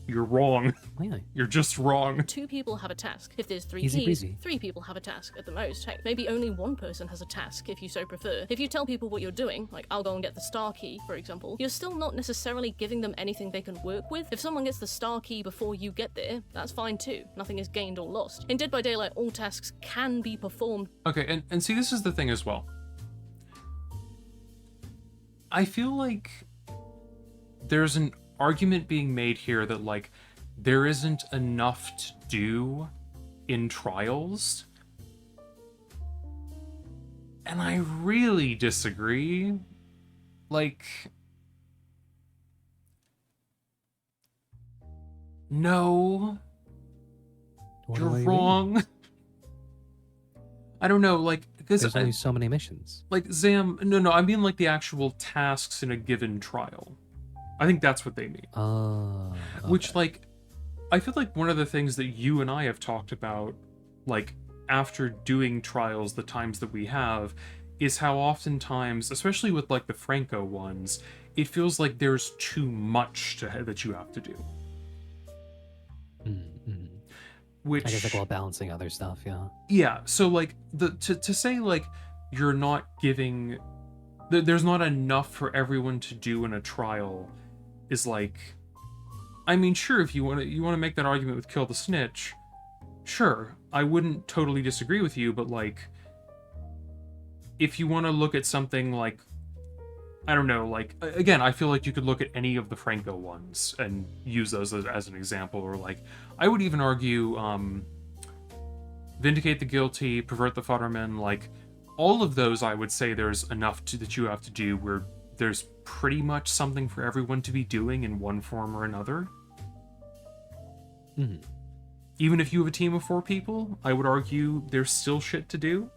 You're wrong. Really? You're just wrong. 2 people have a task. If there's 3 Easy keys, breezy. 3 people have a task at the most. Heck, maybe only 1 person has a task if you so prefer. If you tell people what you're doing, like I'll go and get the star key, for example, you're still not necessarily giving them anything they can work with. If someone gets the star key before you get there, that's fine too. Nothing is gained or lost. In Dead by Daylight, all tasks can be performed. Okay, and see, this is the thing as well. I feel like there's an argument being made here that, like, there isn't enough to do in trials. And I really disagree. Like, no. You're wrong. I don't know, like, because there's only so many missions. Like, Zam, no, I mean like the actual tasks in a given trial. I think that's what they mean. Okay. Which, like, I feel like one of the things that you and I have talked about, like, after doing trials the times that we have, is how oftentimes, especially with, like, the Franco ones, it feels like there's too much that you have to do. Which, I guess, like, while balancing other stuff, yeah. Yeah, so, like, to say, like, you're not giving... There's not enough for everyone to do in a trial is, like... I mean, sure, if you want to make that argument with Kill the Snitch, sure, I wouldn't totally disagree with you, but, like, if you want to look at something like, I don't know, like, again, I feel like you could look at any of the Franco ones and use those as an example, or, like, I would even argue, Vindicate the Guilty, Pervert the Futterman, like, all of those, I would say there's enough that you have to do where there's pretty much something for everyone to be doing in one form or another. Even if you have a team of 4 people, I would argue there's still shit to do.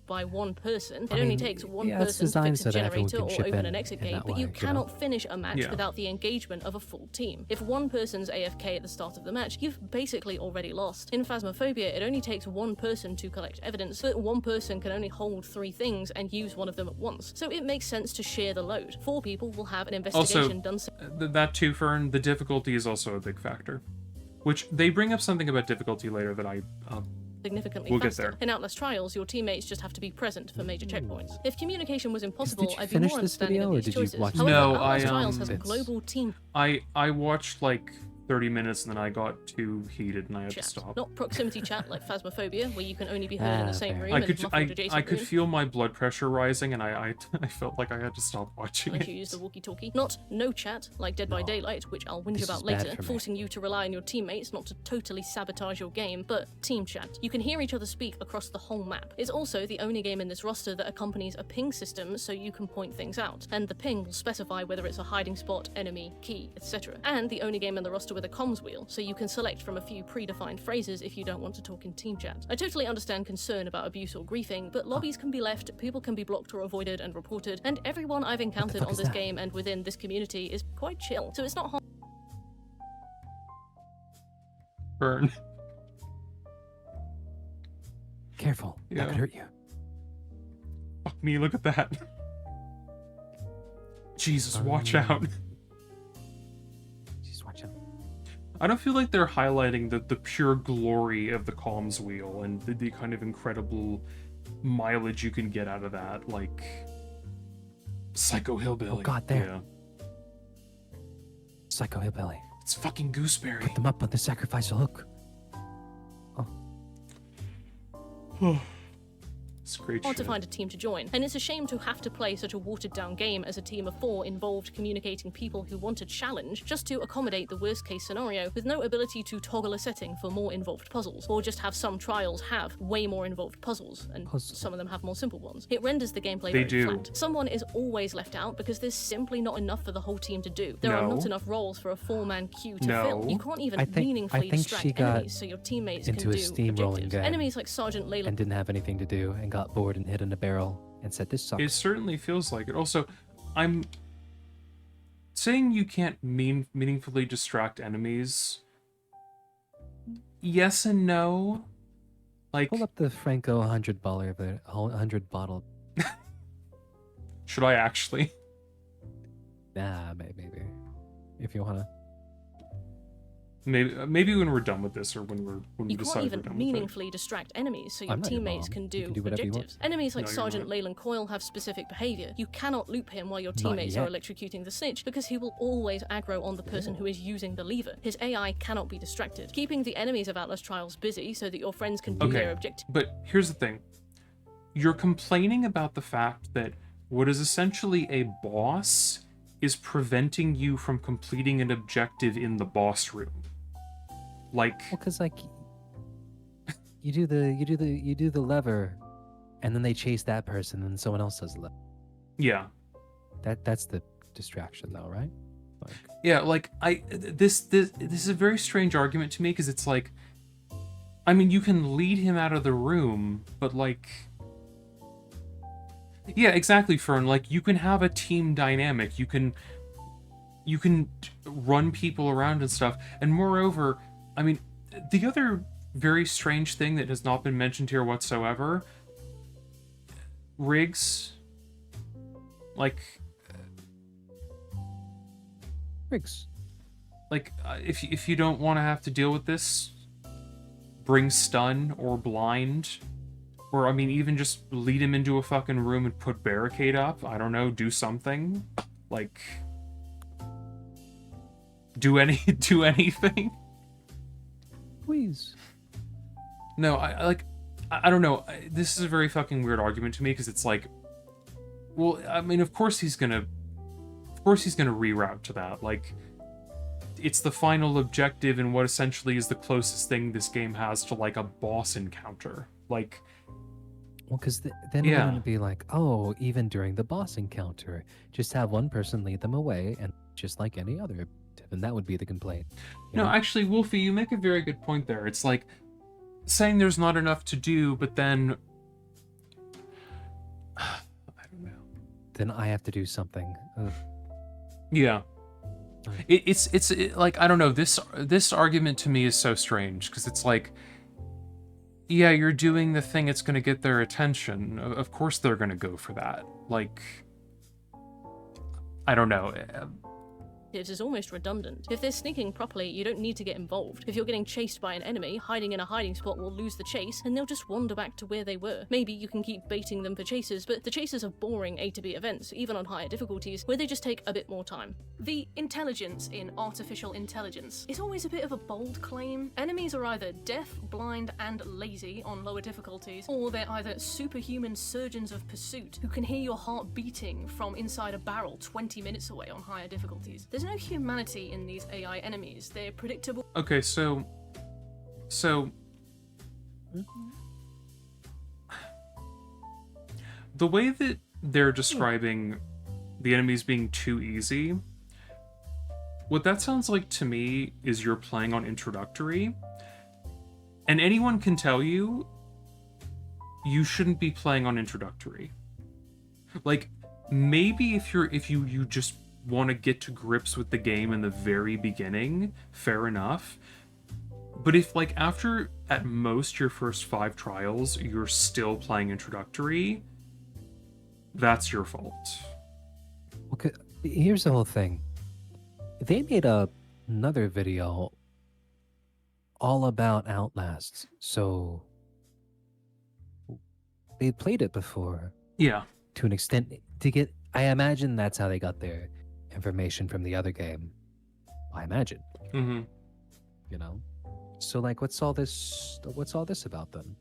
by one person. It I only mean, takes one yeah, it's person to designed fix a so that everyone generator can or chip open in an exit in gate, that but way, you you cannot know? finish a match Yeah. without the engagement of a full team. If one person's AFK at the start of the match, you've basically already lost. In Phasmophobia, it only takes one person to collect evidence, but one person can only hold 3 things and use one of them at once. So it makes sense to share the load. 4 people will have an investigation done. That too, Fern, the difficulty is also a big factor. Which, they bring up something about difficulty later that I... significantly we'll get faster. there. In Outlast Trials, your teammates just have to be present for major checkpoints. If communication was impossible, Did you I'd be finish more this understanding video, of or these did you choices. watch However, No, Outlast I, Trials has a It's- global team I watched like 30 minutes and then I got too heated and I had chat, to stop. not proximity chat like Phasmophobia, where you can only be heard in the same fair. room I and could muffled adjacent I could room. feel my blood pressure rising and I felt like I had to stop watching Unless it. you use the walkie-talkie. Not no chat, like Dead by Daylight, which I'll whinge This about is bad later, for me. forcing you to rely on your teammates not to totally sabotage your game, but team chat. You can hear each other speak across the whole map. It's also the only game in this roster that accompanies a ping system so you can point things out, and the ping will specify whether it's a hiding spot, enemy, key, etc. And the only game in the roster with a comms wheel, so you can select from a few predefined phrases if you don't want to talk in team chat. I totally understand concern about abuse or griefing, but lobbies can be left, people can be blocked or avoided and reported, and everyone I've encountered on is this that? game and within this community is quite chill, so it's not hard. Burn. Careful, Yeah. that could hurt you. Fuck me, look at that. Jesus, watch out. Just watch out. I don't feel like they're highlighting the pure glory of the comms wheel and the kind of incredible mileage you can get out of that, like Psycho Hillbilly. Oh god, there. Yeah. Psycho Hillbilly. It's fucking Gooseberry. Put them up on the sacrificial hook. It's great Hard to shit. find a team to join, and it's a shame to have to play such a watered-down game as a team of 4 involved communicating people who want a challenge just to accommodate the worst-case scenario with no ability to toggle a setting for more involved puzzles, or just have some trials have way more involved puzzles, and some of them have more simple ones. It renders the gameplay They very do. flat. Someone is always left out because there's simply not enough for the whole team to do. There are No. not enough roles for a 4-man queue to No. fill. You can't even I think meaningfully she distract got enemies so your teammates into can a do steamrolling objectives. game Enemies like Sergeant Layla and didn't have anything to do and got bored and hid in a barrel and said, "This sucks." It certainly feels like it. Also, I'm saying you can't meaningfully distract enemies. Yes and no. Like, Pull up the Franco 100 baller, the 100 bottle. should I actually? Nah, maybe. If you wanna. Maybe when we're done with this, or when we You decide can't we're even done meaningfully distract enemies so your I'm not your teammates mom. can You do, can do whatever you want. objectives. Enemies like No, you're Sergeant not. Leyland Coyle have specific behavior. You cannot loop him while your Not teammates are yet. electrocuting the snitch because he will always aggro on the person who is using the lever. His AI cannot be distracted. Keeping the enemies of Outlast Trials busy so that your friends can do Okay, their objectives. but here's the thing. You're complaining about the fact that what is essentially a boss is preventing you from completing an objective in the boss room. Like, Well, cause like you do the lever, and then they chase that person, and someone else does the lever. yeah. That's the distraction, though, right? Like, Yeah, like this is a very strange argument to me because it's like, I mean, you can lead him out of the room, but like, yeah, exactly, Fern. Like, you can have a team dynamic. You can run people around and stuff. And moreover, I mean, the other very strange thing that has not been mentioned here whatsoever, Riggs, like. Riggs. Like, if you don't want to have to deal with this, bring stun or blind, or I mean, even just lead him into a fucking room and put barricade up. I don't know, do something, like, do anything. Please. No, I don't know. This is a very fucking weird argument to me because it's like, well, I mean, of course he's gonna reroute to that. Like, it's the final objective and what essentially is the closest thing this game has to like a boss encounter. Like, well, because then Yeah. wouldn't it be like, oh, even during the boss encounter, just have one person lead them away, and just like any other objective, and that would be the complaint. you no, know? actually, Wolfie, you make a very good point there. It's like saying there's not enough to do, but then I don't know. Then I have to do something. Yeah. It's like, I don't know, this argument to me is so strange, because it's like, yeah, you're doing the thing that's going to get their attention. Of course they're going to go for that. Like, I don't know. It is almost redundant. If they're sneaking properly, you don't need to get involved. If you're getting chased by an enemy, hiding in a hiding spot will lose the chase, and they'll just wander back to where they were. Maybe you can keep baiting them for chases, but the chases are boring A to B events, even on higher difficulties, where they just take a bit more time. The intelligence in artificial intelligence is always a bit of a bold claim. Enemies are either deaf, blind, and lazy on lower difficulties, or they're either superhuman surgeons of pursuit who can hear your heart beating from inside a barrel 20 minutes away on higher difficulties. There's no humanity in these AI enemies. They're predictable. Okay, so the way that they're describing the enemies being too easy, what that sounds like to me is you're playing on introductory, and anyone can tell you you shouldn't be playing on introductory. Like, maybe if you just want to get to grips with the game in the very beginning, fair enough. But if, like, after at most your first 5 trials you're still playing introductory, that's your fault. Okay, here's the whole thing. They made another video all about Outlast, so they played it before. Yeah. To an extent, to get. I imagine that's how they got their information from the other game. I imagine. Mm-hmm. You know. So, like, what's all this about then?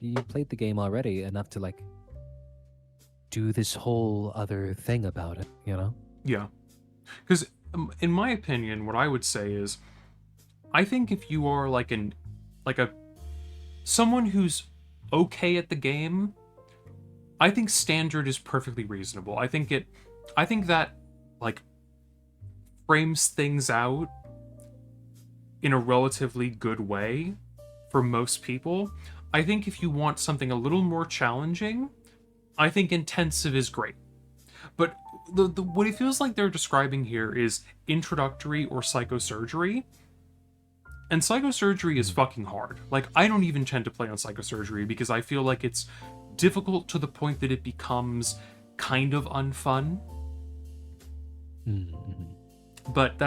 You played the game already enough to, like, do this whole other thing about it, you know? Yeah. Because, in my opinion, what I would say is, I think if you are someone who's okay at the game, I think standard is perfectly reasonable. I think that, like, frames things out in a relatively good way for most people. I think if you want something a little more challenging, I think intensive is great. But what it feels like they're describing here is introductory or psychosurgery. And psychosurgery is fucking hard. Like, I don't even tend to play on psychosurgery because I feel like it's difficult to the point that it becomes kind of unfun. Mm-hmm. But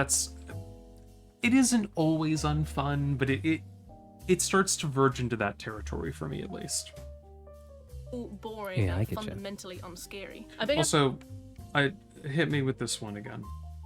it isn't always unfun, but it starts to verge into that territory for me, at least. Boring and fundamentally unscary. Also, hit me with this one again.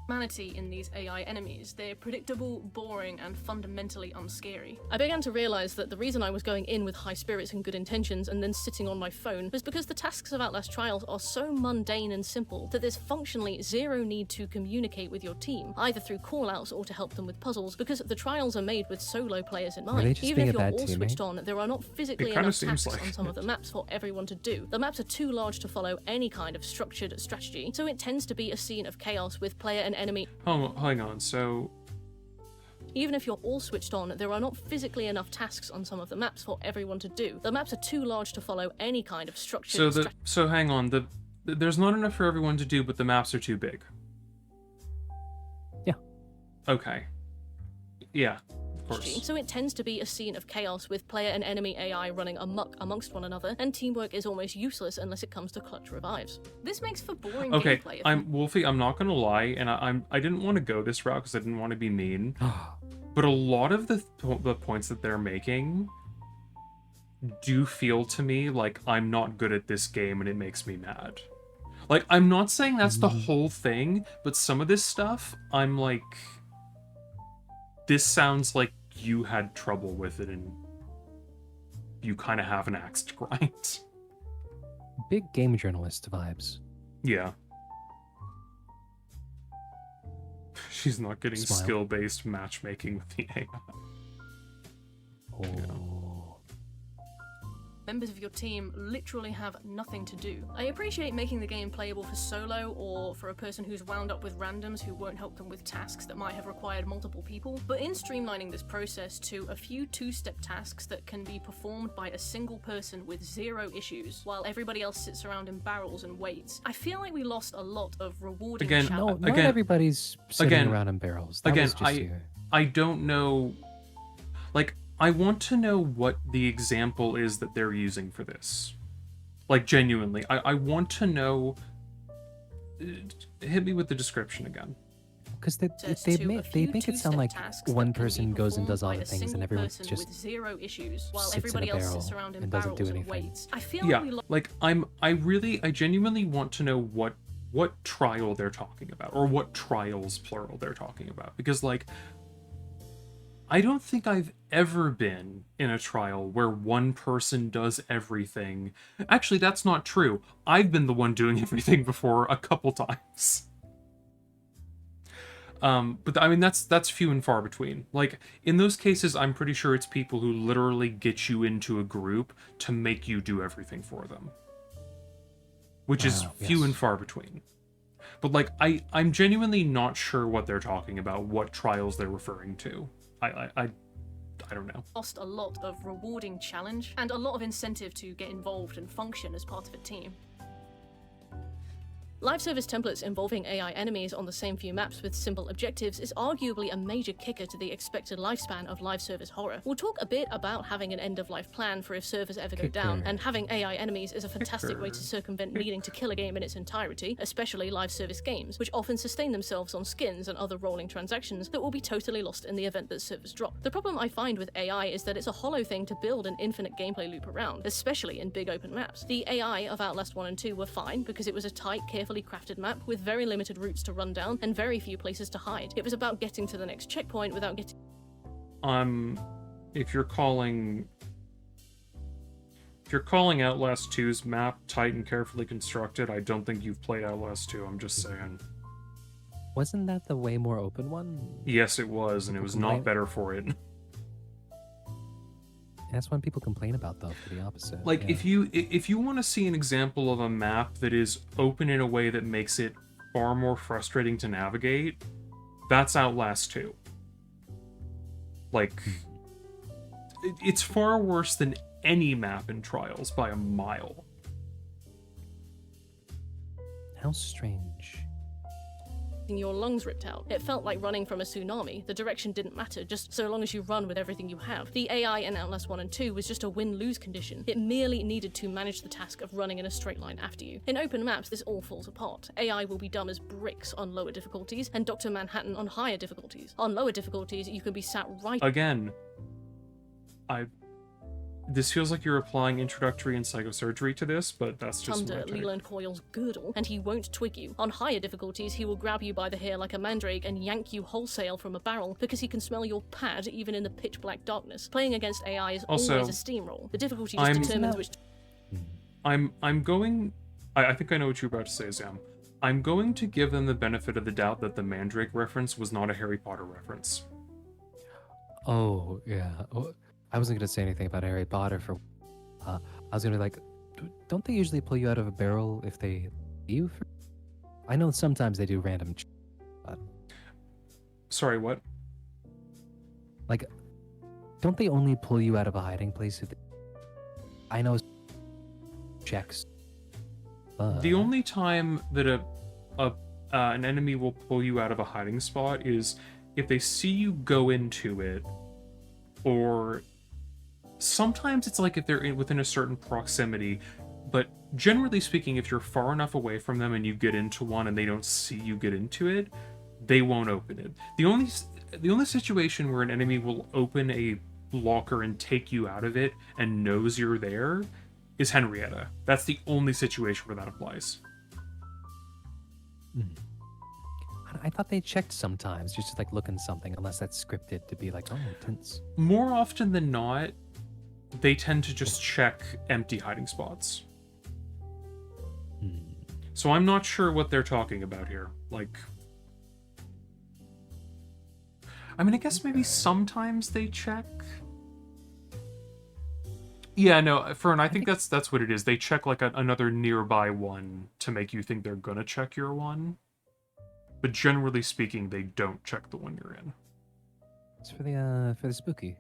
Humanity in these AI enemies. They're predictable, boring, and fundamentally unscary. I began to realize that the reason I was going in with high spirits and good intentions and then sitting on my phone was because the tasks of Outlast Trials are so mundane and simple that there's functionally zero need to communicate with your team, either through callouts or to help them with puzzles, because the trials are made with solo players in mind. Even if you're all switched on, there are not physically enough tasks on some of the maps for everyone to do. The maps are too large to follow any kind of structured strategy, so it tends to be a scene of chaos with player and enemy. Hang on, so... Even if you're all switched on, there are not physically enough tasks on some of the maps for everyone to do. The maps are too large to follow any kind of structured So hang on, there's not enough for everyone to do, but the maps are too big. Yeah. Okay. Yeah, of course. So it tends to be a scene of chaos with player and enemy AI running amok amongst one another, and teamwork is almost useless unless it comes to clutch revives. This makes for boring gameplay. Wolfie, I'm not gonna lie, and I didn't want to go this route because I didn't want to be mean, but a lot of the points that they're making do feel to me like I'm not good at this game and it makes me mad. Like, I'm not saying that's the whole thing, but some of this stuff, I'm like, this sounds like you had trouble with it and you kind of have an axe to grind. Big game journalist vibes. Yeah. She's not getting skill-based matchmaking with the AI. Oh. members of your team literally have nothing to do. I appreciate making the game playable for solo or for a person who's wound up with randoms who won't help them with tasks that might have required multiple people, but in streamlining this process to a few two-step tasks that can be performed by a single person with zero issues, while everybody else sits around in barrels and waits, I feel like we lost a lot of rewarding Again, challenge. Not everybody's sitting around in barrels. That was just you. I don't know. Like, I want to know what the example is that they're using for this. Like, genuinely. I want to know... Hit me with the description again. Because they make it sound like one person goes and does all the things and everyone just with zero issues, while sits everybody in a else barrel sits around in and doesn't barrels do and anything. waits. I feel Yeah, like we I genuinely want to know what trial they're talking about, or what trials, plural, they're talking about. Because, like, I don't think I've ever been in a trial where one person does everything. Actually, that's not true. I've been the one doing everything before a couple times. But I mean, that's few and far between. Like, in those cases, I'm pretty sure it's people who literally get you into a group to make you do everything for them. Which is few and far between. But, like, I'm genuinely not sure what they're talking about, what trials they're referring to. I don't know. lost a lot of rewarding challenge and a lot of incentive to get involved and function as part of a team. Live service templates involving AI enemies on the same few maps with simple objectives is arguably a major kicker to the expected lifespan of live service horror. We'll talk a bit about having an end-of-life plan for if servers ever go down, and having AI enemies is a fantastic way to circumvent needing to kill a game in its entirety, especially live service games, which often sustain themselves on skins and other rolling transactions that will be totally lost in the event that servers drop. The problem I find with AI is that it's a hollow thing to build an infinite gameplay loop around, especially in big open maps. The AI of Outlast 1 and 2 were fine because it was a tight, carefully crafted map with very limited routes to run down and very few places to hide. It was about getting to the next checkpoint without getting... If you're calling Outlast 2's map tight and carefully constructed, I don't think you've played Outlast 2, I'm just saying. Wasn't that the way more open one? Yes, it was, and it was not better for it. That's when people complain about, though, for the opposite. Like, yeah. if you want to see an example of a map that is open in a way that makes it far more frustrating to navigate, that's Outlast 2. Like, it's far worse than any map in Trials by a mile. How strange. your lungs ripped out. It felt like running from a tsunami. The direction didn't matter, just so long as you run with everything you have. The AI in Outlast 1 and 2 was just a win-lose condition. It merely needed to manage the task of running in a straight line after you. In open maps, this all falls apart. AI will be dumb as bricks on lower difficulties, and Dr. Manhattan on higher difficulties. On lower difficulties, you can be sat right— Again, this feels like you're applying introductory and psychosurgery to this, but that's just under Leland Coyle's girdle, and he won't twig you. On higher difficulties, he will grab you by the hair like a mandrake and yank you wholesale from a barrel because he can smell your pad even in the pitch black darkness. Playing against AI is Also, always a steamroll. The difficulty just determines which— I think I know what you're about to say, Zam. I'm going to give them the benefit of the doubt that the mandrake reference was not a Harry Potter reference. Oh, yeah. Oh, I wasn't going to say anything about Harry Potter for... I was going to be like, don't they usually pull you out of a barrel if they you? I know sometimes they do random... But... Sorry, what? Like, don't they only pull you out of a hiding place if they... I know checks. The only time that an enemy will pull you out of a hiding spot is if they see you go into it, or sometimes it's like if they're within a certain proximity, but generally speaking, if you're far enough away from them and you get into one and they don't see you get into it, they won't open it. The only situation where an enemy will open a locker and take you out of it and knows you're there is Henrietta. That's the only situation where that applies. I thought they checked sometimes, just to, like, look in something, unless that's scripted to be like, oh, tense. More often than not, they tend to just check empty hiding spots. So I'm not sure what they're talking about here. Like, I mean, I guess maybe sometimes they check. Yeah, no, Fern, I think that's what it is. They check like another nearby one to make you think they're gonna check your one. But generally speaking, they don't check the one you're in. It's for the spooky.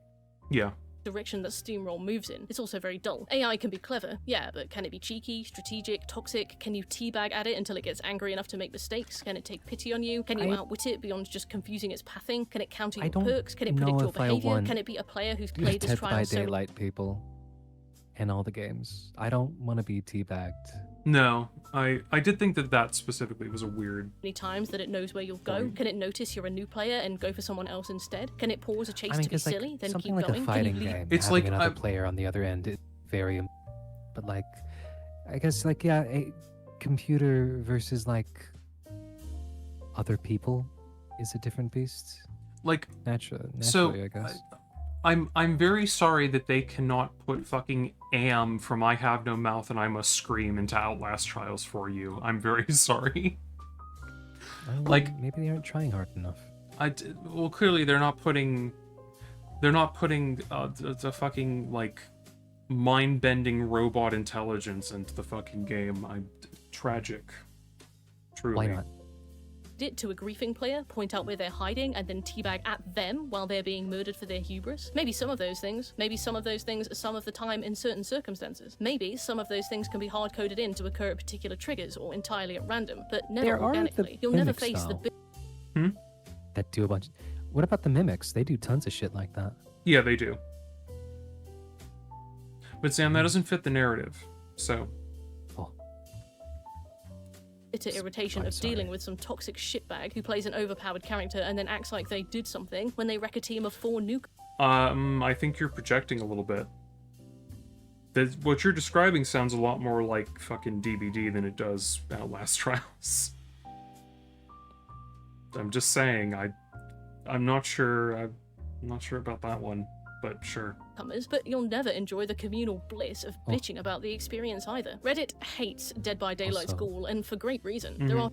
Yeah. Direction that Steamroll moves in. It's also very dull. AI can be clever, yeah, but can it be cheeky, strategic, toxic? Can you teabag at it until it gets angry enough to make mistakes? Can it take pity on you? Can you outwit it beyond just confusing its pathing? Can it counter your perks? Can it predict your behavior? Can it be a player who's played this Dead trial by so Daylight people in all the games. I don't want to be teabagged. No, I did think that specifically was a weird... many times that it knows where you'll go? Can it notice you're a new player and go for someone else instead? Can it pause a chase to be silly, then something keep like going? a fighting Can you game. It's having like another player on the other end is very, but like, I guess like a computer versus like other people is a different beast. Like naturally, I guess. I'm very sorry that they cannot put fucking am from I Have No Mouth and I Must Scream into Outlast Trials for you. I'm very sorry. Like maybe they aren't trying hard enough. Well, clearly they're not putting the fucking like mind-bending robot intelligence into the fucking game. Tragic. Truly. Why not? it to a griefing player, point out where they're hiding, and then teabag at them while they're being murdered for their hubris? Maybe some of those things. Maybe some of those things some of the time in certain circumstances. Maybe some of those things can be hard-coded in to occur at particular triggers or entirely at random, but never There are organically. the You'll never mimics, face though. the That do a bunch. What about the mimics? They do tons of shit like that. Yeah, they do. But Sam, that doesn't fit the narrative, so... bitter irritation of dealing with some toxic shitbag who plays an overpowered character and then acts like they did something when they wreck a team of 4 nuke. I think you're projecting a little bit. What you're describing sounds a lot more like fucking DBD than it does Outlast Trials. I'm just saying, I'm not sure. I'm not sure about that one, but sure. But you'll never enjoy the communal bliss of bitching about the experience either. Reddit hates Dead by Daylight's ghoul, and for great reason. There are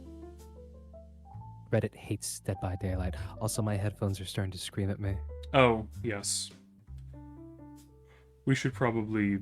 Reddit hates Dead by Daylight. Also, my headphones are starting to scream at me. Oh, yes. We should probably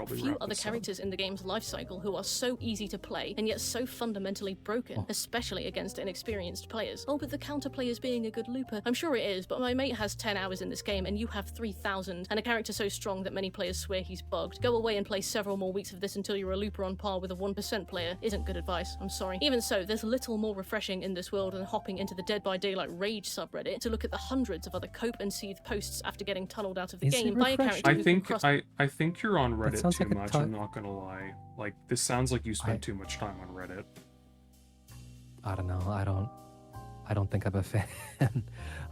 few other characters in the game's life cycle who are so easy to play and yet so fundamentally broken, especially against inexperienced players. Oh, but the counterplay is being a good looper. I'm sure it is, but my mate has 10 hours in this game and you have 3,000, and a character so strong that many players swear he's bugged. Go away and play several more weeks of this until you're a looper on par with a 1% player isn't good advice, I'm sorry. Even so, there's little more refreshing in this world than hopping into the Dead by Daylight Rage subreddit to look at the hundreds of other cope and seethe posts after getting tunneled out of the game by a character who can cross... I think you're on Reddit sounds too like a much, I'm not gonna lie. Like, this sounds like you spend too much time on Reddit. I don't know. I don't think I'm a fan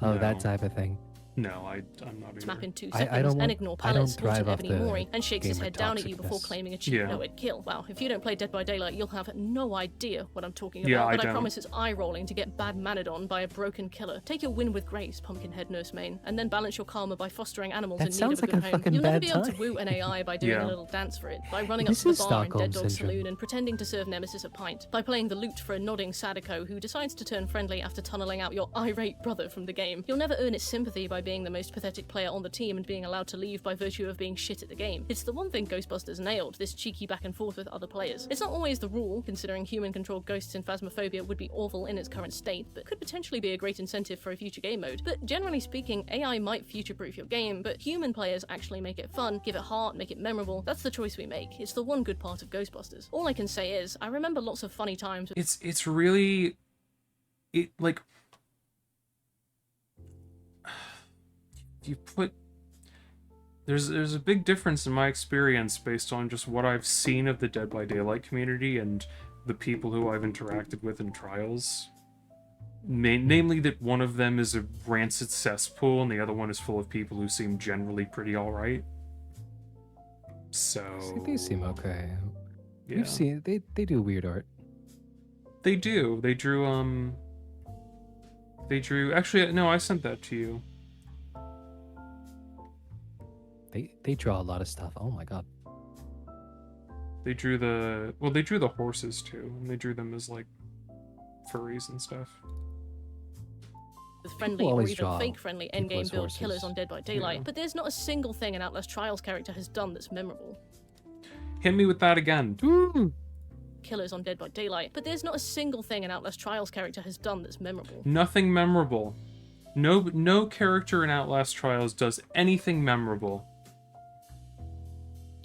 of that type of thing. No, I'm not either. Map in 2 seconds and ignore pallets, watching Ebony Mori, and shakes his head down at you before claiming a cheap no-hit kill. Wow, if you don't play Dead by Daylight, you'll have no idea what I'm talking about, but I promise it's eye-rolling to get bad-mannered on by a broken killer. Take your win with grace, Pumpkinhead Nursemaid, and then balance your karma by fostering animals in need of a good home. You'll never be able to woo an AI by doing a little dance for it, by running up to the bar in Dead Dog Saloon and pretending to serve Nemesis a pint, by playing the lute for a nodding Sadako who decides to turn friendly after tunneling out your irate brother from the game. You'll never earn its sympathy by being the most pathetic player on the team and being allowed to leave by virtue of being shit at the game. It's the one thing Ghostbusters nailed, this cheeky back and forth with other players. It's not always the rule, considering human-controlled ghosts in Phasmophobia would be awful in its current state, but could potentially be a great incentive for a future game mode. But generally speaking, AI might future-proof your game, but human players actually make it fun, give it heart, make it memorable. That's the choice we make. It's the one good part of Ghostbusters. All I can say is, I remember lots of funny times. It's really... like... You put... There's a big difference in my experience based on just what I've seen of the Dead by Daylight community and the people who I've interacted with in trials. Namely that one of them is a rancid cesspool and the other one is full of people who seem generally pretty alright. So... They seem okay. Yeah. You've seen they do weird art. They do. They drew actually no, I sent that to you. They draw a lot of stuff. Oh my god. They drew the horses too, and they drew them as like furries and stuff. With friendly or always even draw fake friendly people endgame as build killers horses. on Dead by Daylight, Yeah. but there's not a single thing an Outlast Trials character has done that's memorable. Hit me with that again. Killers on Dead by Daylight, but there's not a single thing an Outlast Trials character has done that's memorable. Nothing memorable. No character in Outlast Trials does anything memorable.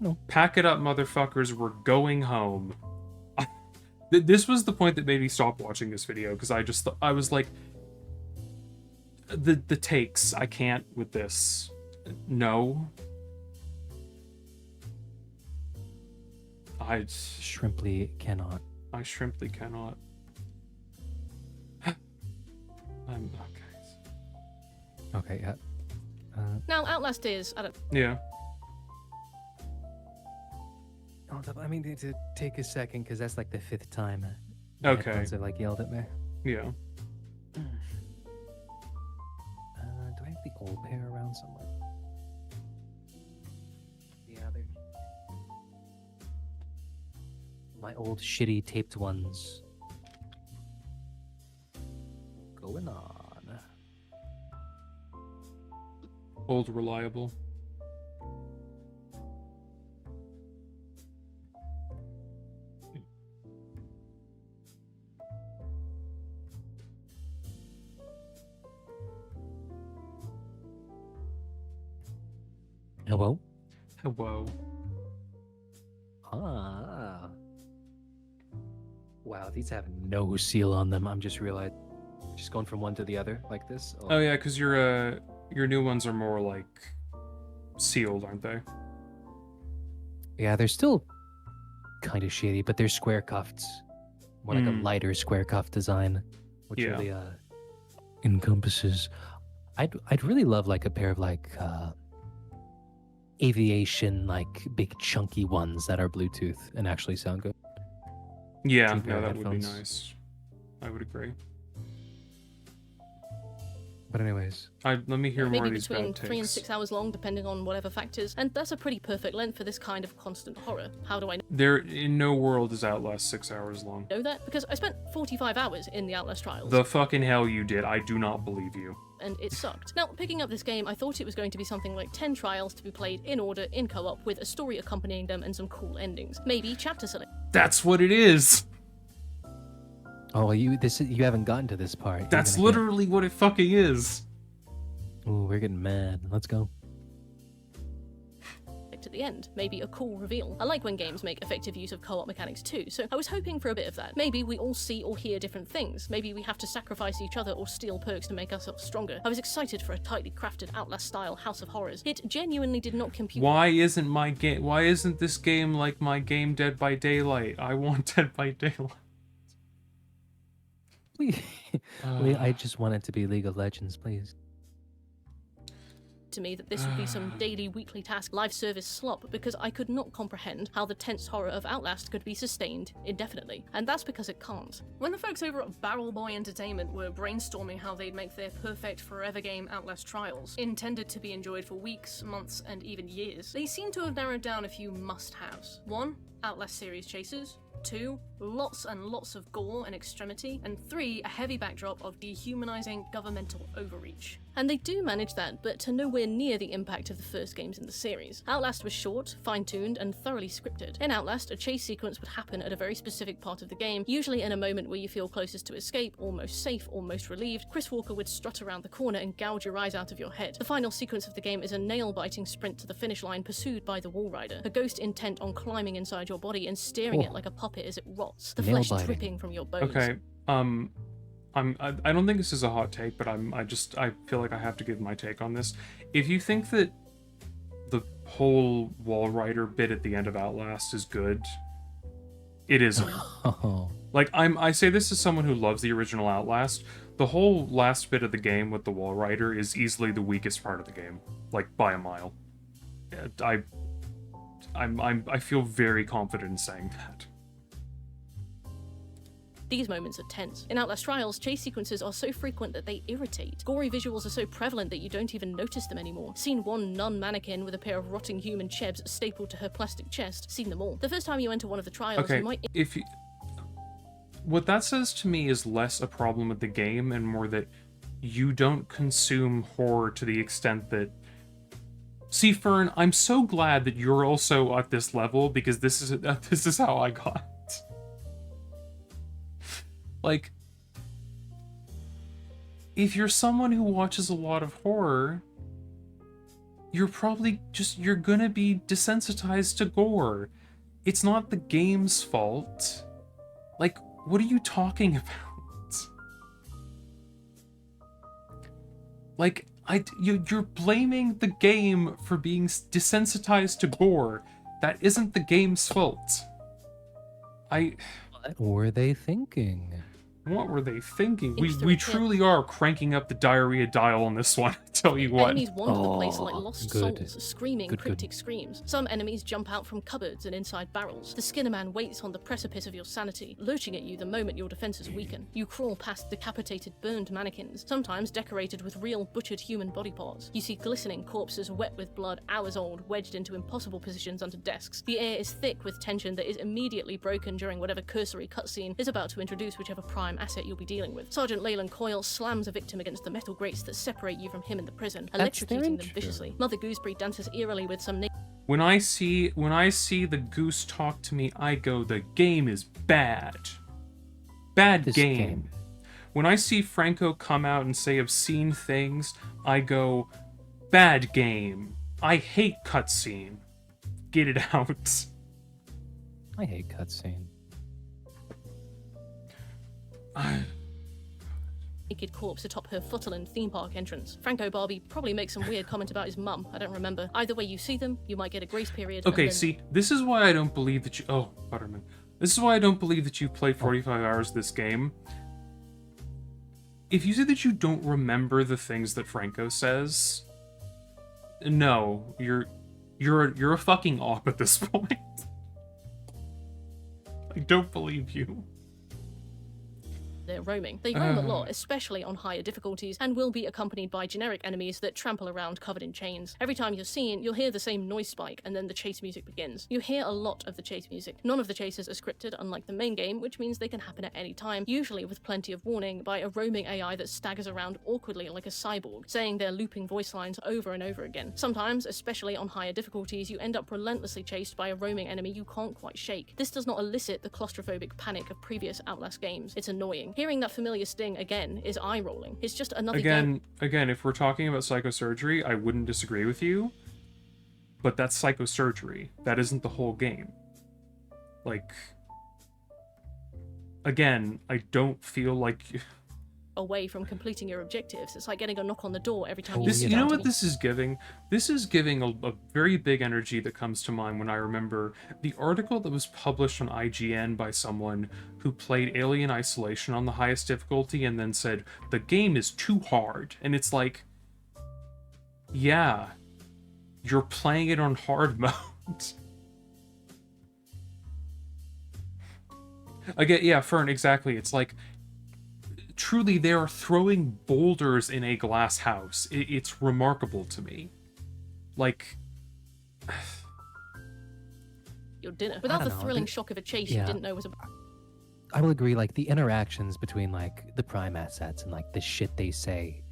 No. Pack it up, motherfuckers. We're going home. This was the point that made me stop watching this video, because I was like, the takes, I can't with this. No. I Shrimply cannot. shrimply cannot. I'm okay. Okay, yeah. Now, Outlast is, I don't... Yeah. I mean, to take a second, because that's like the 5th time. The Okay. headphones have like yelled at me. Yeah. Do I have the old pair around somewhere? Yeah, they're... My old shitty taped ones. Going on. Old reliable. Hello? Hello. Ah. Wow, these have no seal on them. I'm just realized. Just going from one to the other like this. Oh yeah, because your new ones are more like sealed, aren't they? Yeah, they're still kind of shitty, but they're square cuffed. More like a lighter square cuff design, which Yeah. really encompasses. I'd really love like a pair of like aviation like big chunky ones that are Bluetooth and actually sound good. Yeah, Two pair no, of that would be headphones. nice. I would agree. But anyways, Let me hear more maybe of these between bad 3 and takes. 6 hours long, depending on whatever factors, and that's a pretty perfect length for this kind of constant horror. How do I There, in no world is Outlast 6 hours long. know that? Because I spent 45 hours in the Outlast Trials. The fucking hell you did. I do not believe you. And it sucked. Now, picking up this game, I thought it was going to be something like 10 trials to be played in order, in co-op, with a story accompanying them and some cool endings. Maybe chapter select. That's what it is. oh, you haven't gotten to this part. You're That's gonna get- literally what it fucking is. Ooh, we're getting mad. Let's go. at the end. Maybe a cool reveal. I like when games make effective use of co-op mechanics too, so I was hoping for a bit of that. Maybe we all see or hear different things. Maybe we have to sacrifice each other or steal perks to make ourselves stronger. I was excited for a tightly crafted Outlast-style House of Horrors. It genuinely did not compute. Why isn't this game like my game Dead by Daylight? I want Dead by Daylight. I just want it to be League of Legends, please. To me that this would be some daily, weekly task live service slop because I could not comprehend how the tense horror of Outlast could be sustained indefinitely, and that's because it can't. When the folks over at Barrel Boy Entertainment were brainstorming how they'd make their perfect forever game Outlast Trials, intended to be enjoyed for weeks, months, and even years, they seem to have narrowed down a few must-haves. 1. Outlast series chasers. 2. Lots and lots of gore and extremity. And 3. A heavy backdrop of dehumanizing governmental overreach. And they do manage that, but to nowhere near the impact of the first games in the series. Outlast was short, fine-tuned, and thoroughly scripted. In Outlast, a chase sequence would happen at a very specific part of the game, usually in a moment where you feel closest to escape, almost safe, almost relieved. Chris Walker would strut around the corner and gouge your eyes out of your head. The final sequence of the game is a nail-biting sprint to the finish line pursued by the Wall Rider, a ghost intent on climbing inside your body and staring it like a puppet as it rots, the flesh Nail-biting. dripping from your bones. Okay, I don't think this is a hot take, but I feel like I have to give my take on this. If you think that the whole Wall Rider bit at the end of Outlast is good, it isn't. Like, I say this as someone who loves the original Outlast. The whole last bit of the game with the Wall Rider is easily the weakest part of the game, like by a mile. I feel very confident in saying that. These moments are tense. In Outlast Trials, chase sequences are so frequent that they irritate. Gory visuals are so prevalent that you don't even notice them anymore. Seen one nun mannequin with a pair of rotting human chebs stapled to her plastic chest. Seen them all. The first time you enter one of the trials, Okay, you might... what that says to me is less a problem with the game and more that you don't consume horror to the extent that... See, Fern, I'm so glad that you're also at this level, because this is how I got. Like, if you're someone who watches a lot of horror, you're probably you're gonna be desensitized to gore. It's not the game's fault. Like, what are you talking about? Like, you're blaming the game for being desensitized to gore. That isn't the game's fault. What were they thinking? What were they thinking? We truly are cranking up the diarrhea dial on this one, I tell you what. Enemies wander the place like lost souls, screaming cryptic screams. Some enemies jump out from cupboards and inside barrels. The Skinner Man waits on the precipice of your sanity, lurching at you the moment your defenses weaken. You crawl past decapitated, burned mannequins, sometimes decorated with real butchered human body parts. You see glistening corpses wet with blood, hours old, wedged into impossible positions under desks. The air is thick with tension that is immediately broken during whatever cursory cutscene is about to introduce whichever prime asset you'll be dealing with. Sergeant Leyland Coyle slams a victim against the metal grates that separate you from him in the prison, electrocuting them viciously. Mother Gooseberry dances eerily with some When I see the goose talk to me, I go, the game is bad. Bad game. When I see Franco come out and say obscene things, I go, bad game. I hate cutscene. Get it out. I hate cutscene. naked corpse atop her Futterland theme park entrance. Franco Barbie probably makes some weird comment about his mum. I don't remember. Either way you see them, you might get a grace period. Okay, see, this is why I don't believe that you... Oh, Butterman. This is why I don't believe that you've played 45 hours of this game. If you say that you don't remember the things that Franco says, no, you're a fucking op at this point. I don't believe you. They're roaming. They roam a lot, especially on higher difficulties, and will be accompanied by generic enemies that trample around covered in chains. Every time you're seen, you'll hear the same noise spike, and then the chase music begins. You hear a lot of the chase music. None of the chases are scripted, unlike the main game, which means they can happen at any time, usually with plenty of warning by a roaming AI that staggers around awkwardly like a cyborg, saying their looping voice lines over and over again. Sometimes, especially on higher difficulties, you end up relentlessly chased by a roaming enemy you can't quite shake. This does not elicit the claustrophobic panic of previous Outlast games. It's annoying. Hearing that familiar sting again is eye-rolling. It's just another Again, if we're talking about psychosurgery, I wouldn't disagree with you, but that's psychosurgery. That isn't the whole game. Like, again, I don't feel like... away from completing your objectives. It's like getting a knock on the door every time you know what this is giving? This is giving a very big energy that comes to mind when I remember the article that was published on IGN by someone who played Alien Isolation on the highest difficulty and then said, the game is too hard. And it's like, yeah, you're playing it on hard mode. Again, yeah, Fern, exactly. It's like, truly, they are throwing boulders in a glass house. It's remarkable to me. Like... your dinner. Without the thrilling shock of a chase you didn't know was about. I will agree, like, the interactions between, like, the prime assets and, like, the shit they say,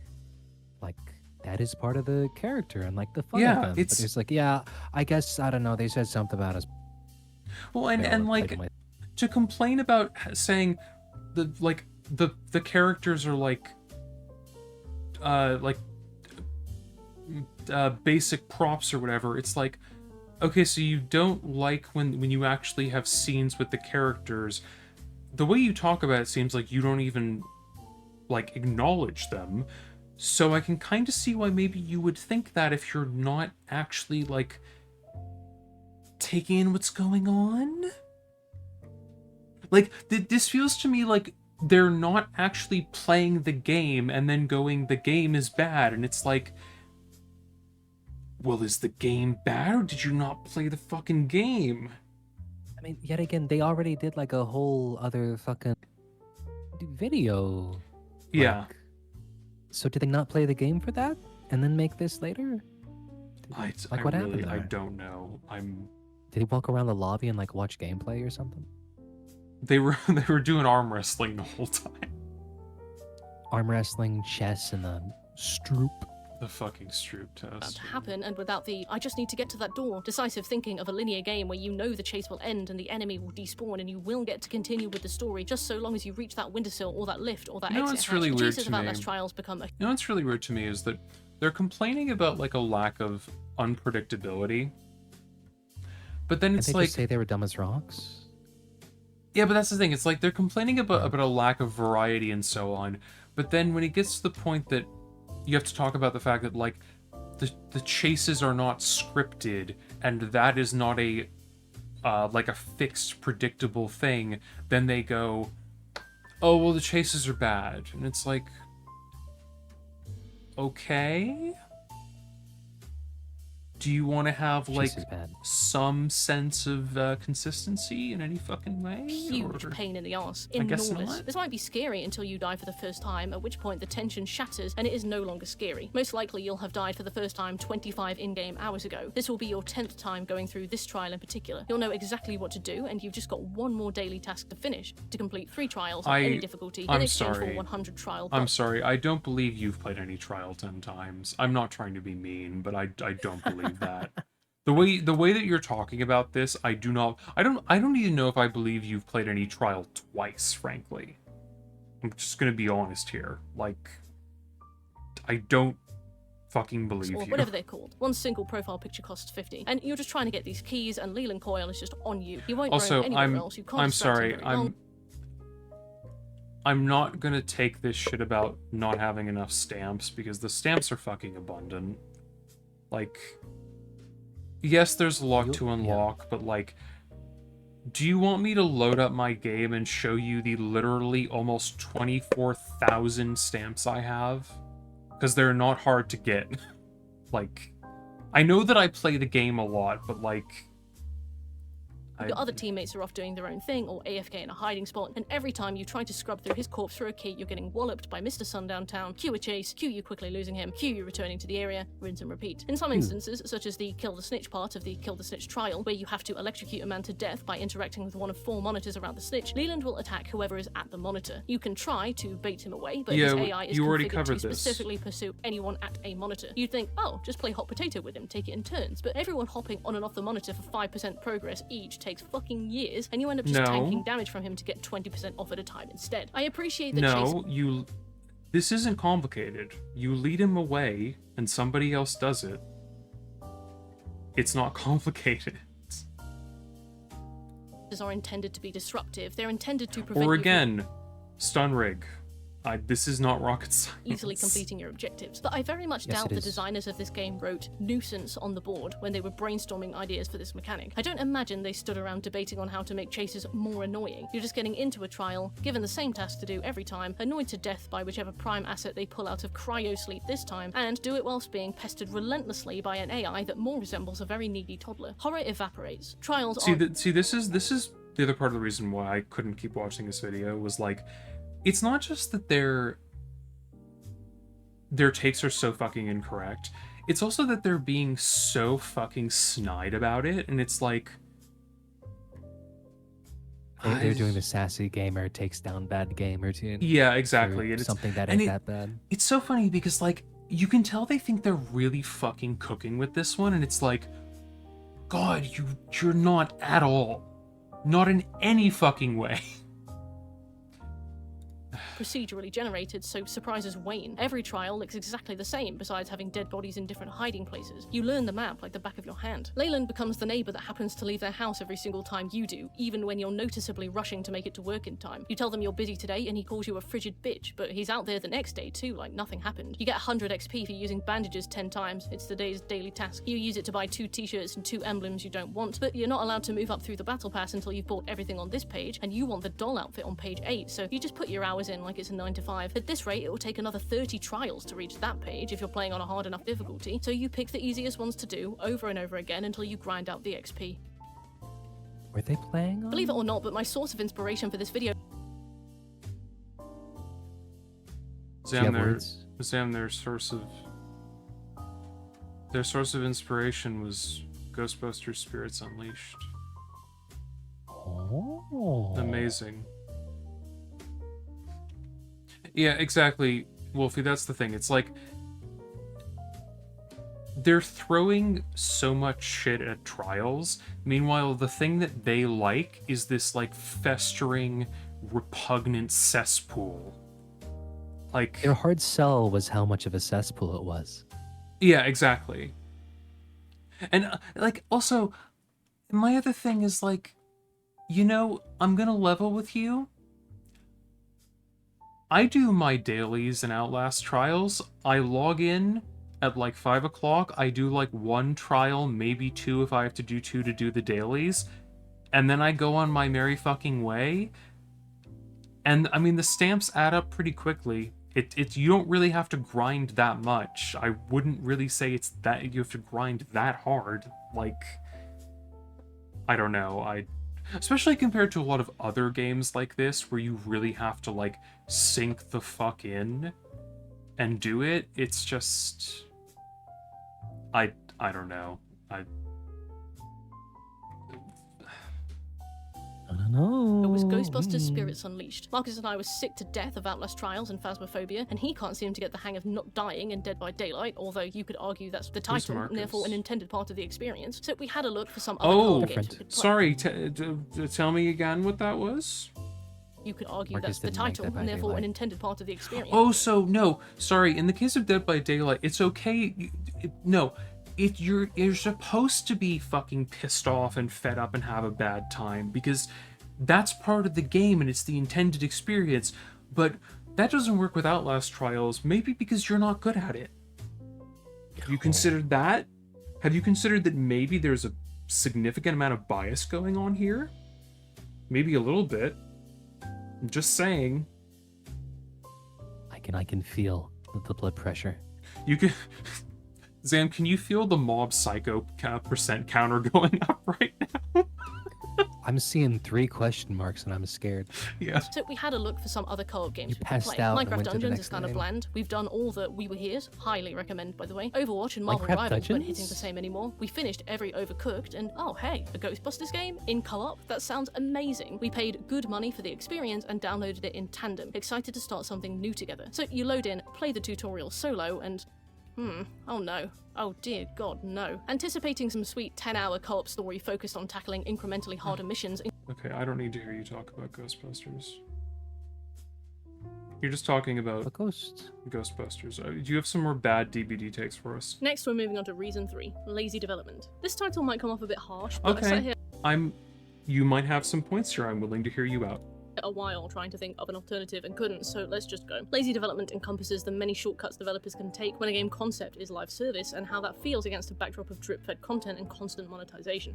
like, that is part of the character and, like, the fun of them. But it's like, yeah, I guess, I don't know, they said something about us. Well, and like, to complain about saying, the characters are basic props or whatever. It's like, okay, so you don't like when you actually have scenes with the characters. The way you talk about it seems like you don't even like acknowledge them. So I can kind of see why maybe you would think that if you're not actually like taking in what's going on. Like this feels to me like they're not actually playing the game and then going, the game is bad. And it's like, well, is the game bad or did you not play the fucking game? I mean, yet again, they already did like a whole other fucking video. Yeah. So did they not play the game for that and then make this later? What happened there? I don't know. Did he walk around the lobby and like watch gameplay or something? They were doing arm wrestling the whole time. arm wrestling, chess, and the stroop. The fucking Stroop About test. to happen, and without the I just need to get to that door decisive thinking of a linear game where you know the chase will end and the enemy will despawn and you will get to continue with the story just so long as you reach that windowsill or that lift or that You know exit what's hatch. really The weird chases to of me? Outlast Trials become a You know what's really weird to me is that they're complaining about like a lack of unpredictability, but then And it's they like, just say they were dumb as rocks. yeah, but that's the thing. It's like they're complaining about a lack of variety and so on, but then when it gets to the point that you have to talk about the fact that like the chases are not scripted and that is not a like a fixed predictable thing, then they go, oh well, the chases are bad, and it's like, okay, do you want to have like Chase is bad. some sense of consistency in any fucking way? huge or- pain in the ass. I guess Enormous. not. This might be scary until you die for the first time, at which point the tension shatters and it is no longer scary. Most likely you'll have died for the first time 25 in-game hours ago. This will be your 10th time going through this trial in particular. You'll know exactly what to do, and you've just got one more daily task to finish, to complete 3 trials on any difficulty in I'm exchange sorry. for 100 trial I'm bucks. sorry. I don't believe you've played any Trial 10 times. I'm not trying to be mean, but I don't believe that. The way that you're talking about this, I don't even know if I believe you've played any Trial twice, frankly. I'm just gonna be honest here. Like, I don't fucking believe Or you. whatever they're called. One single profile picture costs 50, and you're just trying to get these keys, and Leland Coyle is just on you. You won't Also, roam anywhere else. You can't I'm distract him sorry. very long. I'm not gonna take this shit about not having enough stamps, because the stamps are fucking abundant. Like, yes, there's a lot to unlock, but like, do you want me to load up my game and show you the literally almost 24,000 stamps I have? Because they're not hard to get. Like, I know that I play the game a lot, but like, Your other teammates are off doing their own thing or AFK in a hiding spot, and every time you try to scrub through his corpse for a key, you're getting walloped by Mr. Sundown Town, cue a chase, cue you quickly losing him, cue you returning to the area, rinse and repeat. In some instances, such as the Kill the Snitch part of the Kill the Snitch trial, where you have to electrocute a man to death by interacting with one of 4 monitors around the snitch, Leland will attack whoever is at the monitor. You can try to bait him away, but his Yeah, AI is you already configured covered to this. specifically pursue anyone at a monitor. You'd think, oh, just play hot potato with him, take it in turns, but everyone hopping on and off the monitor for 5% progress each takes fucking years, and you end up just No. tanking damage from him to get 20% off at a time instead. I appreciate that Chase. No, this isn't complicated. You lead him away, and somebody else does it. It's not complicated. Are intended to be disruptive. They're intended to prevent Or you from again, stun rig. This is not rocket science. easily completing your objectives. But I very much Yes, doubt it the is. designers of this game wrote nuisance on the board when they were brainstorming ideas for this mechanic. I don't imagine they stood around debating on how to make chases more annoying. You're just getting into a trial, given the same task to do every time, annoyed to death by whichever prime asset they pull out of cryo sleep this time, and do it whilst being pestered relentlessly by an AI that more resembles a very needy toddler. Horror evaporates. Trials See, are this is the other part of the reason why I couldn't keep watching this video, was like, it's not just that their takes are so fucking incorrect. It's also that they're being so fucking snide about it, and it's like, They're doing the sassy gamer takes down bad gamer routine. yeah, exactly. for And it's something that and ain't it- that bad. It's so funny because like, you can tell they think they're really fucking cooking with this one, and it's like, God, you're not at all. Not in any fucking way. procedurally generated, so surprises wane. Every trial looks exactly the same, besides having dead bodies in different hiding places. You learn the map like the back of your hand. Leyland becomes the neighbor that happens to leave their house every single time you do, even when you're noticeably rushing to make it to work in time. You tell them you're busy today and he calls you a frigid bitch, but he's out there the next day too, like nothing happened. You get 100 XP for using bandages 10 times. It's the day's daily task. You use it to buy 2 t-shirts and 2 emblems you don't want, but you're not allowed to move up through the battle pass until you've bought everything on this page, and you want the doll outfit on page 8, so you just put your hours in like it's a 9 to 5. At this rate, it will take another 30 trials to reach that page if you're playing on a hard enough difficulty, so you pick the easiest ones to do over and over again until you grind out the XP. Were they playing on? Believe it or not, but my source of inspiration for this video Sam, their source of inspiration was Ghostbusters Spirits Unleashed. Oh. Amazing. Yeah, exactly, Wolfie. That's the thing. It's like they're throwing so much shit at Trials. Meanwhile, the thing that they like is this like festering, repugnant cesspool. Like Their hard sell was how much of a cesspool it was. Yeah, exactly. And like also, my other thing is like, you know, I'm gonna level with you. I do my dailies in Outlast Trials. I log in at like 5 o'clock. I do like 1 trial, maybe 2 if I have to do 2 to do the dailies. And then I go on my merry fucking way. And I mean, the stamps add up pretty quickly. You don't really have to grind that much. I wouldn't really say it's that you have to grind that hard. Like, I don't know. Especially compared to a lot of other games like this where you really have to like sink the fuck in and do it. It's just I don't know. I don't know. It was Ghostbusters Spirits Unleashed. Marcus and I were sick to death of Outlast Trials and Phasmophobia, and he can't seem to get the hang of not dying in Dead by Daylight, although you could argue that's the title, and therefore an intended part of the experience. So we had a look for some other co-op games we could play. Sorry, tell me again what that was? You could argue that's the title, and therefore an intended part of the experience. Oh, so no. Sorry, in the case of Dead by Daylight, it's okay. You're supposed to be fucking pissed off and fed up and have a bad time because that's part of the game and it's the intended experience. But that doesn't work with Outlast Trials, maybe because you're not good at it. Have you considered that? Have you considered that maybe there's a significant amount of bias going on here? Maybe a little bit. I'm just saying. I can feel the blood pressure. You can... Zam, can you feel the mob psycho percent counter going up right now? I'm seeing 3 question marks and I'm scared. Yeah. So we had a look for some other co-op games we could passed play. out and Minecraft went to the Dungeons next is kind of game. bland. We've done all the We Were Here's, highly recommend by the way. Overwatch and Marvel Minecraft Rivals weren't Dungeons? hitting the same anymore. We finished every Overcooked and oh hey, a Ghostbusters game in co-op? That sounds amazing. We paid good money for the experience and downloaded it in tandem. Excited to start something new together. So you load in, play the tutorial solo and oh no. Oh dear god, no. Anticipating some sweet 10-hour co-op story focused on tackling incrementally harder missions. Okay, I don't need to hear you talk about Ghostbusters. You're just talking about Ghostbusters. Do you have some more bad DBD takes for us? Next, we're moving on to Reason 3, Lazy Development. This title might come off a bit harsh, but I sat here You might have some points here. I'm willing to hear you out. a while trying to think of an alternative and couldn't, so let's just go. Lazy development encompasses the many shortcuts developers can take when a game concept is live service and how that feels against a backdrop of drip-fed content and constant monetization.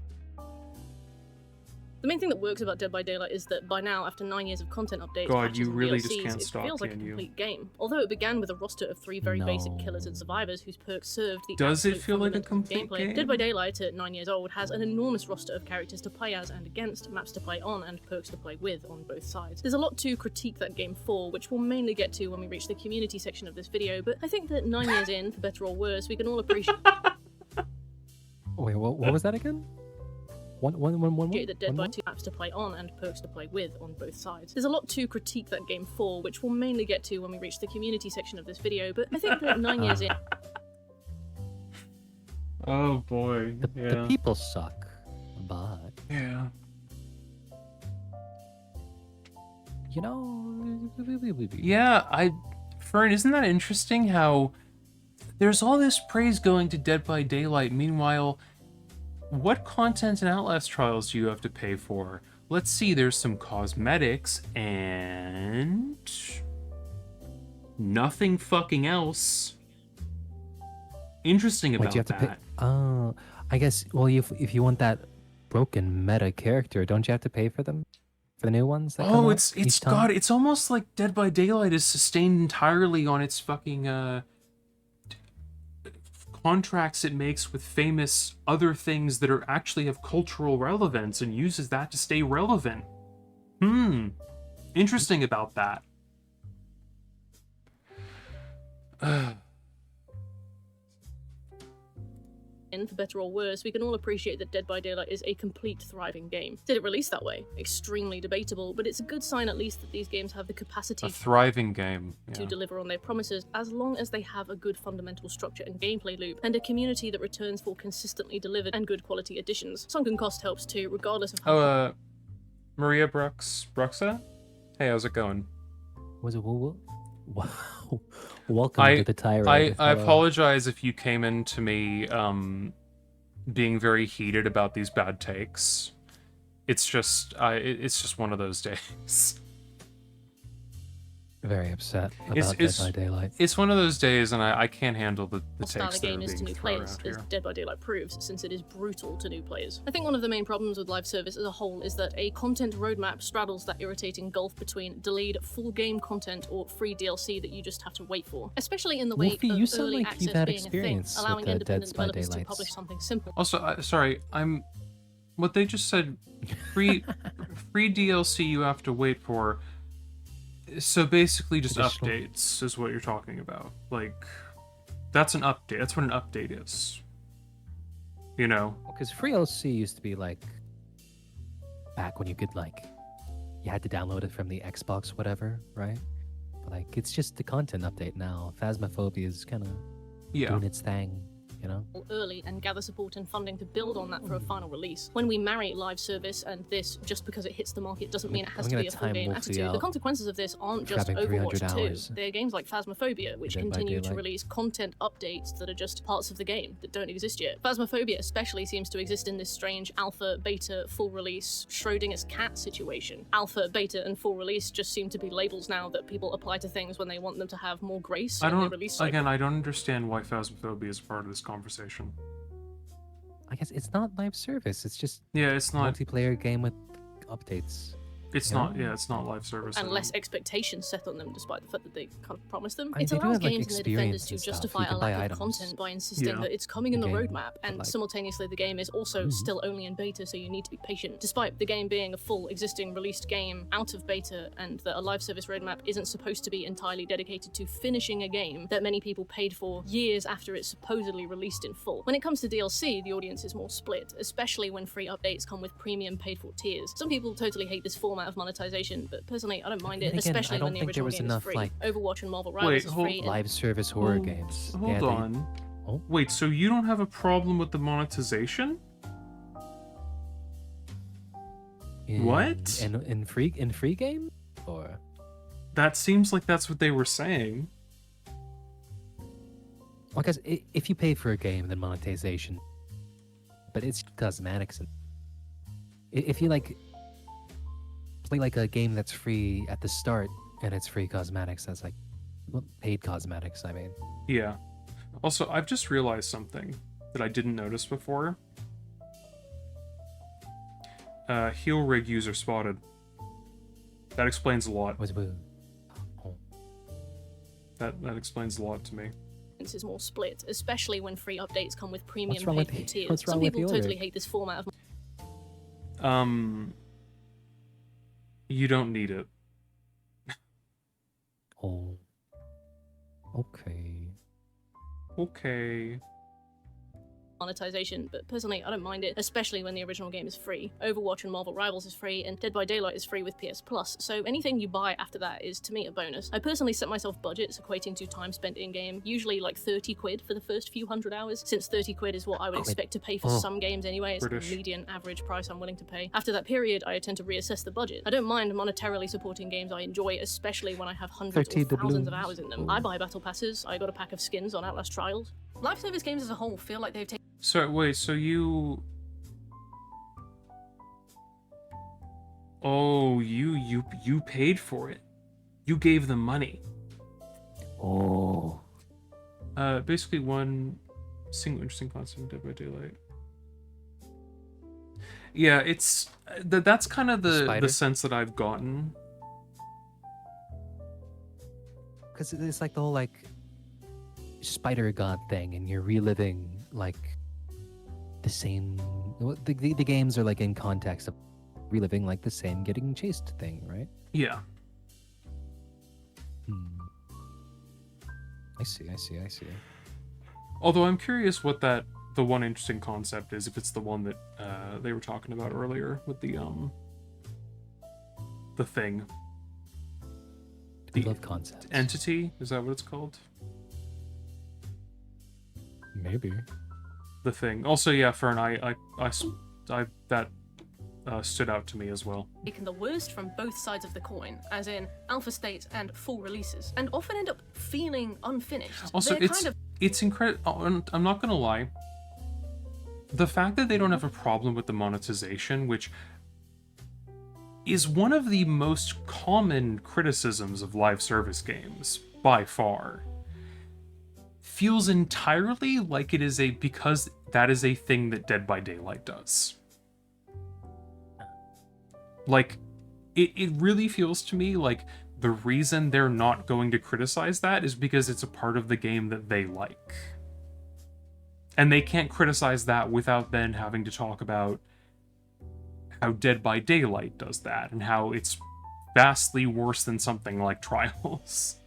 The main thing that works about Dead by Daylight is that by now, after 9 years of content updates, God, patches you and really DLCs, just can't it stop, feels like a can you? complete game. Although it began with a roster of 3 very basic killers and survivors whose perks served the Does it absolute feel like a fundamentals of complete gameplay. game? Dead by Daylight, at 9 years old, has an enormous roster of characters to play as and against, maps to play on, and perks to play with on both sides. There's a lot to critique that game for, which we'll mainly get to when we reach the community section of this video, but I think that 9 years in, for better or worse, we can all appreciate Wait, what was that again? One. that Dead by 2 maps to play on and perks to play with on both sides. There's a lot to critique that game for, which we'll mainly get to when we reach the community section of this video, but I think that 9 years in... Oh boy, The people suck, but... Yeah. You know... Yeah, Fern, isn't that interesting how there's all this praise going to Dead by Daylight, meanwhile, what content in Outlast Trials do you have to pay for? Let's see, there's some cosmetics and nothing fucking else interesting about Wait, do you have to that. pay? I guess, well, if you want that broken meta character, don't you have to pay for them? For the new ones that come Oh, out it's each time? God, it's almost like Dead by Daylight is sustained entirely on its fucking contracts it makes with famous other things that are actually have cultural relevance and uses that to stay relevant. Interesting about that. for better or worse, we can all appreciate that Dead by Daylight is a complete thriving game. Did it release that way? Extremely debatable, but it's a good sign at least that these games have the capacity A thriving game. to Yeah. deliver on their promises, as long as they have a good fundamental structure and gameplay loop, and a community that returns for consistently delivered and good quality additions. Sunken cost helps too, regardless of how... Oh, Maria Bruxa? Hey, how's it going? Was it wow? Welcome to the tirade. I apologize if you came into me being very heated about these bad takes. It's just one of those days. Very upset about Dead by Daylight. It's one of those days, and I can't handle the hostile takes the that are game is to being new thrown players, out as here. Dead by Daylight proves, since it is brutal to new players. I think one of the main problems with live service as a whole is that a content roadmap straddles that irritating gulf between delayed full game content or free DLC that you just have to wait for, especially in the wake Wolfie, of you sound early like access you've had being a thing, experience with allowing the independent Dead by developers to Daylights. publish something simple. Also, sorry, what they just said, free DLC you have to wait for. So basically just Additional. updates is what you're talking about. Like, that's an update. That's what an update is. You know? Because free LC used to be like back when you could you had to download it from the Xbox, whatever, right? But it's just the content update now. Phasmophobia is kind of doing its thing, you know? Early and gather support and funding to build on that for a final release. When we marry live service and this, just because it hits the market doesn't mean it has I'm to gonna be a full time game Wolfie attitude. The out. consequences of this aren't just Trapping 300 Overwatch 2. hours. They're games like Phasmophobia, which Dead by continue to Daylight. release content updates that are just parts of the game that don't exist yet. Phasmophobia especially seems to exist in this strange alpha, beta, full release, Schrodinger's cat situation. Alpha, beta, and full release just seem to be labels now that people apply to things when they want them to have more grace in their release cycle. I don't understand why Phasmophobia is part of this conversation. I guess it's not live service. It's just it's not multiplayer game with updates. It's you know? not. Yeah, it's not live service. And less expectations set on them, despite the fact that they kind of promised them. I mean, It they do allows have, like, games and their defenders experience to and stuff. justify You a can buy lack of items. content by insisting Yeah. that it's coming in the In-game, roadmap, and but, simultaneously the game is also still only in beta, so you need to be patient. Despite the game being a full existing released game out of beta, and that a live service roadmap isn't supposed to be entirely dedicated to finishing a game that many people paid for years after it's supposedly released in full. When it comes to DLC, the audience is more split, especially when free updates come with premium paid for tiers. Some people totally hate this format of monetization, but personally I don't mind it, Then again, especially I don't when the think there original was game enough, is free. like- Overwatch and Marvel Rivals is free. and Live service horror games. Hold Yeah, on. Oh. Wait, so you don't have a problem with the monetization? What? In free game? Or That seems like that's what they were saying. well, because if you pay for a game, then monetization. But it's cosmetics. And if you play a game that's free at the start and it's free cosmetics, that's paid cosmetics. I mean, Yeah. Also, I've just realized something that I didn't notice before. Heel rig user spotted. That explains a lot. That explains a lot to me. is more split, especially when free updates come with premium wrong with paid for the- tiers. what's wrong Some with people the totally order? hate this format of You don't need it. Oh. Okay. Okay. monetization, but personally I don't mind it, especially when the original game is free. Overwatch and Marvel Rivals is free, and Dead by Daylight is free with PS Plus, so anything you buy after that is, to me, a bonus. I personally set myself budgets equating to time spent in-game, usually like 30 quid for the first few hundred hours, since 30 quid is what I would expect to pay for some games anyway. It's the British. median average price I'm willing to pay. After that period, I tend to reassess the budget. I don't mind monetarily supporting games I enjoy, especially when I have hundreds 30 or thousands of doubloons. hours in them. I buy battle passes, I got a pack of skins on Outlast Trials. Live service games as a whole feel like they've taken So wait, so you? Oh, you paid for it. You gave them money. Oh. Basically one single interesting concept in Dead by Daylight. Yeah, it's that's kind of the Spider? sense that I've gotten. Because it's like the whole spider god thing, and you're reliving the same. The games are in context of reliving the same getting chased thing, right? Yeah. I see. Although I'm curious what that the one interesting concept is if it's the one that they were talking about earlier with the thing. I love concepts. Entity, is that what it's called? Maybe. The thing. Also, yeah, Fern, I that stood out to me as well. Taken the worst from both sides of the coin, as in alpha state and full releases, and often end up feeling unfinished. Also, They're it's incredible. I'm not gonna lie. The fact that they don't have a problem with the monetization, which is one of the most common criticisms of live service games by far, feels entirely like it is because that is a thing that Dead by Daylight does. Like, it really feels to me like the reason they're not going to criticize that is because it's a part of the game that they like. And they can't criticize that without then having to talk about how Dead by Daylight does that and how it's vastly worse than something like Trials.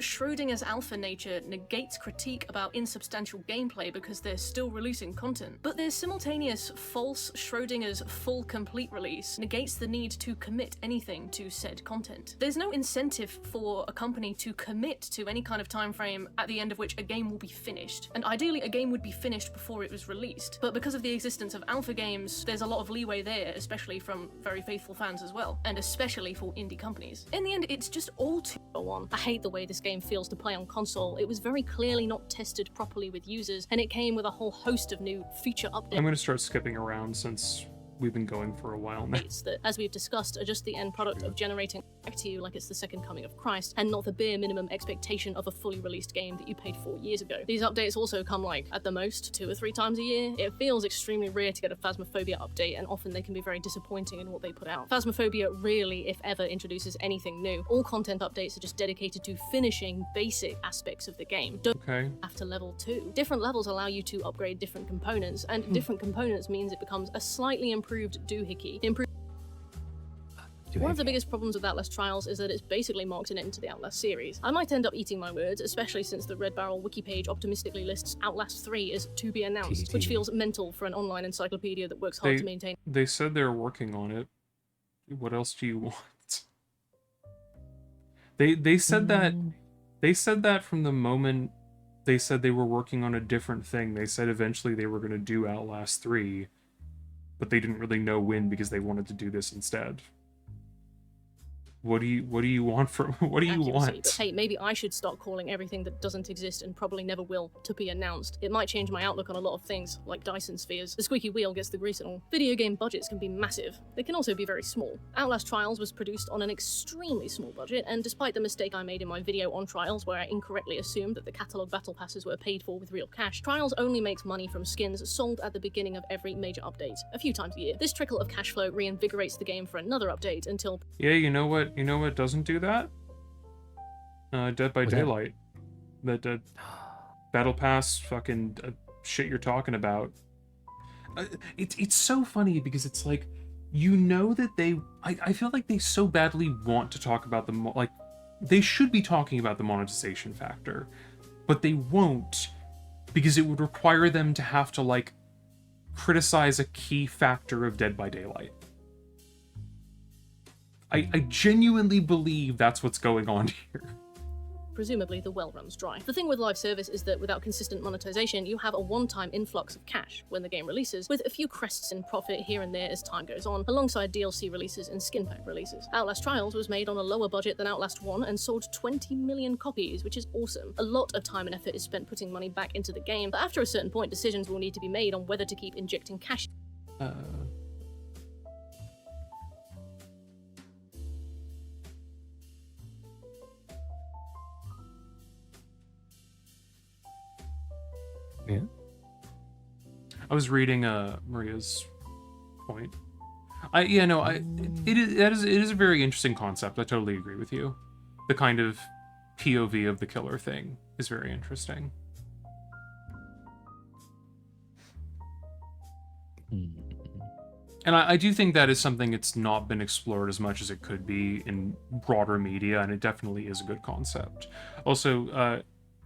Schrodinger's alpha nature negates critique about insubstantial gameplay because they're still releasing content. But their simultaneous false Schrodinger's full complete release negates the need to commit anything to said content. There's no incentive for a company to commit to any kind of time frame at the end of which a game will be finished. And ideally a game would be finished before it was released. But because of the existence of alpha games, there's a lot of leeway there, especially from very faithful fans as well, and especially for indie companies. In the end, it's just all too go on. I hate the way this game feels to play on console. It was very clearly not tested properly with users, and it came with a whole host of new feature updates. I'm going to start skipping around since we've been going for a while now. That, as we've discussed, are just the end product of generating back to you like it's the second coming of Christ, and not the bare minimum expectation of a fully released game that you paid for years ago. These updates also come like, at the most, 2 or 3 times a year. It feels extremely rare to get a Phasmophobia update, and often they can be very disappointing in what they put out. Phasmophobia rarely, if ever, introduces anything new. All content updates are just dedicated to finishing basic aspects of the game. Don't have to level 2. Different levels allow you to upgrade different components, and different components means it becomes a slightly improved doohickey. One of the biggest problems with Outlast Trials is that it's basically marked an end to the Outlast series. I might end up eating my words, especially since the Red Barrel wiki page optimistically lists Outlast 3 as to be announced, which feels mental for an online encyclopedia that works hard to maintain. They said they're working on it. What else do you want? They said that from the moment they said they were working on a different thing. They said eventually they were going to do Outlast 3, but they didn't really know when because they wanted to do this instead. What do you want from what do you want? But hey, maybe I should start calling everything that doesn't exist and probably never will to be announced. It might change my outlook on a lot of things, like Dyson spheres. The squeaky wheel gets the grease and all. Video game budgets can be massive. They can also be very small. Outlast Trials was produced on an extremely small budget, and despite the mistake I made in my video on Trials where I incorrectly assumed that the catalog battle passes were paid for with real cash, Trials only makes money from skins sold at the beginning of every major update, a few times a year. This trickle of cash flow reinvigorates the game for another update until... Yeah, you know what doesn't do that? Dead by Daylight. That Battle Pass fucking shit you're talking about. It's so funny because it's like, you know that I feel like they so badly want to talk about the they should be talking about the monetization factor, but they won't because it would require them to have to like criticize a key factor of Dead by Daylight. I genuinely believe that's what's going on here. Presumably the well runs dry. The thing with live service is that without consistent monetization, you have a one-time influx of cash when the game releases, with a few crests in profit here and there as time goes on, alongside DLC releases and skin pack releases. Outlast Trials was made on a lower budget than Outlast 1 and sold 20 million copies, which is awesome. A lot of time and effort is spent putting money back into the game, but after a certain point, decisions will need to be made on whether to keep injecting cash. Yeah. I was reading Maria's point. It is a very interesting concept. I totally agree with you. The kind of POV of the killer thing is very interesting. And I do think that is something that's not been explored as much as it could be in broader media, and it definitely is a good concept. Also,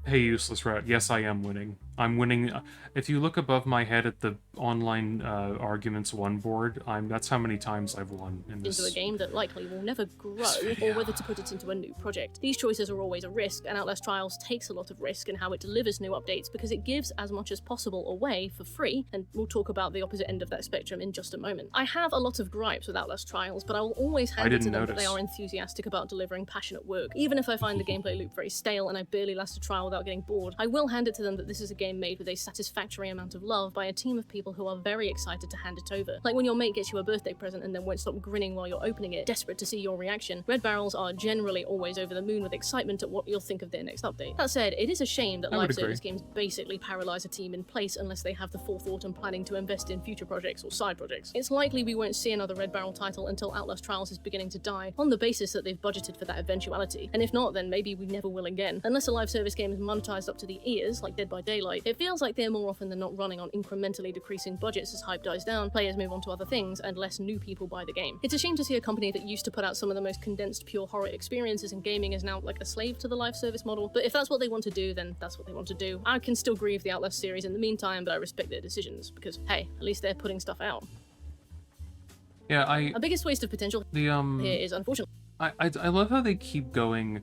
hey, Useless Rat, yes, I am winning. I'm winning. If you look above my head at the online arguments one board, that's how many times I've won in this. Into a game that likely will never grow, or whether to put it into a new project. These choices are always a risk, and Outlast Trials takes a lot of risk in how it delivers new updates because it gives as much as possible away for free, and we'll talk about the opposite end of that spectrum in just a moment. I have a lot of gripes with Outlast Trials, but I will always hand it to them that they are enthusiastic about delivering passionate work. Even if I find the gameplay loop very stale and I barely last a trial without getting bored, I will hand it to them that this is a game made with a satisfactory amount of love by a team of people who are very excited to hand it over. Like when your mate gets you a birthday present and then won't stop grinning while you're opening it, desperate to see your reaction. Red Barrels are generally always over the moon with excitement at what you'll think of their next update. That said, it is a shame that live service games basically paralyze a team in place unless they have the forethought and planning to invest in future projects or side projects. It's likely we won't see another Red Barrel title until Outlast Trials is beginning to die, on the basis that they've budgeted for that eventuality. And if not, then maybe we never will again. Unless a live service game is monetized up to the ears, like Dead by Daylight, it feels like they're more often than not running on incrementally decreasing budgets as hype dies down, players move on to other things, and less new people buy the game. It's a shame to see a company that used to put out some of the most condensed pure horror experiences in gaming is now like a slave to the live service model, but if that's what they want to do, then that's what they want to do. I can still grieve the Outlast series in the meantime, but I respect their decisions, because hey, at least they're putting stuff out. Yeah, Our biggest waste of potential here is unfortunately. I love how they keep going.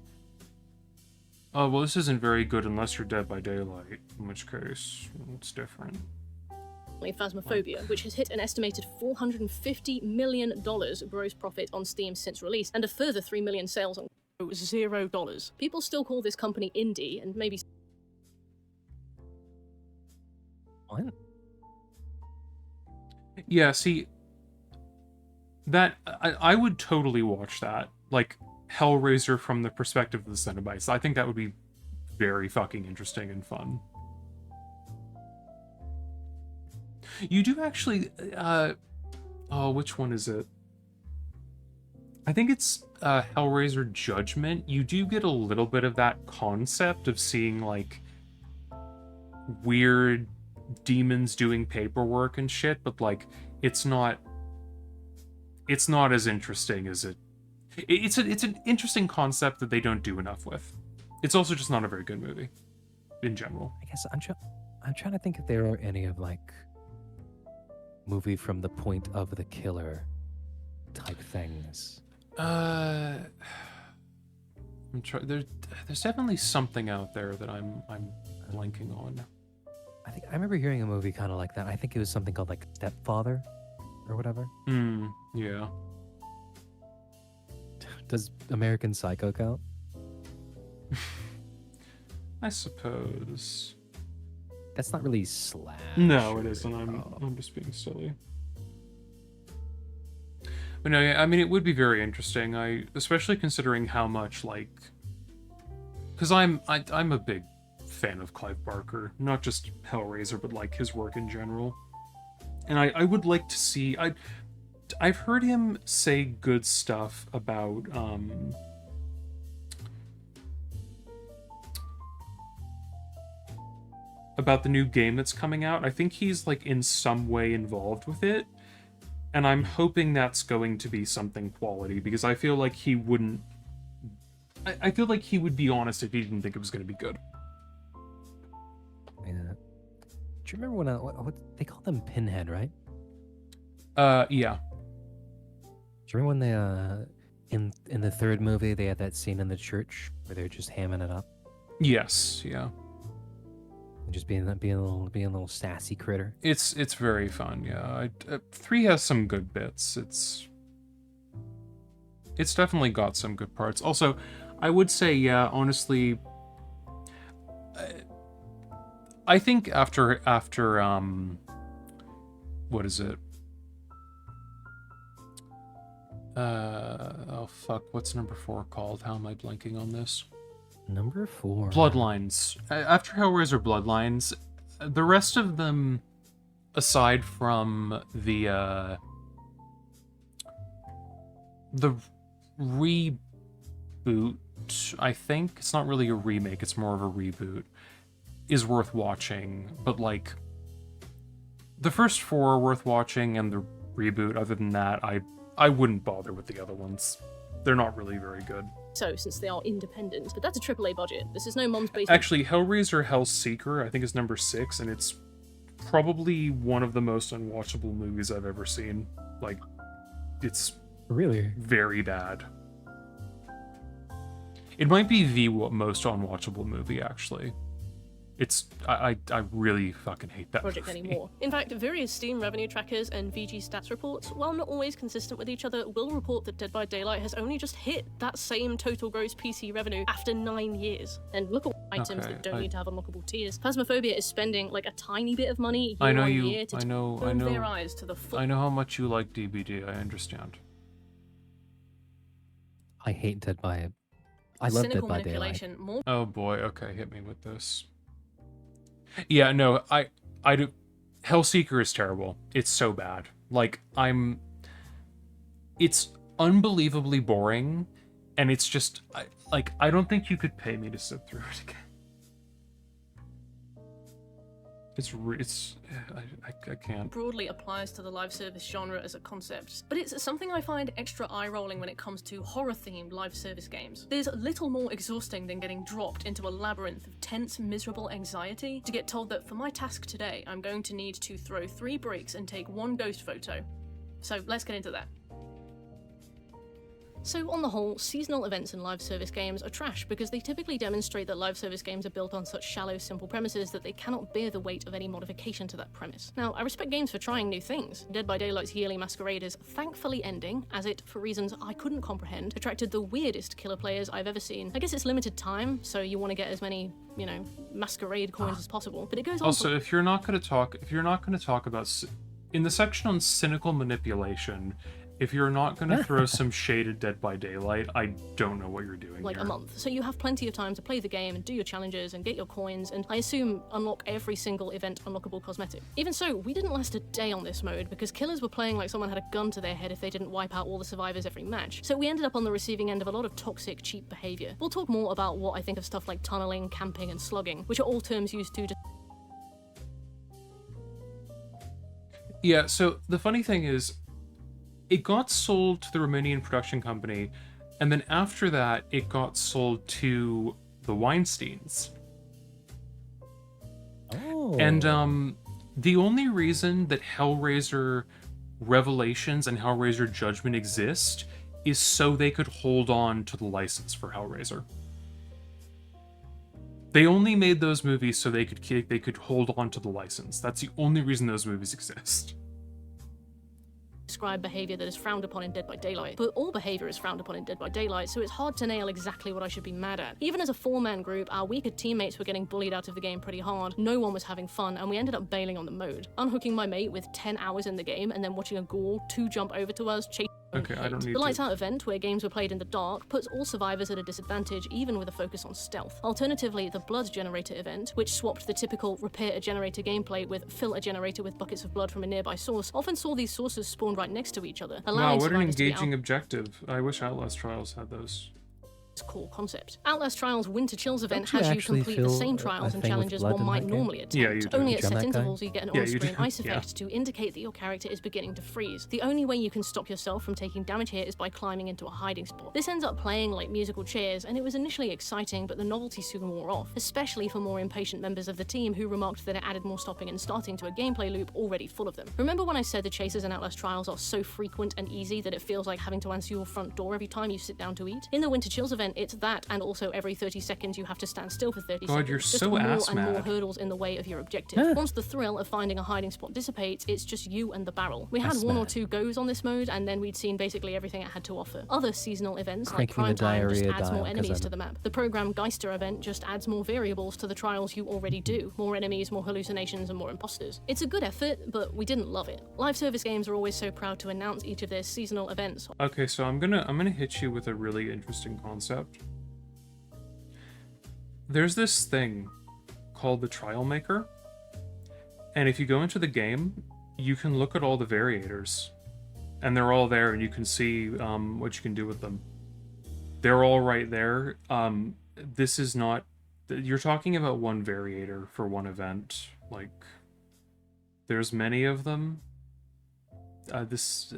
Oh, well, this isn't very good unless you're Dead by Daylight, in which case, it's different. Phasmophobia, which has hit an estimated $450 million gross profit on Steam since release, and a further 3 million sales on $0. People still call this company indie, and maybe... What? Yeah, see, that, I would totally watch that. Like, Hellraiser from the perspective of the Cenobites. I think that would be very fucking interesting and fun. You do actually, oh, which one is it? I think it's Hellraiser Judgment. You do get a little bit of that concept of seeing, like, weird demons doing paperwork and shit, but, like, it's not as interesting as it... It's an interesting concept that they don't do enough with. It's also just not a very good movie, in general. I guess I'm trying to think if there are any of, like, movie from the point of the killer type things. I'm trying. There's definitely something out there that I'm blanking on. I remember hearing a movie kind of like that. I think it was something called like Stepfather, or whatever. Yeah. Does American Psycho count? I suppose. That's not really slash. No, it isn't. I'm just being silly. But no, yeah, I mean, it would be very interesting. Especially considering how much, like, because I'm a big fan of Clive Barker, not just Hellraiser, but like his work in general. And I would like to see. I've heard him say good stuff about the new game that's coming out. I think he's like in some way involved with it, and I'm hoping that's going to be something quality, because I feel like he wouldn't... I feel like he would be honest if he didn't think it was going to be good. Yeah. Do you remember when what they called them Pinhead, right? Yeah. Do you remember when they in the third movie they had that scene in the church where they're just hamming it up? Yes, yeah. And just being a little sassy critter. It's very fun, yeah. 3 has some good bits. It's definitely got some good parts. Also, I would say, yeah, honestly, I think after what is it? Oh fuck, what's number 4 called? How am I blanking on this? Number 4. Bloodlines. After Hellraiser Bloodlines, the rest of them, aside from the reboot, I think, it's not really a remake, it's more of a reboot, is worth watching. But like, the first 4 are worth watching, and the reboot. Other than that, I wouldn't bother with the other ones. They're not really very good. So, since they are independent, but that's a AAA budget. This is no mom's basement. Actually, Hellraiser Hellseeker, I think, is number 6, and it's probably one of the most unwatchable movies I've ever seen. Like, it's really very bad. It might be the most unwatchable movie, actually. I really fucking hate that project movie. anymore. In fact, various Steam revenue trackers and VG stats reports, while not always consistent with each other, will report that Dead by Daylight has only just hit that same total gross PC revenue after 9 years. And look at items that don't need to have unlockable tiers. Phasmophobia is spending like a tiny bit of money year on year to open their eyes to the full. I know how much you like DBD, I understand. I hate Dead by I love Dead by Daylight. Oh boy, okay, hit me with this. Yeah, no, I do. Hellseeker is terrible. It's so bad. Like, it's unbelievably boring, and it's just, I don't think you could pay me to sit through it again. I can't. Broadly applies to the live service genre as a concept, but it's something I find extra eye-rolling when it comes to horror-themed live service games. There's little more exhausting than getting dropped into a labyrinth of tense, miserable anxiety to get told that for my task today, I'm going to need to throw 3 bricks and take 1 ghost photo. So let's get into that. So on the whole, seasonal events in live service games are trash because they typically demonstrate that live service games are built on such shallow, simple premises that they cannot bear the weight of any modification to that premise. Now, I respect games for trying new things. Dead by Daylight's yearly Masquerade's thankfully ending, as it, for reasons I couldn't comprehend, attracted the weirdest killer players I've ever seen. I guess it's limited time, so you want to get as many, you know, Masquerade coins as possible, but it goes on. Also, if you're not going to talk about, in the section on cynical manipulation, if you're not going to throw some shade at Dead by Daylight, I don't know what you're doing like here. A month. So you have plenty of time to play the game and do your challenges and get your coins and I assume unlock every single event unlockable cosmetic. Even so, we didn't last a day on this mode because killers were playing like someone had a gun to their head if they didn't wipe out all the survivors every match. So we ended up on the receiving end of a lot of toxic, cheap behavior. We'll talk more about what I think of stuff like tunneling, camping, and slugging, which are all terms used to Yeah, so the funny thing is, it got sold to the Romanian production company, and then after that, it got sold to the Weinsteins. Oh. And the only reason that Hellraiser Revelations and Hellraiser Judgment exist is so they could hold on to the license for Hellraiser. They only made those movies so they could hold on to the license. That's the only reason those movies exist. describe behavior that is frowned upon in Dead by Daylight, but all behavior is frowned upon in Dead by Daylight, so it's hard to nail exactly what I should be mad at. Even as a 4-man group, our weaker teammates were getting bullied out of the game pretty hard, no one was having fun, and we ended up bailing on the mode. Unhooking my mate with 10 hours in the game, and then watching a ghoul 2 jump over to us, chase. Okay, I don't need The Lights Out event, where games were played in the dark, puts all survivors at a disadvantage, even with a focus on stealth. Alternatively, the Blood Generator event, which swapped the typical repair a generator gameplay with fill a generator with buckets of blood from a nearby source, often saw these sources spawn right next to each other. Wow, what an engaging objective. I wish Outlast Trials had those. Core concept. Outlast Trials Winter Chills event Don't you has you actually complete the feel same a trials and thing with challenges blood one in might that game? normally attempt. Yeah, you do. Only at Did you set jam that guy? intervals you get an Yeah, you on-screen do. ice Yeah. effect to indicate that your character is beginning to freeze. The only way you can stop yourself from taking damage here is by climbing into a hiding spot. This ends up playing like musical chairs, and it was initially exciting, but the novelty soon wore off, especially for more impatient members of the team who remarked that it added more stopping and starting to a gameplay loop already full of them. Remember when I said the chases in Outlast Trials are so frequent and easy that it feels like having to answer your front door every time you sit down to eat? In the Winter Chills event, it's that, and also every 30 seconds you have to stand still for 30 God, seconds. you're Just so more ass and more mad. hurdles in the way of your objective. Huh. Once the thrill of finding a hiding spot dissipates, it's just you and the barrel. We had That's one or mad. two goes on this mode, and then we'd seen basically everything it had to offer. Other seasonal events like Cranking the Prime Time just diarrhea adds more dial, 'cause enemies I'm- to the map. The program Geister event just adds more variables to the trials you already do. More enemies, more hallucinations, and more imposters. It's a good effort, but we didn't love it. Live service games are always so proud to announce each of their seasonal events. Okay, so I'm gonna hit you with a really interesting concept. There's this thing called the Trial Maker, and if you go into the game, you can look at all the variators, and they're all there, and you can see what you can do with them. They're all right there. This is not... You're talking about one variator for one event. Like, there's many of them. this.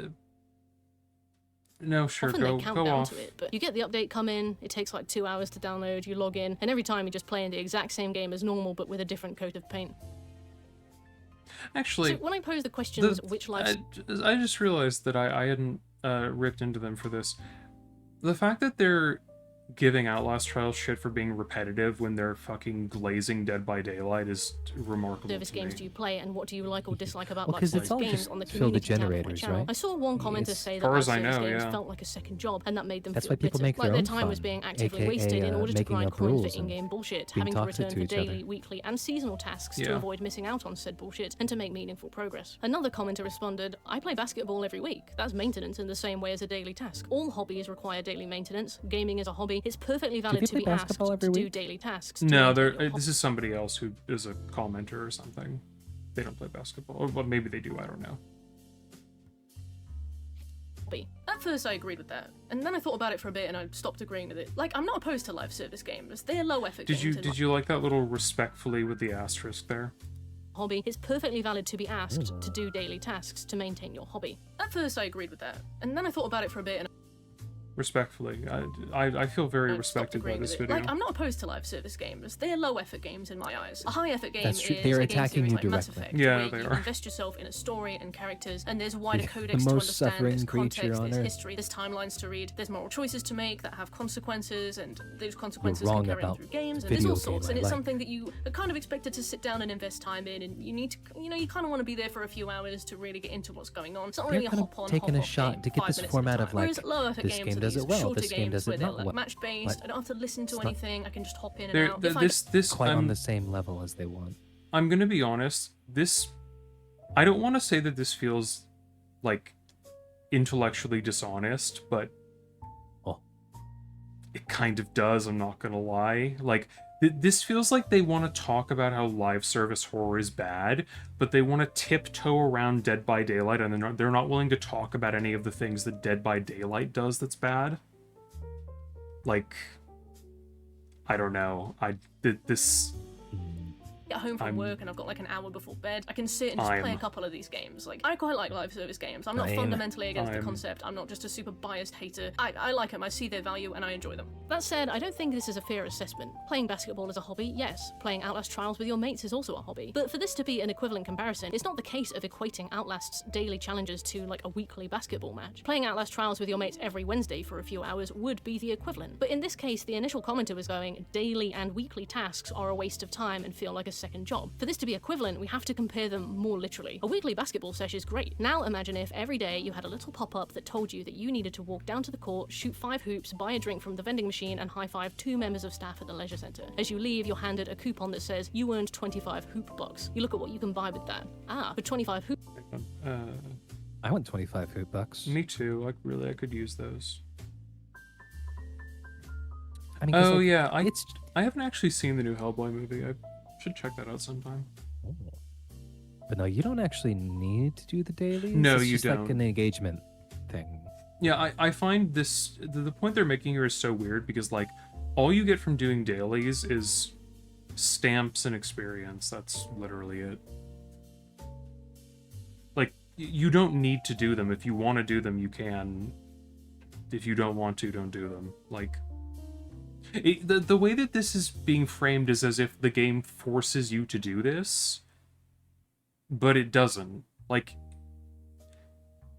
No, sure, Often go they count go down off. to it, but you get the update come in, it takes like 2 hours to download, you log in, and every time you're just playing the exact same game as normal, but with a different coat of paint. Actually, so when I pose the questions, which life... I just realized that I hadn't ripped into them for this. The fact that they're giving Outlast Trials shit for being repetitive when they're fucking glazing Dead by Daylight is remarkable service to me. games do you play, and what do you like or dislike about Well, 'cause those it's all games just on the fill the community tab of my generators, channel? right? I saw one commenter It's- say As that far live as I service know, games yeah. felt like a second job, and that made them That's feel why people bitter, make like their their own time was fun, being actively aka, wasted in order to making grind up coins for rules and in-game bullshit, being having to toxic return to for each other. daily, weekly, and seasonal tasks to Yeah. avoid missing out on said bullshit, and to make meaningful progress. Another commenter responded, I play basketball every week. That's maintenance in the same way as a daily task. All hobbies require daily maintenance. Gaming is a hobby. It's perfectly valid you to play be asked basketball to every do week? daily tasks. to No, maintain your this is somebody else who is a commenter or something. They don't play basketball. Or well, maybe they do, I don't know. hobby. At first I agreed with that, and then I thought about it for a bit and I stopped agreeing with it. Like, I'm not opposed to live service games. They're low effort games. Did you like that little respectfully with the asterisk there? Hobby, it's perfectly valid to be asked to do daily tasks to maintain your hobby. At first I agreed with that, and then I thought about it for a bit and Respectfully, I feel very respected by agreeing this with it. video. Like, I'm not opposed to live service games. They're low effort games in my eyes. A high effort game That's true. is They're a game attacking series you like Mass directly. Effect, Yeah, where they you are. invest yourself in a story and characters, and there's wider The codex to most understand, suffering there's creature context, on there's Earth. history, there's timelines to read, there's moral choices to make that have consequences, and those consequences wrong can carry on about through games, and there's video all sorts, game and I it's like. something that you are kind of expected to sit down and invest time in, and you need to, you kind of want to be there for a few hours to really get into what's going on. It's not They're really a kind of hop on, taking hop a off shot game, to get 5 this minutes at a format time. of like, Whereas low effort this games game are does these it well, shorter this game games does where it they're not like well. match-based. Like, I don't have to listen to it's not- anything. I can just hop in and There- out. th- If this quite on I'm- the same level as they want. I'm gonna be honest. I don't want to say that this feels like intellectually dishonest, but it kind of does. I'm not gonna lie. Like this feels like they want to talk about how live service horror is bad, but they want to tiptoe around Dead by Daylight, and they're not willing to talk about any of the things that Dead by Daylight does that's bad. Like, I don't know. This. get home from work and I've got like an hour before bed, I can sit and just play a couple of these games. Like, I quite like live service games. I'm not fundamentally against the concept. I'm not just a super biased hater. I like them, I see their value, and I enjoy them. That said, I don't think this is a fair assessment. Playing basketball is a hobby, yes. Playing Outlast Trials with your mates is also a hobby. But for this to be an equivalent comparison, it's not the case of equating Outlast's daily challenges to like a weekly basketball match. Playing Outlast Trials with your mates every Wednesday for a few hours would be the equivalent. But in this case, the initial commenter was going, daily and weekly tasks are a waste of time and feel like a second job. For this to be equivalent, we have to compare them more literally. A weekly basketball session is great. Now imagine if every day you had a little pop-up that told you that you needed to walk down to the court, shoot 5 hoops, buy a drink from the vending machine, and high-five 2 members of staff at the leisure center. As you leave, you're handed a coupon that says you earned 25 hoop bucks. You look at what you can buy with that. For 25 hoop. I want 25 hoop bucks. Me too. I could use those. I mean, 'cause, oh like, yeah, I haven't actually seen the new Hellboy movie. I should check that out sometime. But no, you don't actually need to do the dailies. No, it's you just like don't. an engagement thing. Yeah, I find this the point they're making here is so weird because like all you get from doing dailies is stamps and experience. That's literally it. Like you don't need to do them. If you want to do them, you can. If you don't want to, don't do them. Like the way that this is being framed is as if the game forces you to do this, but it doesn't. Like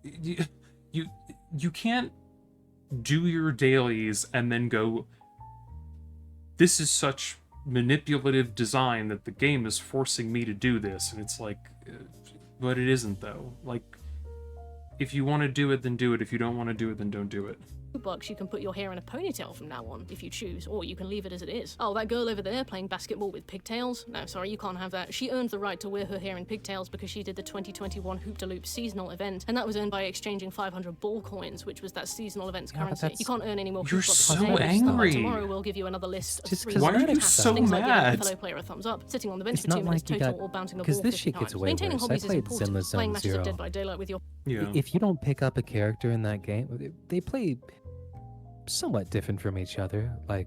you can't do your dailies and then go, this is such manipulative design that the game is forcing me to do this, and it's like, but it isn't though. Like, if you want to do it, then do it. If you don't want to do it, then don't do it. bucks, you can put your hair in a ponytail from now on, if you choose, or you can leave it as it is. Oh, that girl over there playing basketball with pigtails? No, sorry, you can't have that. She earned the right to wear her hair in pigtails because she did the 2021 Hoop de Loop seasonal event, and that was earned by exchanging 500 ball coins, which was that seasonal event's currency. You can't earn any more You're hoop bucks so today. angry. Tomorrow we'll give you another list of Just 3 'cause Why are you tasks. so Things like giving mad? a fellow player a thumbs up, sitting on the bench It's for 2 not minutes like you total, got- or bouncing a 'cause ball this 50 shit gets times. way Maintaining worse. I hobbies is played important. Zenless Playing Zone matches of Zero. Dead by Daylight with your If you don't pick up a character in that game, they play somewhat different from each other. Like,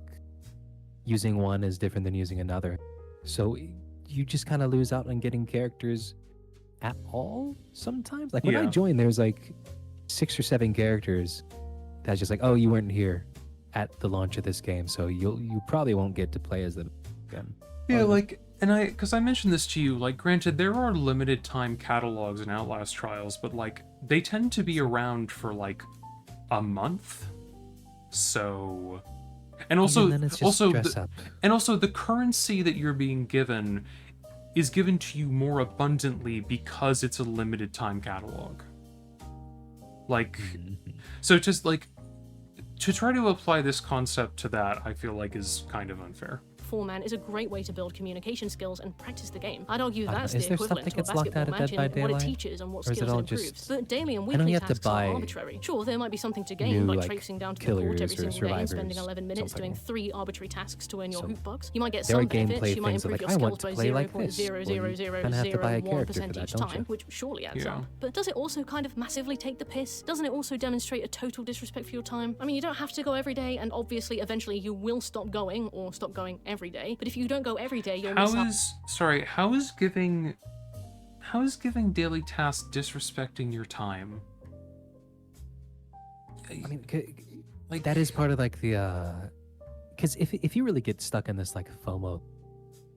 using one is different than using another. So you just kind of lose out on getting characters at all sometimes. Like when I Yeah. joined, there's like 6 or 7 characters that's just like, oh, you weren't here at the launch of this game, so you probably won't get to play as them again. Yeah, like, and because I mentioned this to you, like, granted, there are limited time catalogs in Outlast Trials, but, like, they tend to be around for, like, a month. So, and also, then it's just dress up. and also the currency that you're being given is given to you more abundantly because it's a limited time catalog. Like, so just, like, to try to apply this concept to that, I feel like is kind of unfair. Four-man is a great way to build communication skills and practice the game. I'd argue I don't that's know, the is there stuff equivalent that to a gets locked out basketball of Dead match by in what it Daylight? teaches and what Or is it skills it all improves. just- But daily and I know weekly you have to tasks are buy arbitrary. Sure, there might be something to gain new, by like, traipsing down to the killers port every or single day and spending survivors, 11 minutes doing something. 3 arbitrary tasks to earn your So hoop bucks. You might get there are some benefits. gameplay You might things of improve like, your I want skills to by play like this. Well, you kinda have to buy a character for 0.0001% that, each don't you? time, which surely adds Yeah. up. But does it also kind of massively take the piss? Doesn't it also demonstrate a total disrespect for your time? I mean, you don't have to go every day, and obviously, eventually, you will stop going or stop going every day. But if you don't go every day, you'll miss out. How is giving daily tasks disrespecting your time? I mean, like that is part of like the, because if you really get stuck in this like FOMO,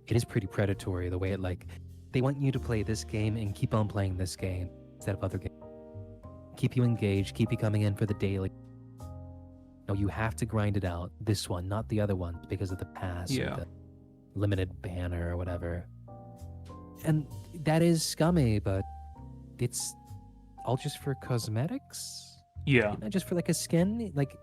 it is pretty predatory the way it like, they want you to play this game and keep on playing this game instead of other games. Keep you engaged, keep you coming in for the daily. No, you have to grind it out. This one, not the other one, because of the pass Yeah. or the limited banner or whatever. And that is scummy, but it's all just for cosmetics. Yeah. Not just for like a skin. Like,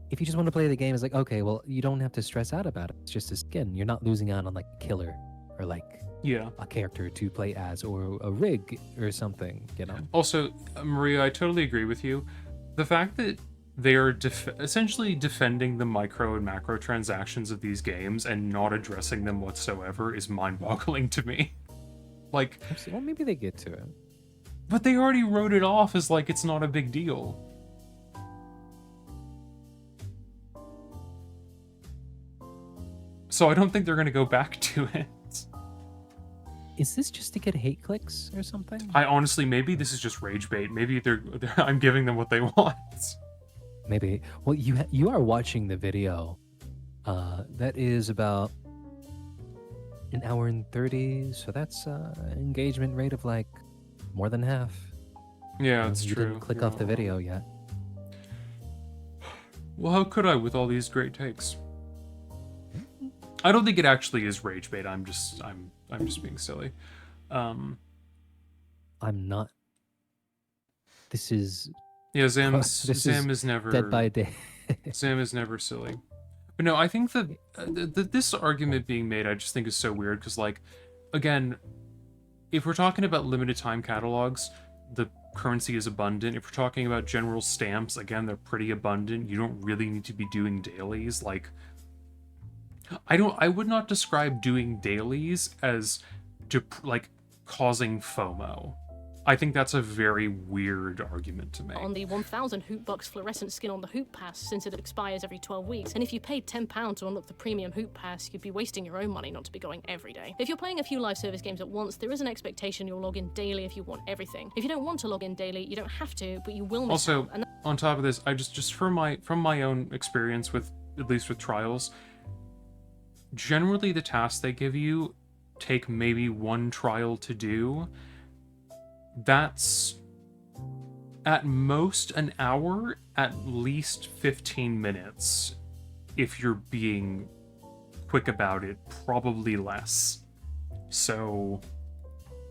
if you just want to play the game, it's like, okay, well, you don't have to stress out about it. It's just a skin. You're not losing out on like a killer or like a character to play as or a rig or something, you know? Also, Maria, I totally agree with you. The fact that they are essentially defending the micro and macro transactions of these games and not addressing them whatsoever is mind-boggling to me. Like, well, maybe they get to it. But they already wrote it off as like it's not a big deal. So I don't think they're going to go back to it. Is this just to get hate clicks or something? I honestly, maybe this is just rage bait. Maybe they're I'm giving them what they want. Maybe. Well, you are watching the video. That is about an hour and 30, so that's engagement rate of like more than half. Yeah, it's you true. Didn't click off the video yet. Well, how could I with all these great takes? I don't think it actually is rage bait. I'm just being silly. I'm not. This is. Yeah, Zam this is never Dead by Day. Zam is never silly. But no, I think that this argument being made, I just think is so weird because, like, again, if we're talking about limited time catalogs, the currency is abundant. If we're talking about general stamps, again, they're pretty abundant. You don't really need to be doing dailies. Like, I would not describe doing dailies as like causing FOMO. I think that's a very weird argument to make. On the 1,000 Hoop Bucks fluorescent skin on the Hoop Pass, since it expires every 12 weeks. And if you paid £10 to unlock the premium Hoop Pass, you'd be wasting your own money not to be going every day. If you're playing a few live service games at once, there is an expectation you'll log in daily if you want everything. If you don't want to log in daily, you don't have to, but you will miss also, out. And on top of this, I just from my own experience with, at least with trials, generally the tasks they give you take maybe one trial to do. That's at most an hour, at least 15 minutes. If you're being quick about it, probably less. So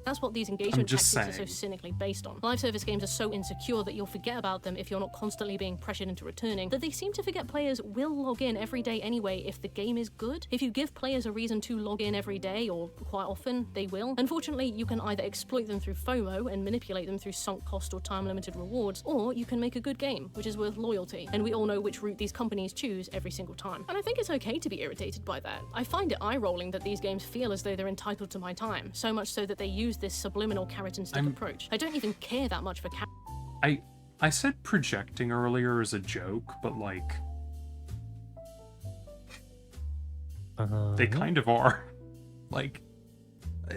that's what these engagement just tactics are so saying. cynically based on. Live service games are so insecure that you'll forget about them if you're not constantly being pressured into returning, that they seem to forget players will log in every day anyway if the game is good. If you give players a reason to log in every day, or quite often, they will. Unfortunately, you can either exploit them through FOMO and manipulate them through sunk cost or time-limited rewards, or you can make a good game, which is worth loyalty. And we all know which route these companies choose every single time. And I think it's okay to be irritated by that. I find it eye-rolling that these games feel as though they're entitled to my time, so much so that they use this subliminal carrot and stick approach. I don't even care that much for I said projecting earlier as a joke, but like they kind of are. Like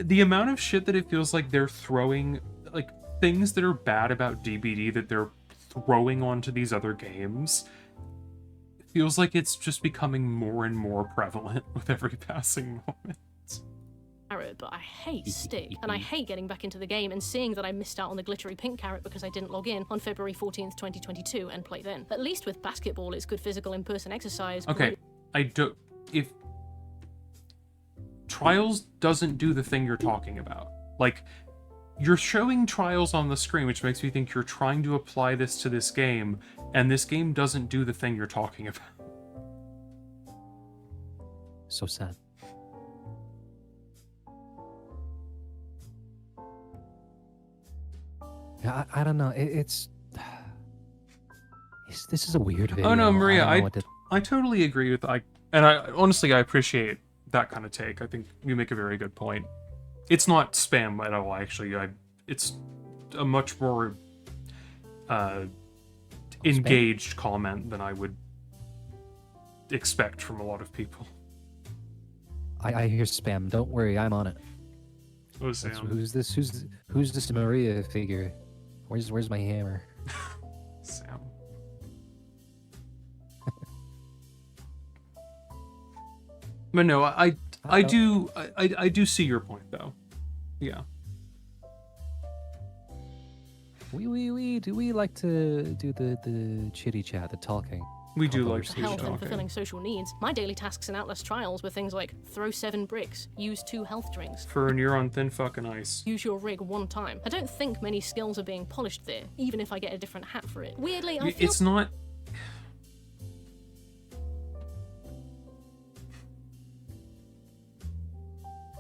the amount of shit that it feels like they're throwing, like things that are bad about DBD that they're throwing onto these other games, feels like it's just becoming more and more prevalent with every passing moment. Carrot, but I hate Stick, and I hate getting back into the game and seeing that I missed out on the glittery pink carrot because I didn't log in on February 14th, 2022 and play then. At least with basketball, it's good physical in-person exercise. Okay, if Trials doesn't do the thing you're talking about, like, you're showing Trials on the screen, which makes me think you're trying to apply this to this game, and this game doesn't do the thing you're talking about. So sad. Yeah, I don't know. It's this is a weird video. Oh no, Maria, I totally agree with and I honestly I appreciate that kind of take. I think you make a very good point. It's not spam at all, actually. It's a much more engaged comment than I would expect from a lot of people. I hear spam. Don't worry, I'm on it. Oh, Sam. Who's this? Who's this Maria figure? Where's my hammer? Sam. But no, I do see your point though. Yeah. Do we like to do the chitty chat, the talking? We do like to health and fulfilling social needs. My daily tasks in Outlast Trials were things like throw 7 bricks, use 2 health drinks. And you're on thin fucking ice. Use your rig 1 time. I don't think many skills are being polished there, even if I get a different hat for it. Weirdly, I feel... It's not...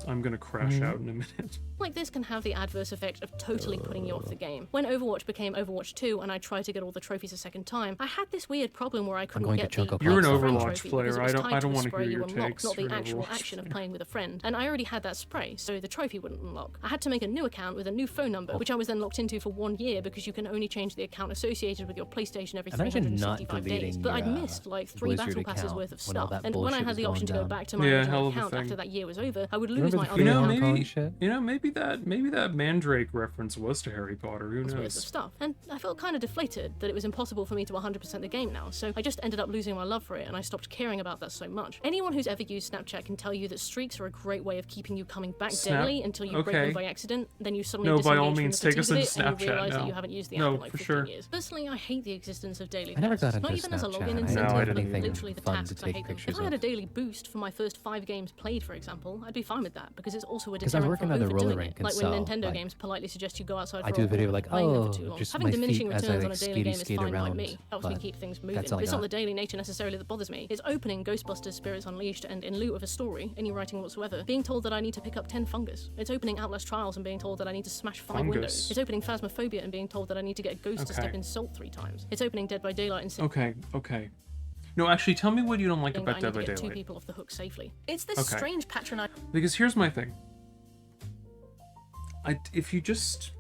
I'm gonna crash out in a minute. Like this can have the adverse effect of totally putting you off the game. When Overwatch became Overwatch 2 and I tried to get all the trophies a second time, I had this weird problem where I couldn't get the You're an Overwatch trophy player. I don't want to hear spray your you unlock, takes. not the actual action of playing with a friend. And I already had that spray, so the trophy wouldn't unlock. I had to make a new account with a new phone number, which I was then locked into for 1 year because you can only change the account associated with your PlayStation every 365 days. But I'd missed like 3 battle passes worth of stuff. And when I had the option to go back to my original account after that year was over, I would lose my other account. Maybe that Mandrake reference was to Harry Potter. Who knows? Worth of stuff. And I felt kind of deflated that it was impossible for me to 100% the game now, so I just ended up losing my love for it and I stopped caring about that so much. Anyone who's ever used Snapchat can tell you that streaks are a great way of keeping you coming back daily until you break them by accident, then you suddenly by all disengage means, from the take us fatigue into of it and you Snapchat realise now. that you haven't used the app in like 15 years. Personally, I hate the existence of daily I never got tasks, into not even as a Snapchat. login I incentive, didn't but anything literally the fun to tasks, I take hate them. pictures If I had a of. daily boost for my first 5 games played, for example, I'd be fine with that because it's also a 'Cause I was deterrent working from at the roller overdoing rink it. in Like when Seoul, Nintendo like, games politely suggest you go outside I for do a a video walk like, after playing them oh, for too long. just Having my diminishing feet as returns I on a daily game is skate fine by around, me. Helps me but keep things moving. that's all I It's not got. the daily nature necessarily that bothers me. It's opening Ghostbusters Spirits Unleashed and in lieu of a story, any writing whatsoever, being told that I need to pick up 10 fungus. It's opening Outlast Trials and being told that I need to smash 5 windows. It's opening Phasmophobia and being told that I need to get a ghost to step in Salt 3 times. It's opening Dead by Daylight and Okay. No, actually, tell me what you don't like about I Dead need by to get 2 Daylight. people off the hook safely. It's this strange patronizing. Because here's my thing. If you just...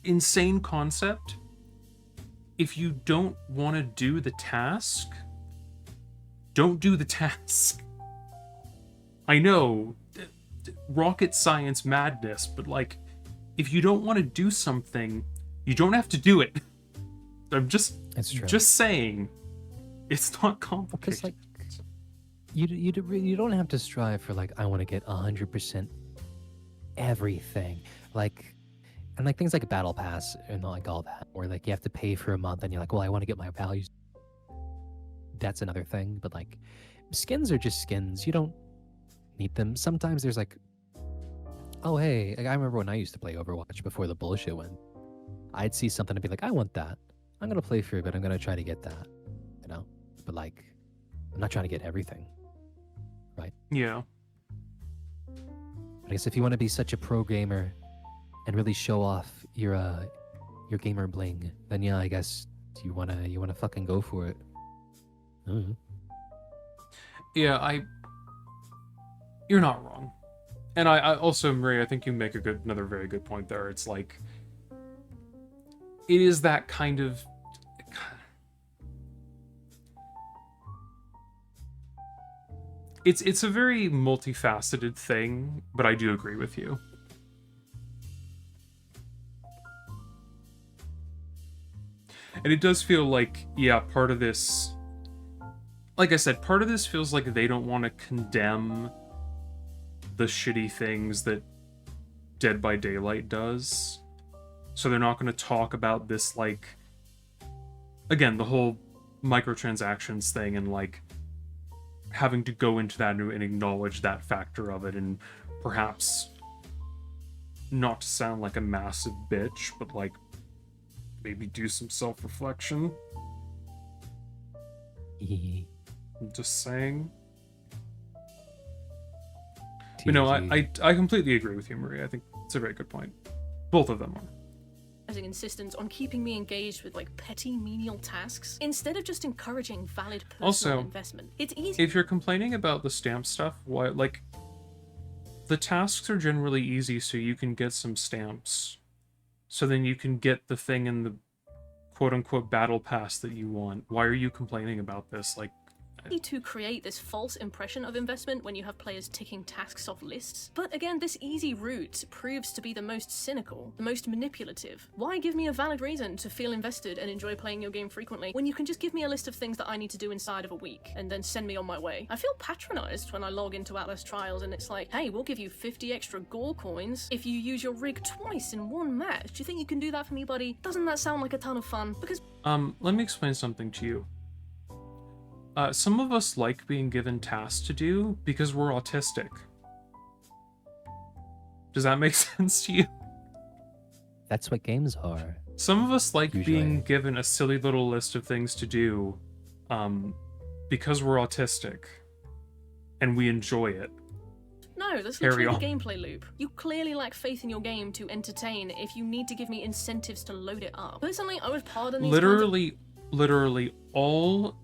Insane concept. If you don't want to do the task, don't do the task. I know, rocket science madness, but like, if you don't want to do something, you don't have to do it. I'm just saying, it's not complicated. Because like, you don't have to strive for like, I want to get 100% everything. Like, and like things like a battle pass and like all that, where like you have to pay for a month and you're like, well, I want to get my values. That's another thing. But like, skins are just skins. You don't need them. Sometimes there's like, oh hey, like, I remember when I used to play Overwatch before the bullshit went. I'd see something and be like, I want that. I'm gonna play for it, but I'm gonna try to get that. You know? But like, I'm not trying to get everything. Right? Yeah. I guess if you want to be such a pro gamer and really show off your gamer bling, then yeah, I guess you wanna fucking go for it. Yeah, you're not wrong. And I also, Marie, I think you make another very good point there. It's like, it is that kind of... it's a very multifaceted thing, but I do agree with you. And it does feel like, yeah, part of this, like I said, part of this feels like they don't want to condemn the shitty things that Dead by Daylight does. So they're not going to talk about this, like, again, the whole microtransactions thing and, like, having to go into that and acknowledge that factor of it, and perhaps not to sound like a massive bitch, but, like, maybe do some self-reflection. I'm just saying. But no, I completely agree with you, Maria. I think it's a very good point. Both of them are. Insistence on keeping me engaged with like petty menial tasks instead of just encouraging valid personal Also, investment. It's easy. If you're complaining about the stamp stuff, why, like, the tasks are generally easy so you can get some stamps. So then you can get the thing in the quote-unquote battle pass that you want. Why are you complaining about this? Like, to create this false impression of investment when you have players ticking tasks off lists. But again, this easy route proves to be the most cynical, the most manipulative. Why give me a valid reason to feel invested and enjoy playing your game frequently when you can just give me a list of things that I need to do inside of a week and then send me on my way? I feel patronized when I log into Atlas Trials and it's like, hey, we'll give you 50 extra gore coins if you use your rig twice in one match. Do you think you can do that for me, buddy? Doesn't that sound like a ton of fun? Because let me explain something to you. Some of us like being given tasks to do because we're autistic. Does that make sense to you? That's what games are. Some of us like Usually. being given a silly little list of things to do because we're autistic and we enjoy it. no, that's Carry literally the on. gameplay loop. You clearly lack faith in your game to entertain if you need to give me incentives to load it up. Personally, I would pardon these kinds of- Literally all...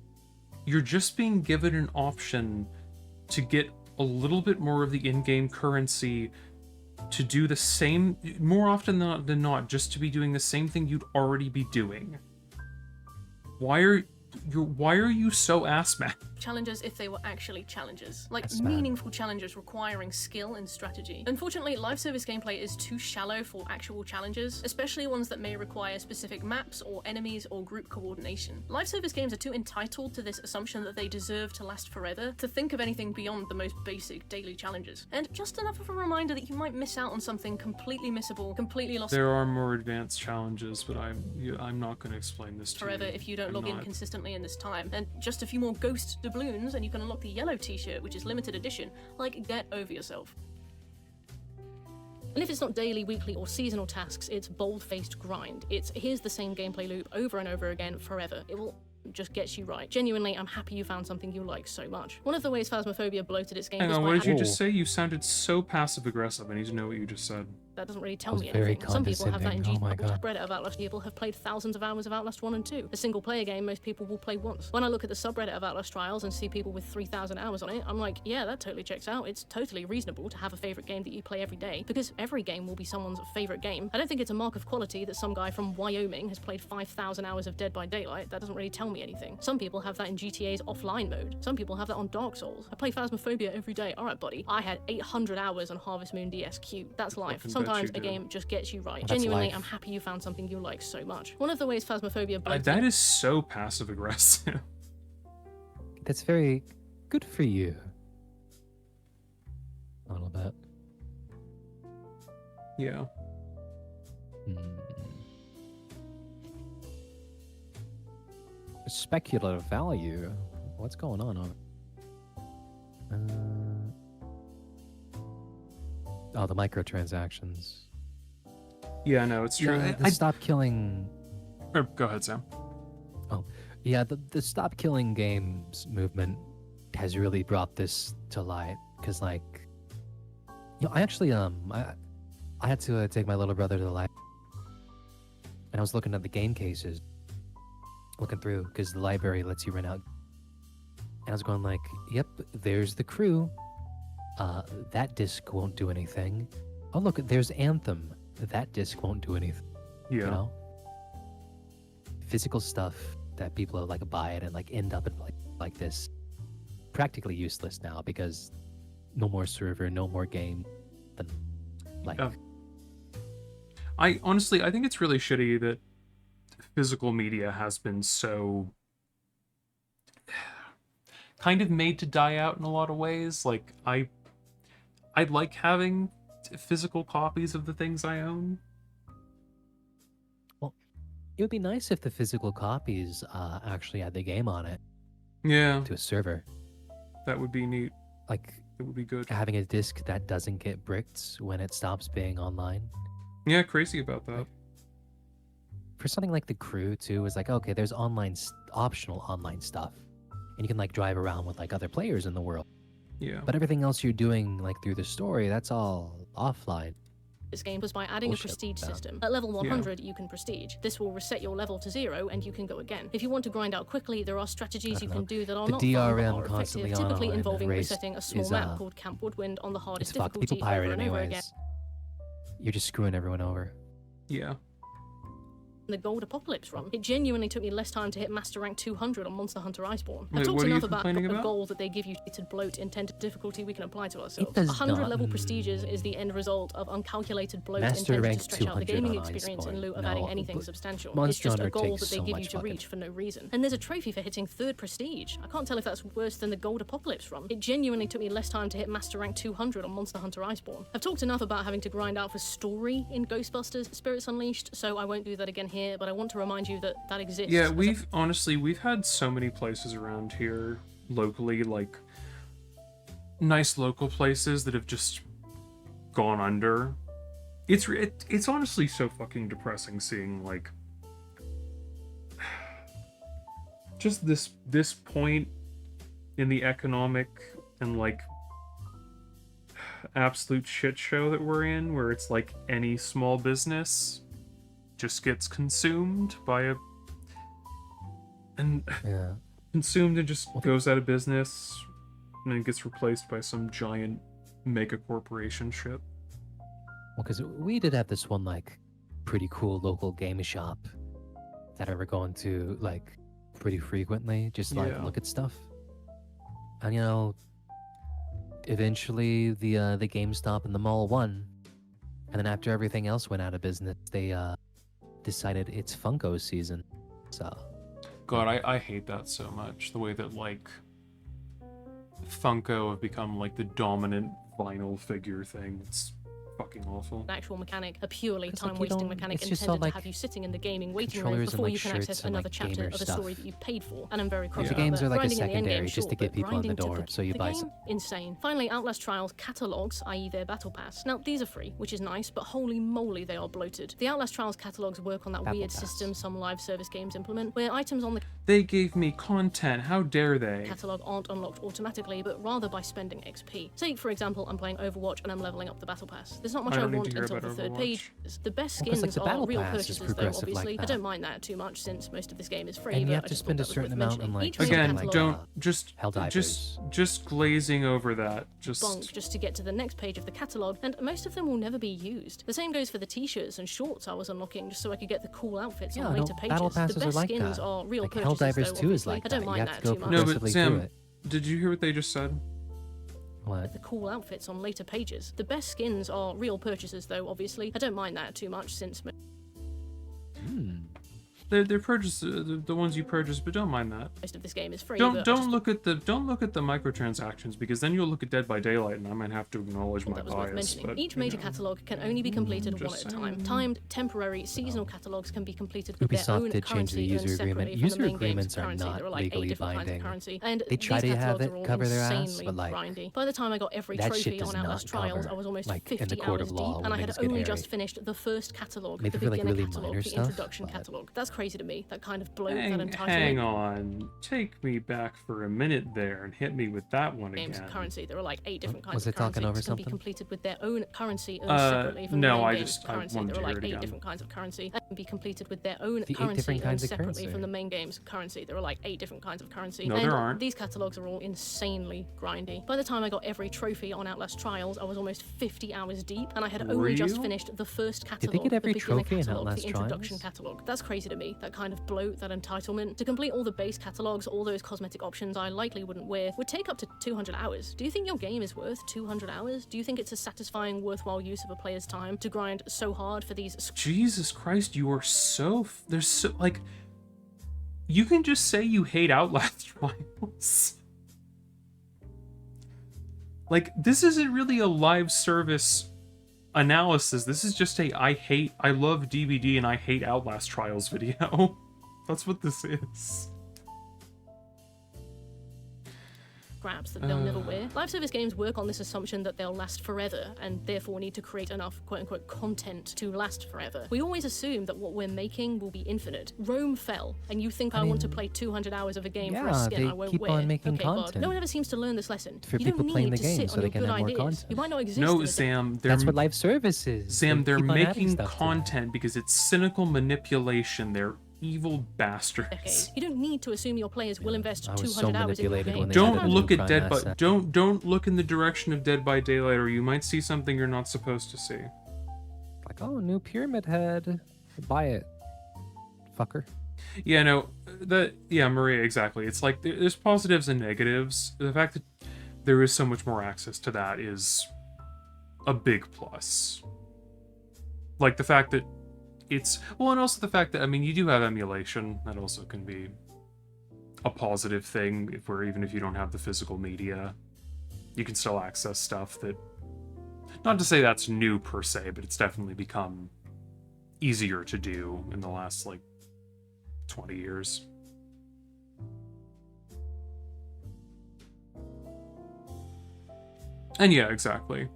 You're just being given an option to get a little bit more of the in-game currency to do the same, more often than not, just to be doing the same thing you'd already be doing. Why are you so ass-mad? challenges if they were actually challenges. Like That's bad. meaningful challenges requiring skill and strategy. Unfortunately, live service gameplay is too shallow for actual challenges, especially ones that may require specific maps or enemies or group coordination. Live service games are too entitled to this assumption that they deserve to last forever to think of anything beyond the most basic daily challenges. And just enough of a reminder that you might miss out on something completely missable, completely lost There are more advanced challenges, but I'm not going to explain this to forever you. if you don't I'm log in not. consistently in this time. And just a few more ghost doubloons and you can unlock the yellow t-shirt, which is limited edition. Like, get over yourself. And if it's not daily, weekly, or seasonal tasks, it's bold-faced grind. It's here's the same gameplay loop over and over again forever. It will just get you right. Genuinely, I'm happy you found something you like so much. One of the ways Phasmophobia bloated its game Hang was on, by what did you adding- just say? You sounded so passive-aggressive. I need to know what you just said. That doesn't really tell was me very anything. Some people have that in condescending. Oh my God. subreddit of Outlast. People have played thousands of hours of Outlast 1 and 2. A single player game most people will play once. When I look at the subreddit of Outlast Trials and see people with 3,000 hours on it, I'm like, yeah, that totally checks out. It's totally reasonable to have a favorite game that you play every day, because every game will be someone's favorite game. I don't think it's a mark of quality that some guy from Wyoming has played 5,000 hours of Dead by Daylight. That doesn't really tell me anything. Some people have that in GTA's offline mode. Some people have that on Dark Souls. I play Phasmophobia every day. Alright, buddy. I had 800 hours on Harvest Moon DSQ. That's life. Fucking bet Sometimes you a did. game just gets you right. That's Genuinely, life. I'm happy you found something you like so much. One of the ways Phasmophobia bloated That is so passive-aggressive. That's very good for you. A little bit. Yeah. Speculative value. What's going on over? Oh, the microtransactions. Yeah, no, it's true. Yeah, the stop killing. Go ahead, Sam. Oh, yeah, the stop killing games movement has really brought this to light. Cause like, you know, I actually I had to take my little brother to the library, and I was looking at the game cases, looking through, because the library lets you rent out. And I was going like, yep, there's the crew. That disc won't do anything. Oh look, there's Anthem. That disc won't do anything. Yeah. You know? Physical stuff that people like buy it and like end up in like this practically useless now because no more server, no more game. Then, like, I honestly, I think it's really shitty that physical media has been so kind of made to die out in a lot of ways. Like, I like having physical copies of the things I own. well, it would be nice if the physical copies actually had the game on it. Yeah. To a server. That would be neat. Like, it would be good. Having a disc that doesn't get bricked when it stops being online. Yeah, crazy about that. For something like The Crew, too, is like, okay, there's optional online stuff. And you can, like, drive around with, like, other players in the world. Yeah. But everything else you're doing, like, through the story, that's all offline. This game was by adding Bullshit, a prestige yeah. system. At level 100, you can prestige. This will reset your level to 0, and you can go again. If you want to grind out quickly, there are strategies you can do that are The not fun, but DRM are constantly effective, typically on involving race resetting a small is, map called Camp Woodwind on the hardest It's fucked. difficulty People pirate over and over again. anyways. You're just screwing everyone over. Yeah. The Gold Apocalypse run. It genuinely took me less time to hit Master Rank 200 on Monster Hunter Iceborne. Wait, I've talked what are you enough about complaining a about? goal that they give you to bloat intended difficulty we can apply to ourselves. does 100 not. level prestiges is the end result of uncalculated bloat Master intended rank to stretch out the 200 gaming on experience in Iceborne. lieu of No, adding anything but substantial. It's Monster just a Hunter goal takes that they so give you much to reach for no reason. And there's a trophy for hitting 3rd prestige. I can't tell if that's worse than the Gold Apocalypse run. It genuinely took me less time to hit Master Rank 200 on Monster Hunter Iceborne. I've talked enough about having to grind out for story in Ghostbusters Spirits Unleashed, so I won't do that again here, but I want to remind you that that exists. Yeah, we've had so many places around here locally, like nice local places that have just gone under. It's honestly so fucking depressing seeing like just this point in the economic and like absolute shit show that we're in, where it's like any small business just gets consumed by a consumed and just goes out of business and then gets replaced by some giant mega corporation shit. Well, because we did have this one, like, pretty cool local game shop that I were going to, like, pretty frequently, just, like, Yeah. look at stuff. And, you know, eventually the GameStop and the mall won. And then after everything else went out of business, they decided it's Funko season. So... God, I hate that so much. The way that, like, Funko have become, like, the dominant vinyl figure thing. It's fucking awful. An actual mechanic, a purely It's like you time-wasting don't- mechanic it's just intended all, like, to have you sitting in the gaming waiting room controllers and, before like, you can shirts access and, like, another chapter gamer of a stuff. story that you paid for. And I'm very cross The about games that. are like a Grinding in the endgame, secondary, just sure, to get but people in the grinding to door, so you the buy game? some. Insane. Finally, Outlast Trials catalogs, i.e. their battle pass. Now, these are free, which is nice, but holy moly, they are bloated. The Outlast Trials catalogs work on that Battle weird pass. system some live service games implement, where items on the They gave me content. How dare they? catalog aren't unlocked automatically, but rather by spending XP. Take, for example, I'm playing Overwatch and I'm leveling up the battle pass. There's not much I I, don't need want to hear until about the third Overwatch. page. The best Well, 'cause, skins like, the are battle real pass is purchases, though, progressive like obviously. I that. don't mind that too much since most of this game is free. And you but have I to just spend thought a that was certain worth amount on, mentioning. like, Each major Again, catalog don't just Helldivers. glazing over that. Just bonk just to get to the next page of the catalogue, and most of them will never be used. The same goes for the t-shirts and shorts I was unlocking just so I could get the cool outfits Yeah, on no, later pages. battle The passes are best like skins that. are real Like, purchases, Helldivers though, 2 is obviously. like I don't that. You mind have to that go too much. no, but progressively through Sam, it. did you hear what they just said? What? The cool outfits on later pages. The best skins are real purchases, though, obviously. I don't mind that too much since... They're purchases, the ones you purchase, but don't mind that. Most of this game is free. Don't but I don't just look at the microtransactions, because then you'll look at Dead by Daylight and I might have to acknowledge my that was worth bias. mentioning. But, Each you major know. catalogue can only be completed one just at a time. saying. Timed, temporary, seasonal catalogues can be completed with their Ubisoft own did change the currency user earned separately agreement. from the User main game's agreements are currency. not There are like 8 legally different kinds binding. of currency. And They try these to have catalogues it are all cover their ass, insanely but, like, grindy. By the time I got every that shit trophy does on Outlast not Trials, cover, I was almost like, in 50 the court hours of deep, law and I when had things get only hairy. just finished the first catalogue, Maybe the for, like, beginner really catalogue, minor the stuff, introduction but- catalogue. That's crazy to me, that kind of bloat, that Hang entitlement. on. Take me back for a minute there and hit me with that one Games again. currency. There are like 8 different kinds Was of it talking currency. over This can be something? completed with their own currency earned Uh, separately from no, the main I game's just- I currency. wanted There are to hear like it 8 again. different kinds of currency. That can be completed with their own The 8 currency different earned kinds of separately currency. from the main game's currency. There are like 8 different kinds of currency. No, and there aren't. These catalogs are all insanely grindy. By the time I got every trophy on Outlast Trials, I was almost 50 hours deep, and I had only just Real? finished the first Did catalog, they get every the beginner trophy in catalog, Outlast the introduction Trials? catalog. That's crazy to me, pay, that kind of bloat, that entitlement, to complete all the base catalogs, all those cosmetic options I likely wouldn't wear, would take up to 200 hours. Do you think your game is worth 200 hours? Do you think it's a satisfying, worthwhile use of a player's time to grind so hard for these... Jesus Christ, you are so... There's so... Like... You can just say you hate Outlast trials. Like, this isn't really a live service analysis. This is just a I love DVD and I hate Outlast trials video. That's what this is. Scraps that they'll never wear. Live service games work on this assumption that they'll last forever, and therefore need to create enough quote-unquote content to last forever. We always assume that what we're making will be infinite. Rome fell, and you think I want to play 200 hours of a game for a skin I won't keep wear. on making okay, content. God. No one ever seems to learn this lesson. For you people don't playing need the to game sit so on they your can good have more ideas. content. You might not exist No, in a Sam, That's what live service is. Sam, they're keep on adding making stuff to it. content because it's cynical manipulation. They're evil bastards. You don't need to assume your players will invest I was 200 so hours in your manipulated game. when they Don't added look new at crime Dead by assets. don't look in the direction of Dead by Daylight, or you might see something you're not supposed to see. Like, oh, new pyramid head. Buy it, fucker. Yeah, no, Maria, exactly. It's like there's positives and negatives. The fact that there is so much more access to that is a big plus. Like the fact that it's well, and also the fact that, I mean, you do have emulation. That also can be a positive thing, even if you don't have the physical media, you can still access stuff that, not to say that's new per se, but it's definitely become easier to do in the last, like, 20 years. And yeah, exactly.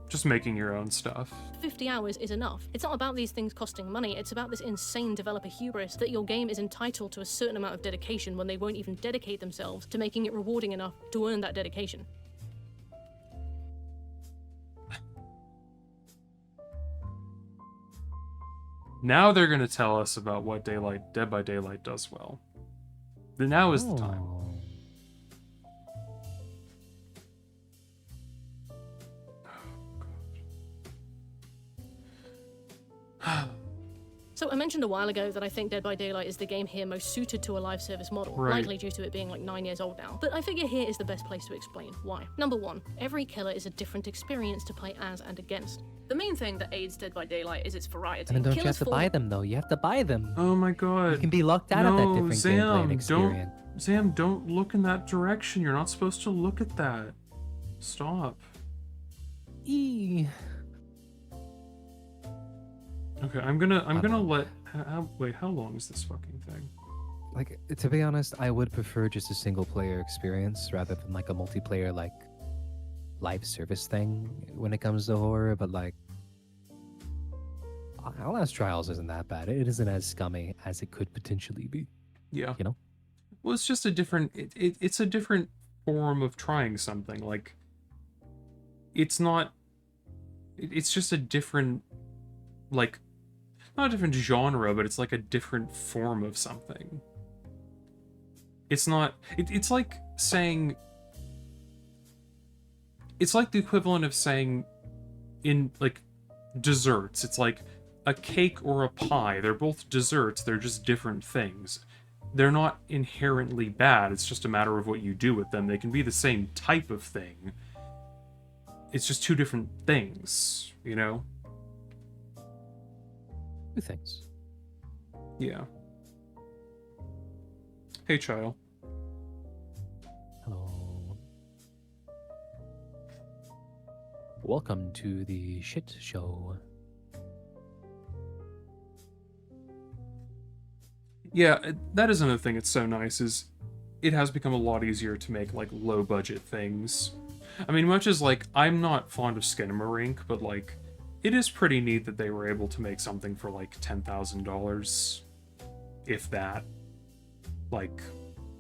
Just making your own stuff. 50 hours is enough. It's not about these things costing money, it's about this insane developer hubris that your game is entitled to a certain amount of dedication when they won't even dedicate themselves to making it rewarding enough to earn that dedication. Now they're going to tell us about what Dead by Daylight does well. Now is the time. So I mentioned a while ago that I think Dead by Daylight is the game here most suited to a live service model, Right. likely due to it being like 9 years old now. But I figure here is the best place to explain why. Number one, every killer is a different experience to play as and against. The main thing that aids Dead by Daylight is its variety. And then don't you Killers have to buy them though? You have to buy them. Oh my god. You can be locked out of that different gameplay and Sam, experience. Sam, don't look in that direction. You're not supposed to look at that. Stop. Eee. Okay, I'm gonna let. Wait, how long is this fucking thing? Like, to be honest, I would prefer just a single player experience rather than like a multiplayer, like, live service thing when it comes to horror, but like, Outlast Trials isn't that bad. It isn't as scummy as it could potentially be. Yeah. You know? Well, it's just a different. It's a different form of trying something. Like, it's not. It's just a different, like, not a different genre, but it's like a different form of something. It's not. It's like saying. It's like the equivalent of saying, in like, desserts. It's like a cake or a pie. They're both desserts. They're just different things. They're not inherently bad. It's just a matter of what you do with them. They can be the same type of thing. It's just two different things, you know? Two things. Yeah. Hey, child. Hello. Welcome to the shit show. Yeah, that is another thing that's so nice, is it has become a lot easier to make, like, low-budget things. I mean, much as, like, I'm not fond of Skinamarink, but, like, it is pretty neat that they were able to make something for, like, $10,000, if that. Like...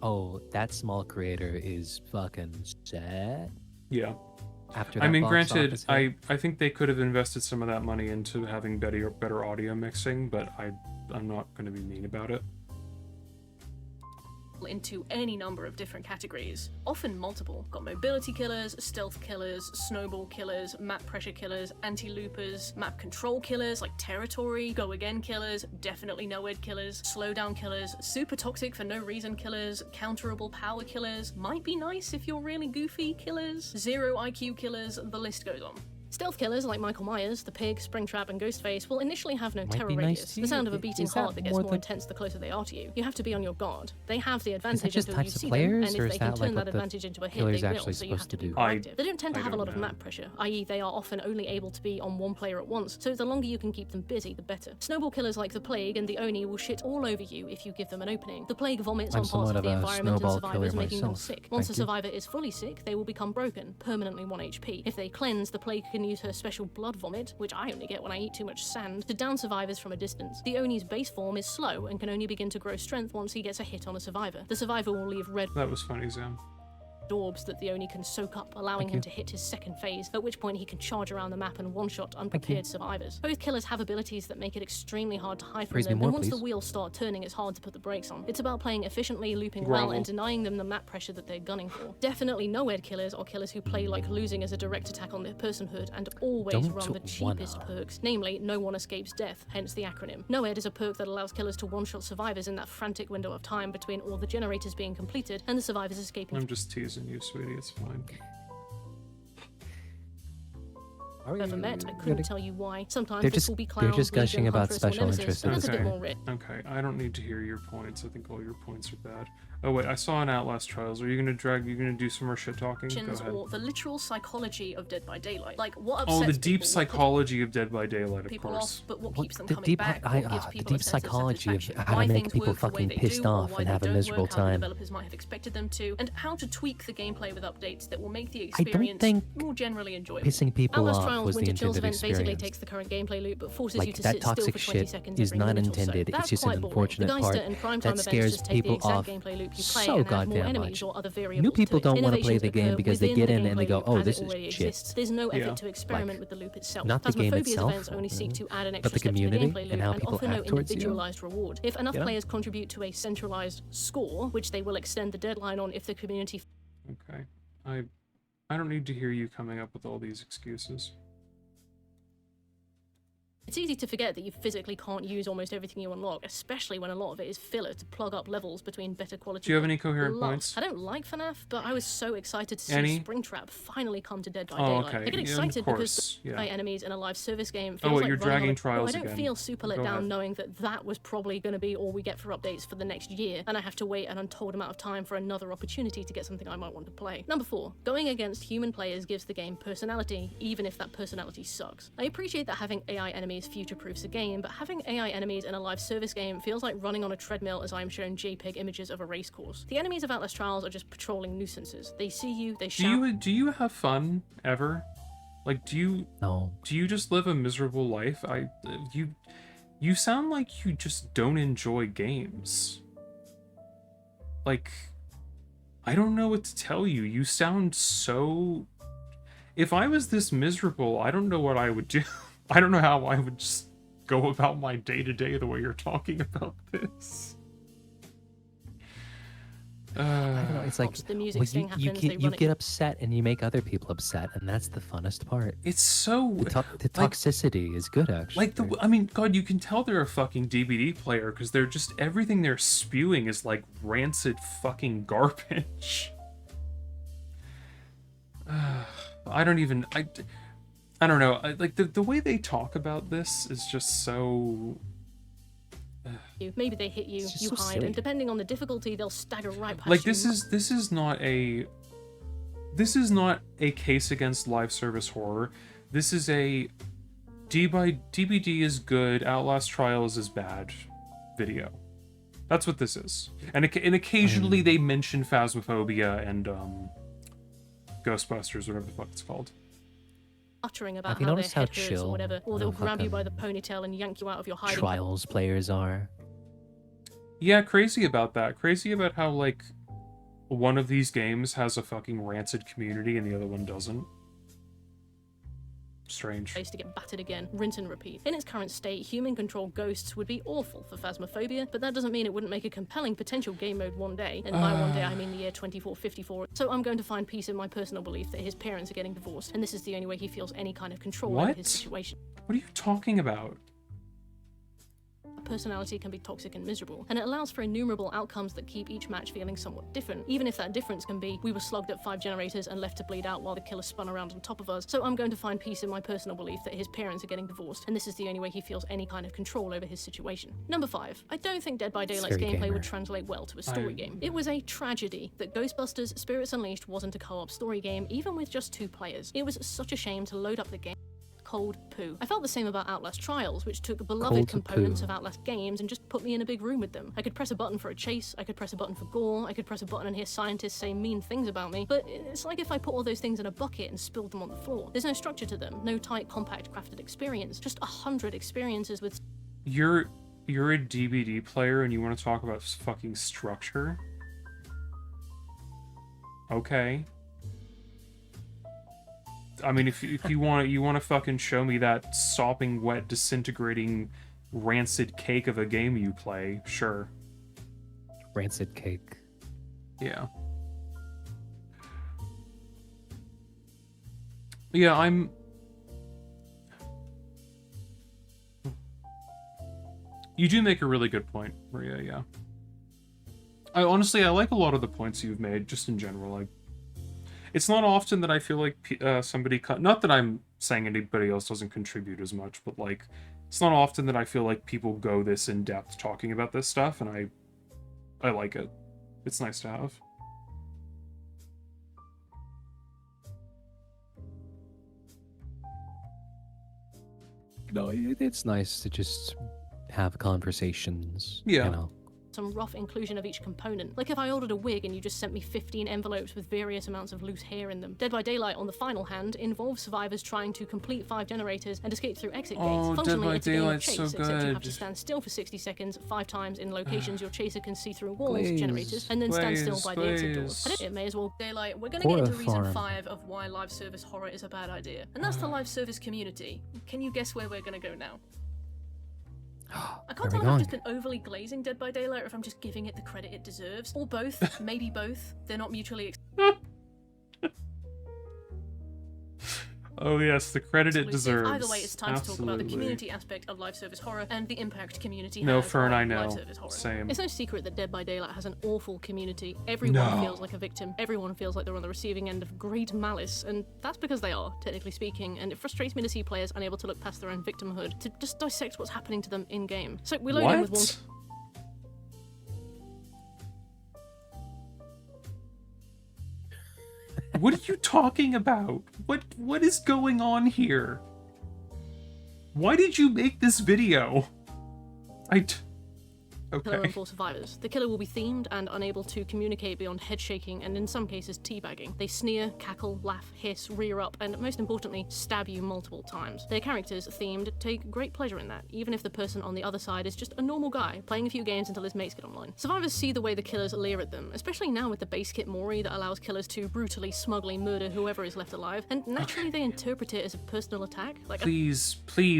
Oh, that small creator is fucking sad. Yeah. After I that mean, box granted, office hit. I think they could have invested some of that money into having better audio mixing, but I'm not going to be mean about it. into any number of different categories, often multiple. Got mobility killers, stealth killers, snowball killers, map pressure killers, anti-loopers, map control killers like territory, go again killers, definitely no-ed killers, slowdown killers, super toxic for no reason killers, counterable power killers, might be nice if you're really goofy killers, zero IQ killers, the list goes on. Stealth killers like Michael Myers, the Pig, Springtrap, and Ghostface will initially have no terror be nice radius, to the sound you. of a beating Is that heart that gets more more the- intense the closer they are to you. You have to be on your guard. They have the Is that advantage just until you types of see them, players, and or if is they can that turn like that what the advantage into a hit, killer's they will, actually so you have supposed to to be do? proactive. They don't tend to I have a lot don't of know. map pressure, i.e. they are often only able to be on one player at once, so the longer you can keep them busy, the better. Snowball killers like the Plague and the Oni will shit all over you if you give them an opening. The Plague vomits I'm on parts somewhat of the of a environment and snowball survivors, killer making them myself. sick. Once a Thank you. survivor is fully sick, they will become broken, permanently 1 HP. If they cleanse, the Plague can use her special blood vomit, which I only get when I eat too much sand, to down survivors from a distance. The Oni's base form is slow and can only begin to grow strength once he gets a hit on a survivor. The survivor will leave red That was funny, Zam. orbs that the Oni can soak up, allowing Thank him you. to hit his second phase, at which point he can charge around the map and one-shot unprepared survivors. Both killers have abilities that make it extremely hard to hide from Praise me them, more, and once the please. wheels start turning, it's hard to put the brakes on. It's about playing efficiently, looping well, Grovel. and denying them the map pressure that they're gunning for. Definitely no-ed killers are killers who play like losing as a direct attack on their personhood, and always Don't run the cheapest perks, namely no one escapes death, hence the acronym. No-ed is a perk that allows killers to one-shot survivors in that frantic window of time between all the generators being completed and the survivors escaping. I'm just teasing you, sweetie. It's fine. Ever met, I couldn't tell you why. Sometimes They're this just- will be they're clowns, just gushing Legion, about Huntress, or special Nemesis, interests and at that's a this bit point. more writ. Okay, I don't need to hear your points. I think all your points are bad. Oh wait, I saw an Outlast Trials. Are you gonna do some more shit talking? Go ahead. Or the literal psychology of Dead by Daylight. Like, what Oh, upsets the deep people, what psychology of Dead by Daylight, of people course. off, but what What- keeps them the coming deep- back, I- what gives the people deep a sense of psychology of satisfaction, how to why make things people work the way fucking they pissed do, or off why and they have a don't miserable work how the time. developers might have expected them to, and how to tweak the gameplay with updates that will make the I don't experience think more generally enjoyable. pissing people Outlast off Trials was the Winter Chills intended event basically experience. takes the current gameplay loop but forces Like, you to that sit still toxic for 20 shit seconds is every not minute or so. intended. It's That's just an quite boring. unfortunate the part Geister and Primetime that events scares just take the people exact off gameplay loop you play so and add more goddamn enemies much. or other variables New people to it. don't want to play Innovations the game occur because they within get the in and they gameplay go, loop "Oh, as this it is already shit." exists. There's no effort Yeah. to experiment Like, with the loop itself. not the game Phasmophobia's itself, events only seek to add an but extra the step to the community gameplay loop and how and people offer no act towards you. individualized reward. If enough You know? players contribute to a centralized score, which they will extend the deadline on if the community Okay. I don't need to hear you coming up with all these excuses. It's easy to forget that you physically can't use almost everything you unlock, especially when a lot of it is filler to plug up levels between better quality. Do you have any coherent love. points? I don't like FNAF, but I was so excited to see Any? Springtrap finally come to Dead by Oh, Daylight. okay. I get Yeah, of excited because course, the yeah. enemies in a live service game Oh, feels wait, like you're running on dragging a- Trials I don't again. feel super let Go down ahead. knowing that was probably going to be all we get for updates for the next year, and I have to wait an untold amount of time for another opportunity to get something I might want to play. Number 4, going against human players gives the game personality, even if that personality sucks. I appreciate that having AI enemies future-proofs a game, but having AI enemies in a live service game feels like running on a treadmill as I am shown JPEG images of a race course. The enemies of Outlast Trials are just patrolling nuisances. They see you, they shout. Do you have fun ever? Like, do you just live a miserable life? You sound like you just don't enjoy games. Like, I don't know what to tell you. You sound so... If I was this miserable, I don't know what I would do. I don't know how I would just go about my day-to-day the way you're talking about this. I don't know. It's like The music well, sting you happens, they get, you run it- get upset and you make other people upset, and that's the funnest part. It's so the toxicity is good actually. Like I mean, God, you can tell they're a fucking DVD player because they're just everything they're spewing is like rancid fucking garbage. I don't even I don't know. Like the way they talk about this is just so. Maybe they hit you, you so hide, silly. and depending on the difficulty, they'll stagger right past Like you. this is not a case against live service horror. This is a DBD is good, Outlast Trials is bad video. That's what this is. And occasionally they mention Phasmophobia and Ghostbusters, whatever the fuck it's called. uttering about Have you how their noticed how head hurts or chill whatever, or they'll the grab you fucking by the ponytail and yank you out of your hiding. Trials players are. Yeah, crazy about that. Crazy about how, like, one of these games has a fucking rancid community and the other one doesn't. Strange. Place to get battered again, rinse and repeat. In its current state, human-controlled ghosts would be awful for Phasmophobia, but that doesn't mean it wouldn't make a compelling potential game mode one day. And by one day, I mean the year 2454. So I'm going to find peace in my personal belief that his parents are getting divorced, and this is the only way he feels any kind of control over his situation. What are you talking about? Personality can be toxic and miserable, and it allows for innumerable outcomes that keep each match feeling somewhat different, even if that difference can be we were slogged at 5 generators and left to bleed out while the killer spun around on top of us. So I'm going to find peace in my personal belief that his parents are getting divorced, and this is the only way he feels any kind of control over his situation. Number 5. I don't think Dead by Daylight's gameplay would translate well to a story game. It was a tragedy that Ghostbusters Spirits Unleashed wasn't a co-op story game, even with just 2 players. It was such a shame to load up the game cold poo. I felt the same about Outlast Trials, which took beloved components of Outlast games and just put me in a big room with them. I could press a button for a chase, I could press a button for gore, I could press a button and hear scientists say mean things about me, but it's like if I put all those things in a bucket and spilled them on the floor. There's no structure to them, no tight, compact, crafted experience, just 100 experiences with... You're a DVD player and you want to talk about fucking structure? Okay. I mean, if you want to fucking show me that sopping wet, disintegrating, rancid cake of a game you play, sure. Rancid cake. Yeah. Yeah, I'm... You do make a really good point, Maria, yeah. I like a lot of the points you've made, just in general. It's not often that I feel like somebody... Not that I'm saying anybody else doesn't contribute as much, but, like, it's not often that I feel like people go this in-depth talking about this stuff, and I like it. It's nice to have. No, it's nice to just have conversations. Yeah. You know. Some rough inclusion of each component. Like if I ordered a wig and you just sent me 15 envelopes with various amounts of loose hair in them. Dead by Daylight, on the final hand, involves survivors trying to complete 5 generators and escape through exit gates. Functionally, it's a game of chase, except you have to stand still for 60 seconds, 5 times in locations your chaser can see through walls, generators, and then stand still by the exit doors. It may as well. Daylight, we're going to get into reason 5 of why live service horror is a bad idea. And that's the live service community. Can you guess where we're going to go now? I can't tell if I've just been overly glazing Dead by Daylight or if I'm just giving it the credit it deserves. Or both. Maybe both. They're not mutually Oh yes, the credit it deserves. Either way, it's time to talk about the community aspect of live service horror and the impact community No, has Fern, on I know. live service horror. Same. It's no secret that Dead by Daylight has an awful community. Everyone feels like a victim. Everyone feels like they're on the receiving end of great malice, and that's because they are, technically speaking, and it frustrates me to see players unable to look past their own victimhood, to just dissect what's happening to them in-game. So we load in with one... What are you talking about? What is going on here? Why did you make this video? Killer and 4 survivors. The killer will be themed and unable to communicate beyond head shaking and in some cases teabagging. They sneer, cackle, laugh, hiss, rear up, and most importantly, stab you multiple times. Their characters, themed, take great pleasure in that, even if the person on the other side is just a normal guy, playing a few games until his mates get online. Survivors see the way the killers leer at them, especially now with the base kit Mori that allows killers to brutally, smugly murder whoever is left alive, and naturally they interpret it as a personal attack. Like, please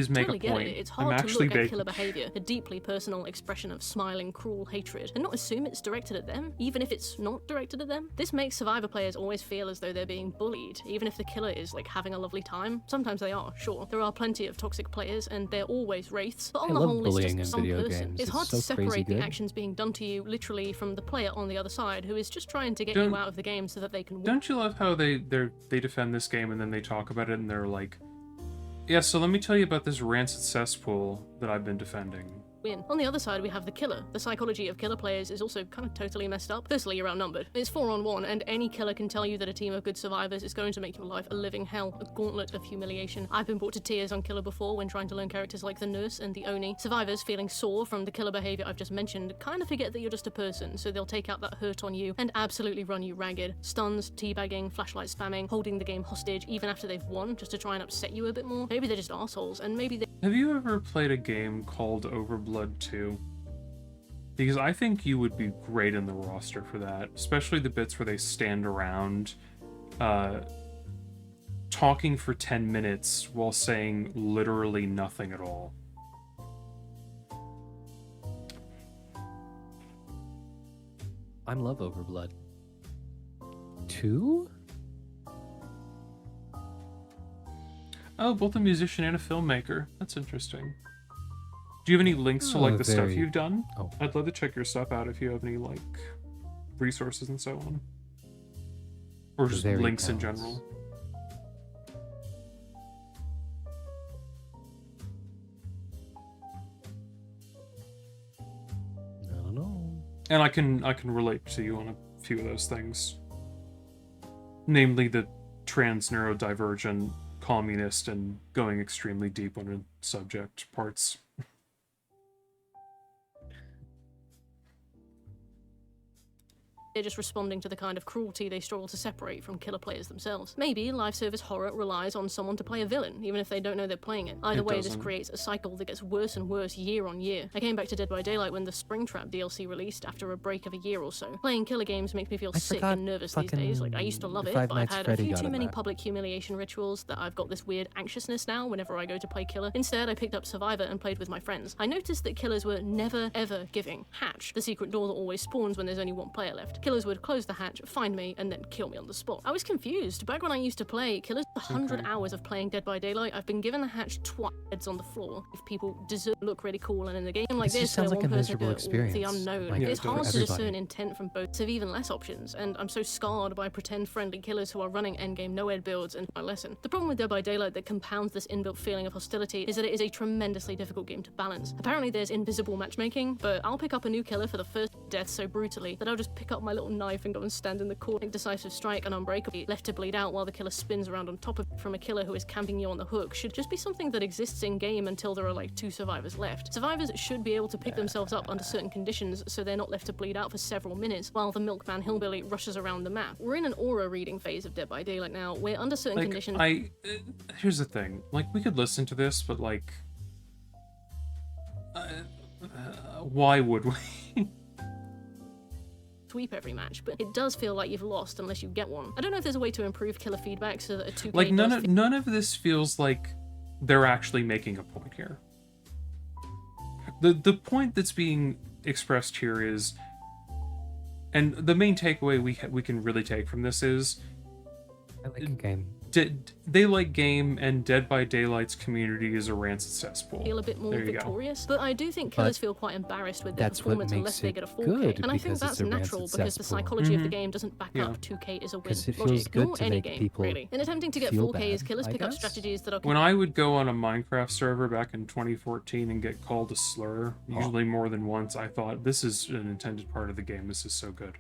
make totally a point. It's hard to look at killer behavior, a deeply personal expression of smiling, cruel hatred, and not assume it's directed at them, even if it's not directed at them. This makes survivor players always feel as though they're being bullied, even if the killer is, like, having a lovely time. Sometimes they are, sure. There are plenty of toxic players, and they're always wraiths, but on the whole, it's just some person. It's hard to separate the actions being done to you, literally, from the player on the other side, who is just trying to get you out of the game so that they can win. Don't you love how they defend this game and then they talk about it and they're like, yeah, so let me tell you about this rancid cesspool that I've been defending. Win. On the other side, we have the killer. The psychology of killer players is also kind of totally messed up. Firstly, you're outnumbered. It's 4-on-1, and any killer can tell you that a team of good survivors is going to make your life a living hell, a gauntlet of humiliation. I've been brought to tears on killer before when trying to learn characters like the nurse and the Oni. Survivors, feeling sore from the killer behavior I've just mentioned, kind of forget that you're just a person, so they'll take out that hurt on you and absolutely run you ragged. Stuns, teabagging, flashlight spamming, holding the game hostage even after they've won, just to try and upset you a bit more. Maybe they're just assholes, and maybe they... Have you ever played a game called Overblood 2? Because I think you would be great in the roster for that, especially the bits where they stand around talking for 10 minutes while saying literally nothing at all. I'm Love Over Blood. 2? Oh, both a musician and a filmmaker. That's interesting. Do you have any links to like the stuff you've done? Oh. I'd love to check your stuff out if you have any like resources and so on. Or just Very links in balanced. general. I don't know. And I can relate to you on a few of those things. Namely the trans neurodivergent communist and going extremely deep on a subject parts. They're just responding to the kind of cruelty they struggle to separate from killer players themselves. Maybe live service horror relies on someone to play a villain, even if they don't know they're playing it. Either way, this creates a cycle that gets worse and worse year on year. I came back to Dead by Daylight when the Springtrap DLC released after a break of a year or so. Playing killer games makes me feel sick and nervous these days. Like, I used to love it, Five but I've Nights had Freddy a few got too it many back. public humiliation rituals that I've got this weird anxiousness now whenever I go to play killer. Instead, I picked up Survivor and played with my friends. I noticed that killers were never ever giving. Hatch, the secret door that always spawns when there's only one player left. Killers would close the hatch, find me, and then kill me on the spot. I was confused. Back when I used to play killers, 100 hours of playing Dead by Daylight, I've been given the hatch twice heads on the floor. If people deserve to look really cool, and in a game like This this, just sounds where like a one person miserable goes, experience. the unknown, Like, it's for hard to everybody. discern intent from both. Have even less options, and I'm so scarred by pretend friendly killers who are running endgame no-ed builds and my lesson. The problem with Dead by Daylight that compounds this inbuilt feeling of hostility is that it is a tremendously difficult game to balance. Apparently there's invisible matchmaking, but I'll pick up a new killer for the first death so brutally that I'll just pick up my little knife and go and stand in the corner, make decisive strike and unbreakable, left to bleed out while the killer spins around on top of it from a killer who is camping you on the hook should just be something that exists in game until there are like 2 survivors left. Survivors should be able to pick themselves up under certain conditions so they're not left to bleed out for several minutes while the milkman hillbilly rushes around the map. We're in an aura reading phase of Dead by Daylight now, where under certain Like, conditions here's the thing. Like, we could listen to this, but like, why would we? sweep every match, but it does feel like you've lost unless you get one. I don't know if there's a way to improve killer feedback so that a 2K Like, does none of this feels like they're actually making a point here. The point that's being expressed here is, and the main takeaway we can really take from this is, I like a game. They like game, and Dead by Daylight's community is a rancid cesspool. feel a bit more There you go. victorious, but I do think killers feel quite embarrassed with their that's what performance unless makes they it get a 4K, good, and I think because that's it's a natural rancid because the cesspool. psychology of the Mhm. game doesn't back Yeah. up 2K is a win 'Cause it logic, feels good nor to any make game, people really. In attempting to get feel 4Ks, bad, killers I pick up guess. strategies that are When I would go on a Minecraft server back in 2014 and get called a slur, usually more than once, I thought, this is an intended part of the game. This is so good.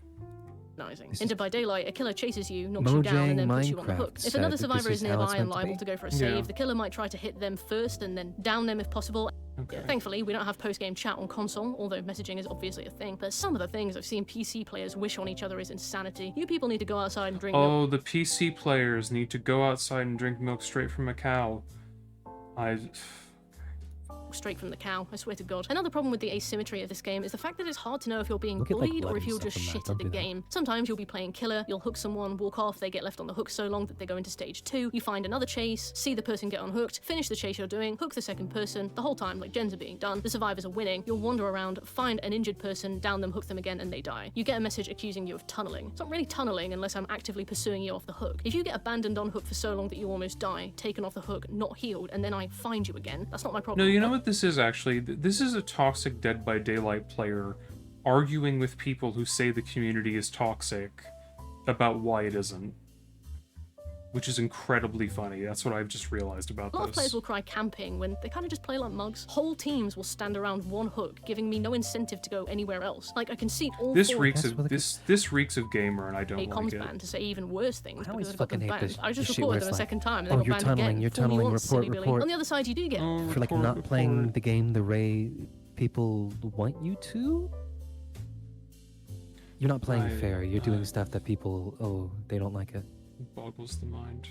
recognizing. In Dead by Daylight, a killer chases you, knocks you down, and then puts you on the hook. Minecraft If another said that survivor this is is how it's nearby and meant to liable be. to go for a save, Yeah. the killer might try to hit them first and then down them if possible. Okay. Thankfully, we don't have post-game chat on console, although messaging is obviously a thing. But some of the things I've seen PC players wish on each other is insanity. You people need to go outside and drink milk Oh, the PC players need to go outside and drink milk straight from a cow. straight from the cow, I swear to God. Another problem with the asymmetry of this game is the fact that it's hard to know if you're being Look at, like, bullied or blood if and you're stuff just on that. shit Don't at the do that. game. Sometimes you'll be playing killer, you'll hook someone, walk off, they get left on the hook so long that they go into stage 2, you find another chase, see the person get unhooked, finish the chase you're doing, hook the second person, the whole time, like, gens are being done, the survivors are winning, you'll wander around, find an injured person, down them, hook them again, and they die. You get a message accusing you of tunneling. It's not really tunneling unless I'm actively pursuing you off the hook. If you get abandoned on hook for so long that you almost die, taken off the hook, not healed, and then I find you again, that's not my problem. No, you know what this is actually? This is a toxic Dead by Daylight player arguing with people who say the community is toxic about why it isn't. Which is incredibly funny. That's what I've just realized about A lot of players this. will cry camping when they kind of just play like mugs. Whole teams will stand around one hook, giving me no incentive to go anywhere else. Like, I can see all This four reeks of this reeks of gamer, and I don't a like comms it. ban to say even worse things always because I've got them fucking hate banned. this- I just this shit where reported it's them a like, second time and "Oh, then you're got banned tunneling, again. you're Fool me tunneling, once, report, silly Billy." report. On the other side, you do get For like not playing the game the way people want you to. You're not playing fair. You're doing stuff that people, they don't like it. Boggles the mind.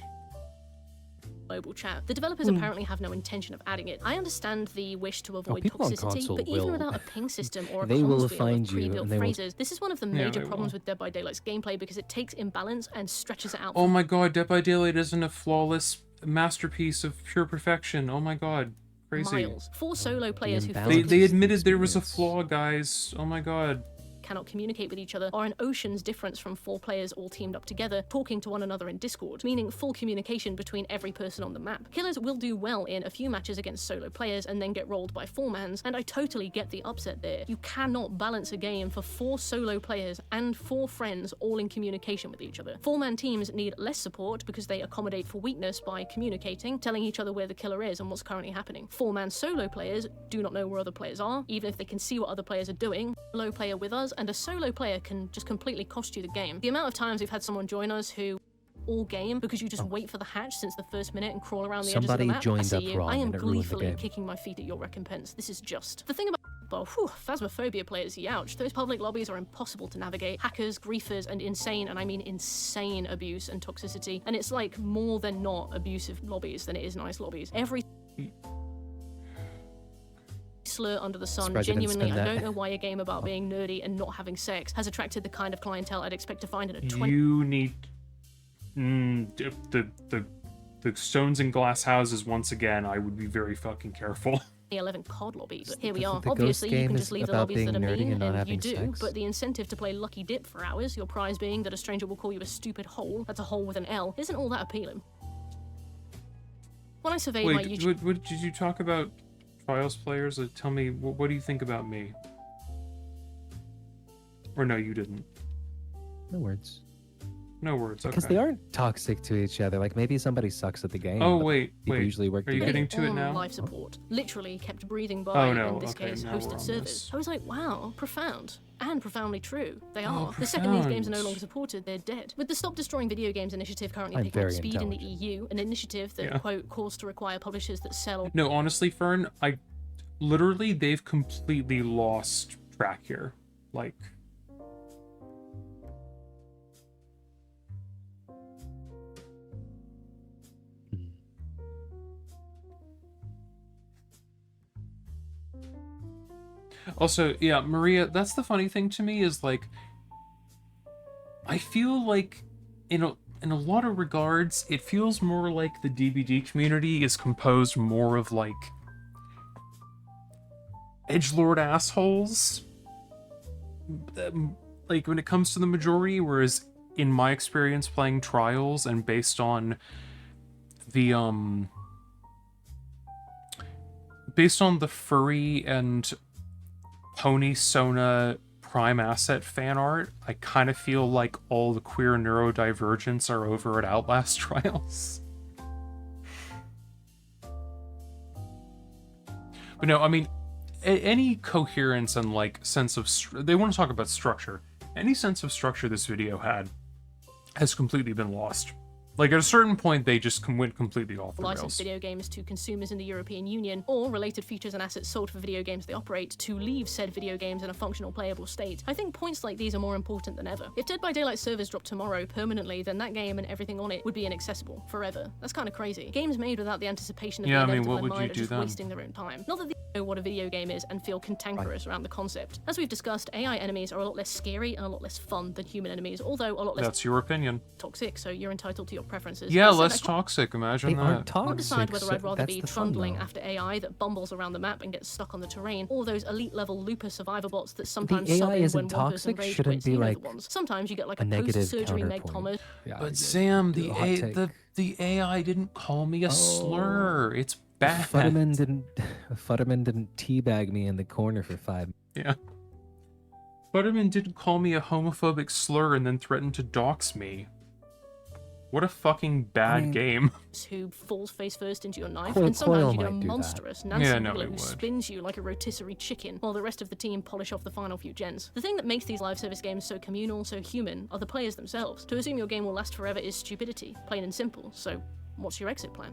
mobile chat. The developers apparently have no intention of adding it. I understand the wish to avoid people on toxicity, console but even will. without a ping system or a They will comms wheel find of you, pre-built and they will- phrases, this is one of the Yeah, major they problems will. with Dead by Daylight's gameplay because it takes imbalance and stretches it out. Oh my god, Dead by Daylight isn't a flawless masterpiece of pure perfection. Oh my god. Crazy. Miles. 4 solo players who They admitted there was a flaw, guys. Oh my god. cannot communicate with each other are an ocean's difference from 4 players all teamed up together, talking to one another in Discord, meaning full communication between every person on the map. Killers will do well in a few matches against solo players and then get rolled by 4-mans, and I totally get the upset there. You cannot balance a game for 4 solo players and 4 friends all in communication with each other. 4-man teams need less support because they accommodate for weakness by communicating, telling each other where the killer is and what's currently happening. 4-man solo players do not know where other players are, even if they can see what other players are doing. A solo player with us and a solo player can just completely cost you the game. The amount of times we've had someone join us who all game because you just wait for the hatch since the first minute and crawl around the edges of the Somebody map. joined I see up you. wrong I am and it ruined the gleefully game. kicking my feet at your recompense. This is just. The thing about Phasmophobia players, youch. Those public lobbies are impossible to navigate. Hackers, griefers, and insane, and I mean insane abuse and toxicity. And it's like more than not abusive lobbies than it is nice lobbies. Every slur under the sun, President's genuinely, been I that- don't know why a game about being nerdy and not having sex has attracted the kind of clientele I'd expect to find in a 20 You need the stones and glass houses once again. I would be very fucking careful. 11 COD lobby, but here we The are. Ghost Obviously, you game can is just leave the about lobbies that are being nerdy mean, and not and you having do, sex. but the incentive to play Lucky Dip for hours, your prize being that a stranger will call you a stupid hole, that's a hole with an L, isn't all that appealing. When I surveyed my Wait, YouTube... what did you talk about Trials players? Tell me, what do you think about me? Or no, you didn't. No words. No words, okay. Because they aren't toxic to each other. Like maybe somebody sucks at the game. Oh, but wait, people wait. usually work Are you together. getting to it now? Life support. Literally kept breathing by, Oh, no, in this okay, case, now we're hosted on servers. this. I was like, wow, profound. And profoundly true. They Oh, are. The second these games are no profound. longer supported, they're dead. With the Stop Destroying Video Games initiative currently I'm picking up very speed in the EU, an initiative that, Yeah. quote, calls to require publishers that sell No, honestly, Fern, literally, they've completely lost track here. Like, also, yeah, Maria, that's the funny thing to me is, like, I feel like in a lot of regards, it feels more like the DBD community is composed more of, like, edgelord assholes, like, when it comes to the majority, whereas in my experience playing Trials and based on the, based on the furry and Pony Sona Prime Asset fan art, I kind of feel like all the queer neurodivergents are over at Outlast Trials. But no, I mean, any coherence and, like, sense of... They want to talk about structure. Any sense of structure this video had has completely been lost. Like, at a certain point, they just went completely off the licensed rails. video games to consumers in the European Union, or related features and assets sold for video games they operate to leave said video games in a functional playable state. I think points like these are more important than ever. If Dead by Daylight servers dropped tomorrow permanently, then that game and everything on it would be inaccessible forever. That's kind of crazy. Games made without the anticipation of Yeah, the I mean, inevitable what in would mind you are do just then? wasting their own time. Not that they know what a video game is and feel cantankerous around the concept. As we've discussed, AI enemies are a lot less scary and a lot less fun than human enemies, although a lot less That's your opinion. toxic, so you're entitled to your preferences. Yeah, That said, less I can't toxic, imagine They that. aren't can't decide toxic, whether so I'd rather that's be the fun, trundling though. after AI that bumbles around the map and gets stuck on the terrain, or those elite level looper survivor bots that sometimes AI sub in isn't when one person toxic, rage shouldn't quits. be You know like the ones. Sometimes you get like a a negative post-surgery Meg counterpoint. Thomas. Yeah, But Sam, the hot take. the AI didn't call me a slur. It's bad. Futterman didn't teabag me in the corner for 5 Yeah. Butterman didn't call me a homophobic slur and then threatened to dox me. What a fucking bad game. Who falls face first into your knife, Coil and sometimes Coil you get a might do that. monstrous Yeah, Nancy no, Wheeler it who would. spins you like a rotisserie chicken, while the rest of the team polish off the final few gens. The thing that makes these live service games so communal, so human, are the players themselves. To assume your game will last forever is stupidity, plain and simple. So, what's your exit plan?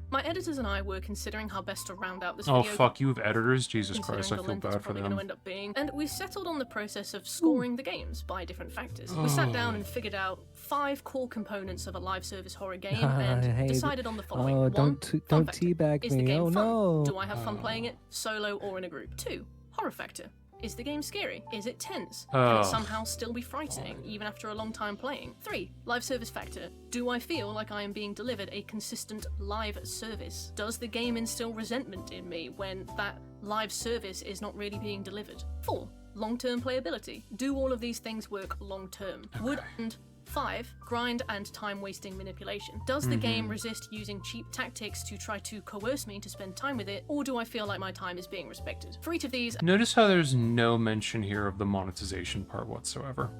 My editors and I were considering how best to round out this Oh, video. fuck, you have editors? Jesus considering Christ, I the feel length it's bad for probably going them. to end up being, and we settled on the process of scoring the games by different factors. We sat down and figured out 5 core components of a live service horror game and Hey, decided on the following. oh, 1, don't fun factor. teabag Is the me. game Oh fun? no. Do I have fun playing it, solo or in a group? 2, horror factor. Is the game scary? Is it tense? Can it somehow still be frightening, even after a long time playing? 3, live service factor. Do I feel like I am being delivered a consistent live service? Does the game instill resentment in me when that live service is not really being delivered? 4, long-term playability. Do all of these things work long-term? Would and 5, grind and time-wasting manipulation. Does the game resist using cheap tactics to try to coerce me to spend time with it, or do I feel like my time is being respected? For each of these... Notice how there's no mention here of the monetization part whatsoever.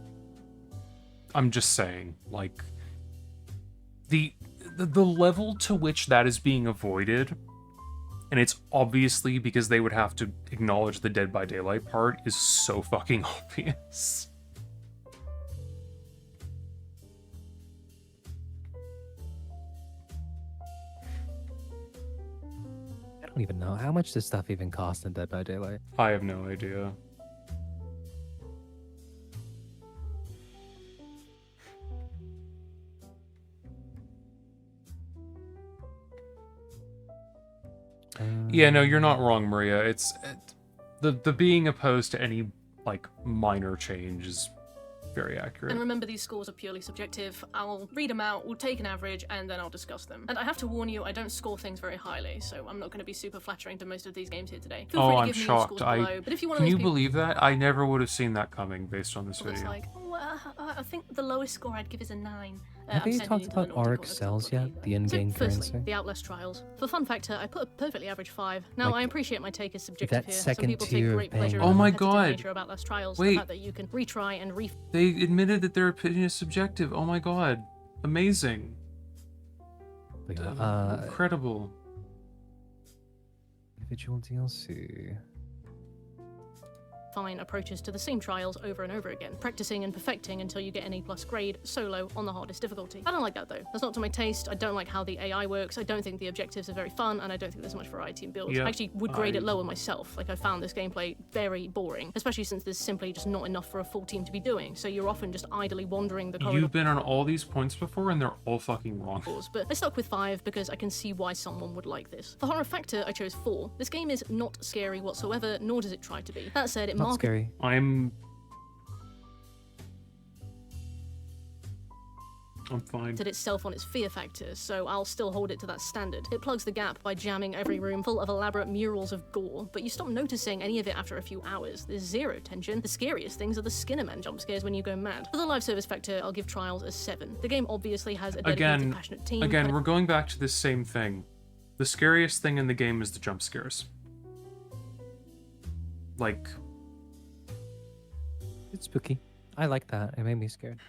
I'm just saying, like, the level to which that is being avoided, and it's obviously because they would have to acknowledge the Dead by Daylight part, is so fucking obvious. I don't even know. How much does stuff even cost in Dead by Daylight? I have no idea. Yeah, no, you're not wrong, Maria. It's the being opposed to any like minor change is very accurate. And remember, these scores are purely subjective. I'll read them out, we'll take an average, and then I'll discuss them. And I have to warn you, I don't score things very highly, so I'm not going to be super flattering to most of these games here today. Feel free to I'm give me your shocked. scores below, but if you want Can to you believe that? I never would have seen that coming based on this It's video. like, I think the lowest score I'd give is a 9. Have I'm you sending talked you to the about naughty ARC corner. cells yet? The in-game So, firstly, currency? the Outlast trials. For fun factor, I put a perfectly average 5. Now, Like, I appreciate my take is subjective that here. Some second people take tier great thing. pleasure Oh in my the competitive God. nature of Outlast trials. Wait. The fact that you can retry and They admitted that their opinion is subjective. Oh my god. Amazing. Incredible. Individual DLC. fine approaches to the same trials over and over again, practicing and perfecting until you get an A+ grade solo on the hardest difficulty. I don't like that though. That's not to my taste. I don't like how the AI works. I don't think the objectives are very fun, and I don't think there's much variety in builds. Yep, I actually would grade it lower myself. Like, I found this gameplay very boring, especially since there's simply just not enough for a full team to be doing, so you're often just idly wandering the corridor. You've been on all these points before, and they're all fucking wrong. But I stuck with 5 because I can see why someone would like this. For horror factor, I chose 4. This game is not scary whatsoever, nor does it try to be. That said, it Not scary. I'm fine. marketed itself on its fear factor, so I'll still hold it to that standard. It plugs the gap by jamming every room full of elaborate murals of gore, but you stop noticing any of it after a few hours. There's zero tension. The scariest things are the Skinnerman jump scares when you go mad. For the live service factor, I'll give Trials a 7. The game obviously has a dedicated, passionate team. Again, but we're going back to this same thing. The scariest thing in the game is the jump scares. Like, it's spooky. I like that. It made me scared.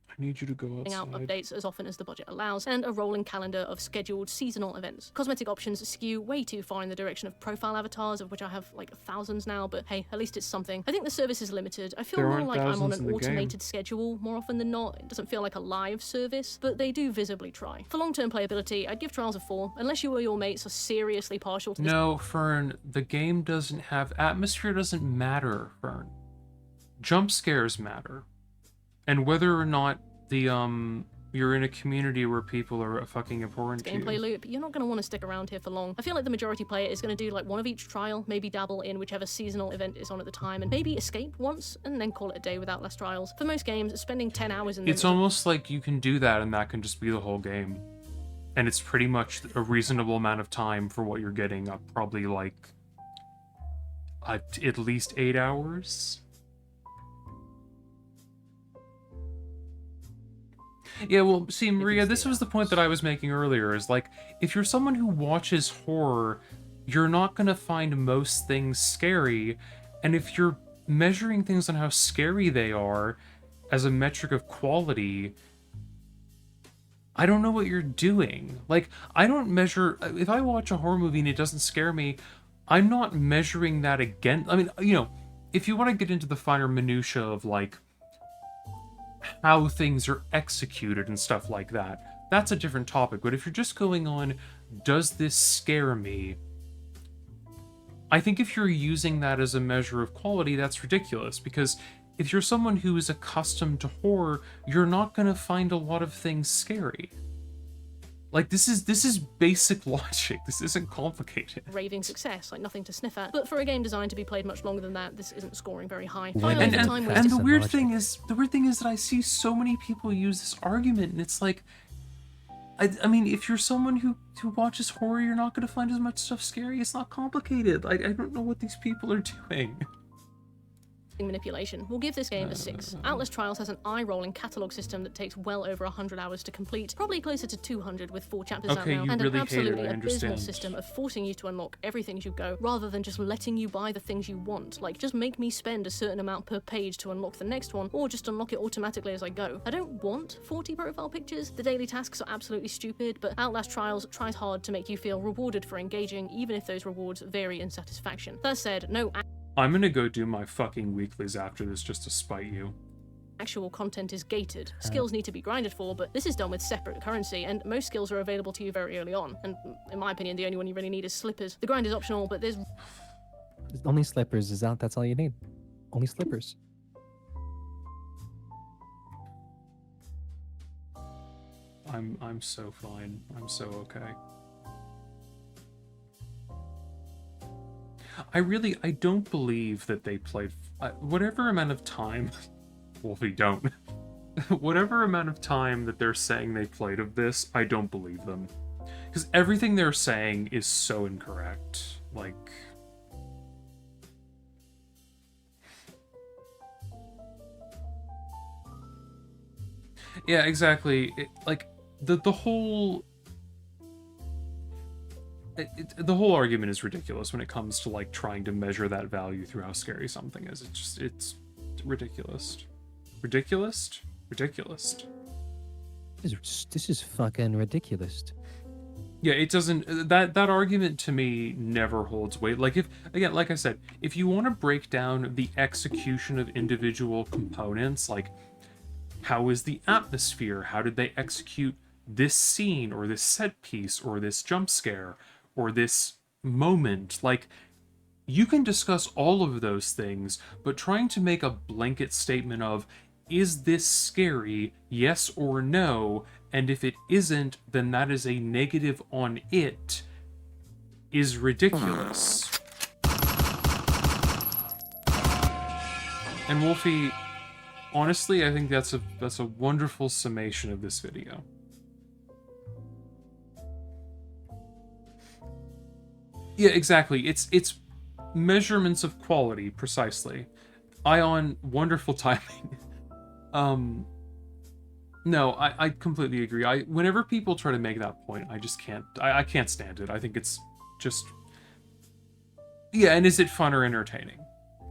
I need you to go putting out outside. updates as often as the budget allows, and a rolling calendar of scheduled seasonal events. Cosmetic options skew way too far in the direction of profile avatars, of which I have like thousands now, but hey, at least it's something. I think the service is limited. I feel There more aren't like I'm on thousands an in the automated schedule more often than not. It doesn't feel like a live service, but they do visibly try. For long-term playability, I'd give Trials a 4, unless you or your mates are seriously partial to this. No, Fern, the game doesn't have... Atmosphere doesn't matter, Fern. Jump scares matter. And whether or not you're in a community where people are fucking important to gameplay you. loop, you're not going to want to stick around here for long. I feel like the majority player is going to do like one of each trial, maybe dabble in whichever seasonal event is on at the time, and maybe escape once and then call it a day without less trials. For most games, spending 10 hours in them It's almost like you can do that and that can just be the whole game. And it's pretty much a reasonable amount of time for what you're getting up, probably like at least 8 hours. Yeah, well, see, Maria, this was the point that I was making earlier, is like, if you're someone who watches horror, you're not going to find most things scary, and if you're measuring things on how scary they are as a metric of quality, I don't know what you're doing. Like, I don't measure... If I watch a horror movie and it doesn't scare me, I'm not measuring that again. I mean, you know, if you want to get into the finer minutia of, like, how things are executed and stuff like that, that's a different topic. But if you're just going on, does this scare me? I think if you're using that as a measure of quality, that's ridiculous, because if you're someone who is accustomed to horror, you're not going to find a lot of things scary. Like, this is basic logic. This isn't complicated. Raving success, like nothing to sniff at. But for a game designed to be played much longer than that, this isn't scoring very high. And the weird thing is that I see so many people use this argument, and it's like, I mean, if you're someone who watches horror, you're not going to find as much stuff scary. It's not complicated. I don't know what these people are doing. Manipulation. We'll give this game a 6. Outlast Trials has an eye-rolling catalogue system that takes well over 100 hours to complete, probably closer to 200 with 4 chapters out now, and really an absolutely hate it, I abysmal understand. system of forcing you to unlock everything as you go, rather than just letting you buy the things you want. Like, just make me spend a certain amount per page to unlock the next one, or just unlock it automatically as I go. I don't want 40 profile pictures. The daily tasks are absolutely stupid, but Outlast Trials tries hard to make you feel rewarded for engaging, even if those rewards vary in satisfaction. That said, no I'm gonna go do my fucking weeklies after this just to spite you. actual content is gated. Skills need to be grinded for, but this is done with separate currency, and most skills are available to you very early on. And in my opinion, the only one you really need is slippers. The grind is optional, but there's Only slippers is out. That's all you need. Only slippers. I'm so fine. I'm so okay. I don't believe that they played whatever amount of time. Wolfie, don't. Whatever amount of time that they're saying they played of this, I don't believe them. Because everything they're saying is so incorrect. Like, yeah, exactly. Like, the whole the whole argument is ridiculous when it comes to like trying to measure that value through how scary something is. It's ridiculous. Ridiculous. This is fucking ridiculous. Yeah, it doesn't. That argument to me never holds weight. Like, if again, like I said, if you want to break down the execution of individual components, like how is the atmosphere? How did they execute this scene or this set piece or this jump scare or this moment? Like, you can discuss all of those things, but trying to make a blanket statement of, is this scary, yes or no, and if it isn't, then that is a negative on it, is ridiculous. And Wolfie, honestly, I think that's a wonderful summation of this video. Yeah, exactly. It's measurements of quality, precisely. Ion, wonderful timing. No, I completely agree. Whenever people try to make that point, I just can't. I can't stand it. I think it's just. Yeah, and is it fun or entertaining?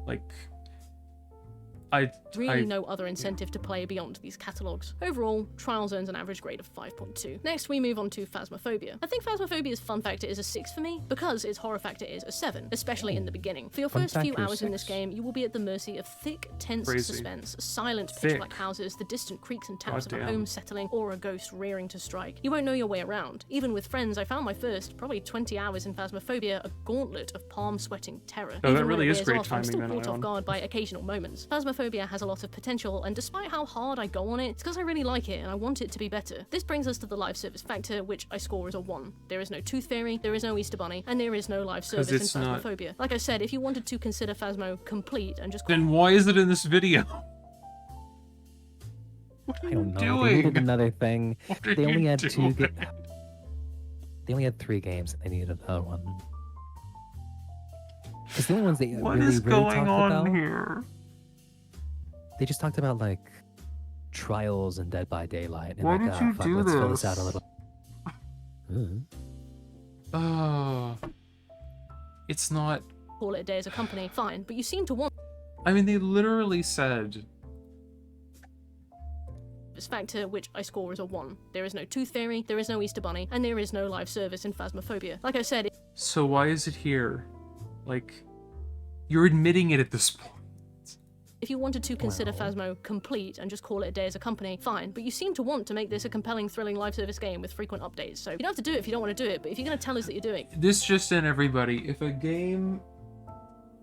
Like, no other incentive to play beyond these catalogues. Overall, Trials earns an average grade of 5.2. Next, we move on to Phasmophobia. I think Phasmophobia's fun factor is a 6 for me, because its horror factor is a 7, especially in the beginning. For your first few hours in this game, you will be at the mercy of thick, tense suspense, silent, pitch-black houses, the distant creaks and taps of a home settling, or a ghost rearing to strike. You won't know your way around. Even with friends, I found my first, probably 20 hours in Phasmophobia, a gauntlet of palm-sweating terror. Oh, Even that really when it is wears great off, I'm timing, still then, caught off Ion. guard by occasional moments. Phasmophobia has a lot of potential, and despite how hard I go on it, it's because I really like it and I want it to be better. This brings us to the live service factor, which I score as a 1. There is no Tooth Fairy, there is no Easter Bunny, and there is no live service in it's not- Phasmophobia. Like I said, if you wanted to consider Phasmo complete and just then why is it in this video? I don't know. doing? They needed another thing. What are They only you had doing? They only had 3 games, and they needed another one. Because the only ones they What really, is really going talked on about, here? they just talked about like Trials and Dead by Daylight. And Why like, did you fuck, do let's fill this out a this? little. It's not. call it a day as a company, fine, but you seem to want I mean, they literally said. this factor, which I score as a 1. There is no Tooth Fairy, there is no Easter Bunny, and there is no live service in Phasmophobia. Like I said, So why is it here? Like, you're admitting it at this point. If you wanted to consider Phasmo complete and just call it a day as a company, fine, but you seem to want to make this a compelling, thrilling live service game with frequent updates, so you don't have to do it if you don't want to do it, but if you're going to tell us that you're doing it. This just in, everybody, if a game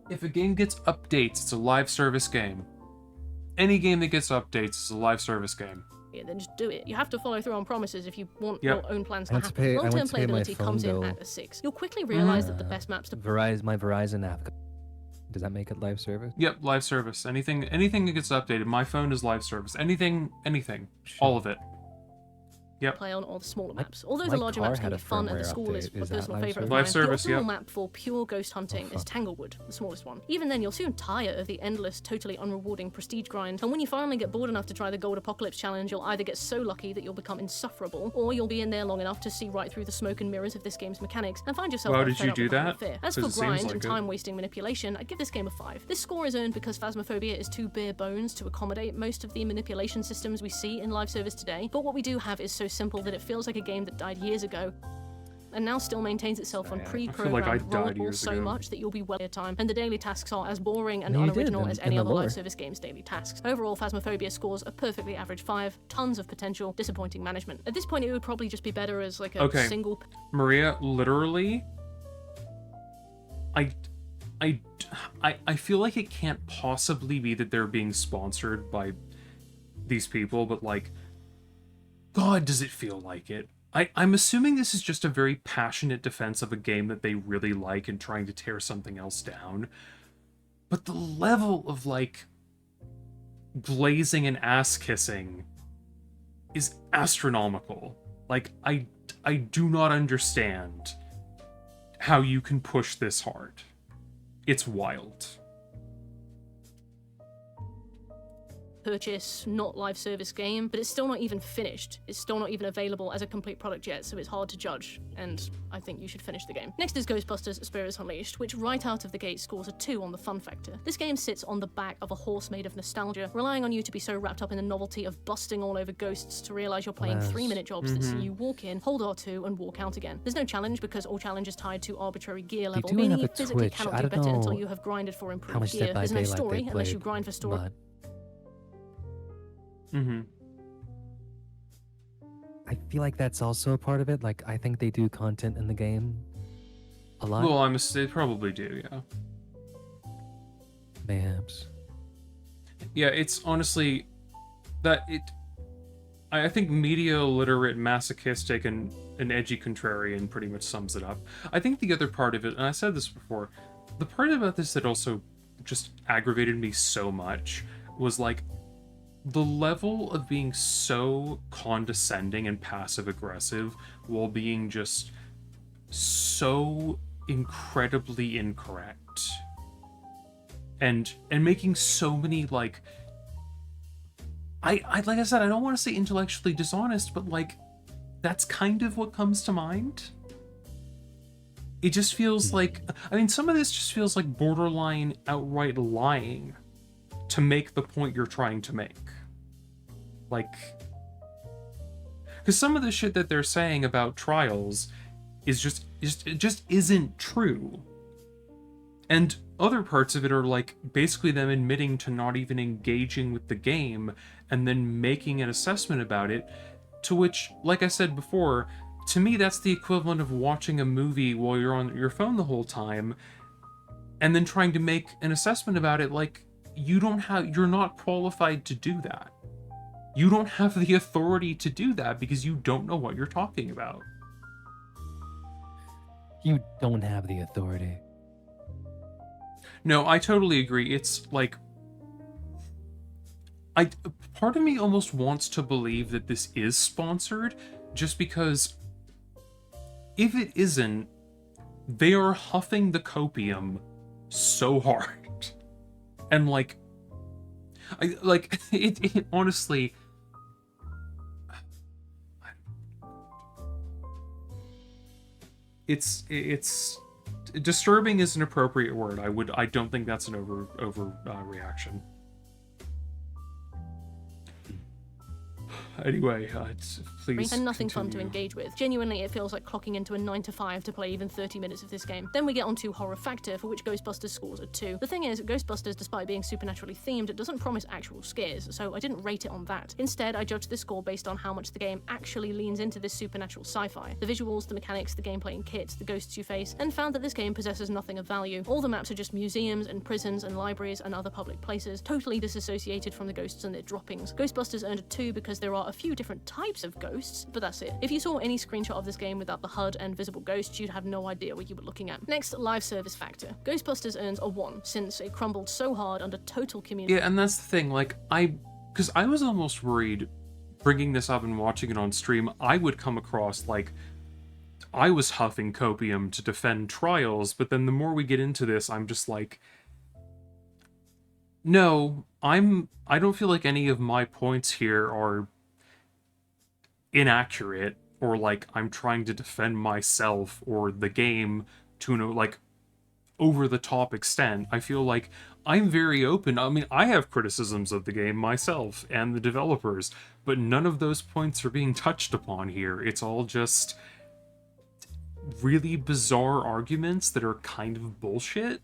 gets updates, it's a live service game. Any game that gets updates is a live service game. Yeah, then just do it. You have to follow through on promises if you want Yep. your own plans to I went to happen. pay- I Long-term went to pay my playability phone comes in bill. at a 6. You'll quickly realize that the best maps to My Verizon app. Does that make it live service? Yep, live service. Anything that gets updated. My phone is live service. Anything. All of it. Yep. play on all the smaller maps. Although my the larger car maps can had be a fun and the firmware school is update. a Is that personal live favourite of service? mine, Live service, the optimal yep. map for pure ghost hunting is Tanglewood, the smallest one. Even then, you'll soon tire of the endless, totally unrewarding prestige grind, and when you finally get bored enough to try the Gold Apocalypse challenge, you'll either get so lucky that you'll become insufferable, or you'll be in there long enough to see right through the smoke and mirrors of this game's mechanics and find yourself Wow, all did fed you up do with the whole that? affair. As 'Cause for it seems grind like and it. time-wasting manipulation, I'd give this game a 5. This score is earned because Phasmophobia is too bare bones to accommodate most of the manipulation systems we see in live service today, but what we do have is so simple that it feels like a game that died years ago and now still maintains itself on I feel pre-programmed like I died rollerballs years so ago. much that you'll be well your time, and the daily tasks are as boring and No, you did unoriginal in- as in any the other lore. live service game's daily tasks. Overall, Phasmophobia scores a perfectly average 5, tons of potential, disappointing management. At this point, it would probably just be better as like a Okay. single... Maria, literally, I feel like it can't possibly be that they're being sponsored by these people, but like, God, does it feel like it? I'm assuming this is just a very passionate defense of a game that they really like and trying to tear something else down. But the level of, like, glazing and ass-kissing is astronomical. Like, I do not understand how you can push this hard. It's wild. purchase, not live service game, but it's still not even finished. It's still not even available as a complete product yet, so it's hard to judge, and I think you should finish the game. Next is Ghostbusters Spirits Unleashed, which right out of the gate scores a 2 on the fun factor. This game sits on the back of a horse made of nostalgia, relying on you to be so wrapped up in the novelty of busting all over ghosts to realize you're playing Yes. 3-minute jobs that see you walk in, hold R2, and walk out again. There's no challenge because all challenge is tied to arbitrary gear level, do meaning have you a physically Twitch. cannot I do don't better until know you have grinded for how improved much gear. Dead by There's no Daylight story they unless you played, grind for story. but Mm-hmm. I feel like that's also a part of it. Like, I think they do content in the game a lot. Well, they probably do, yeah. Mayhaps. Yeah, it's honestly that it. I think media literate, masochistic, and an edgy contrarian pretty much sums it up. I think the other part of it, and I said this before, the part about this that also just aggravated me so much was like the level of being so condescending and passive aggressive while being just so incredibly incorrect. And making so many like I like I said, I don't want to say intellectually dishonest, but like that's kind of what comes to mind. It just feels like, I mean, some of this just feels like borderline outright lying to make the point you're trying to make. Like, because some of the shit that they're saying about trials is it just isn't true. And other parts of it are like basically them admitting to not even engaging with the game and then making an assessment about it, to which, like I said before, to me that's the equivalent of watching a movie while you're on your phone the whole time and then trying to make an assessment about it. Like, you're not qualified to do that. You don't have the authority to do that because you don't know what you're talking about. You don't have the authority. No, I totally agree. It's like, part of me almost wants to believe that this is sponsored, just because if it isn't, they are huffing the copium so hard. And like, it honestly, it's disturbing is an appropriate word. I don't think that's an over reaction. Anyway, please and nothing fun to continue. engage with. Genuinely, it feels like clocking into a 9 to 5 to play even 30 minutes of this game. Then we get onto horror factor, for which Ghostbusters scores a 2. The thing is, Ghostbusters, despite being supernaturally themed, doesn't promise actual scares, so I didn't rate it on that. Instead, I judged the score based on how much the game actually leans into this supernatural sci-fi. The visuals, the mechanics, the gameplay and kit, the ghosts you face, and found that this game possesses nothing of value. All the maps are just museums and prisons and libraries and other public places, totally disassociated from the ghosts and their droppings. Ghostbusters earned a 2 because there are a few different types of ghosts, but that's it. If you saw any screenshot of this game without the HUD and visible ghosts, you'd have no idea what you were looking at. Next, live service factor. Ghostbusters earns a 1, since it crumbled so hard under total community. Yeah, and that's the thing, like, because I was almost worried bringing this up and watching it on stream, I would come across like I was huffing copium to defend Trials, but then the more we get into this, I'm just like, no, I don't feel like any of my points here are inaccurate, or like I'm trying to defend myself or the game to an like over the top extent. I feel like I'm very open. I mean, I have criticisms of the game myself and the developers, but none of those points are being touched upon here. It's all just really bizarre arguments that are kind of bullshit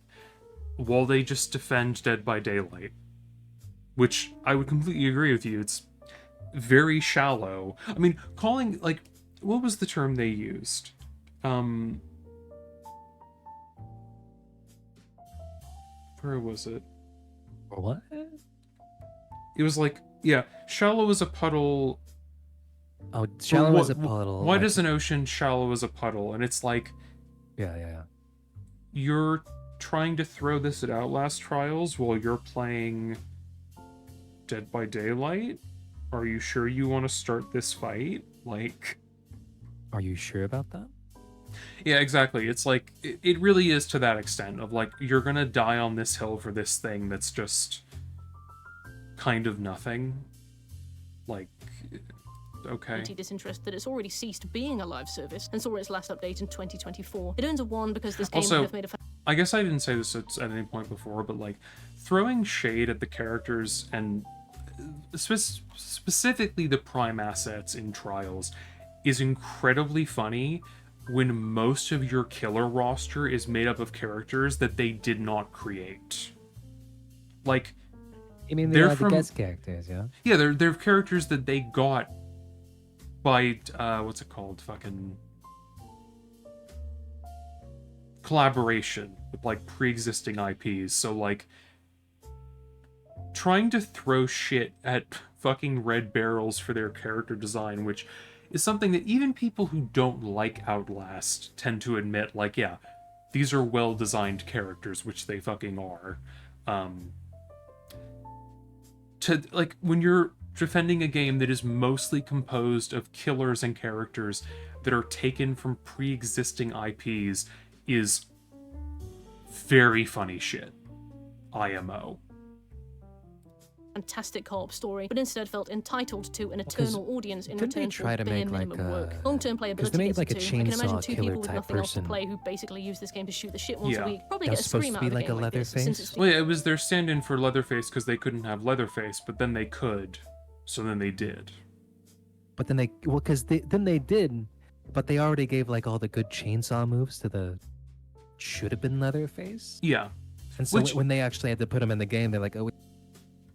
while they just defend Dead by Daylight, which I would completely agree with you. It's very shallow. I mean, calling, like, what was the term they used? Where was it? What? It was like, yeah, shallow as a puddle. Oh, shallow as a puddle. Wide as an ocean, shallow as a puddle. And it's like, yeah. You're trying to throw this at Outlast Trials while you're playing Dead by Daylight? Are you sure you want to start this fight? Like, are you sure about that? Yeah, exactly. It's like, it really is to that extent of like, you're gonna die on this hill for this thing that's just kind of nothing. Like, okay. Disinterest that it's already ceased being a live service and saw its last update in 2024. It earns a 1 because this game Also, would have made a I guess I didn't say this at any point before, but like, throwing shade at the characters and specifically the prime assets in Trials is incredibly funny when most of your killer roster is made up of characters that they did not create. Like, I mean, they're the guest characters, yeah? Yeah, they're characters that they got by, what's it called? Fucking collaboration with, like, pre-existing IPs. So, like, trying to throw shit at fucking Red Barrels for their character design, which is something that even people who don't like Outlast tend to admit, like, yeah, these are well-designed characters, which they fucking are. Like, when you're defending a game that is mostly composed of killers and characters that are taken from pre-existing IPs is very funny shit. IMO. Fantastic co-op story, but instead felt entitled to an eternal audience in return for try to bare make minimum like work. Long-term playability they made is like a too. I can imagine chainsaw 2 killer people with type nothing else to person. play who basically use this game to shoot the shit once Yeah. a week. Probably That get was a supposed scream to out be of a like game a like this, since Leatherface? it's Well, yeah, it was their stand-in for Leatherface because they couldn't have Leatherface, but then they could. So then they did. But then then they did, but they already gave like all the good chainsaw moves to the should have been Leatherface. Yeah. And so Which- when they actually had to put him in the game, they're like, oh,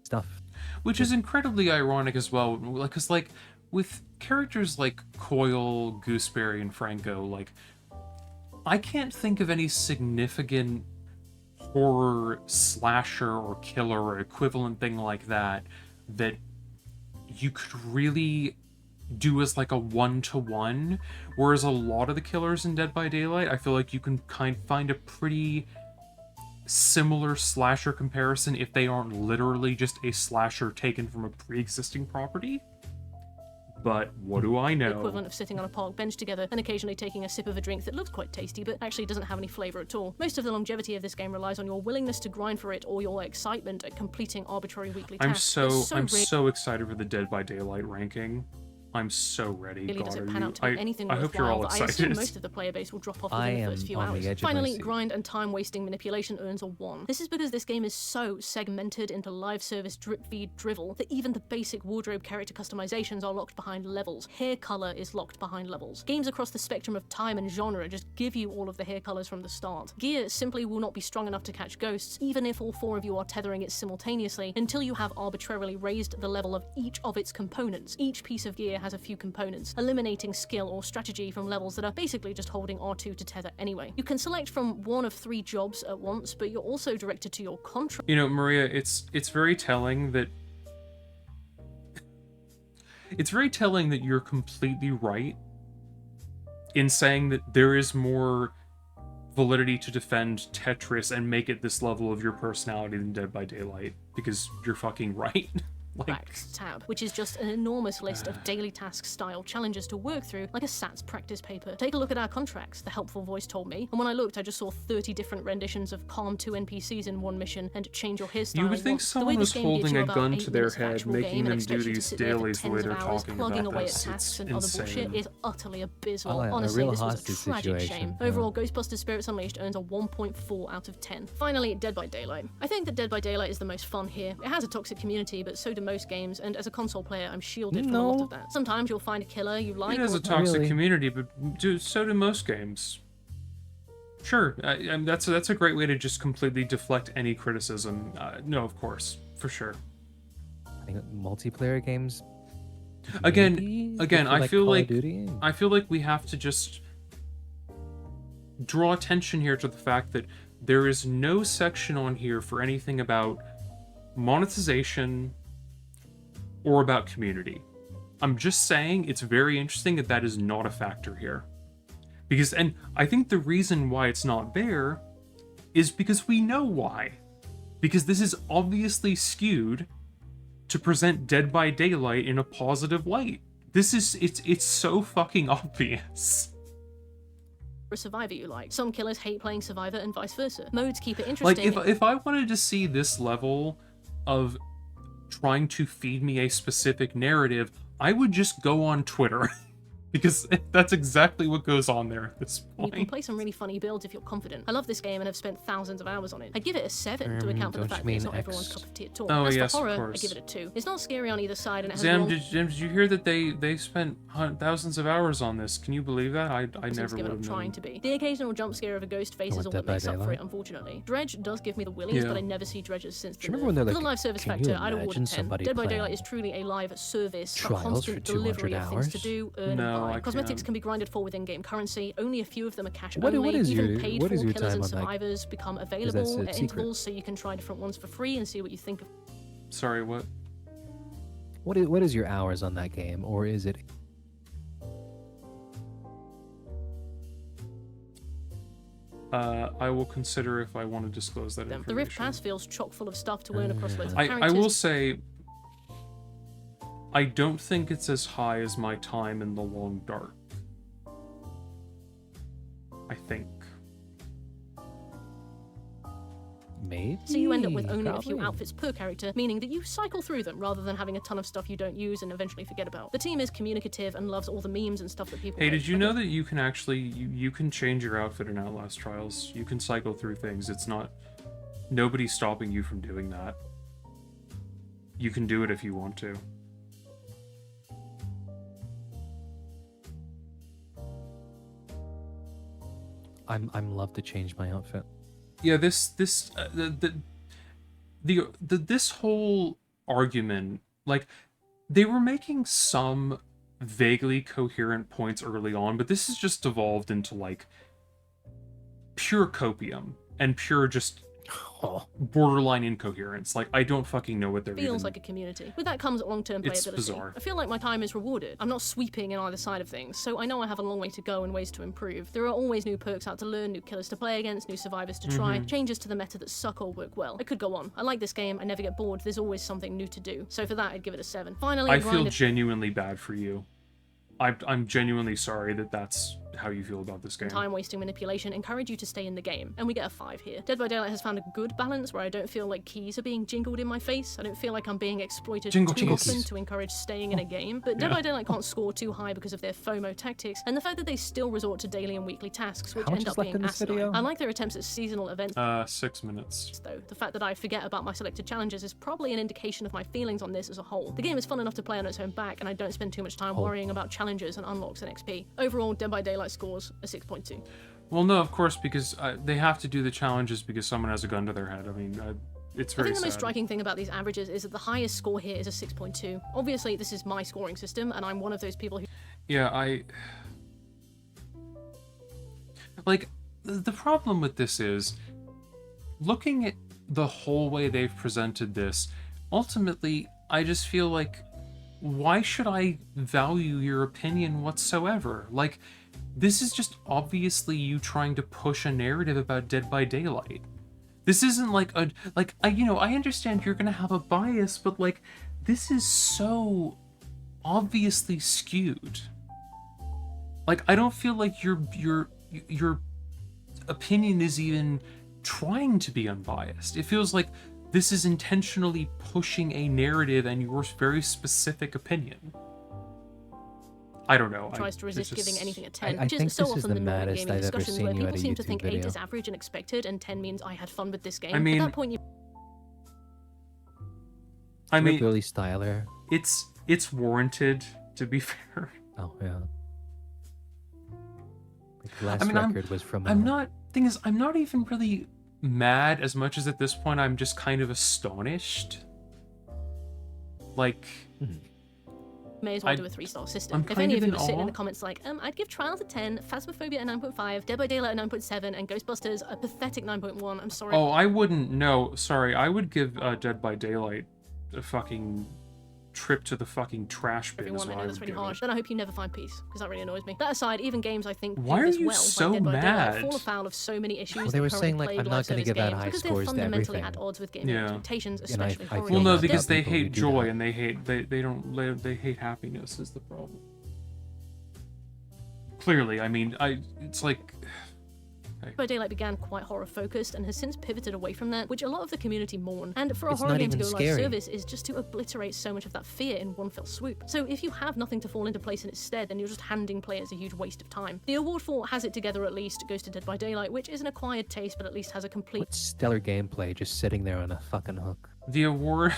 stuff. Which is incredibly ironic as well, because, like, with characters like Coil, Gooseberry, and Franco, like, I can't think of any significant horror slasher or killer or equivalent thing like that that you could really do as like a one-to-one, whereas a lot of the killers in Dead by Daylight, I feel like you can find a pretty similar slasher comparison if they aren't literally just a slasher taken from a pre-existing property. But what do I the know? equivalent of sitting on a park bench together and occasionally taking a sip of a drink that looks quite tasty but actually doesn't have any flavor at all. Most of the longevity of this game relies on your willingness to grind for it or your excitement at completing arbitrary weekly I'm tasks. so It's so excited for the Dead by Daylight ranking. I'm so ready. Really God, does it are pan you- out to be anything I hope you're worthwhile, all but I assume excited. most of the player base will drop off I within the am first few on the hours. edge of my Finally, seat. grind and time-wasting manipulation earns a 1. This is because this game is so segmented into live service drip feed drivel that even the basic wardrobe character customizations are locked behind levels. Hair color is locked behind levels. Games across the spectrum of time and genre just give you all of the hair colors from the start. Gear simply will not be strong enough to catch ghosts, even if all 4 of you are tethering it simultaneously, until you have arbitrarily raised the level of each of its components. Each piece of gear has a few components, eliminating skill or strategy from levels that are basically just holding R2 to tether anyway. You can select from 1 of 3 jobs at once, but you're also directed to your contract. You know, Maria, it's very telling that you're completely right in saying that there is more validity to defend Tetris and make it this level of your personality than Dead by Daylight, because you're fucking right. Tab, which is just an enormous list of daily task style challenges to work through like a SATS practice paper. Take a look at our contracts, the helpful voice told me, and when I looked I just saw 30 different renditions of calm 2 NPCs in one mission and change your hairstyle. You would think once. The way someone this was game gives holding you a about gun 8 to their minutes of head, actual making game them and do expects you to these sit there for dailies the way tens of they're hours talking plugging about away this. at tasks It's and other bullshit insane. is utterly abysmal. Oh, a Honestly, real this was a hostage tragic situation, shame. yeah. Overall, Ghostbusters Spirits Unleashed earns a 1.4 out of 10. Finally, Dead by Daylight. I think that Dead by Daylight is the most fun here. It has a toxic community, but so do most games, and as a console player, I'm shielded from a lot of that. Sometimes you'll find a killer you like. It has or a toxic community, but so do most games. Sure, that's a great way to just completely deflect any criticism. No, of course, for sure. I think multiplayer games. Again, maybe, I feel Call of like Duty? we have to just draw attention here to the fact that there is no section on here for anything about monetization or about community. I'm just saying it's very interesting that that is not a factor here. Because, and I think the reason why it's not there is because we know why. Because this is obviously skewed to present Dead by Daylight in a positive light. It's so fucking obvious. A survivor you like. Some killers hate playing survivor and vice versa. Modes keep it interesting. Like, if I wanted to see this level of trying to feed me a specific narrative, I would just go on Twitter. Because that's exactly what goes on there at this point. You can play some really funny builds if you're confident. I love this game and have spent thousands of hours on it. I give it a 7 to account for the fact that it's not everyone's cup of tea at all. Oh, As yes, for of horror, I course. give it a 2. It's not scary on either side and it has Zam, long... did you hear that they spent thousands of hours on this? Can you believe that? I never would given up have trying known. to be. The occasional jump scare of a ghost face is all Dead that by makes up for Daylight? it, unfortunately. Dredge does give me the willies, Yeah. but I never see Dredges since the Do you remember when they're For like, the live service "Can you factor, I'd award imagine a 10. somebody Dead by playing Daylight is truly a live service, a Trials constant for 200 delivery of things to hours? do, earn, No, and buy. I Cosmetics can't. can be grinded for with in-game currency. Only a few of them are cash What- only. what is Even your- paid what for is your killers time and on that? survivors become that's available a at secret. intervals, so you can try different ones for free and see what you think of. Sorry, what? What is your hours on that game, or is it? I will consider if I want to disclose that them. information. The Rift Pass feels chock full of stuff to earn across loads of I characters. will say, I don't think it's as high as my time in the Long Dark. I think. Maybe. So you end up with only a few probably. outfits per character, meaning that you cycle through them rather than having a ton of stuff you don't use and eventually forget about. The team is communicative and loves all the memes and stuff that people Hey, make. did you know that you can actually you can change your outfit in Outlast Trials? You can cycle through things. It's not nobody's stopping you from doing that. You can do it if you want to. I'm love to change my outfit. Yeah, this whole argument, like, they were making some vaguely coherent points early on, but this has just evolved into like pure copium and pure just borderline incoherence. Like, I don't fucking know what they're Feels even... like a community. With that comes long-term It's playability. bizarre. I feel like my time is rewarded. I'm not sweeping in either side of things, so I know I have a long way to go and ways to improve. There are always new perks out to learn, new killers to play against, new survivors to try, Mhm. changes to the meta that suck or work well. I could go on. I like this game, I never get bored, there's always something new to do. So for that, I'd give it a 7. Finally, I feel grinded- genuinely bad for you. I'm genuinely sorry that that's how you feel about this game. Time wasting manipulation encourage you to stay in the game, and we get a 5 here. Dead by Daylight has found a good balance where I don't feel like keys are being jingled in my face. I don't feel like I'm being exploited too often to encourage staying in a game. But Dead by Daylight can't score too high because of their FOMO tactics and the fact that they still resort to daily and weekly tasks, which end up being asinine. I like their attempts at seasonal events. 6 minutes. Though the fact that I forget about my selected challenges is probably an indication of my feelings on this as a whole. The game is fun enough to play on its own back, and I don't spend too much time worrying about challenges and unlocks and XP. Overall, Dead by Daylight scores a 6.2. Well, no, of course, because they have to do the challenges because someone has a gun to their head. I mean, it's very I think the most sad. striking thing about these averages is that the highest score here is a 6.2. Obviously, this is my scoring system, and I'm one of those people who... Yeah, like, the problem with this is, looking at the whole way they've presented this, ultimately, I just feel like, why should I value your opinion whatsoever? Like, this is just obviously you trying to push a narrative about Dead by Daylight. This isn't like I understand you're gonna have a bias, but like, this is so obviously skewed. Like, I don't feel like your opinion is even trying to be unbiased. It feels like this is intentionally pushing a narrative and your very specific opinion. I don't know. Tries to resist giving anything a 10, I which think is so this is often the the norm in maddest gaming I've ever discussions seen where you people at a seem to YouTube think 8 video. is average and expected, and 10 means I had fun with this game. I mean- at that point, you Billy Styler. It's warranted, to be fair. Oh yeah. The last I mean, record was from. I'm not even really mad as much as at this point I'm just kind of astonished. Like, may as well do a 3-star system. If kind any of of you in were sitting in awe. the comments like, I'd give Trials a 10, Phasmophobia a 9.5, Dead by Daylight a 9.7, and Ghostbusters a pathetic 9.1, I'm sorry. oh, I wouldn't. No, sorry. I would give Dead by Daylight a fucking trip to the fucking trash bin. Is Everyone, what I know I that's would really give it. harsh. Then I hope you never find peace, because that really annoys me. That aside, even games I think Why do are this you well, so like Dead by Daylight, mad? fall afoul of so many issues. Well, they that were currently saying, like, plague I'm live not gonna service give out games high because they're scores to fundamentally everything. at odds with gaming Yeah. expectations, And I especially feel horror Well, no, games. because they people who hate do joy that. and they hate happiness is the problem. Clearly, I mean, it's like. Dead by Daylight began quite horror focused and has since pivoted away from that, which a lot of the community mourn. And for a It's horror not game to even go live scary. service is just to obliterate so much of that fear in one fell swoop. So if you have nothing to fall into place in its stead, then you're just handing players a huge waste of time. The award for Has It Together at least goes to Dead by Daylight, which is an acquired taste but at least has a complete Stellar gameplay, just sitting there on a fucking hook. The award.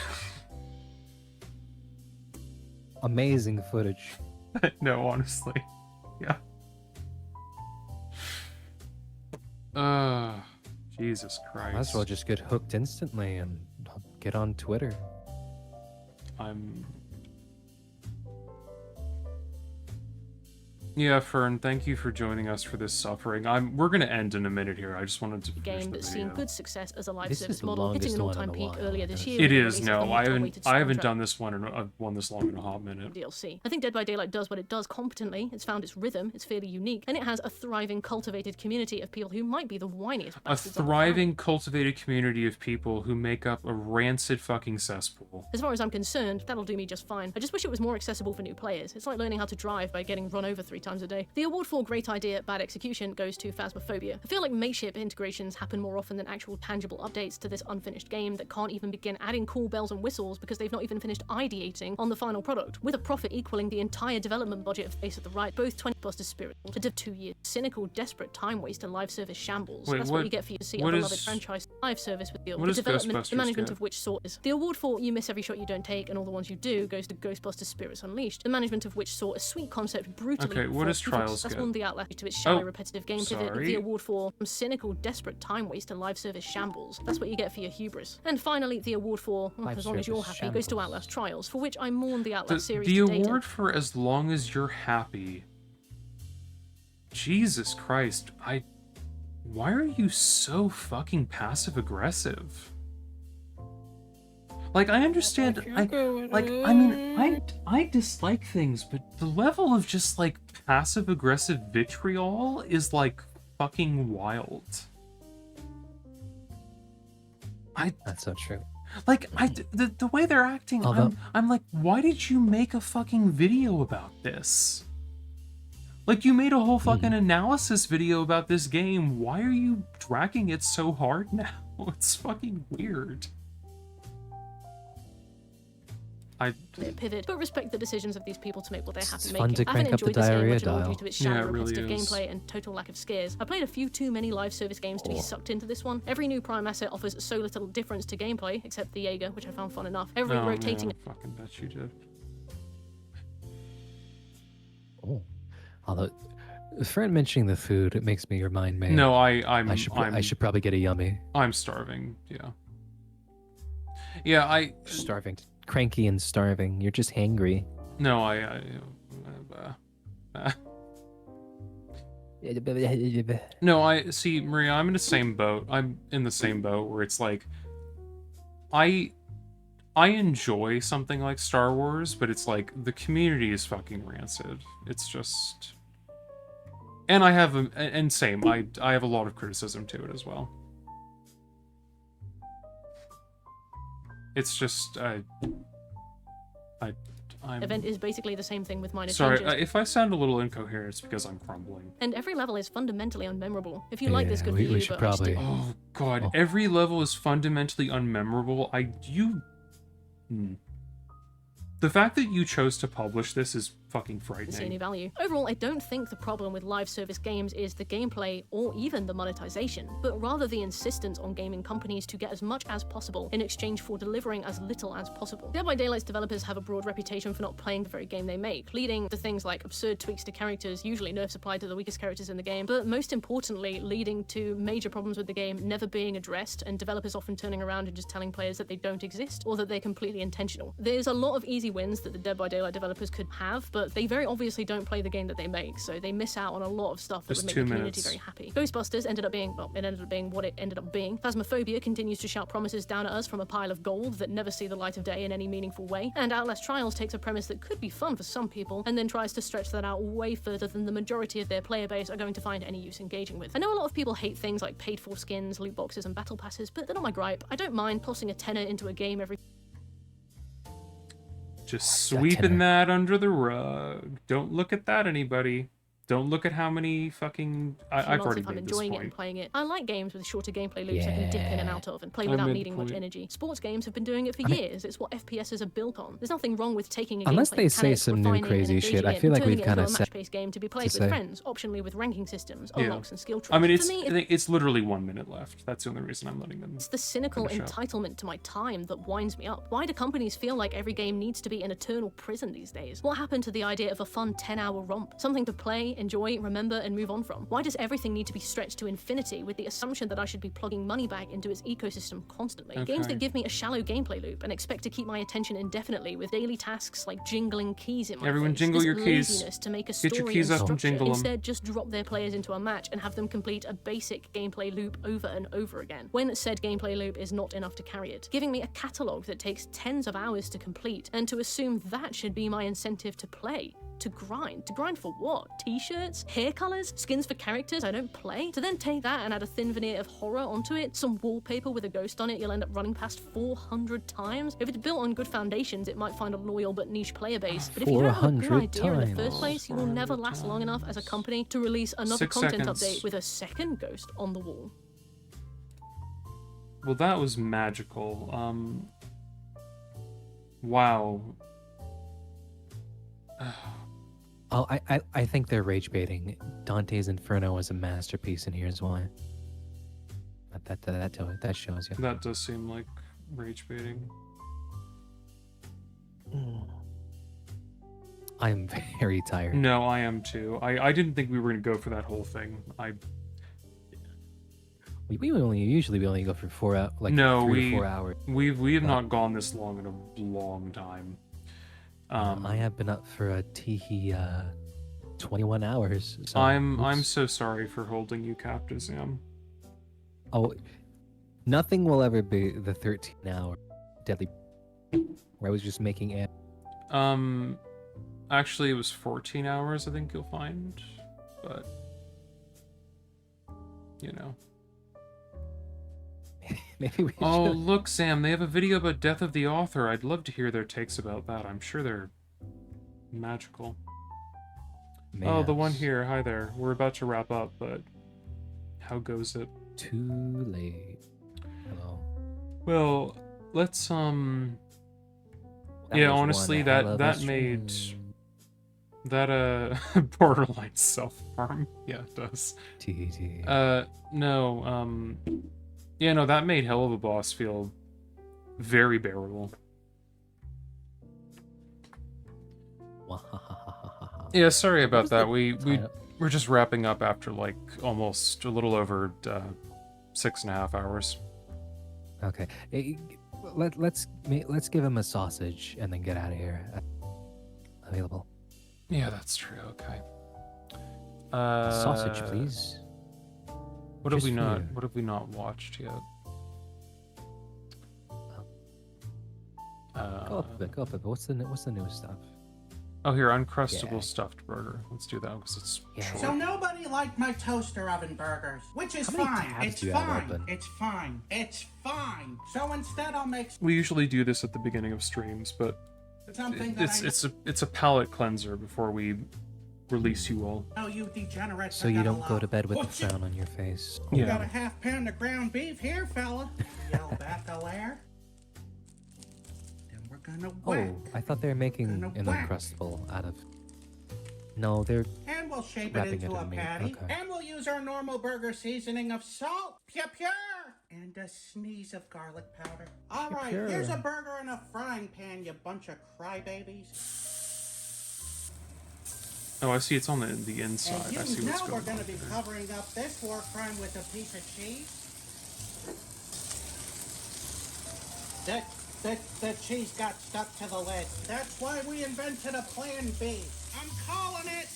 Amazing footage. No, honestly. Yeah. Jesus Christ. Might as well just get hooked instantly and get on Twitter. Yeah, Fern, thank you for joining us for this suffering. We're gonna end in a minute here. I just wanted to finish game the that's seen video. good success as a live This is service the model, hitting longest an one all-time in a peak while, earlier this year. It with the is. release of No, the I long-awaited haven't soundtrack. done this one this long in a hot minute. DLC. I think Dead by Daylight does what it does competently. It's found its rhythm. It's fairly unique, and it has a thriving, cultivated community of people who might be the whiniest A bastards on the planet. thriving, cultivated community of people who make up a rancid fucking cesspool. As far as I'm concerned, that'll do me just fine. I just wish it was more accessible for new players. It's like learning how to drive by getting run over 3 times a day. The award for great idea, bad execution goes to Phasmophobia. I feel like mateship integrations happen more often than actual tangible updates to this unfinished game that can't even begin adding cool bells and whistles because they've not even finished ideating on the final product, with a profit equaling the entire development budget of Face of the Right, both 20 Buster Spirit, to div 2 years. Cynical, desperate time waste and live service shambles. Wait, That's what you get for you to see a what beloved is- franchise live service with the what does development, Ghostbusters the management get? of which sort is. The award for You Miss Every Shot You Don't Take and All the Ones You Do goes to Ghostbusters Spirits Unleashed, the management of which saw a sweet concept brutally. Okay, what does forced. Trials That's get? won the Outlast to its shallow, Oh, repetitive game pivot. sorry. The award for Cynical, Desperate Time Waste and Live Service Shambles. That's what you get for your hubris. And finally, the award for Live As Long as You're Service Happy goes to Shambles. Outlast Trials, for which I mourn the Outlast series The to date. award for As Long as You're Happy. Jesus Christ, why are you so fucking passive aggressive? Like, I understand, I dislike things, but the level of just, like, passive aggressive vitriol is, like, fucking wild. That's so true. Like, the way they're acting, Although- I'm like, why did you make a fucking video about this? Like, you made a whole fucking analysis video about this game. Why are you dragging it so hard now? It's fucking weird. Pivot, but respect the decisions of these people to make what they're happy It's making. fun to I haven't crank up the enjoyed this game diarrhea much at all dial. due to its Yeah, shallow, it really repetitive is. gameplay and total lack of scares. I played a few too many live service games to be sucked into this one. Every new Prime asset offers so little difference to gameplay, except the Jaeger, which I found fun enough. Every Oh, rotating yeah, I fucking bet you did. Oh, although, Fran mentioning the food, it makes me remind me. No, I should probably get a yummy. I'm starving. Yeah. Yeah, Starving, cranky and starving. You're just hangry. No, No, I see, Maria. I'm in the same boat. I'm in the same boat where it's like, I enjoy something like Star Wars, but it's like the community is fucking rancid. It's just, and I have I have a lot of criticism to it as well. It's just I'm event is basically the same thing with minor sorry changes. if I sound a little incoherent. It's because I'm crumbling. And every level is fundamentally unmemorable. If you like this, good for we you, should but I probably. still- Oh god, every level is fundamentally unmemorable. The fact that you chose to publish this is fucking see any frightening. value. Overall, I don't think the problem with live service games is the gameplay or even the monetization, but rather the insistence on gaming companies to get as much as possible in exchange for delivering as little as possible. Dead by Daylight's developers have a broad reputation for not playing the very game they make, leading to things like absurd tweaks to characters, usually nerfs applied to the weakest characters in the game, but most importantly, leading to major problems with the game never being addressed, and developers often turning around and just telling players that they don't exist, or that they're completely intentional. There's a lot of easy wins that the Dead by Daylight developers could have, but they very obviously don't play the game that they make, so they miss out on a lot of stuff that Just would make 2 the community minutes. very happy. Ghostbusters ended up being, well, it ended up being what it ended up being. Phasmophobia continues to shout promises down at us from a pile of gold that never see the light of day in any meaningful way, and Outlast Trials takes a premise that could be fun for some people, and then tries to stretch that out way further than the majority of their player base are going to find any use engaging with. I know a lot of people hate things like paid-for skins, loot boxes, and battle passes, but they're not my gripe. I don't mind tossing a tenner into a game every Just sweeping that under the rug. Don't look at that, anybody. Don't look at how many fucking... I've months already if I'm made this enjoying it and point. playing it. I like games with shorter gameplay loops I can dip in and out of and play I without made the needing much point. energy. Sports games have been doing it for years. It's what FPSs are built on. There's nothing wrong with taking a Unless gameplay they say mechanic, some new refining crazy and shit, I engaging feel it, like and we've turning it kinda into a said- match-based game to be played to with say. friends, optionally with ranking systems, Yeah. unlocks, and skill trees. I mean, For me, it's literally 1 minute left. That's the only reason I'm letting them. it's the cynical finish up. entitlement to my time that winds me up. Why do companies feel like every game needs to be an eternal prison these days? What happened to the idea of a fun 10-hour romp? Something to play, enjoy, remember, and move on from? Why does everything need to be stretched to infinity with the assumption that I should be plugging money back into its ecosystem constantly? Games Okay. that give me a shallow gameplay loop and expect to keep my attention indefinitely with daily tasks like jingling keys in my Everyone face. jingle This your keys. laziness to make a Get your story keys and up and structure. jingle 'em. Instead, just drop their players into a match and have them complete a basic gameplay loop over and over again, when said gameplay loop is not enough to carry it. Giving me a catalogue that takes tens of hours to complete, and to assume that should be my incentive to play. To grind. To grind for what? T-shirts? Hair colours? Skins for characters I don't play? To then take that and add a thin veneer of horror onto it? Some wallpaper with a ghost on it you'll end up running past 400 times? If it's built on good foundations, it might find a loyal but niche player base. But if you don't have a good 400 idea in the first times. place, you will never last long enough as a company to release another 6 content seconds. update with a second ghost on the wall. Well, that was magical. Wow. Oh, I think they're rage baiting. Dante's Inferno is a masterpiece, and here's why. That shows you. That does seem like rage baiting. I'm very tired. No, I am too. I didn't think we were gonna go for that whole thing. We usually go for 4 hours, like no, 3 or 4 hours. We have not gone this long in a long time. I have been up for a teehee 21 hours. So, I'm oops. so sorry for holding you captive, Sam. Oh, nothing will ever be the 13-hour deadly where I was just making it. Actually, it was 14 hours. I think you'll find, but you know. Maybe we Oh, should. look, Sam, they have a video about Death of the Author. I'd love to hear their takes about that. I'm sure they're magical. Oh, the one Mayhaps. here. Hi there. We're about to wrap up, but how goes it? Too late. Hello. Well, let's That yeah, was honestly, one hell that of a made stream. that borderline self-harm. Yeah, it does. TT. No, yeah, no, that made Hell of a Boss feel very bearable. Yeah, sorry about that. We're just wrapping up after like almost a little over 6.5 hours. Okay. Hey, let's give him a sausage and then get out of here. Available. Yeah, that's true. Okay. Sausage, please. What have Just we for not? you. What have we not watched yet? Go up a bit. Go up a bit. What's the newest stuff? Oh, here, Uncrustable Yeah. Stuffed Burger. Let's do that because it's short. So nobody liked my toaster oven burgers, which is How many fine. tabs It's do you have fine. open? It's fine. It's fine. So instead, I'll make We usually do this at the beginning of streams, but something that it's a palate cleanser before we release you all. Oh, you degenerates! So I you gotta don't go to love. bed with a What's it? frown on your face. You got a half pound of ground beef here, fella. Yell back a lair. Then we're gonna whack. Oh, I thought they were making an whack. Uncrustable out of. No, they're And we'll shape it wrapping into a in meat. patty. Okay. And we'll use our normal burger seasoning of salt, pure, and a sneeze of garlic powder. All right, Pure. here's a burger in a frying pan, you bunch of crybabies. Oh, I see. It's on the inside. And I see you know what's we're going going on to be there. covering up this war crime with a piece of cheese. The cheese got stuck to the lid. That's why we invented a Plan B. I'm calling it.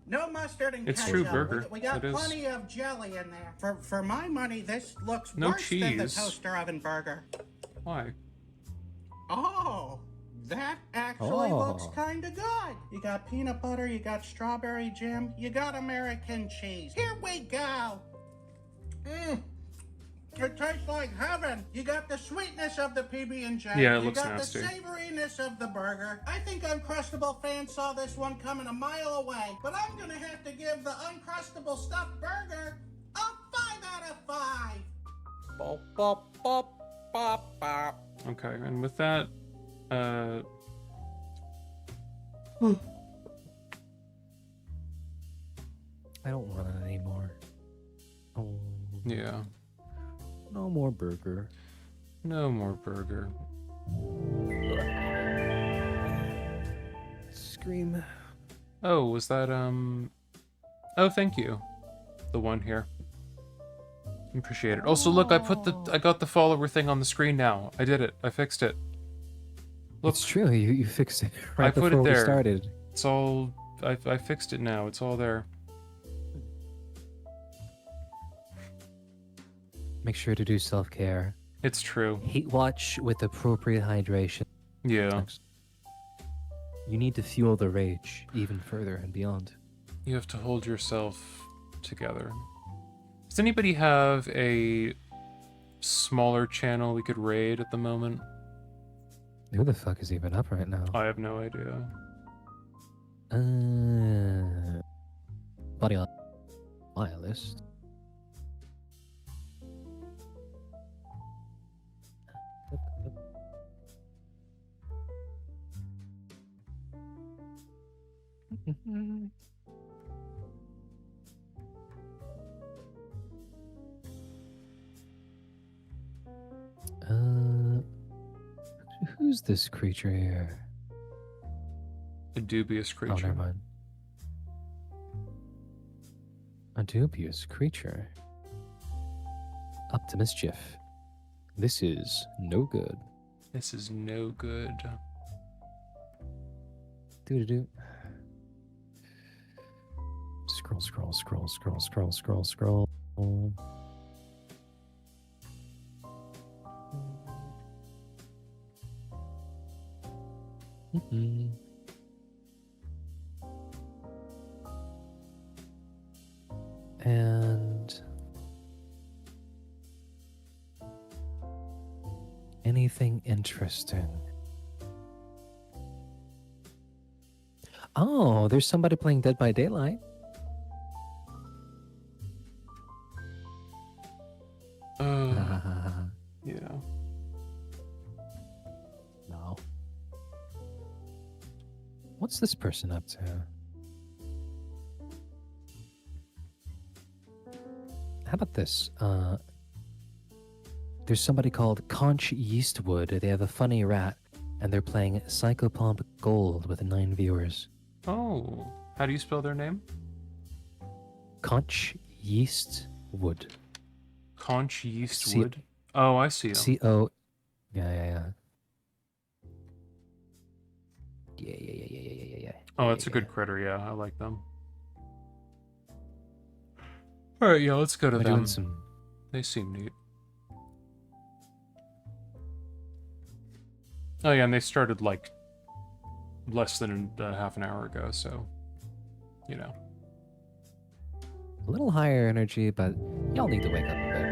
No mustard and It's ketchup. true burger. We got It is. plenty of jelly in there. For my money, this looks No worse than the cheese. toaster oven burger. Why? Oh, that actually looks Oh. kind of good. You got peanut butter, you got strawberry jam, you got American cheese. Here we go. It tastes like heaven. You got the sweetness of the PB&J. Yeah, it you looks got nasty. the savoriness of the burger. I think Uncrustable fans saw this one coming a mile away, but I'm gonna have to give the Uncrustable stuffed burger a 5 out of 5. Bop, bop, bop, bop, bop. Okay, and with that, I don't want it anymore. Oh, yeah, no more burger. no more burger. Scream. Oh, was that Oh, thank you. The one here. Appreciate it. Also, look, I got the follower thing on the screen now. I did it. I fixed it. Look, It's true. You fixed it right I put before it there. we started. It's all. I fixed it now. It's all there. Make sure to do self-care. It's true. Heat watch with appropriate hydration. Yeah. You need to fuel the rage even further and beyond. You have to hold yourself together. Does anybody have a smaller channel we could raid at the moment? Who the fuck is even up right now? I have no idea. Buddy on my list. Who's this creature here? A dubious creature. Oh, never mind. A dubious creature. Up to mischief. This is no good. This is no good. Doo-doo-doo. Scroll, scroll, scroll, scroll, scroll, scroll, scroll. And anything interesting? Oh, there's somebody playing Dead by Daylight. Yeah. No. What's this person up to? How about this? There's somebody called Conch Yeastwood. They have a funny rat, and they're playing Psychopomp Gold with 9 viewers. Oh, how do you spell their name? Conch Yeastwood. Conch Yeastwood. Oh, I see him. C-O. Yeah. Yeah. Oh, that's a good critter. Yeah, I like them. All right, yeah, let's go to We're them. doing some... They seem neat. Oh yeah, and they started like less than half an hour ago, so you know. A little higher energy, but y'all need to wake up a bit.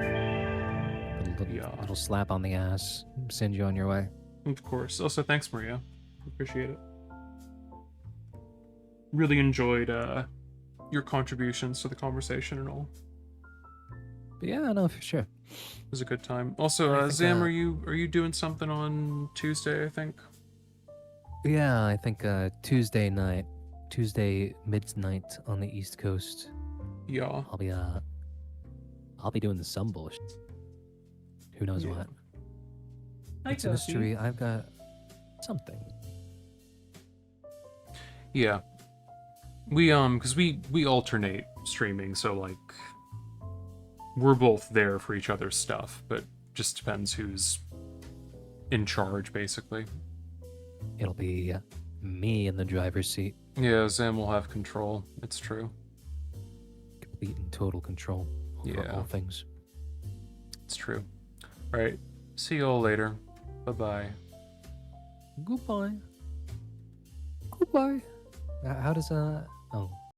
Little slap on the ass, send you on your way. Of course. Also, thanks, Maria. Appreciate it. Really enjoyed your contributions to the conversation and all. But yeah, no, for sure. It was a good time. Also, Zam, are you doing something on Tuesday? I think. Yeah, I think Tuesday midnight on the East Coast. Yeah. I'll be doing the some bullshit. Who knows what? It's a mystery. I've got something. Yeah. We because we alternate streaming, so like we're both there for each other's stuff, but just depends who's in charge, basically. It'll be me in the driver's seat. Yeah, Zam will have control. It's true. Complete and total control over all things. It's true. All right. See you all later. Bye-bye. Goodbye. Goodbye. How does Oh.